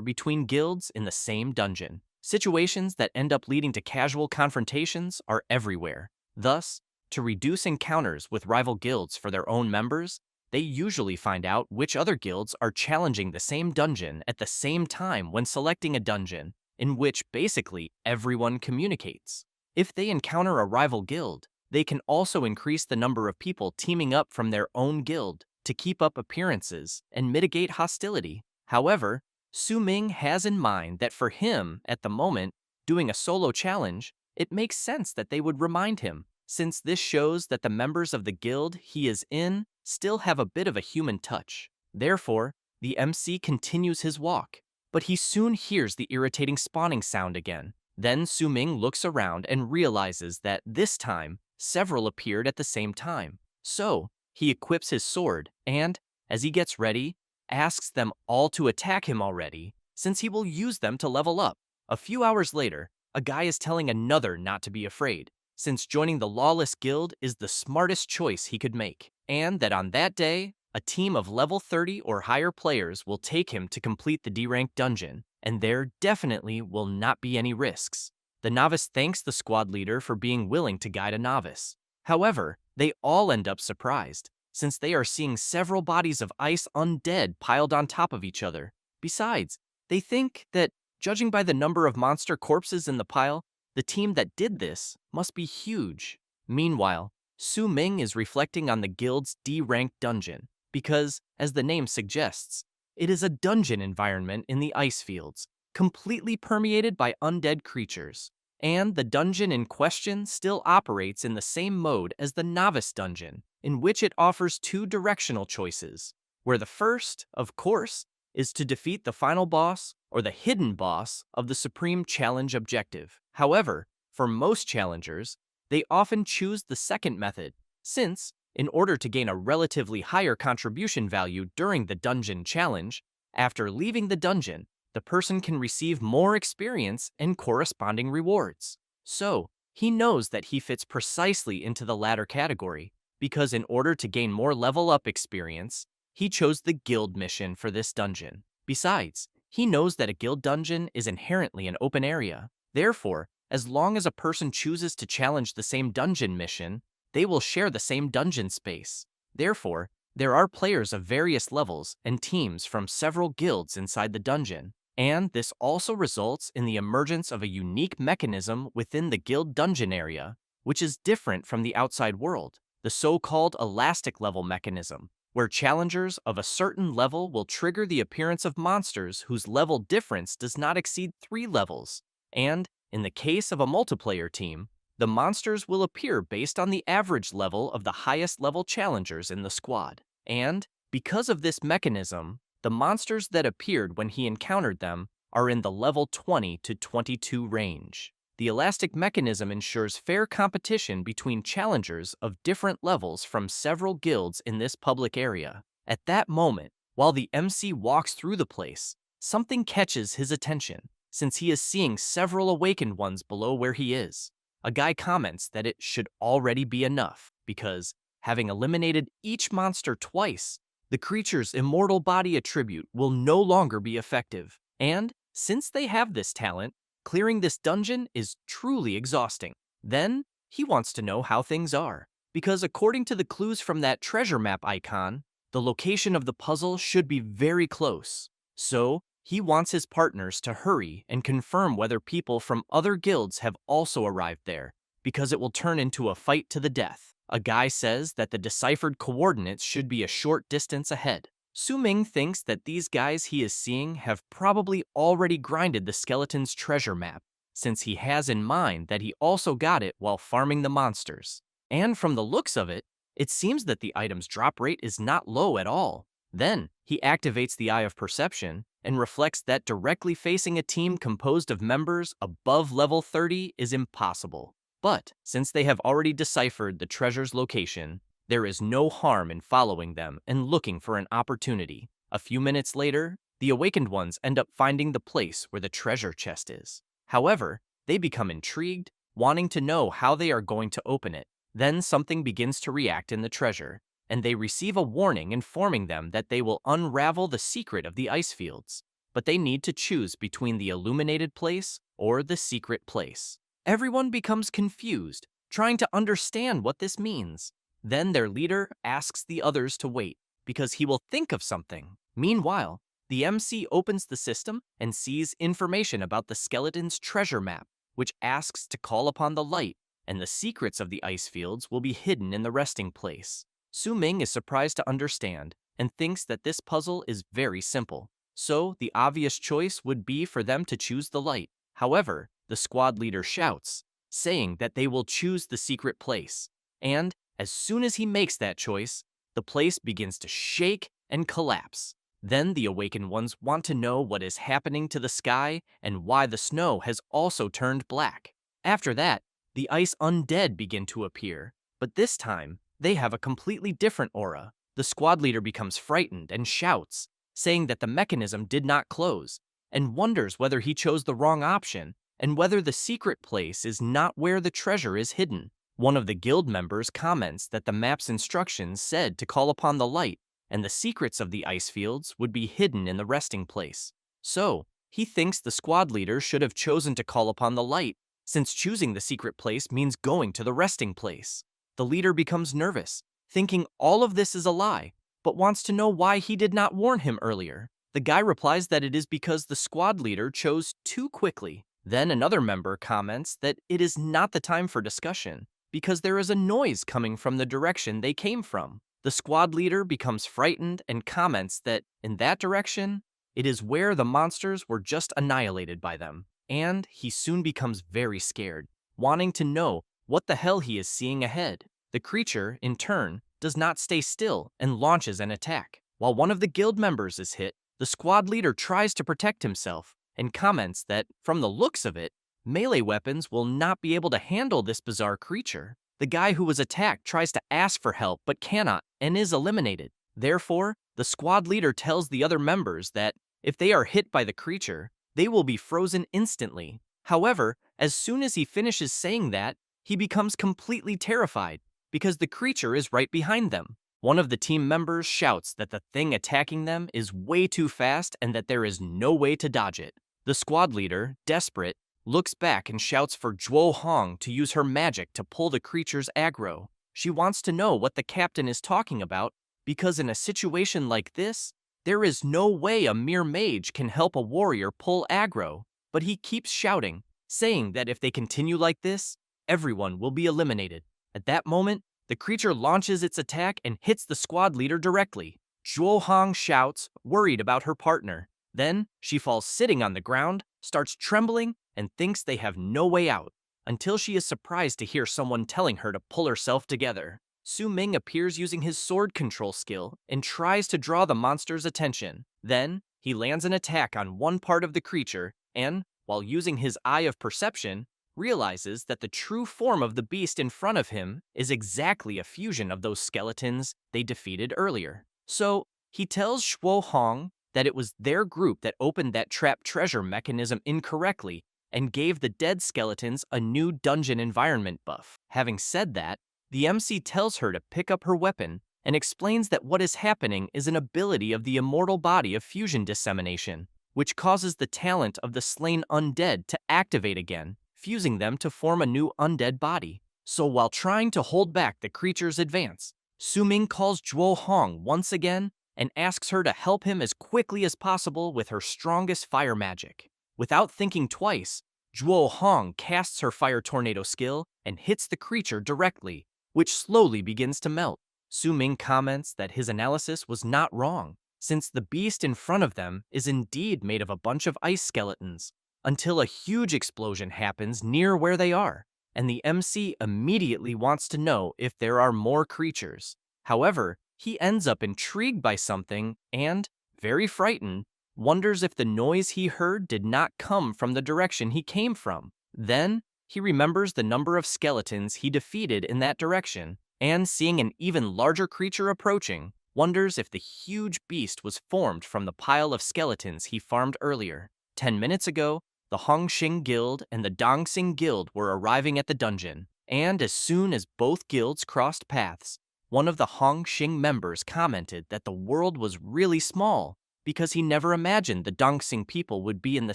S1: between guilds in the same dungeon. Situations that end up leading to casual confrontations are everywhere. Thus, to reduce encounters with rival guilds for their own members, they usually find out which other guilds are challenging the same dungeon at the same time when selecting a dungeon, in which basically everyone communicates. If they encounter a rival guild, they can also increase the number of people teaming up from their own guild to keep up appearances and mitigate hostility. However, Su Ming has in mind that for him, at the moment, doing a solo challenge, it makes sense that they would remind him, since this shows that the members of the guild he is in still have a bit of a human touch. Therefore, the MC continues his walk, but he soon hears the irritating spawning sound again. Then Su Ming looks around and realizes that this time, several appeared at the same time. So, he equips his sword and, as he gets ready, asks them all to attack him already, since he will use them to level up. A few hours later, a guy is telling another not to be afraid, since joining the lawless guild is the smartest choice he could make, and that on that day, a team of level 30 or higher players will take him to complete the D-rank dungeon, and there definitely will not be any risks. The novice thanks the squad leader for being willing to guide a novice. However, they all end up surprised, since they are seeing several bodies of ice undead piled on top of each other. Besides, they think that, judging by the number of monster corpses in the pile, the team that did this must be huge. Meanwhile, Su Ming is reflecting on the guild's D-rank dungeon, because, as the name suggests, it is a dungeon environment in the ice fields, completely permeated by undead creatures. And the dungeon in question still operates in the same mode as the novice dungeon, in which it offers two directional choices, where the first, of course, is to defeat the final boss or the hidden boss of the Supreme Challenge objective. However, for most challengers, they often choose the second method, since, in order to gain a relatively higher contribution value during the dungeon challenge, after leaving the dungeon, the person can receive more experience and corresponding rewards. So, he knows that he fits precisely into the latter category, because in order to gain more level-up experience, he chose the guild mission for this dungeon. Besides, he knows that a guild dungeon is inherently an open area. Therefore, as long as a person chooses to challenge the same dungeon mission, they will share the same dungeon space. Therefore, there are players of various levels and teams from several guilds inside the dungeon, and this also results in the emergence of a unique mechanism within the guild dungeon area, which is different from the outside world, the so-called elastic level mechanism, where challengers of a certain level will trigger the appearance of monsters whose level difference does not exceed 3 levels, and, in the case of a multiplayer team, the monsters will appear based on the average level of the highest level challengers in the squad. And, because of this mechanism, the monsters that appeared when he encountered them are in the level 20 to 22 range. The elastic mechanism ensures fair competition between challengers of different levels from several guilds in this public area. At that moment, while the MC walks through the place, something catches his attention, since he is seeing several awakened ones below where he is. A guy comments that it should already be enough, because, having eliminated each monster twice, the creature's immortal body attribute will no longer be effective. And, since they have this talent, clearing this dungeon is truly exhausting. Then, he wants to know how things are, because according to the clues from that treasure map icon, the location of the puzzle should be very close. So, he wants his partners to hurry and confirm whether people from other guilds have also arrived there, because it will turn into a fight to the death. A guy says that the deciphered coordinates should be a short distance ahead. Su Ming thinks that these guys he is seeing have probably already grinded the skeleton's treasure map, since he has in mind that he also got it while farming the monsters. And from the looks of it, it seems that the item's drop rate is not low at all. Then, he activates the Eye of Perception and reflects that directly facing a team composed of members above level 30 is impossible. But, since they have already deciphered the treasure's location, there is no harm in following them and looking for an opportunity. A few minutes later, the awakened ones end up finding the place where the treasure chest is. However, they become intrigued, wanting to know how they are going to open it. Then something begins to react in the treasure, and they receive a warning informing them that they will unravel the secret of the ice fields. But they need to choose between the illuminated place or the secret place. Everyone becomes confused, trying to understand what this means. Then their leader asks the others to wait, because he will think of something. Meanwhile, the MC opens the system and sees information about the skeleton's treasure map, which asks to call upon the light, and the secrets of the ice fields will be hidden in the resting place. Su Ming is surprised to understand and thinks that this puzzle is very simple. So, the obvious choice would be for them to choose the light. However, the squad leader shouts, saying that they will choose the secret place. And, as soon as he makes that choice, the place begins to shake and collapse. Then the awakened ones want to know what is happening to the sky and why the snow has also turned black. After that, the ice undead begin to appear, but this time, they have a completely different aura. The squad leader becomes frightened and shouts, saying that the mechanism did not close, and wonders whether he chose the wrong option, and whether the secret place is not where the treasure is hidden. One of the guild members comments that the map's instructions said to call upon the light, and the secrets of the ice fields would be hidden in the resting place. So, he thinks the squad leader should have chosen to call upon the light, since choosing the secret place means going to the resting place. The leader becomes nervous, thinking all of this is a lie, but wants to know why he did not warn him earlier. The guy replies that it is because the squad leader chose too quickly. Then another member comments that it is not the time for discussion, because there is a noise coming from the direction they came from. The squad leader becomes frightened and comments that, in that direction, it is where the monsters were just annihilated by them. And he soon becomes very scared, wanting to know what the hell he is seeing ahead. The creature, in turn, does not stay still and launches an attack. While one of the guild members is hit, the squad leader tries to protect himself and comments that, from the looks of it, melee weapons will not be able to handle this bizarre creature. The guy who was attacked tries to ask for help but cannot and is eliminated. Therefore, the squad leader tells the other members that if they are hit by the creature, they will be frozen instantly. However, as soon as he finishes saying that, he becomes completely terrified because the creature is right behind them. One of the team members shouts that the thing attacking them is way too fast and that there is no way to dodge it. The squad leader, desperate, looks back and shouts for Zhuo Hong to use her magic to pull the creature's aggro. She wants to know what the captain is talking about, because in a situation like this, there is no way a mere mage can help a warrior pull aggro. But he keeps shouting, saying that if they continue like this, everyone will be eliminated. At that moment, the creature launches its attack and hits the squad leader directly. Zhuo Hong shouts, worried about her partner. Then, she falls sitting on the ground, starts trembling, and thinks they have no way out, until she is surprised to hear someone telling her to pull herself together. Su Ming appears using his sword control skill and tries to draw the monster's attention. Then, he lands an attack on one part of the creature and, while using his eye of perception, realizes that the true form of the beast in front of him is exactly a fusion of those skeletons they defeated earlier. So, he tells Zhuo Hong that it was their group that opened that trap treasure mechanism incorrectly and gave the dead skeletons a new dungeon environment buff. Having said that, the MC tells her to pick up her weapon and explains that what is happening is an ability of the immortal body of fusion dissemination, which causes the talent of the slain undead to activate again, fusing them to form a new undead body. So while trying to hold back the creature's advance, Su Ming calls Zhuo Hong once again and asks her to help him as quickly as possible with her strongest fire magic. Without thinking twice, Zhuo Hong casts her fire tornado skill and hits the creature directly, which slowly begins to melt. Su Ming comments that his analysis was not wrong, since the beast in front of them is indeed made of a bunch of ice skeletons, until a huge explosion happens near where they are, and the MC immediately wants to know if there are more creatures. However, he ends up intrigued by something and, very frightened, wonders if the noise he heard did not come from the direction he came from. Then, he remembers the number of skeletons he defeated in that direction, and seeing an even larger creature approaching, wonders if the huge beast was formed from the pile of skeletons he farmed earlier. 10 minutes ago, the Hongxing Guild and the Dongxing Guild were arriving at the dungeon, And as soon as both guilds crossed paths, one of the Hong Xing members commented that the world was really small because he never imagined the Dongxing people would be in the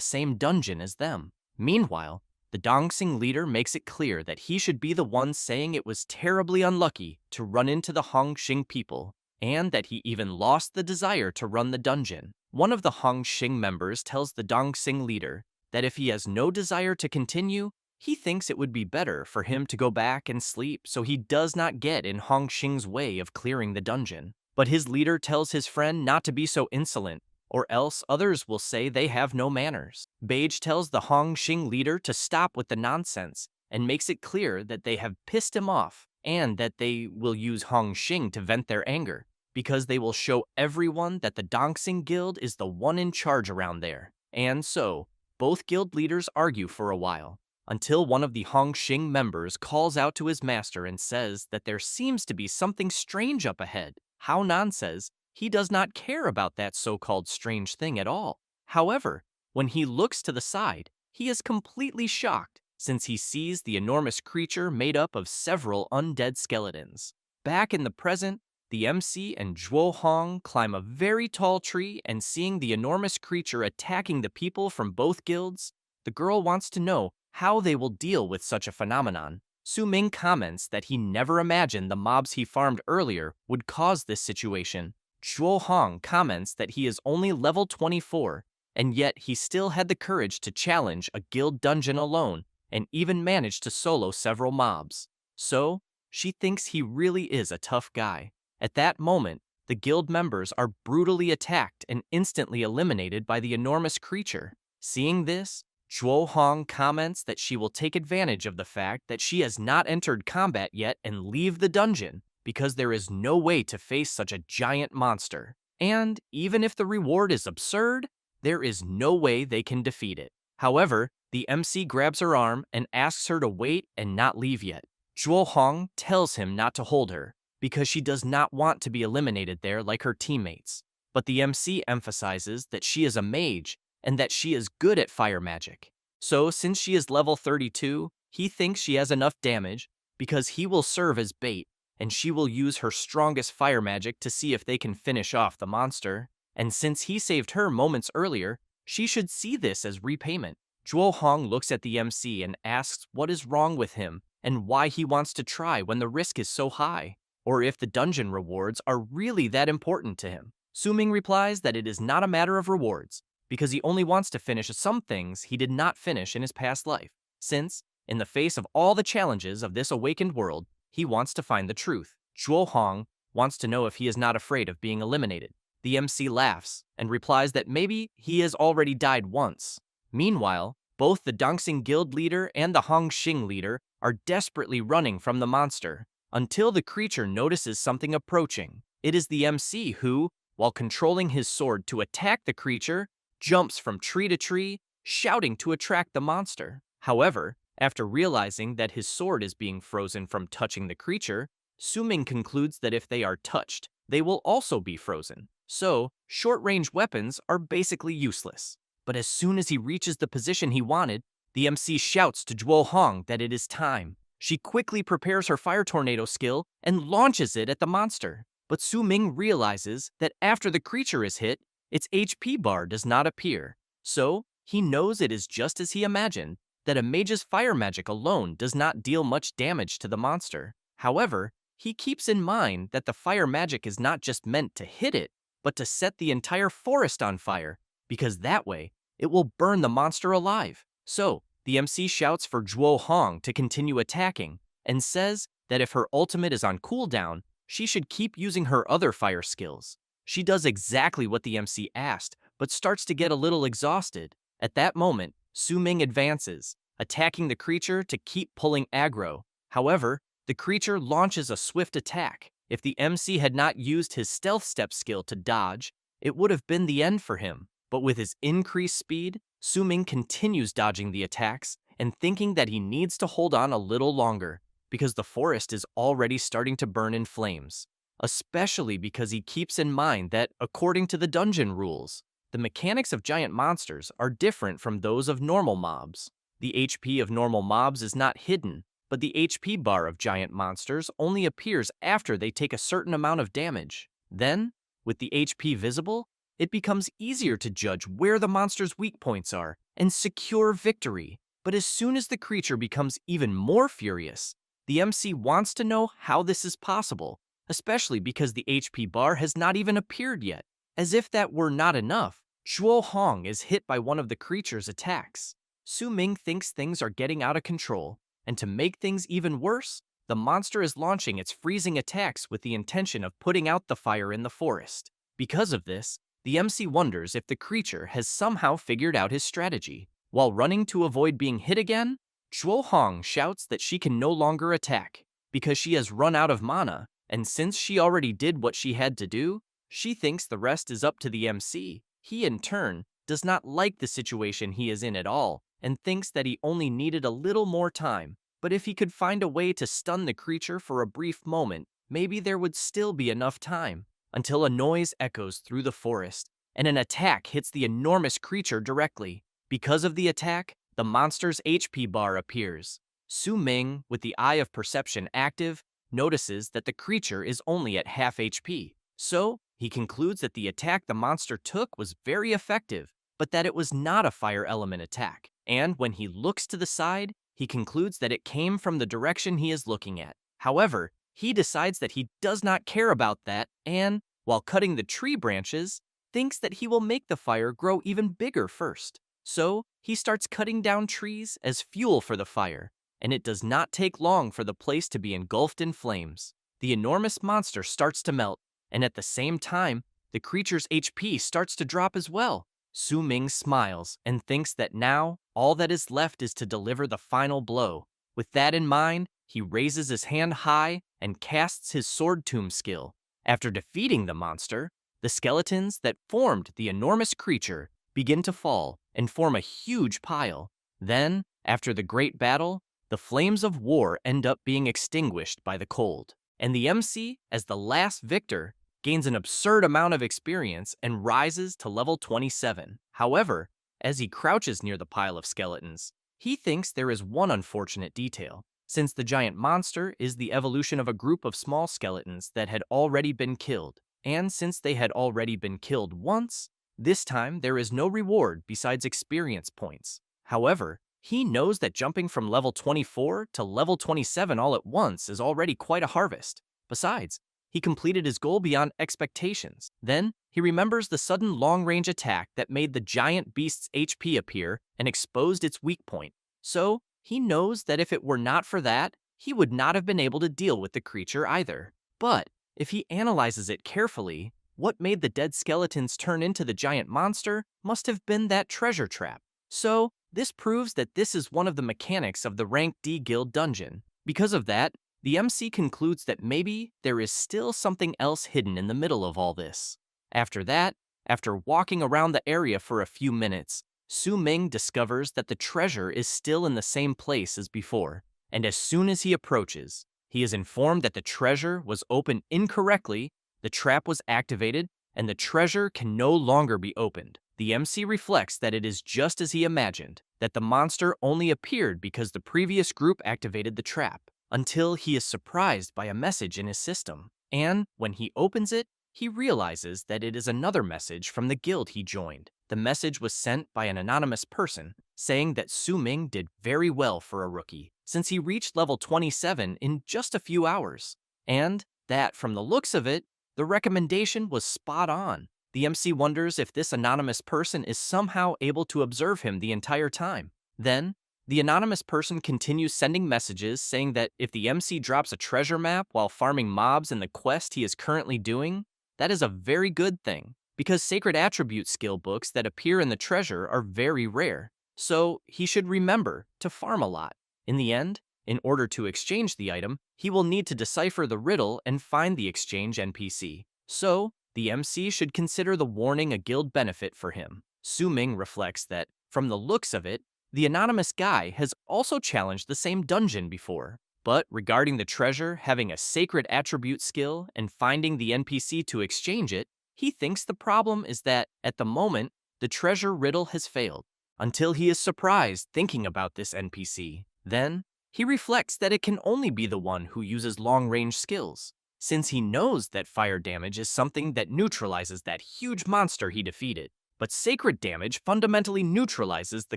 S1: same dungeon as them. Meanwhile, the Dongxing leader makes it clear that he should be the one saying it was terribly unlucky to run into the Hong Xing people, and that he even lost the desire to run the dungeon. One of the Hong Xing members tells the Dongxing leader that if he has no desire to continue, he thinks it would be better for him to go back and sleep so he does not get in Hong Xing's way of clearing the dungeon. But his leader tells his friend not to be so insolent, or else others will say they have no manners. Beige tells the Hong Xing leader to stop with the nonsense and makes it clear that they have pissed him off and that they will use Hong Xing to vent their anger because they will show everyone that the Dongxing Guild is the one in charge around there. And so, both guild leaders argue for a while, until one of the Hong Xing members calls out to his master and says that there seems to be something strange up ahead. Hao Nan says he does not care about that so-called strange thing at all. However, when he looks to the side, he is completely shocked since he sees the enormous creature made up of several undead skeletons. Back in the present, the MC and Zhuo Hong climb a very tall tree, and seeing the enormous creature attacking the people from both guilds, the girl wants to know how they will deal with such a phenomenon. Su Ming comments that he never imagined the mobs he farmed earlier would cause this situation. Zhuo Hong comments that he is only level 24, and yet he still had the courage to challenge a guild dungeon alone and even managed to solo several mobs. So, she thinks he really is a tough guy. At that moment, the guild members are brutally attacked and instantly eliminated by the enormous creature. Seeing this, Zhuo Hong comments that she will take advantage of the fact that she has not entered combat yet and leave the dungeon because there is no way to face such a giant monster. And even if the reward is absurd, there is no way they can defeat it. However, the MC grabs her arm and asks her to wait and not leave yet. Zhuo Hong tells him not to hold her because she does not want to be eliminated there like her teammates. But the MC emphasizes that she is a mage and that she is good at fire magic. So since she is level 32, he thinks she has enough damage because he will serve as bait, and she will use her strongest fire magic to see if they can finish off the monster. And since he saved her moments earlier, she should see this as repayment. Zhuo Hong looks at the MC and asks what is wrong with him and why he wants to try when the risk is so high, or if the dungeon rewards are really that important to him. Su Ming replies that it is not a matter of rewards, because he only wants to finish some things he did not finish in his past life, since, in the face of all the challenges of this awakened world, he wants to find the truth. Zhuo Hong wants to know if he is not afraid of being eliminated. The MC laughs and replies that maybe he has already died once. Meanwhile, both the Dongxing Guild leader and the Hong Xing leader are desperately running from the monster, until the creature notices something approaching. It is the MC who, while controlling his sword to attack the creature, jumps from tree to tree, shouting to attract the monster. However, after realizing that his sword is being frozen from touching the creature, Su Ming concludes that if they are touched, they will also be frozen. So, short-range weapons are basically useless. But as soon as he reaches the position he wanted, the MC shouts to Zhuo Hong that it is time. She quickly prepares her fire tornado skill and launches it at the monster. But Su Ming realizes that after the creature is hit, its HP bar does not appear. So, he knows it is just as he imagined, that a mage's fire magic alone does not deal much damage to the monster. However, he keeps in mind that the fire magic is not just meant to hit it, but to set the entire forest on fire, because that way, it will burn the monster alive. So, the MC shouts for Zhuo Hong to continue attacking, and says that if her ultimate is on cooldown, she should keep using her other fire skills. She does exactly what the MC asked, but starts to get a little exhausted. At that moment, Su Ming advances, attacking the creature to keep pulling aggro. However, the creature launches a swift attack. If the MC had not used his stealth step skill to dodge, it would have been the end for him. But with his increased speed, Su Ming continues dodging the attacks and thinking that he needs to hold on a little longer, because the forest is already starting to burn in flames. Especially because he keeps in mind that, according to the dungeon rules, the mechanics of giant monsters are different from those of normal mobs. The HP of normal mobs is not hidden, but the HP bar of giant monsters only appears after they take a certain amount of damage. Then, with the HP visible, it becomes easier to judge where the monster's weak points are and secure victory. But as soon as the creature becomes even more furious, the MC wants to know how this is possible, especially because the HP bar has not even appeared yet. As if that were not enough, Zhuo Hong is hit by one of the creature's attacks. Su Ming thinks things are getting out of control, and to make things even worse, the monster is launching its freezing attacks with the intention of putting out the fire in the forest. Because of this, the MC wonders if the creature has somehow figured out his strategy. While running to avoid being hit again, Zhuo Hong shouts that she can no longer attack because she has run out of mana, and since she already did what she had to do, she thinks the rest is up to the MC. He, in turn, does not like the situation he is in at all and thinks that he only needed a little more time. But if he could find a way to stun the creature for a brief moment, maybe there would still be enough time. Until a noise echoes through the forest, and an attack hits the enormous creature directly. Because of the attack, the monster's HP bar appears. Su Ming, with the Eye of Perception active, notices that the creature is only at half HP. So, he concludes that the attack the monster took was very effective, but that it was not a fire element attack. And when he looks to the side, he concludes that it came from the direction he is looking at. However, he decides that he does not care about that and, while cutting the tree branches, thinks that he will make the fire grow even bigger first. So, he starts cutting down trees as fuel for the fire, and it does not take long for the place to be engulfed in flames. The enormous monster starts to melt, and at the same time, the creature's HP starts to drop as well. Su Ming smiles and thinks that now, all that is left is to deliver the final blow. With that in mind, he raises his hand high and casts his Sword Tomb skill. After defeating the monster, the skeletons that formed the enormous creature begin to fall and form a huge pile. Then, after the great battle, the flames of war end up being extinguished by the cold. And the MC, as the last victor, gains an absurd amount of experience and rises to level 27. However, as he crouches near the pile of skeletons, he thinks there is one unfortunate detail. Since the giant monster is the evolution of a group of small skeletons that had already been killed, and since they had already been killed once, this time there is no reward besides experience points. However, he knows that jumping from level 24 to level 27 all at once is already quite a harvest. Besides, he completed his goal beyond expectations. Then, he remembers the sudden long-range attack that made the giant beast's HP appear and exposed its weak point. So, he knows that if it were not for that, he would not have been able to deal with the creature either. But, if he analyzes it carefully, what made the dead skeletons turn into the giant monster must have been that treasure trap. So, this proves that this is one of the mechanics of the Rank D Guild dungeon. Because of that, the MC concludes that maybe there is still something else hidden in the middle of all this. After that, after walking around the area for a few minutes, Su Ming discovers that the treasure is still in the same place as before, and as soon as he approaches, he is informed that the treasure was opened incorrectly, the trap was activated, and the treasure can no longer be opened. The MC reflects that it is just as he imagined, that the monster only appeared because the previous group activated the trap, until he is surprised by a message in his system. And when he opens it, he realizes that it is another message from the guild he joined. The message was sent by an anonymous person, saying that Su Ming did very well for a rookie, since he reached level 27 in just a few hours. And that, from the looks of it, the recommendation was spot on. The MC wonders if this anonymous person is somehow able to observe him the entire time. Then, the anonymous person continues sending messages saying that if the MC drops a treasure map while farming mobs in the quest he is currently doing, that is a very good thing, because sacred attribute skill books that appear in the treasure are very rare. So, he should remember to farm a lot. In the end, in order to exchange the item, he will need to decipher the riddle and find the exchange NPC. So, the MC should consider the warning a guild benefit for him. Su Ming reflects that, from the looks of it, the anonymous guy has also challenged the same dungeon before. But regarding the treasure having a sacred attribute skill and finding the NPC to exchange it, he thinks the problem is that, at the moment, the treasure riddle has failed. Until he is surprised thinking about this NPC. Then, He reflects that it can only be the one who uses long-range skills, since he knows that fire damage is something that neutralizes that huge monster he defeated. But sacred damage fundamentally neutralizes the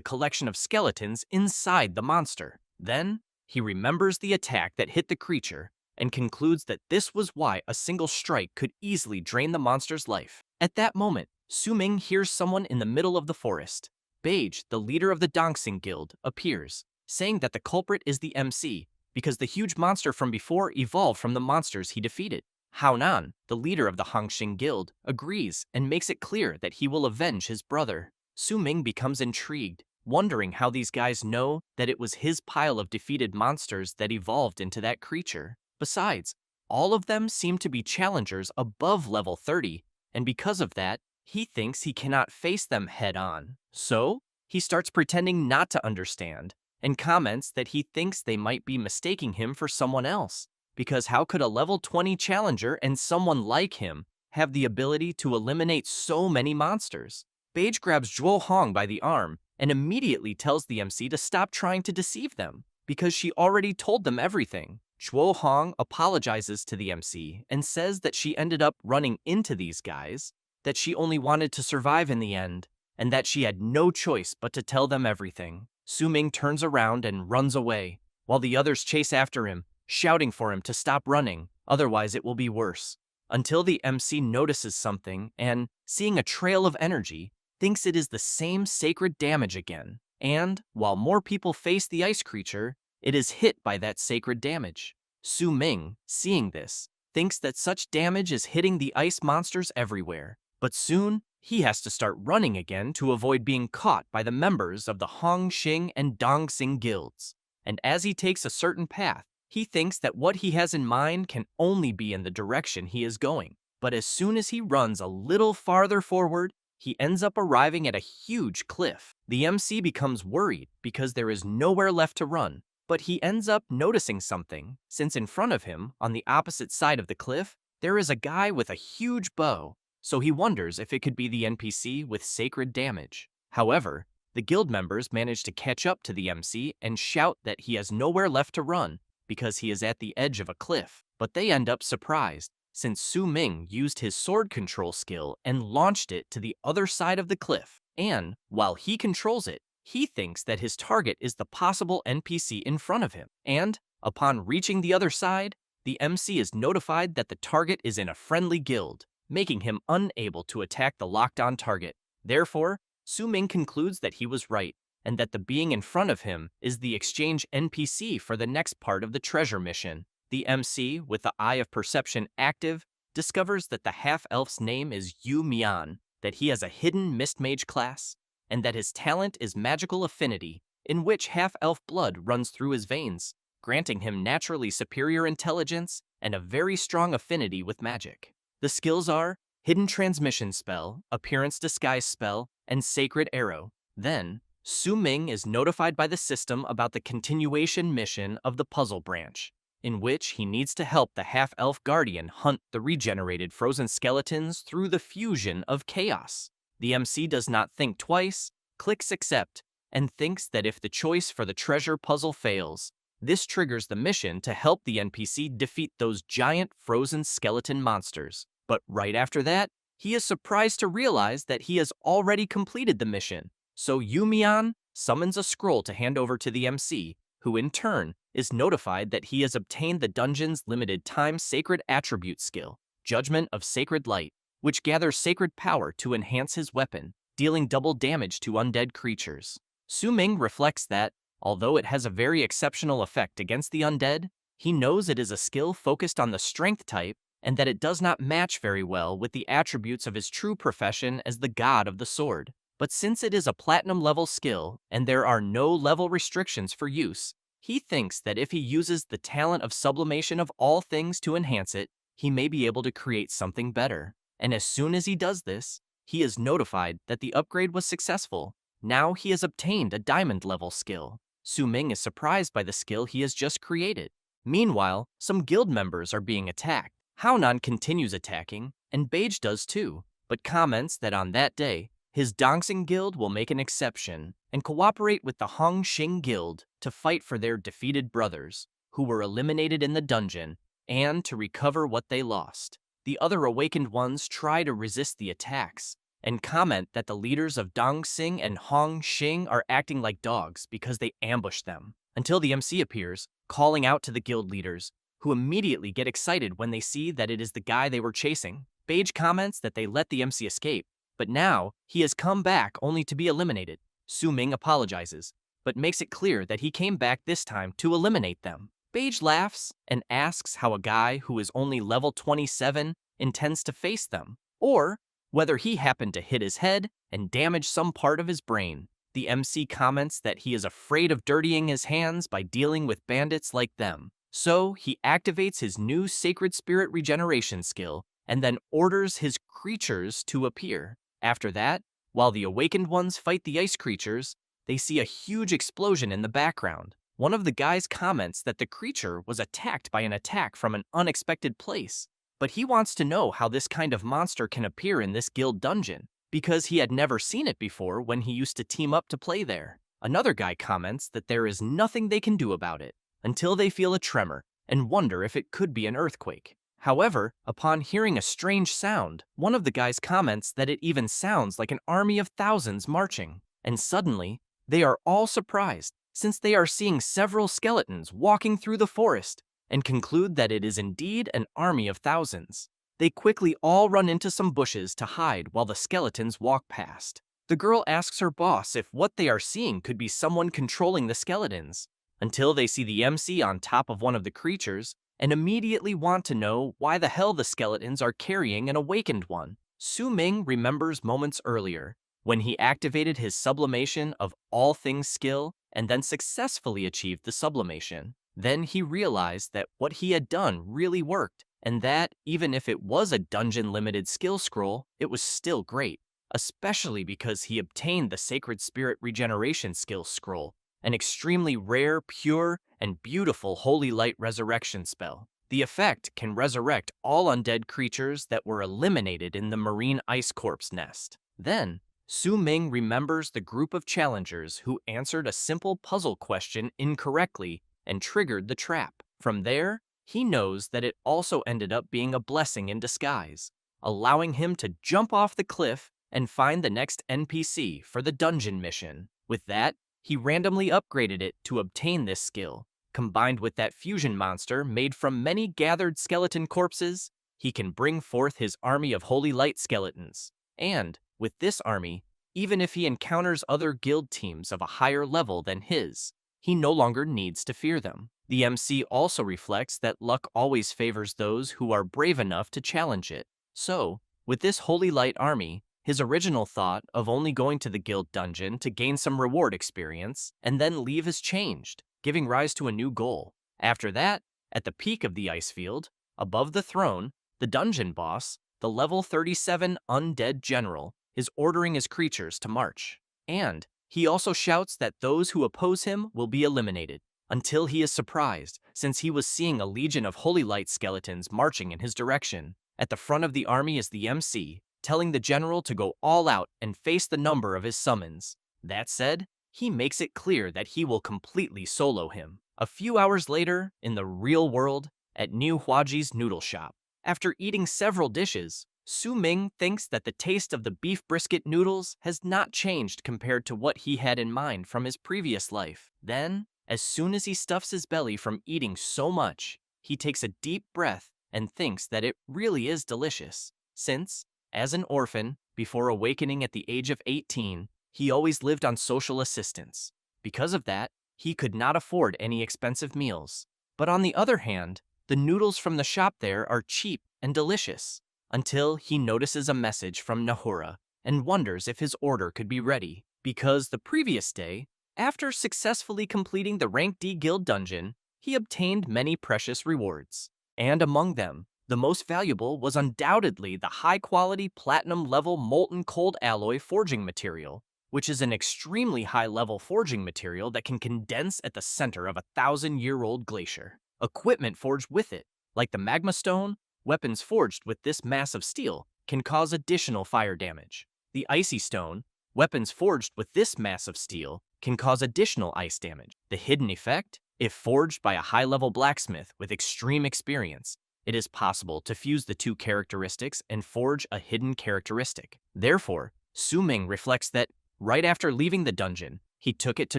S1: collection of skeletons inside the monster. Then, he remembers the attack that hit the creature and concludes that this was why a single strike could easily drain the monster's life. At that moment, Su Ming hears someone in the middle of the forest. Beige, the leader of the Dongsing Guild, appears, saying that the culprit is the MC because the huge monster from before evolved from the monsters he defeated. Hao Nan, the leader of the Hongxing Guild, agrees and makes it clear that he will avenge his brother. Su Ming becomes intrigued, wondering how these guys know that it was his pile of defeated monsters that evolved into that creature. Besides, all of them seem to be challengers above level 30, and because of that, he thinks he cannot face them head-on. So, he starts pretending not to understand, and comments that he thinks they might be mistaking him for someone else. Because how could a level 20 challenger and someone like him have the ability to eliminate so many monsters? Beige grabs Zhuo Hong by the arm and immediately tells the MC to stop trying to deceive them, because she already told them everything. Zhuo Hong apologizes to the MC and says that she ended up running into these guys, that she only wanted to survive in the end, and that she had no choice but to tell them everything. Su Ming turns around and runs away, while the others chase after him, shouting for him to stop running, otherwise it will be worse. Until the MC notices something and, seeing a trail of energy, thinks it is the same sacred damage again. And, while more people face the ice creature, it is hit by that sacred damage. Su Ming, seeing this, thinks that such damage is hitting the ice monsters everywhere. But soon, he has to start running again to avoid being caught by the members of the Hongxing and Dongsing guilds. And as he takes a certain path, he thinks that what he has in mind can only be in the direction he is going. But as soon as he runs a little farther forward, he ends up arriving at a huge cliff. The MC becomes worried because there is nowhere left to run, but he ends up noticing something, since in front of him, on the opposite side of the cliff, there is a guy with a huge bow, so he wonders if it could be the NPC with sacred damage. However, the guild members manage to catch up to the MC and shout that he has nowhere left to run because he is at the edge of a cliff, but they end up surprised, since Su Ming used his sword control skill and launched it to the other side of the cliff. And, while he controls it, he thinks that his target is the possible NPC in front of him. And, upon reaching the other side, the MC is notified that the target is in a friendly guild, making him unable to attack the locked-on target. Therefore, Su Ming concludes that he was right, and that the being in front of him is the exchange NPC for the next part of the treasure mission. The MC, with the Eye of Perception active, discovers that the half-elf's name is Yu Mian, that he has a hidden Mist Mage class, and that his talent is Magical Affinity, in which half-elf blood runs through his veins, granting him naturally superior intelligence and a very strong affinity with magic. The skills are Hidden Transmission Spell, Appearance Disguise Spell, and Sacred Arrow. Then, Su Ming is notified by the system about the continuation mission of the puzzle branch, in which he needs to help the half-elf guardian hunt the regenerated frozen skeletons through the fusion of chaos. The MC does not think twice, clicks accept, and thinks that if the choice for the treasure puzzle fails, this triggers the mission to help the NPC defeat those giant frozen skeleton monsters. But right after that, he is surprised to realize that he has already completed the mission. So Yu Mian summons a scroll to hand over to the MC, who in turn is notified that he has obtained the dungeon's limited time sacred attribute skill, Judgment of Sacred Light, which gathers sacred power to enhance his weapon, dealing double damage to undead creatures. Su Ming reflects that, although it has a very exceptional effect against the undead, he knows it is a skill focused on the strength type and that it does not match very well with the attributes of his true profession as the god of the sword. But since it is a platinum level skill and there are no level restrictions for use, he thinks that if he uses the talent of sublimation of all things to enhance it, he may be able to create something better. And as soon as he does this, he is notified that the upgrade was successful. Now he has obtained a diamond level skill. Su Ming is surprised by the skill he has just created. Meanwhile, some guild members are being attacked. Hao Nan continues attacking, and Beige does too, but comments that on that day, his Dongsing Guild will make an exception and cooperate with the Hong Xing Guild to fight for their defeated brothers, who were eliminated in the dungeon, and to recover what they lost. The other awakened ones try to resist the attacks and comment that the leaders of Dongsing and Hong Xing are acting like dogs because they ambushed them, until the MC appears, calling out to the guild leaders, who immediately get excited when they see that it is the guy they were chasing. Beige comments that they let the MC escape, but now he has come back only to be eliminated. Su Ming apologizes, but makes it clear that he came back this time to eliminate them. Beige laughs and asks how a guy who is only level 27 intends to face them, or whether he happened to hit his head and damage some part of his brain. The MC comments that he is afraid of dirtying his hands by dealing with bandits like them, so he activates his new Sacred Spirit regeneration skill and then orders his creatures to appear. After that, while the awakened ones fight the ice creatures, they see a huge explosion in the background. One of the guys comments that the creature was attacked by an attack from an unexpected place, but he wants to know how this kind of monster can appear in this guild dungeon, because he had never seen it before when he used to team up to play there. Another guy comments that there is nothing they can do about it, until they feel a tremor and wonder if it could be an earthquake. However, upon hearing a strange sound, one of the guys comments that it even sounds like an army of thousands marching, and suddenly, they are all surprised, since they are seeing several skeletons walking through the forest, and conclude that it is indeed an army of thousands. They quickly all run into some bushes to hide while the skeletons walk past. The girl asks her boss if what they are seeing could be someone controlling the skeletons, until they see the MC on top of one of the creatures, and immediately want to know why the hell the skeletons are carrying an awakened one. Su Ming remembers moments earlier, when he activated his sublimation of all things skill and then successfully achieved the sublimation. Then he realized that what he had done really worked, and that, even if it was a dungeon-limited skill scroll, it was still great, especially because he obtained the Sacred Spirit regeneration skill scroll, an extremely rare, pure, and beautiful holy light resurrection spell. The effect can resurrect all undead creatures that were eliminated in the marine ice corpse nest. Then, Su Ming remembers the group of challengers who answered a simple puzzle question incorrectly and triggered the trap. From there, he knows that it also ended up being a blessing in disguise, allowing him to jump off the cliff and find the next NPC for the dungeon mission. With that, he randomly upgraded it to obtain this skill. Combined with that fusion monster made from many gathered skeleton corpses, he can bring forth his army of holy light skeletons. And, with this army, even if he encounters other guild teams of a higher level than his, he no longer needs to fear them. The MC also reflects that luck always favors those who are brave enough to challenge it. So, with this holy light army, his original thought of only going to the guild dungeon to gain some reward experience and then leave is changed, giving rise to a new goal. After that, at the peak of the ice field, above the throne, the dungeon boss, the level 37 undead general, is ordering his creatures to march. And he also shouts that those who oppose him will be eliminated, until he is surprised, since he was seeing a legion of holy light skeletons marching in his direction. At the front of the army is the MC, telling the general to go all out and face the number of his summons. That said, he makes it clear that he will completely solo him. A few hours later, in the real world, at New Huaji's noodle shop. After eating several dishes, Su Ming thinks that the taste of the beef brisket noodles has not changed compared to what he had in mind from his previous life. Then, as soon as he stuffs his belly from eating so much, he takes a deep breath and thinks that it really is delicious, since, as an orphan, before awakening at the age of 18, he always lived on social assistance. Because of that, he could not afford any expensive meals. But on the other hand, the noodles from the shop there are cheap and delicious, until he notices a message from Nahura and wonders if his order could be ready. Because the previous day, after successfully completing the Rank D Guild dungeon, he obtained many precious rewards. And among them, the most valuable was undoubtedly the high-quality platinum-level molten cold alloy forging material, which is an extremely high-level forging material that can condense at the center of a 1,000-year-old glacier. Equipment forged with it, like the magma stone, weapons forged with this mass of steel, can cause additional fire damage. The icy stone, weapons forged with this mass of steel, can cause additional ice damage. The hidden effect? If forged by a high-level blacksmith with extreme experience, it is possible to fuse the two characteristics and forge a hidden characteristic. Therefore, Su-ming reflects that, right after leaving the dungeon, he took it to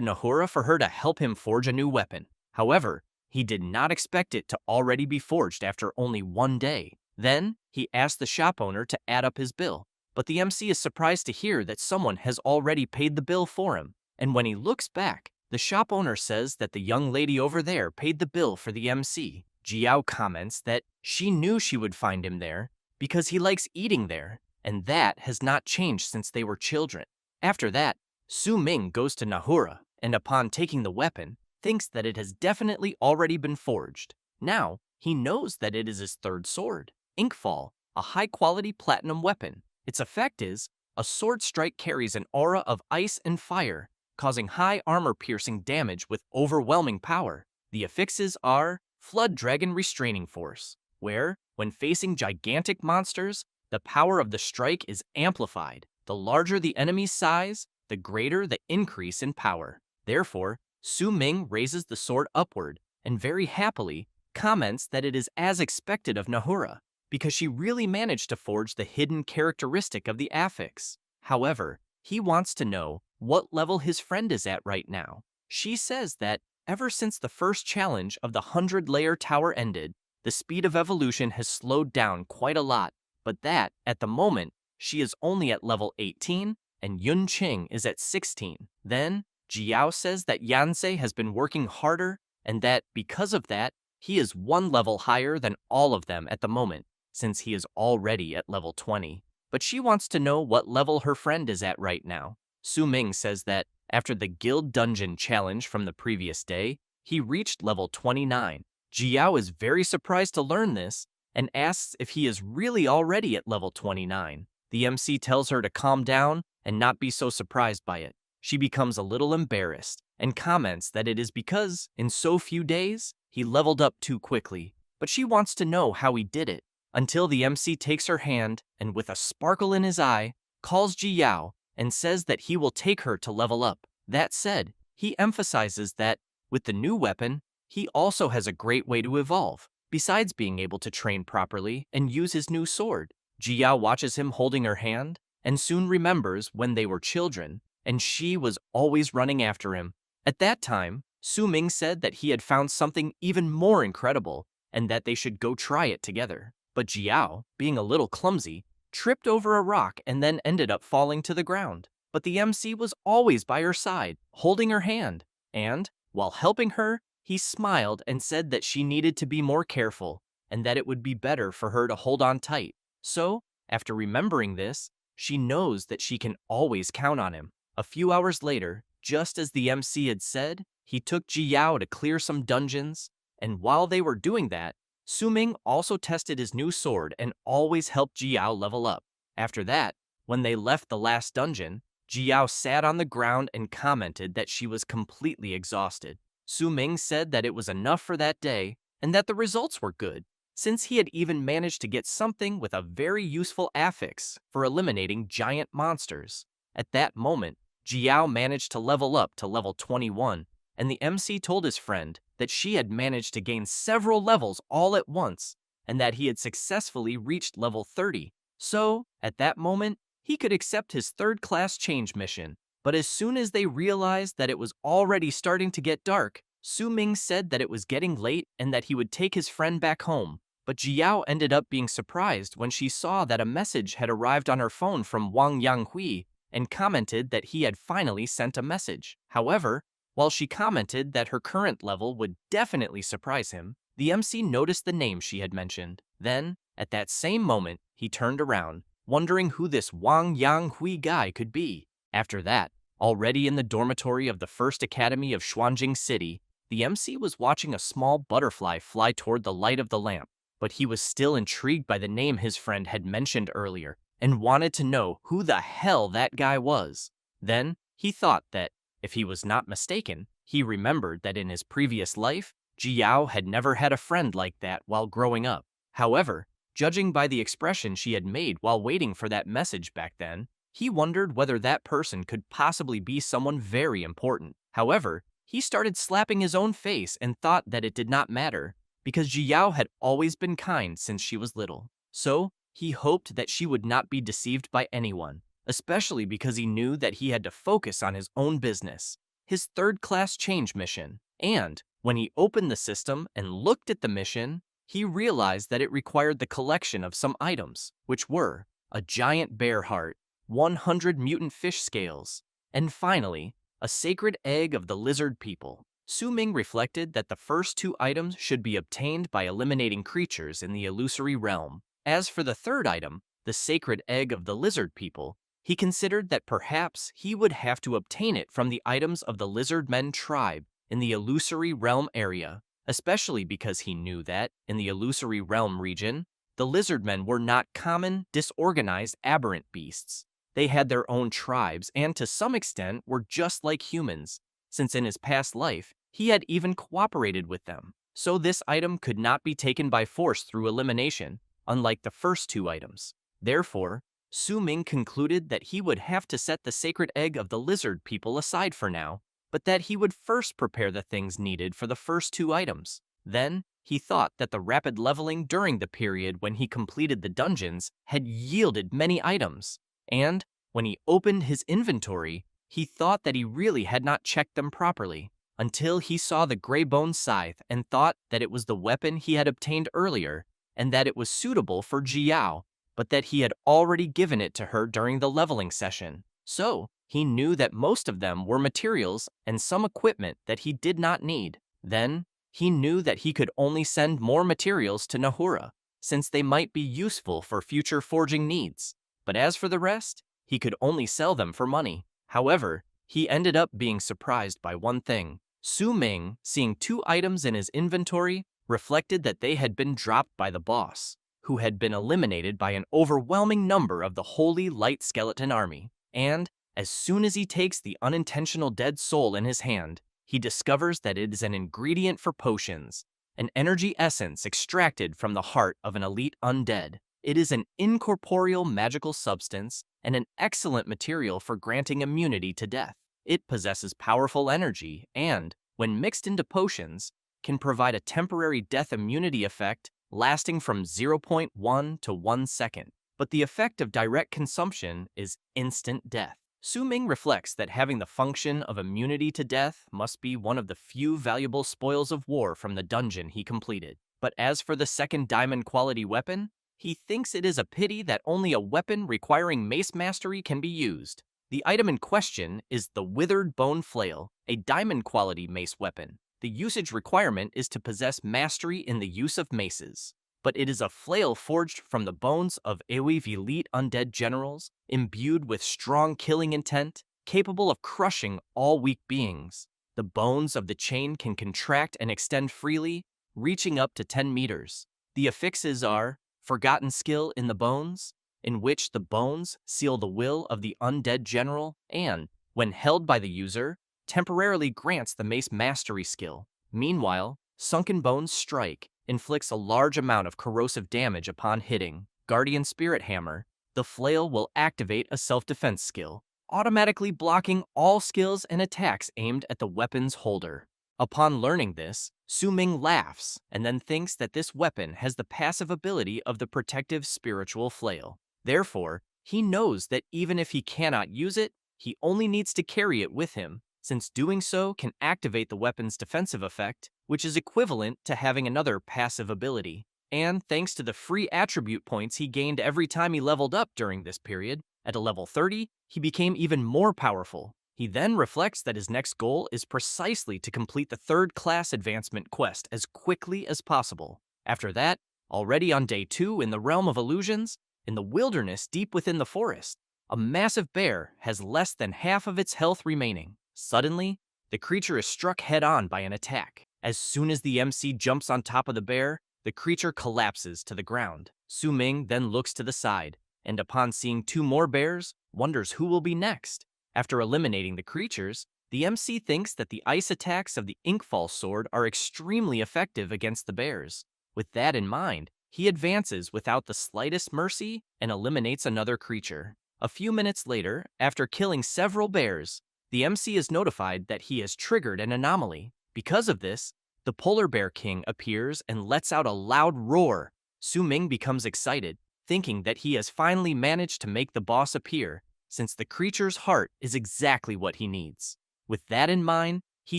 S1: Nahura for her to help him forge a new weapon. However, he did not expect it to already be forged after only one day. Then, he asked the shop owner to add up his bill, but the MC is surprised to hear that someone has already paid the bill for him. And when he looks back, the shop owner says that the young lady over there paid the bill for the MC. Jiao comments that she knew she would find him there because he likes eating there, and that has not changed since they were children. After that, Su-ming goes to Nahura, and upon taking the weapon, thinks that it has definitely already been forged. Now, he knows that it is his third sword, Inkfall, a high-quality platinum weapon. Its effect is, a sword strike carries an aura of ice and fire, causing high armor-piercing damage with overwhelming power. The affixes are Flood Dragon Restraining Force, where, when facing gigantic monsters, the power of the strike is amplified. The larger the enemy's size, the greater the increase in power. Therefore, Su-ming raises the sword upward and very happily comments that it is as expected of Nahura, because she really managed to forge the hidden characteristic of the affix. However, he wants to know what level his friend is at right now. She says that ever since the first challenge of the 100-layer tower ended, the speed of evolution has slowed down quite a lot, but that, at the moment, she is only at level 18 and Yun Qing is at 16. Then, Jiao says that Yansei has been working harder and that, because of that, he is one level higher than all of them at the moment, since he is already at level 20. But she wants to know what level her friend is at right now. Su-ming says that after the guild dungeon challenge from the previous day, he reached level 29. Jiao is very surprised to learn this and asks if he is really already at level 29. The MC tells her to calm down and not be so surprised by it. She becomes a little embarrassed and comments that it is because, in so few days, he leveled up too quickly, but she wants to know how he did it, until the MC takes her hand and, with a sparkle in his eye, calls Jiao and says that he will take her to level up. That said, he emphasizes that, with the new weapon, he also has a great way to evolve, besides being able to train properly and use his new sword. Jiao watches him holding her hand and soon remembers when they were children, and she was always running after him. At that time, Su-ming said that he had found something even more incredible and that they should go try it together. But Jiao, being a little clumsy, tripped over a rock and then ended up falling to the ground. But the MC was always by her side, holding her hand, and, while helping her, he smiled and said that she needed to be more careful and that it would be better for her to hold on tight. So, after remembering this, she knows that she can always count on him. A few hours later, just as the MC had said, he took Jiao to clear some dungeons, and while they were doing that, Su-ming also tested his new sword and always helped Jiao level up. After that, when they left the last dungeon, Jiao sat on the ground and commented that she was completely exhausted. Su-ming said that it was enough for that day and that the results were good, since he had even managed to get something with a very useful affix for eliminating giant monsters. At that moment, Jiao managed to level up to level 21, and the MC told his friend that she had managed to gain several levels all at once, and that he had successfully reached level 30. So, at that moment, he could accept his third-class change mission. But as soon as they realized that it was already starting to get dark, Su-ming said that it was getting late and that he would take his friend back home. But Jiao ended up being surprised when she saw that a message had arrived on her phone from Wang Yanghui and commented that he had finally sent a message. However, while she commented that her current level would definitely surprise him, the MC noticed the name she had mentioned. Then, at that same moment, he turned around, wondering who this Wang Yanghui guy could be. After that, already in the dormitory of the First Academy of Xuanjing City, the MC was watching a small butterfly fly toward the light of the lamp, but he was still intrigued by the name his friend had mentioned earlier and wanted to know who the hell that guy was. Then, he thought that, if he was not mistaken, he remembered that in his previous life, Jiao had never had a friend like that while growing up. However, judging by the expression she had made while waiting for that message back then, He wondered whether that person could possibly be someone very important. However, he started slapping his own face and thought that it did not matter, because Jiao had always been kind since she was little. So, he hoped that she would not be deceived by anyone, especially because he knew that he had to focus on his own business, his third-class change mission. And, when he opened the system and looked at the mission, he realized that it required the collection of some items, which were a giant bear heart, 100 mutant fish scales, and finally, a sacred egg of the lizard people. Su Ming reflected that the first two items should be obtained by eliminating creatures in the illusory realm. As for the third item, the sacred egg of the lizard people, he considered that perhaps he would have to obtain it from the items of the lizard men tribe in the illusory realm area, especially because he knew that, in the illusory realm region, the lizard men were not common, disorganized, aberrant beasts. They had their own tribes and to some extent were just like humans, since in his past life, he had even cooperated with them. So this item could not be taken by force through elimination, unlike the first two items. Therefore, Su Ming concluded that he would have to set the sacred egg of the lizard people aside for now, but that he would first prepare the things needed for the first two items. Then, he thought that the rapid leveling during the period when he completed the dungeons had yielded many items, and when he opened his inventory, he thought that he really had not checked them properly, until he saw the gray bone scythe and thought that it was the weapon he had obtained earlier, and that it was suitable for Jiao, but that he had already given it to her during the leveling session. So, he knew that most of them were materials and some equipment that he did not need. Then, he knew that he could only send more materials to Nahura, since they might be useful for future forging needs. But as for the rest, he could only sell them for money. However, he ended up being surprised by one thing. Su Ming, seeing two items in his inventory, reflected that they had been dropped by the boss, who had been eliminated by an overwhelming number of the Holy Light Skeleton Army. And, as soon as he takes the unintentional dead soul in his hand, he discovers that it is an ingredient for potions, an energy essence extracted from the heart of an elite undead. It is an incorporeal magical substance and an excellent material for granting immunity to death. It possesses powerful energy and, when mixed into potions, can provide a temporary death immunity effect lasting from 0.1 to 1 second. But the effect of direct consumption is instant death. Su Ming reflects that having the function of immunity to death must be one of the few valuable spoils of war from the dungeon he completed. But as for the second diamond quality weapon, he thinks it is a pity that only a weapon requiring mace mastery can be used. The item in question is the Withered Bone Flail, a diamond quality mace weapon. The usage requirement is to possess mastery in the use of maces, but it is a flail forged from the bones of Ewive elite undead generals, imbued with strong killing intent, capable of crushing all weak beings. The bones of the chain can contract and extend freely, reaching up to 10 meters. The affixes are Forgotten Skill in the Bones, in which the bones seal the will of the undead general and, when held by the user, temporarily grants the mace mastery skill. Meanwhile, Sunken Bones Strike inflicts a large amount of corrosive damage upon hitting. Guardian Spirit Hammer, the flail will activate a self-defense skill, automatically blocking all skills and attacks aimed at the weapon's holder. Upon learning this, Su Ming laughs and then thinks that this weapon has the passive ability of the protective spiritual flail. Therefore, he knows that even if he cannot use it, he only needs to carry it with him, since doing so can activate the weapon's defensive effect, which is equivalent to having another passive ability. And thanks to the free attribute points he gained every time he leveled up during this period, at a level 30, he became even more powerful. He then reflects that his next goal is precisely to complete the third-class advancement quest as quickly as possible. After that, already on day 2 in the realm of illusions, in the wilderness deep within the forest, a massive bear has less than half of its health remaining. Suddenly, the creature is struck head-on by an attack. As soon as the MC jumps on top of the bear, the creature collapses to the ground. Su Ming then looks to the side, and upon seeing 2 more bears, wonders who will be next. After eliminating the creatures, the MC thinks that the ice attacks of the Inkfall sword are extremely effective against the bears. With that in mind, he advances without the slightest mercy and eliminates another creature. A few minutes later, after killing several bears, the MC is notified that he has triggered an anomaly. Because of this, the polar bear king appears and lets out a loud roar. Su Ming becomes excited, thinking that he has finally managed to make the boss appear, since the creature's heart is exactly what he needs. With that in mind, he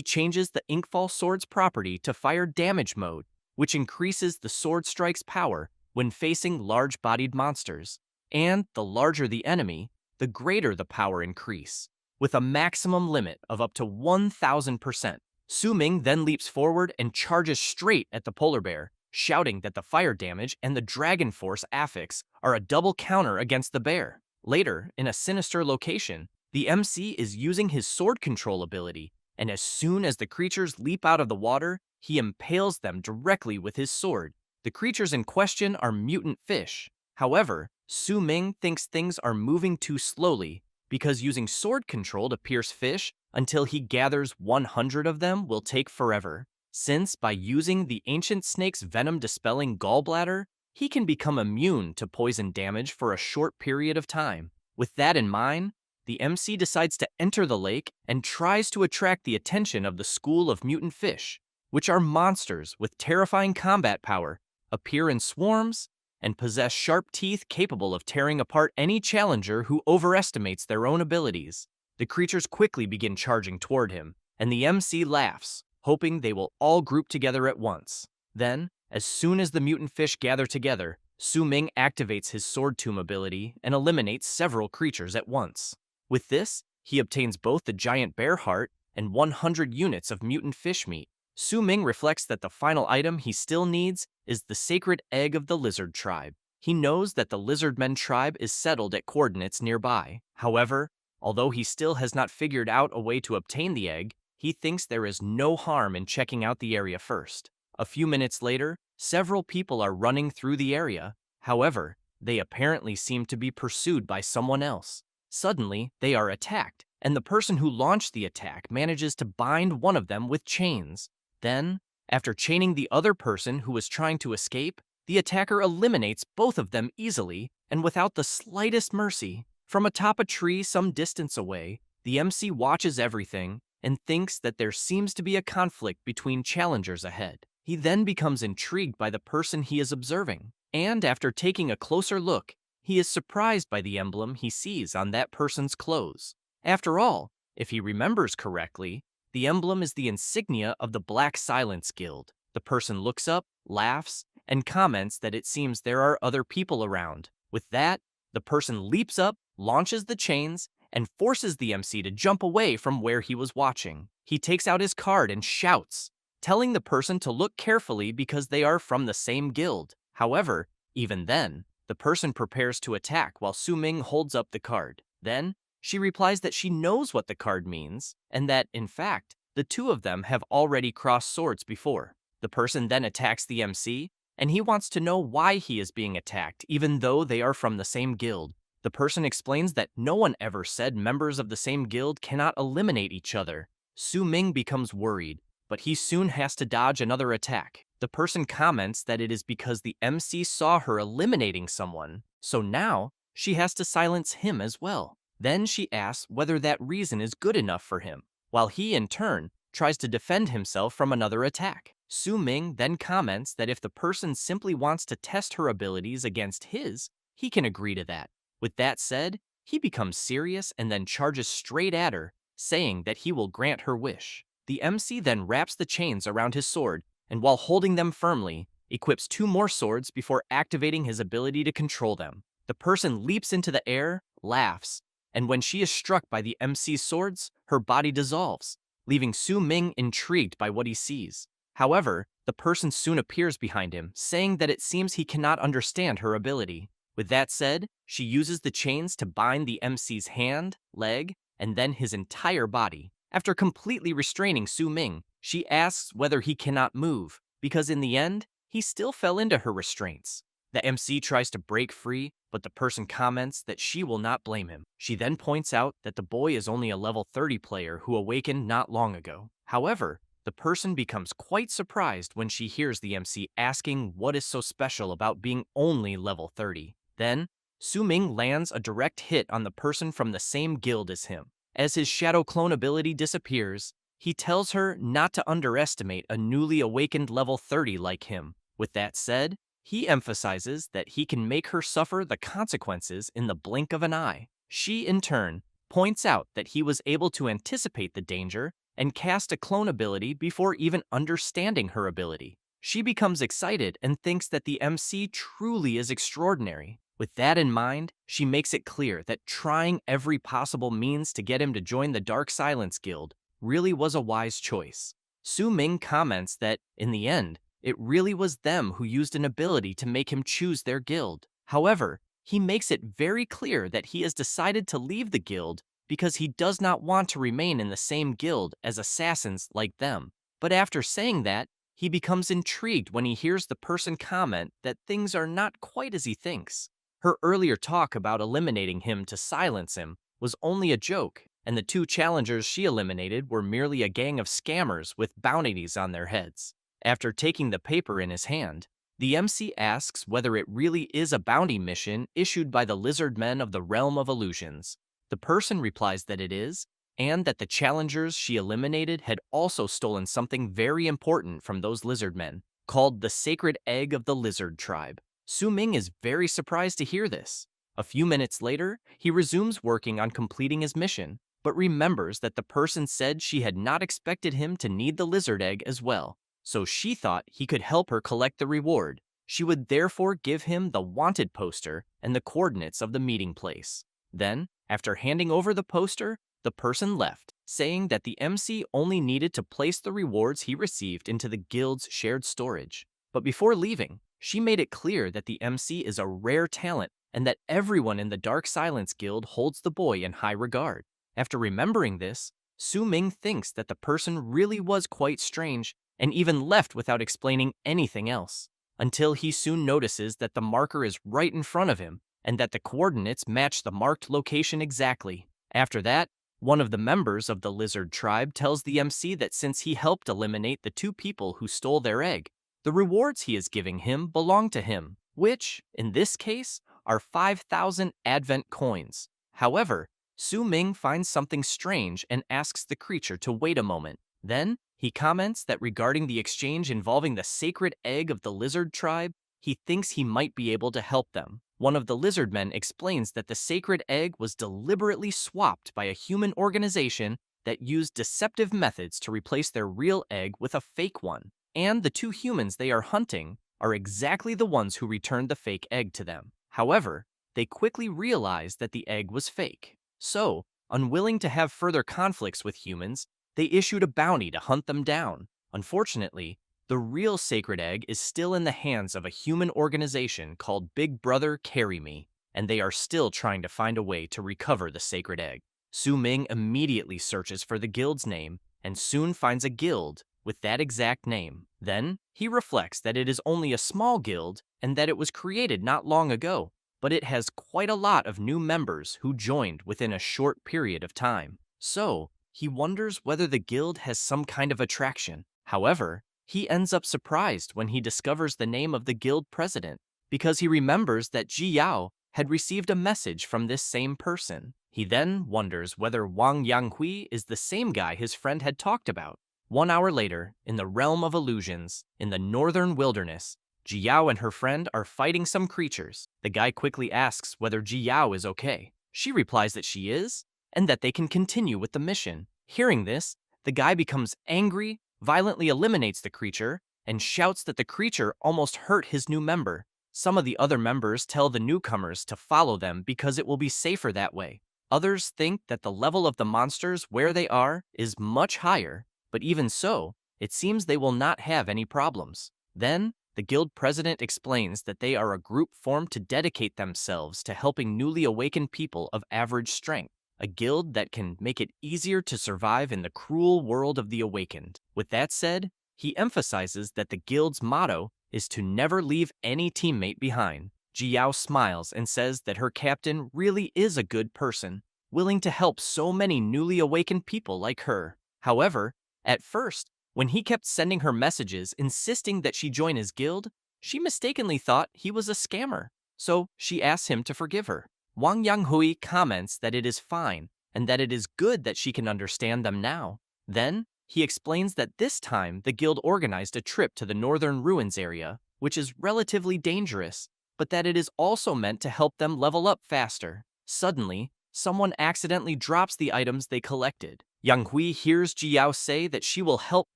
S1: changes the Inkfall sword's property to fire damage mode, which increases the sword strike's power when facing large-bodied monsters. And the larger the enemy, the greater the power increase, with a maximum limit of up to 1000%. Su Ming then leaps forward and charges straight at the polar bear, shouting that the fire damage and the dragon force affix are a double counter against the bear. Later, in a sinister location, the MC is using his sword control ability, and as soon as the creatures leap out of the water, he impales them directly with his sword. The creatures in question are mutant fish. However, Su Ming thinks things are moving too slowly because using sword control to pierce fish until he gathers 100 of them will take forever, since by using the ancient snake's venom-dispelling gallbladder, he can become immune to poison damage for a short period of time. With that in mind, the MC decides to enter the lake and tries to attract the attention of the school of mutant fish, which are monsters with terrifying combat power, appear in swarms, and possess sharp teeth capable of tearing apart any challenger who overestimates their own abilities. The creatures quickly begin charging toward him, and the MC laughs, hoping they will all group together at once. Then, as soon as the mutant fish gather together, Su Ming activates his Sword Tomb ability and eliminates several creatures at once. With this, he obtains both the giant bear heart and 100 units of mutant fish meat. Su Ming reflects that the final item he still needs is the sacred egg of the lizard tribe. He knows that the lizardmen tribe is settled at coordinates nearby. However, although he still has not figured out a way to obtain the egg, he thinks there is no harm in checking out the area first. A few minutes later, several people are running through the area. However, they apparently seem to be pursued by someone else. Suddenly, they are attacked, and the person who launched the attack manages to bind one of them with chains. Then, after chaining the other person who was trying to escape, the attacker eliminates both of them easily and without the slightest mercy. From atop a tree some distance away, the MC watches everything and thinks that there seems to be a conflict between challengers ahead. He then becomes intrigued by the person he is observing, and after taking a closer look, he is surprised by the emblem he sees on that person's clothes. After all, if he remembers correctly, the emblem is the insignia of the Black Silence Guild. The person looks up, laughs, and comments that it seems there are other people around. With that, the person leaps up, launches the chains, and forces the MC to jump away from where he was watching. He takes out his card and shouts, telling the person to look carefully because they are from the same guild. However, even then, the person prepares to attack while Su Ming holds up the card. Then, she replies that she knows what the card means, and that, in fact, the two of them have already crossed swords before. The person then attacks the MC, and he wants to know why he is being attacked, even though they are from the same guild. The person explains that no one ever said members of the same guild cannot eliminate each other. Su Ming becomes worried, but he soon has to dodge another attack. The person comments that it is because the MC saw her eliminating someone, so now she has to silence him as well. Then she asks whether that reason is good enough for him, while he, in turn, tries to defend himself from another attack. Su Ming then comments that if the person simply wants to test her abilities against his, he can agree to that. With that said, he becomes serious and then charges straight at her, saying that he will grant her wish. The MC then wraps the chains around his sword, and while holding them firmly, equips 2 more swords before activating his ability to control them. The person leaps into the air, laughs, and when she is struck by the MC's swords, her body dissolves, leaving Su Ming intrigued by what he sees. However, the person soon appears behind him, saying that it seems he cannot understand her ability. With that said, she uses the chains to bind the MC's hand, leg, and then his entire body. After completely restraining Su Ming, she asks whether he cannot move, because in the end, he still fell into her restraints. The MC tries to break free, but the person comments that she will not blame him. She then points out that the boy is only a level 30 player who awakened not long ago. However, the person becomes quite surprised when she hears the MC asking what is so special about being only level 30. Then, Su-ming lands a direct hit on the person from the same guild as him. As his shadow clone ability disappears, he tells her not to underestimate a newly awakened level 30 like him. With that said, he emphasizes that he can make her suffer the consequences in the blink of an eye. She, in turn, points out that he was able to anticipate the danger and cast a clone ability before even understanding her ability. She becomes excited and thinks that the MC truly is extraordinary. With that in mind, she makes it clear that trying every possible means to get him to join the Dark Silence Guild really was a wise choice. Su-ming comments that, in the end, it really was them who used an ability to make him choose their guild. However, he makes it very clear that he has decided to leave the guild because he does not want to remain in the same guild as assassins like them. But after saying that, he becomes intrigued when he hears the person comment that things are not quite as he thinks. Her earlier talk about eliminating him to silence him was only a joke, and the two challengers she eliminated were merely a gang of scammers with bounties on their heads. After taking the paper in his hand, the MC asks whether it really is a bounty mission issued by the lizard men of the Realm of Illusions. The person replies that it is, and that the challengers she eliminated had also stolen something very important from those lizard men, called the Sacred Egg of the Lizard Tribe. Su-ming is very surprised to hear this. A few minutes later, he resumes working on completing his mission, but remembers that the person said she had not expected him to need the lizard egg as well, so she thought he could help her collect the reward. She would therefore give him the wanted poster and the coordinates of the meeting place. Then, after handing over the poster, the person left, saying that the MC only needed to place the rewards he received into the guild's shared storage. But before leaving, she made it clear that the MC is a rare talent and that everyone in the Dark Silence Guild holds the boy in high regard. After remembering this, Su-ming thinks that the person really was quite strange and even left without explaining anything else, until he soon notices that the marker is right in front of him and that the coordinates match the marked location exactly. After that, one of the members of the lizard tribe tells the MC that since he helped eliminate the two people who stole their egg, the rewards he is giving him belong to him, which, in this case, are 5,000 Advent coins. However, Su-ming finds something strange and asks the creature to wait a moment. Then, he comments that regarding the exchange involving the sacred egg of the lizard tribe, he thinks he might be able to help them. One of the lizard men explains that the sacred egg was deliberately swapped by a human organization that used deceptive methods to replace their real egg with a fake one. And the two humans they are hunting are exactly the ones who returned the fake egg to them. However, they quickly realized that the egg was fake. So, unwilling to have further conflicts with humans, they issued a bounty to hunt them down. Unfortunately, the real sacred egg is still in the hands of a human organization called Big Brother Carry Me, and they are still trying to find a way to recover the sacred egg. Su-ming immediately searches for the guild's name and soon finds a guild with that exact name. Then, he reflects that it is only a small guild and that it was created not long ago, but it has quite a lot of new members who joined within a short period of time. So, he wonders whether the guild has some kind of attraction. However, he ends up surprised when he discovers the name of the guild president, because he remembers that Ji Yao had received a message from this same person. He then wonders whether Wang Yanghui is the same guy his friend had talked about. 1 hour later, in the Realm of Illusions, in the northern wilderness, Ji Yao and her friend are fighting some creatures. The guy quickly asks whether Ji Yao is okay. She replies that she is, and that they can continue with the mission. Hearing this, the guy becomes angry, violently eliminates the creature, and shouts that the creature almost hurt his new member. Some of the other members tell the newcomers to follow them because it will be safer that way. Others think that the level of the monsters where they are is much higher, but even so, it seems they will not have any problems. Then, the guild president explains that they are a group formed to dedicate themselves to helping newly awakened people of average strength, a guild that can make it easier to survive in the cruel world of the awakened. With that said, he emphasizes that the guild's motto is to never leave any teammate behind. Ji Yao smiles and says that her captain really is a good person, willing to help so many newly awakened people like her. However, at first, when he kept sending her messages insisting that she join his guild, she mistakenly thought he was a scammer. so she asks him to forgive her. Wang Yanghui comments that it is fine and that it is good that she can understand them now. Then, he explains that this time the guild organized a trip to the northern ruins area, which is relatively dangerous, but that it is also meant to help them level up faster. Suddenly, someone accidentally drops the items they collected. Yang Hui hears Jiao say that she will help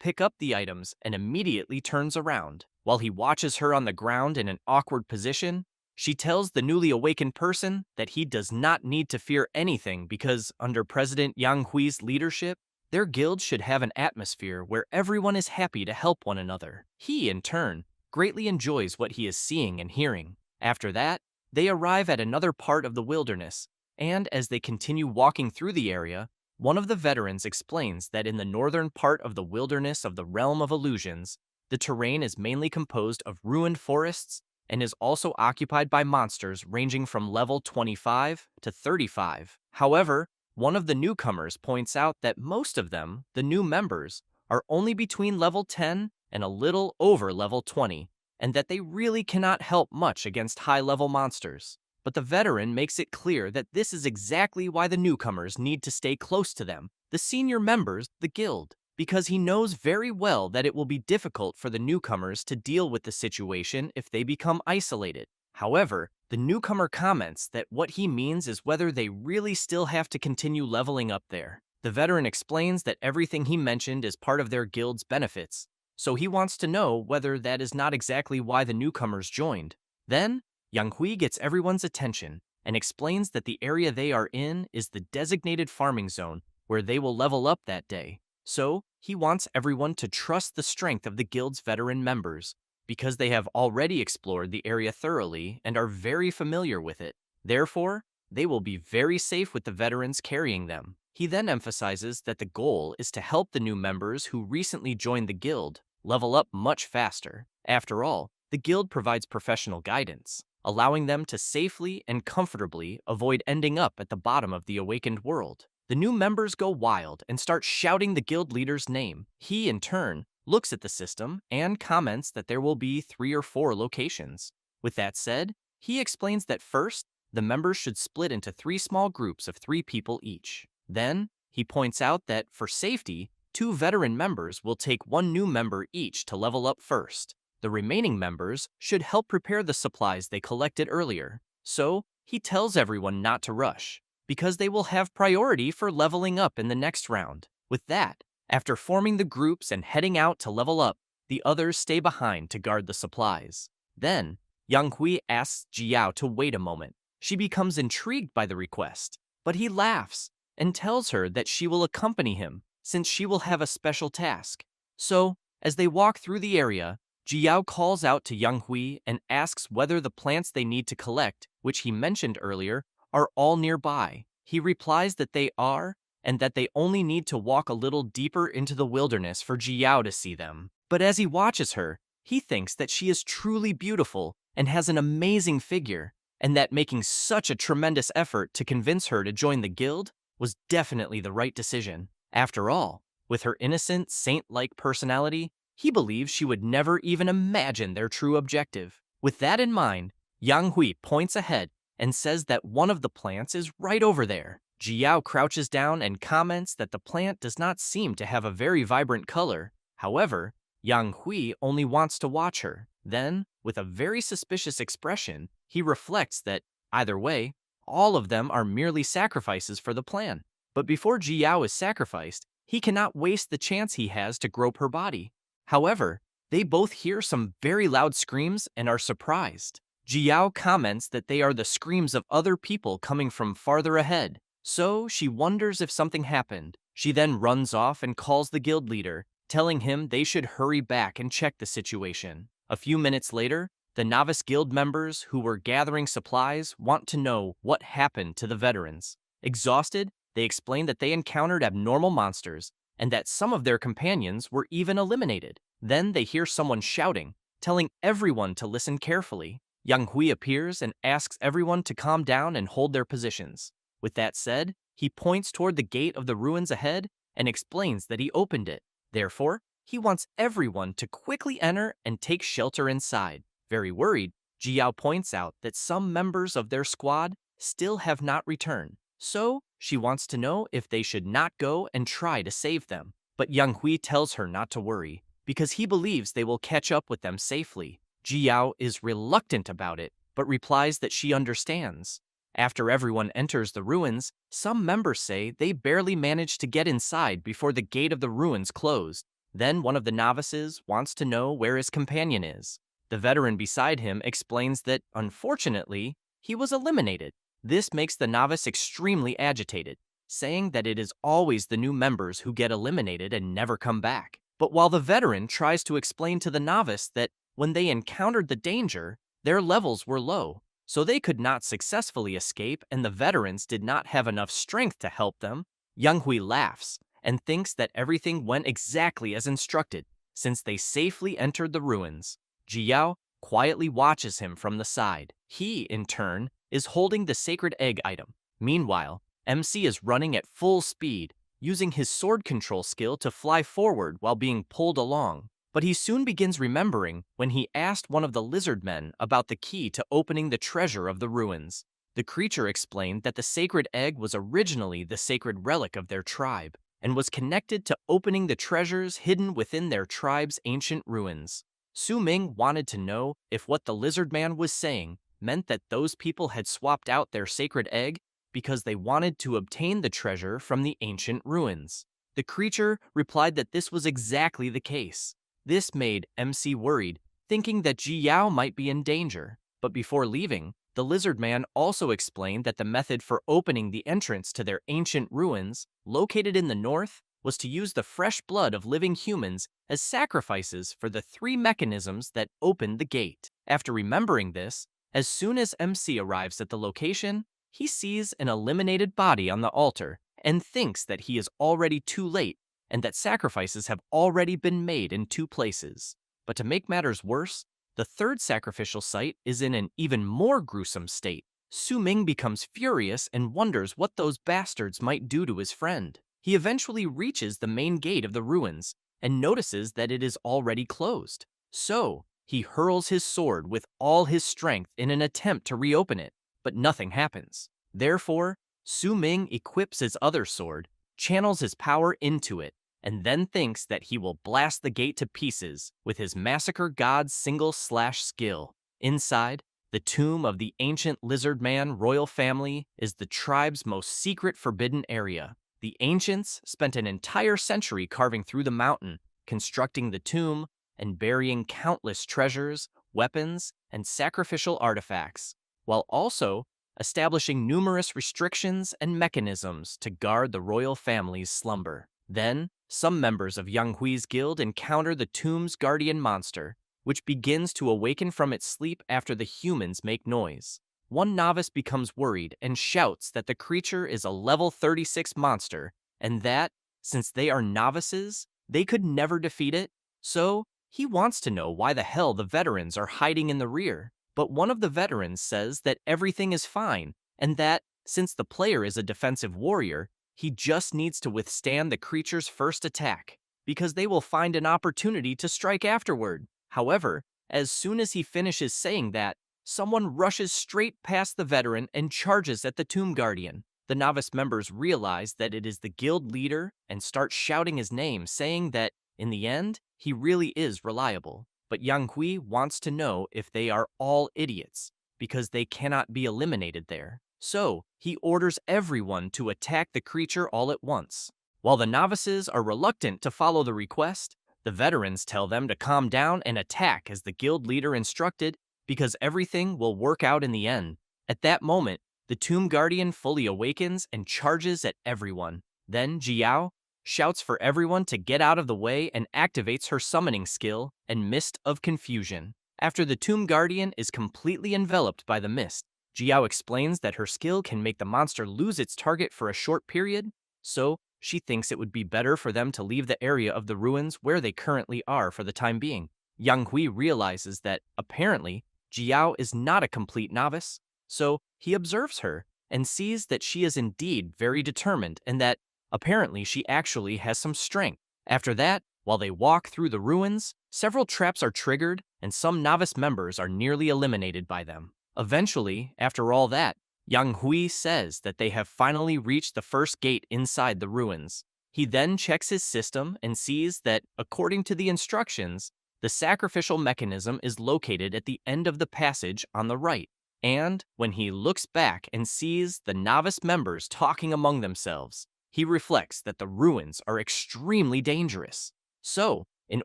S1: pick up the items and immediately turns around. While he watches her on the ground in an awkward position, she tells the newly awakened person that he does not need to fear anything because, under President Yang Hui's leadership, their guild should have an atmosphere where everyone is happy to help one another. He, in turn, greatly enjoys what he is seeing and hearing. After that, they arrive at another part of the wilderness, and as they continue walking through the area, one of the veterans explains that in the northern part of the wilderness of the Realm of Illusions, the terrain is mainly composed of ruined forests and is also occupied by monsters ranging from level 25 to 35. However, one of the newcomers points out that most of them, the new members, are only between level 10 and a little over level 20, and that they really cannot help much against high-level monsters. But the veteran makes it clear that this is exactly why the newcomers need to stay close to them, the senior members, the guild, because he knows very well that it will be difficult for the newcomers to deal with the situation if they become isolated. However, the newcomer comments that what he means is whether they really still have to continue leveling up there. The veteran explains that everything he mentioned is part of their guild's benefits, so he wants to know whether that is not exactly why the newcomers joined. Then, Yang Hui gets everyone's attention and explains that the area they are in is the designated farming zone where they will level up that day. So, he wants everyone to trust the strength of the guild's veteran members, because they have already explored the area thoroughly and are very familiar with it. Therefore, they will be very safe with the veterans carrying them. He then emphasizes that the goal is to help the new members who recently joined the guild level up much faster. After all, the guild provides professional guidance, allowing them to safely and comfortably avoid ending up at the bottom of the awakened world. The new members go wild and start shouting the guild leader's name. He, in turn, looks at the system and comments that there will be 3 or 4 locations. With that said, he explains that first, the members should split into 3 small groups of 3 people each. Then, he points out that, for safety, 2 veteran members will take 1 new member each to level up first. The remaining members should help prepare the supplies they collected earlier. So, he tells everyone not to rush, because they will have priority for leveling up in the next round. With that, after forming the groups and heading out to level up, the others stay behind to guard the supplies. Then, Yang Hui asks Jiao to wait a moment. She becomes intrigued by the request, but he laughs and tells her that she will accompany him since she will have a special task. So, as they walk through the area, Jiao calls out to Yang Hui and asks whether the plants they need to collect, which he mentioned earlier, are all nearby. He replies that they are, and that they only need to walk a little deeper into the wilderness for Jiao to see them. But as he watches her, he thinks that she is truly beautiful and has an amazing figure, and that making such a tremendous effort to convince her to join the guild was definitely the right decision. After all, with her innocent, saint-like personality, he believes she would never even imagine their true objective. With that in mind, Yang Hui points ahead and says that one of the plants is right over there. Jiao crouches down and comments that the plant does not seem to have a very vibrant color. However, Yang Hui only wants to watch her. Then, with a very suspicious expression, he reflects that, either way, all of them are merely sacrifices for the plan. But before Jiao is sacrificed, he cannot waste the chance he has to grope her body. However, they both hear some very loud screams and are surprised. Jiao comments that they are the screams of other people coming from farther ahead, so she wonders if something happened. She then runs off and calls the guild leader, telling him they should hurry back and check the situation. A few minutes later, the novice guild members who were gathering supplies want to know what happened to the veterans. Exhausted, they explain that they encountered abnormal monsters and that some of their companions were even eliminated. Then they hear someone shouting, telling everyone to listen carefully. Yang Hui appears and asks everyone to calm down and hold their positions. With that said, he points toward the gate of the ruins ahead and explains that he opened it. Therefore, he wants everyone to quickly enter and take shelter inside. Very worried, Jiao points out that some members of their squad still have not returned, so she wants to know if they should not go and try to save them. But Yang Hui tells her not to worry, because he believes they will catch up with them safely. Jiao is reluctant about it, but replies that she understands. After everyone enters the ruins, some members say they barely managed to get inside before the gate of the ruins closed. Then one of the novices wants to know where his companion is. The veteran beside him explains that, unfortunately, he was eliminated. This makes the novice extremely agitated, saying that it is always the new members who get eliminated and never come back. But while the veteran tries to explain to the novice that when they encountered the danger, their levels were low, so they could not successfully escape and the veterans did not have enough strength to help them, Yang Hui laughs and thinks that everything went exactly as instructed, since they safely entered the ruins. Jiao quietly watches him from the side. He, in turn, is holding the sacred egg item. Meanwhile, MC is running at full speed, using his sword control skill to fly forward while being pulled along. But he soon begins remembering when he asked one of the lizard men about the key to opening the treasure of the ruins. The creature explained that the sacred egg was originally the sacred relic of their tribe, and was connected to opening the treasures hidden within their tribe's ancient ruins. Su Ming wanted to know if what the lizard man was saying meant that those people had swapped out their sacred egg because they wanted to obtain the treasure from the ancient ruins. The creature replied that this was exactly the case. This made MC worried, thinking that Ji Yao might be in danger. But before leaving, the lizard man also explained that the method for opening the entrance to their ancient ruins, located in the north, was to use the fresh blood of living humans as sacrifices for the 3 mechanisms that opened the gate. After remembering this, as soon as MC arrives at the location, he sees an eliminated body on the altar and thinks that he is already too late and that sacrifices have already been made in 2 places. But to make matters worse, the 3rd sacrificial site is in an even more gruesome state. Su Ming becomes furious and wonders what those bastards might do to his friend. He eventually reaches the main gate of the ruins and notices that it is already closed. So, he hurls his sword with all his strength in an attempt to reopen it, but nothing happens. Therefore, Su Ming equips his other sword, channels his power into it, and then thinks that he will blast the gate to pieces with his Massacre God's single slash skill. Inside, the tomb of the ancient lizard man royal family is the tribe's most secret forbidden area. The ancients spent an entire century carving through the mountain, constructing the tomb, and burying countless treasures, weapons, and sacrificial artifacts, while also establishing numerous restrictions and mechanisms to guard the royal family's slumber. Then, some members of Yang Hui's guild encounter the tomb's guardian monster, which begins to awaken from its sleep after the humans make noise. One novice becomes worried and shouts that the creature is a level 36 monster, and that, since they are novices, they could never defeat it. So, he wants to know why the hell the veterans are hiding in the rear. But one of the veterans says that everything is fine, and that, since the player is a defensive warrior, he just needs to withstand the creature's first attack, because they will find an opportunity to strike afterward. However, as soon as he finishes saying that, someone rushes straight past the veteran and charges at the tomb guardian. The novice members realize that it is the guild leader and start shouting his name, saying that, in the end, he really is reliable. But Yang Hui wants to know if they are all idiots, because they cannot be eliminated there. So, he orders everyone to attack the creature all at once. While the novices are reluctant to follow the request, the veterans tell them to calm down and attack as the guild leader instructed, because everything will work out in the end. At that moment, the tomb guardian fully awakens and charges at everyone. Then Jiao shouts for everyone to get out of the way and activates her summoning skill and Mist of Confusion. After the tomb guardian is completely enveloped by the mist, Jiao explains that her skill can make the monster lose its target for a short period, so she thinks it would be better for them to leave the area of the ruins where they currently are for the time being. Yang Hui realizes that, apparently, Jiao is not a complete novice, so he observes her and sees that she is indeed very determined and that, apparently, she actually has some strength. After that, While they walk through the ruins, several traps are triggered, and some novice members are nearly eliminated by them. Eventually, after all that, Yang Hui says that they have finally reached the first gate inside the ruins. He then checks his system and sees that, according to the instructions, the sacrificial mechanism is located at the end of the passage on the right. And when he looks back and sees the novice members talking among themselves, he reflects that the ruins are extremely dangerous. So, in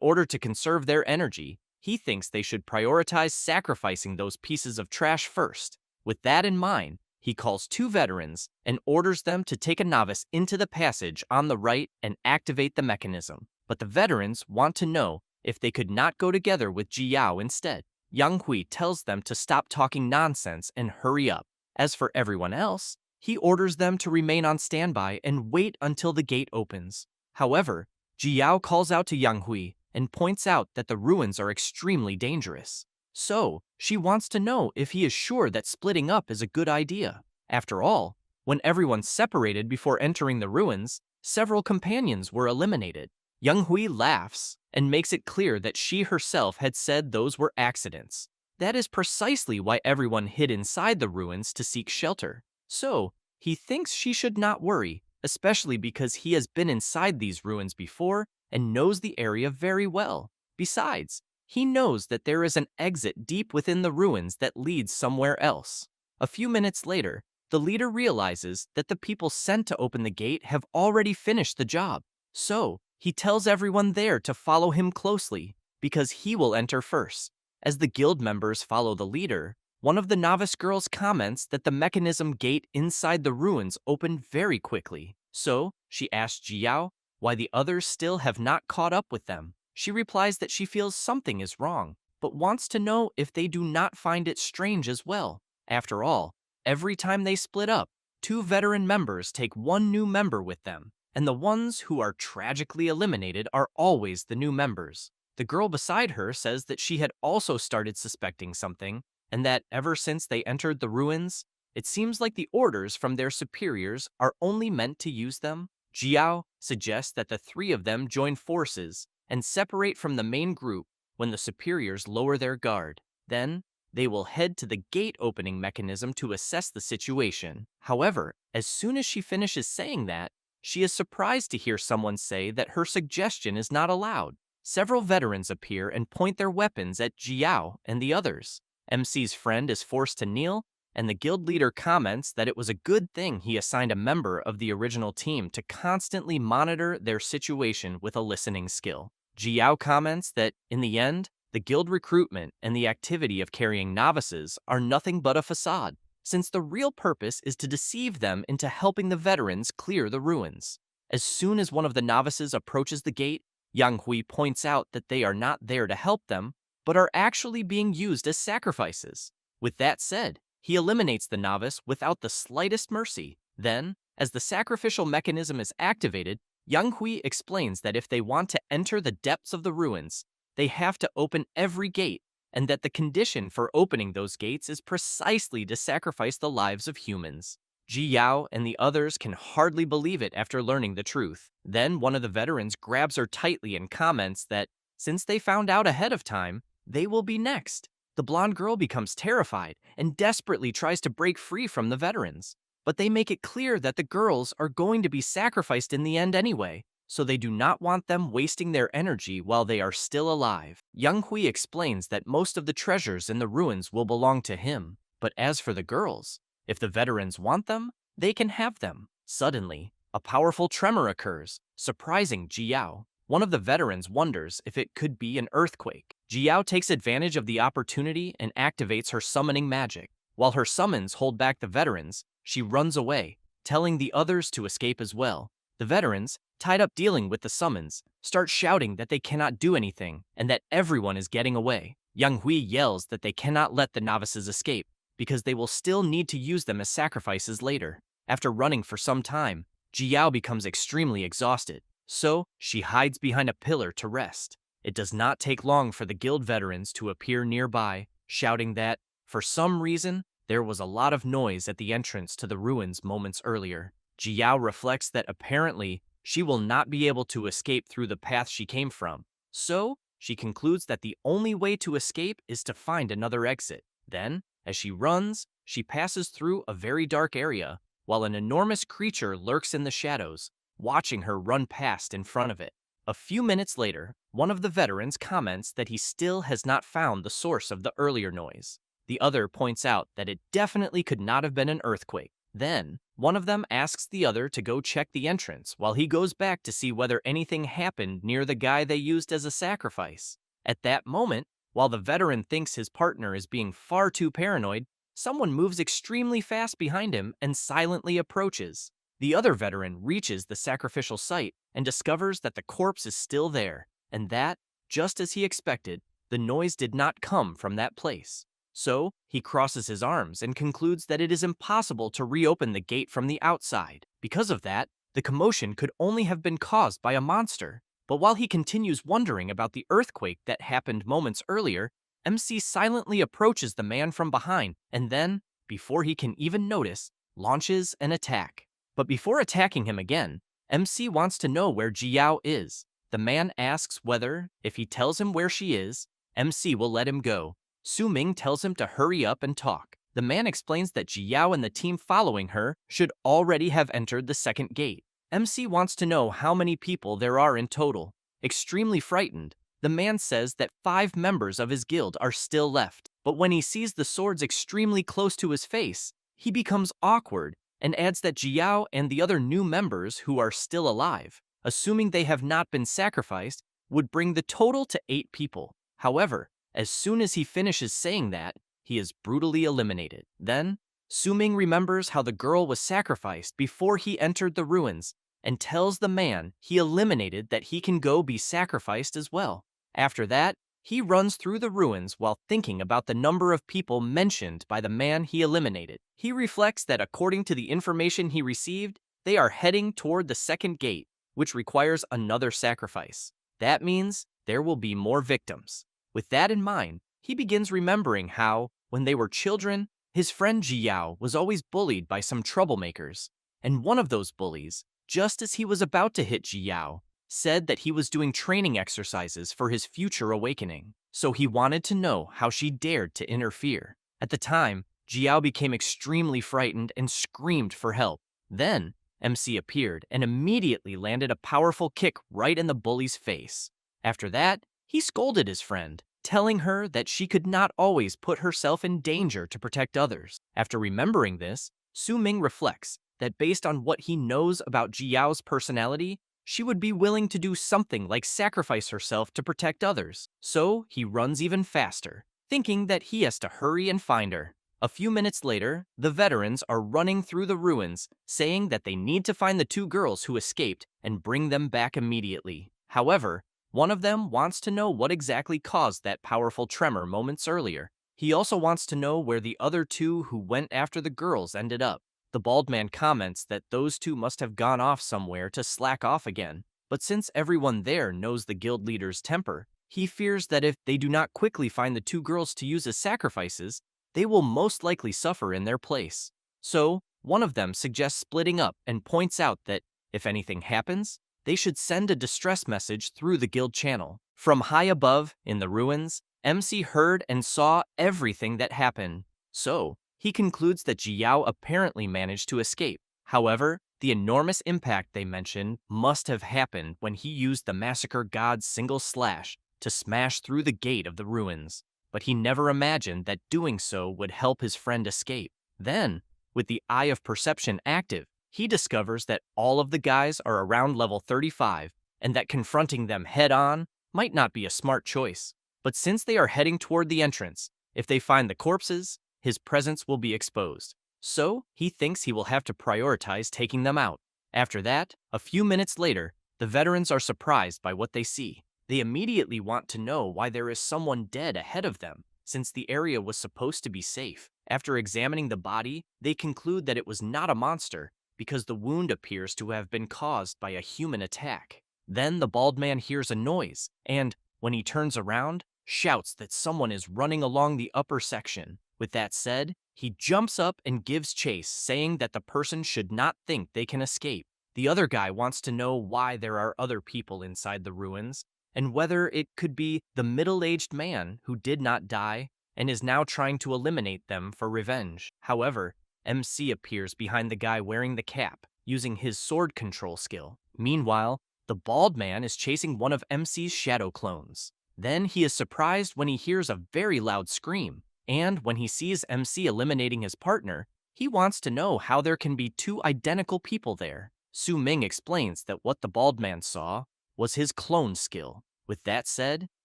S1: order to conserve their energy, he thinks they should prioritize sacrificing those pieces of trash first. With that in mind, he calls two veterans and orders them to take a novice into the passage on the right and activate the mechanism. But the veterans want to know if they could not go together with Jiao instead. Yang Hui tells them to stop talking nonsense and hurry up. As for everyone else, he orders them to remain on standby and wait until the gate opens. However, Jiao calls out to Yang Hui and points out that the ruins are extremely dangerous. So, she wants to know if he is sure that splitting up is a good idea. After all, when everyone separated before entering the ruins, several companions were eliminated. Yang Hui laughs and makes it clear that she herself had said those were accidents. That is precisely why everyone hid inside the ruins to seek shelter. So, he thinks she should not worry, especially because he has been inside these ruins before and knows the area very well. Besides, he knows that there is an exit deep within the ruins that leads somewhere else. A few minutes later, the leader realizes that the people sent to open the gate have already finished the job. So, he tells everyone there to follow him closely, because he will enter first. As the guild members follow the leader, one of the novice girls comments that the mechanism gate inside the ruins opened very quickly. So, she asks Jiao why the others still have not caught up with them. She replies that she feels something is wrong, but wants to know if they do not find it strange as well. After all, every time they split up, two veteran members take one new member with them, and the ones who are tragically eliminated are always the new members. The girl beside her says that she had also started suspecting something, and that ever since they entered the ruins, it seems like the orders from their superiors are only meant to use them. Jiao suggests that the three of them join forces and separate from the main group when the superiors lower their guard. Then, they will head to the gate opening mechanism to assess the situation. However, as soon as she finishes saying that, she is surprised to hear someone say that her suggestion is not allowed. Several veterans appear and point their weapons at Jiao and the others. MC's friend is forced to kneel, and the guild leader comments that it was a good thing he assigned a member of the original team to constantly monitor their situation with a listening skill. Jiao comments that, in the end, the guild recruitment and the activity of carrying novices are nothing but a facade, since the real purpose is to deceive them into helping the veterans clear the ruins. As soon as one of the novices approaches the gate, Yang Hui points out that they are not there to help them, but are actually being used as sacrifices. With that said, he eliminates the novice without the slightest mercy. Then, as the sacrificial mechanism is activated, Yang Hui explains that if they want to enter the depths of the ruins, they have to open every gate, and that the condition for opening those gates is precisely to sacrifice the lives of humans. Ji Yao and the others can hardly believe it after learning the truth. Then one of the veterans grabs her tightly and comments that, since they found out ahead of time, they will be next. The blonde girl becomes terrified and desperately tries to break free from the veterans. But they make it clear that the girls are going to be sacrificed in the end anyway, so they do not want them wasting their energy while they are still alive. Yang Hui explains that most of the treasures in the ruins will belong to him, but as for the girls, if the veterans want them, they can have them. Suddenly, a powerful tremor occurs, surprising Ji Yao. One of the veterans wonders if it could be an earthquake. Ji Yao takes advantage of the opportunity and activates her summoning magic. While her summons hold back the veterans, she runs away, telling the others to escape as well. The veterans, tied up dealing with the summons, start shouting that they cannot do anything and that everyone is getting away. Yang Hui yells that they cannot let the novices escape because they will still need to use them as sacrifices later. After running for some time, Ji Yao becomes extremely exhausted, so she hides behind a pillar to rest. It does not take long for the guild veterans to appear nearby, shouting that, for some reason, there was a lot of noise at the entrance to the ruins moments earlier. Ji Yao reflects that apparently she will not be able to escape through the path she came from. So, she concludes that the only way to escape is to find another exit. Then, as she runs, she passes through a very dark area, while an enormous creature lurks in the shadows, watching her run past in front of it. A few minutes later, one of the veterans comments that he still has not found the source of the earlier noise. The other points out that it definitely could not have been an earthquake. Then, one of them asks the other to go check the entrance while he goes back to see whether anything happened near the guy they used as a sacrifice. At that moment, while the veteran thinks his partner is being far too paranoid, someone moves extremely fast behind him and silently approaches. The other veteran reaches the sacrificial site and discovers that the corpse is still there, and that, just as he expected, the noise did not come from that place. So, he crosses his arms and concludes that it is impossible to reopen the gate from the outside. Because of that, the commotion could only have been caused by a monster. But while he continues wondering about the earthquake that happened moments earlier, MC silently approaches the man from behind and then, before he can even notice, launches an attack. But before attacking him again, MC wants to know where Jiao is. The man asks whether, if he tells him where she is, MC will let him go. Su Ming tells him to hurry up and talk. The man explains that Jiao and the team following her should already have entered the second gate. MC wants to know how many people there are in total. Extremely frightened, the man says that 5 members of his guild are still left. But when he sees the swords extremely close to his face, he becomes awkward and adds that Jiao and the other new members who are still alive, assuming they have not been sacrificed, would bring the total to 8 people. However, as soon as he finishes saying that, he is brutally eliminated. Then, Su Ming remembers how the girl was sacrificed before he entered the ruins and tells the man he eliminated that he can go be sacrificed as well. After that, he runs through the ruins while thinking about the number of people mentioned by the man he eliminated. He reflects that according to the information he received, they are heading toward the second gate, which requires another sacrifice. That means there will be more victims. With that in mind, he begins remembering how, when they were children, his friend Jiao was always bullied by some troublemakers, and one of those bullies, just as he was about to hit Jiao, said that he was doing training exercises for his future awakening, so he wanted to know how she dared to interfere. At the time, Jiao became extremely frightened and screamed for help. Then, MC appeared and immediately landed a powerful kick right in the bully's face. After that, he scolded his friend, telling her that she could not always put herself in danger to protect others. After remembering this, Su Ming reflects that based on what he knows about Jiao's personality, she would be willing to do something like sacrifice herself to protect others. So he runs even faster, thinking that he has to hurry and find her. A few minutes later, the veterans are running through the ruins, saying that they need to find the 2 girls who escaped and bring them back immediately. However, one of them wants to know what exactly caused that powerful tremor moments earlier. He also wants to know where the other 2 who went after the girls ended up. The bald man comments that those 2 must have gone off somewhere to slack off again, but since everyone there knows the guild leader's temper, he fears that if they do not quickly find the 2 girls to use as sacrifices, they will most likely suffer in their place. So, one of them suggests splitting up and points out that, if anything happens, they should send a distress message through the guild channel. From high above, in the ruins, MC heard and saw everything that happened. So, he concludes that Jiao apparently managed to escape. However, the enormous impact they mention must have happened when he used the massacre god's single slash to smash through the gate of the ruins. But he never imagined that doing so would help his friend escape. Then, with the eye of perception active, he discovers that all of the guys are around level 35, and that confronting them head-on might not be a smart choice. But since they are heading toward the entrance, if they find the corpses, his presence will be exposed. So, he thinks he will have to prioritize taking them out. After that, a few minutes later, the veterans are surprised by what they see. They immediately want to know why there is someone dead ahead of them, since the area was supposed to be safe. After examining the body, they conclude that it was not a monster, because the wound appears to have been caused by a human attack. Then the bald man hears a noise, and, when he turns around, shouts that someone is running along the upper section. With that said, he jumps up and gives chase, saying that the person should not think they can escape. The other guy wants to know why there are other people inside the ruins, and whether it could be the middle-aged man who did not die and is now trying to eliminate them for revenge. However, MC appears behind the guy wearing the cap, using his sword control skill. Meanwhile, the bald man is chasing one of MC's shadow clones. Then he is surprised when he hears a very loud scream, and when he sees MC eliminating his partner, he wants to know how there can be two identical people there. Su Ming explains that what the bald man saw was his clone skill. With that said,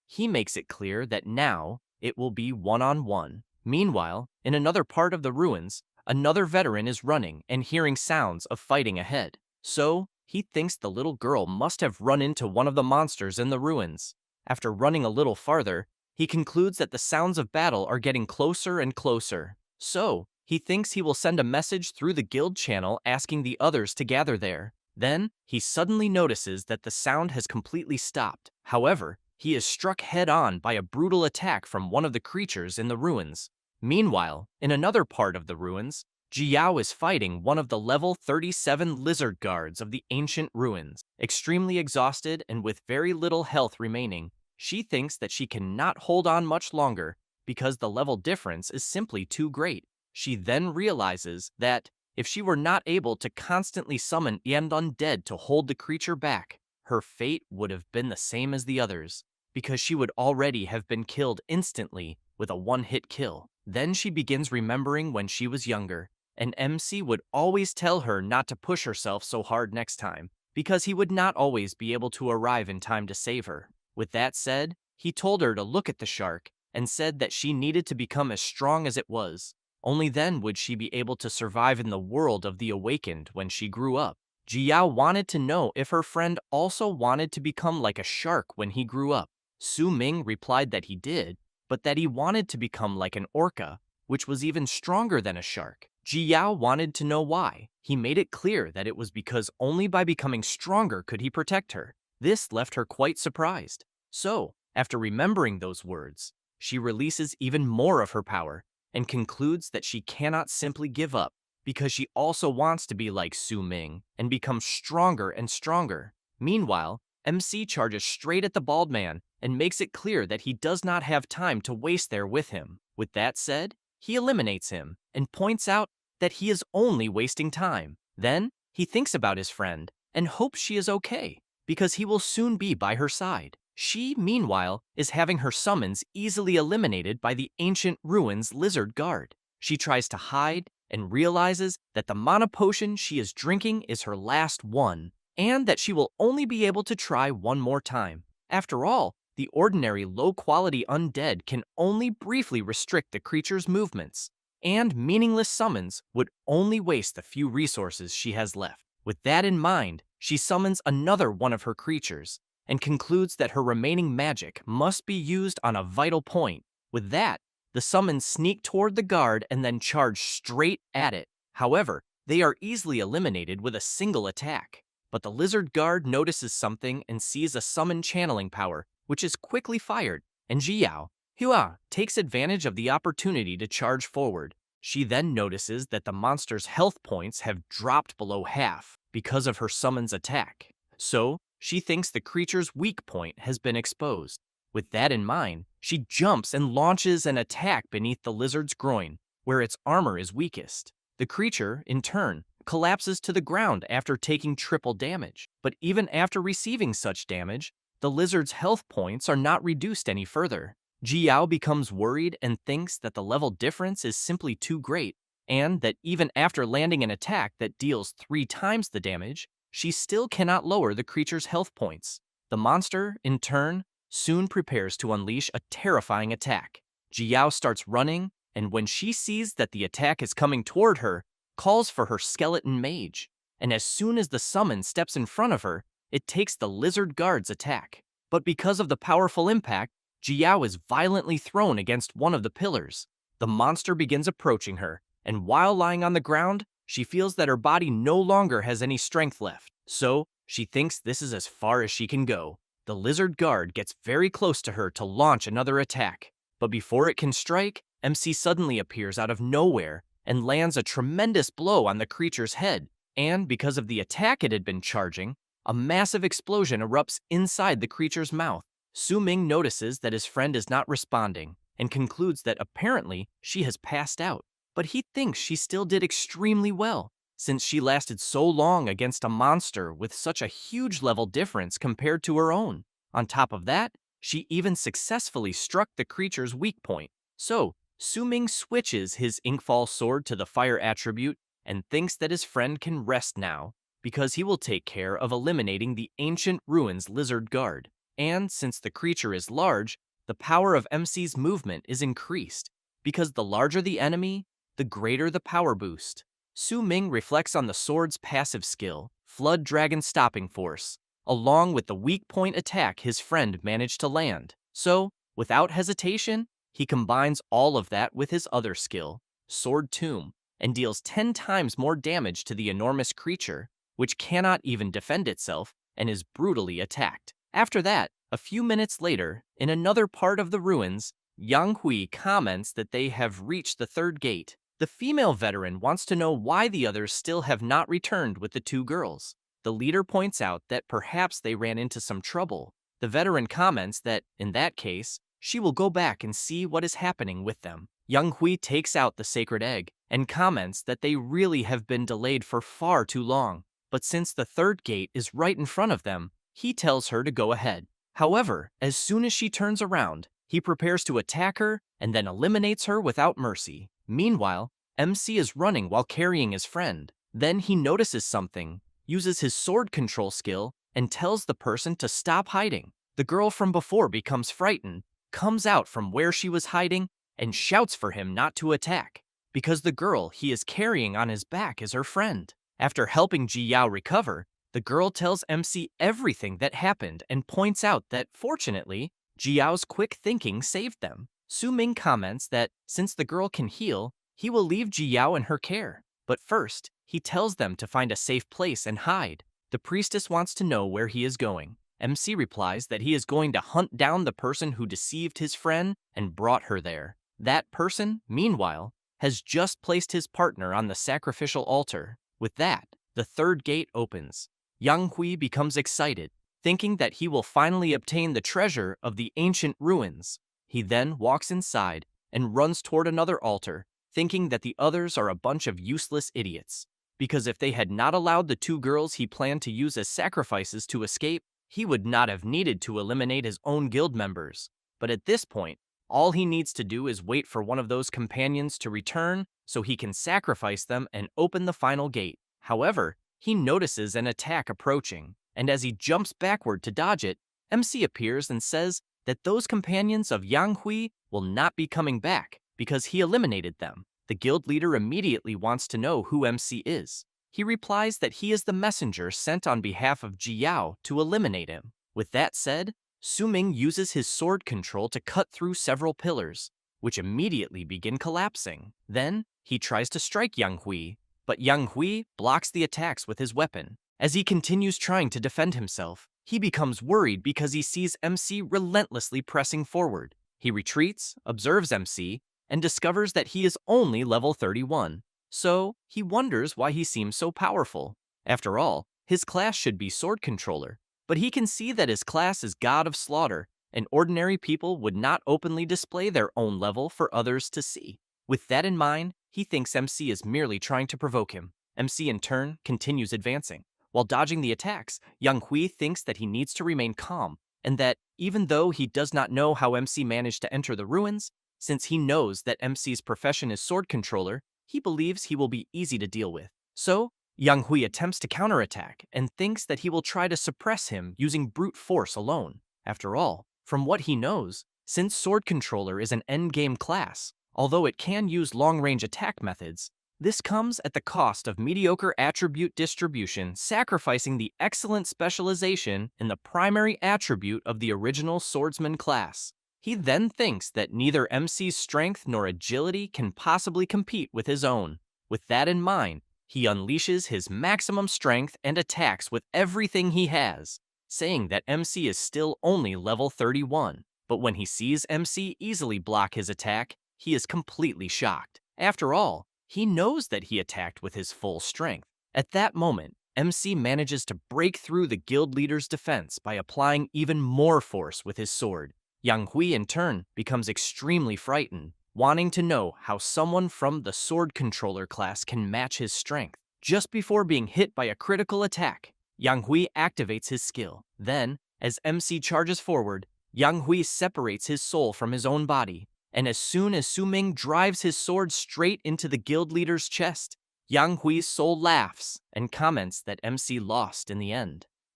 S1: he makes it clear that now it will be one-on-one. Meanwhile, in another part of the ruins, another veteran is running and hearing sounds of fighting ahead. So, he thinks the little girl must have run into one of the monsters in the ruins. After running a little farther, he concludes that the sounds of battle are getting closer and closer. So, he thinks he will send a message through the guild channel asking the others to gather there. Then, he suddenly notices that the sound has completely stopped. However, he is struck head-on by a brutal attack from one of the creatures in the ruins. Meanwhile, in another part of the ruins, Jiao is fighting one of the level 37 lizard guards of the ancient ruins. Extremely exhausted and with very little health remaining, she thinks that she cannot hold on much longer because the level difference is simply too great. She then realizes that if she were not able to constantly summon and undead to hold the creature back, her fate would have been the same as the others, because she would already have been killed instantly with a one-hit kill. Then she begins remembering when she was younger, and MC would always tell her not to push herself so hard next time, because he would not always be able to arrive in time to save her. With that said, he told her to look at the shark and said that she needed to become as strong as it was. Only then would she be able to survive in the world of the awakened when she grew up. Jiao wanted to know if her friend also wanted to become like a shark when he grew up. Su Ming replied that he did, but that he wanted to become like an orca, which was even stronger than a shark. Jiao wanted to know why. He made it clear that it was because only by becoming stronger could he protect her. This left her quite surprised. So, after remembering those words, she releases even more of her power and concludes that she cannot simply give up because she also wants to be like Su Ming and become stronger and stronger. Meanwhile, MC charges straight at the bald man and makes it clear that he does not have time to waste there with him. With that said, he eliminates him and points out that he is only wasting time. Then, he thinks about his friend and hopes she is okay, because he will soon be by her side. She, meanwhile, is having her summons easily eliminated by the ancient ruins lizard guard. She tries to hide and realizes that the mana potion she is drinking is her last one, and that she will only be able to try one more time. After all, the ordinary low-quality undead can only briefly restrict the creature's movements, and meaningless summons would only waste the few resources she has left. With that in mind, she summons another one of her creatures, and concludes that her remaining magic must be used on a vital point. With that, the summons sneak toward the guard and then charge straight at it. However, they are easily eliminated with a single attack. But the lizard guard notices something and sees a summon channeling power, which is quickly fired, and Jiao Hua takes advantage of the opportunity to charge forward. She then notices that the monster's health points have dropped below half because of her summon's attack. So, she thinks the creature's weak point has been exposed. With that in mind, she jumps and launches an attack beneath the lizard's groin, where its armor is weakest. The creature, in turn, collapses to the ground after taking triple damage. But even after receiving such damage, the lizard's health points are not reduced any further. Jiao becomes worried and thinks that the level difference is simply too great, and that even after landing an attack that deals 3 times the damage, she still cannot lower the creature's health points. The monster, in turn, soon prepares to unleash a terrifying attack. Jiao starts running, and when she sees that the attack is coming toward her, calls for her skeleton mage. And as soon as the summon steps in front of her, it takes the lizard guard's attack. But because of the powerful impact, Jiao is violently thrown against one of the pillars. The monster begins approaching her, and while lying on the ground, she feels that her body no longer has any strength left. So, she thinks this is as far as she can go. The lizard guard gets very close to her to launch another attack. But before it can strike, MC suddenly appears out of nowhere and lands a tremendous blow on the creature's head, and because of the attack it had been charging, a massive explosion erupts inside the creature's mouth. Su-ming notices that his friend is not responding and concludes that apparently she has passed out. But he thinks she still did extremely well, since she lasted so long against a monster with such a huge level difference compared to her own. On top of that, she even successfully struck the creature's weak point. So, Su-ming switches his Inkfall sword to the fire attribute and thinks that his friend can rest now, because he will take care of eliminating the ancient ruins lizard guard. And since the creature is large, the power of MC's movement is increased, because the larger the enemy, the greater the power boost. Su-ming reflects on the sword's passive skill, Flood Dragon Stopping Force, along with the weak point attack his friend managed to land. So, without hesitation, he combines all of that with his other skill, Sword Tomb, and deals 10 times more damage to the enormous creature, which cannot even defend itself and is brutally attacked. After that, a few minutes later, in another part of the ruins, Yang Hui comments that they have reached the third gate. The female veteran wants to know why the others still have not returned with the two girls. The leader points out that perhaps they ran into some trouble. The veteran comments that, in that case, she will go back and see what is happening with them. Yang Hui takes out the sacred egg and comments that they really have been delayed for far too long. But since the third gate is right in front of them, he tells her to go ahead. However, as soon as she turns around, he prepares to attack her and then eliminates her without mercy. Meanwhile, MC is running while carrying his friend. Then he notices something, uses his sword control skill, and tells the person to stop hiding. The girl from before becomes frightened, comes out from where she was hiding, and shouts for him not to attack, because the girl he is carrying on his back is her friend. After helping Ji Yao recover, the girl tells MC everything that happened and points out that, fortunately, Ji Yao's quick thinking saved them. Su-ming comments that, since the girl can heal, he will leave Ji Yao in her care. But first, he tells them to find a safe place and hide. The priestess wants to know where he is going. MC replies that he is going to hunt down the person who deceived his friend and brought her there. That person, meanwhile, has just placed his partner on the sacrificial altar. With that, the third gate opens. Yang Hui becomes excited, thinking that he will finally obtain the treasure of the ancient ruins. He then walks inside and runs toward another altar, thinking that the others are a bunch of useless idiots. Because if they had not allowed the two girls he planned to use as sacrifices to escape, he would not have needed to eliminate his own guild members. But at this point, all he needs to do is wait for one of those companions to return so he can sacrifice them and open the final gate. However, he notices an attack approaching, and as he jumps backward to dodge it, MC appears and says that those companions of Yang Hui will not be coming back because he eliminated them. The guild leader immediately wants to know who MC is. He replies that he is the messenger sent on behalf of Ji Yao to eliminate him. With that said, Su-ming uses his sword control to cut through several pillars, which immediately begin collapsing. Then, he tries to strike Yang Hui, but Yang Hui blocks the attacks with his weapon. As he continues trying to defend himself, he becomes worried because he sees MC relentlessly pressing forward. He retreats, observes MC, and discovers that he is only level 31. So, he wonders why he seems so powerful. After all, his class should be Sword Controller, but he can see that his class is God of Slaughter, and ordinary people would not openly display their own level for others to see. With that in mind, he thinks MC is merely trying to provoke him. MC, in turn, continues advancing. While dodging the attacks, Yang Hui thinks that he needs to remain calm, and that, even though he does not know how MC managed to enter the ruins, since he knows that MC's profession is Sword Controller, he believes he will be easy to deal with. So, Yang Hui attempts to counterattack and thinks that he will try to suppress him using brute force alone. After all, from what he knows, since Sword Controller is an endgame class, although it can use long-range attack methods, this comes at the cost of mediocre attribute distribution, sacrificing the excellent specialization in the primary attribute of the original swordsman class. He then thinks that neither MC's strength nor agility can possibly compete with his own. With that in mind, he unleashes his maximum strength and attacks with everything he has, saying that MC is still only level 31. But when he sees MC easily block his attack, he is completely shocked. After all, he knows that he attacked with his full strength. At that moment, MC manages to break through the guild leader's defense by applying even more force with his sword. Yang Hui, in turn, becomes extremely frightened, wanting to know how someone from the sword controller class can match his strength. Just before being hit by a critical attack, Yang Hui activates his skill. Then, as MC charges forward, Yang Hui separates his soul from his own body, and as soon as Su Ming drives his sword straight into the guild leader's chest, Yang Hui's soul laughs and comments that MC lost in the end.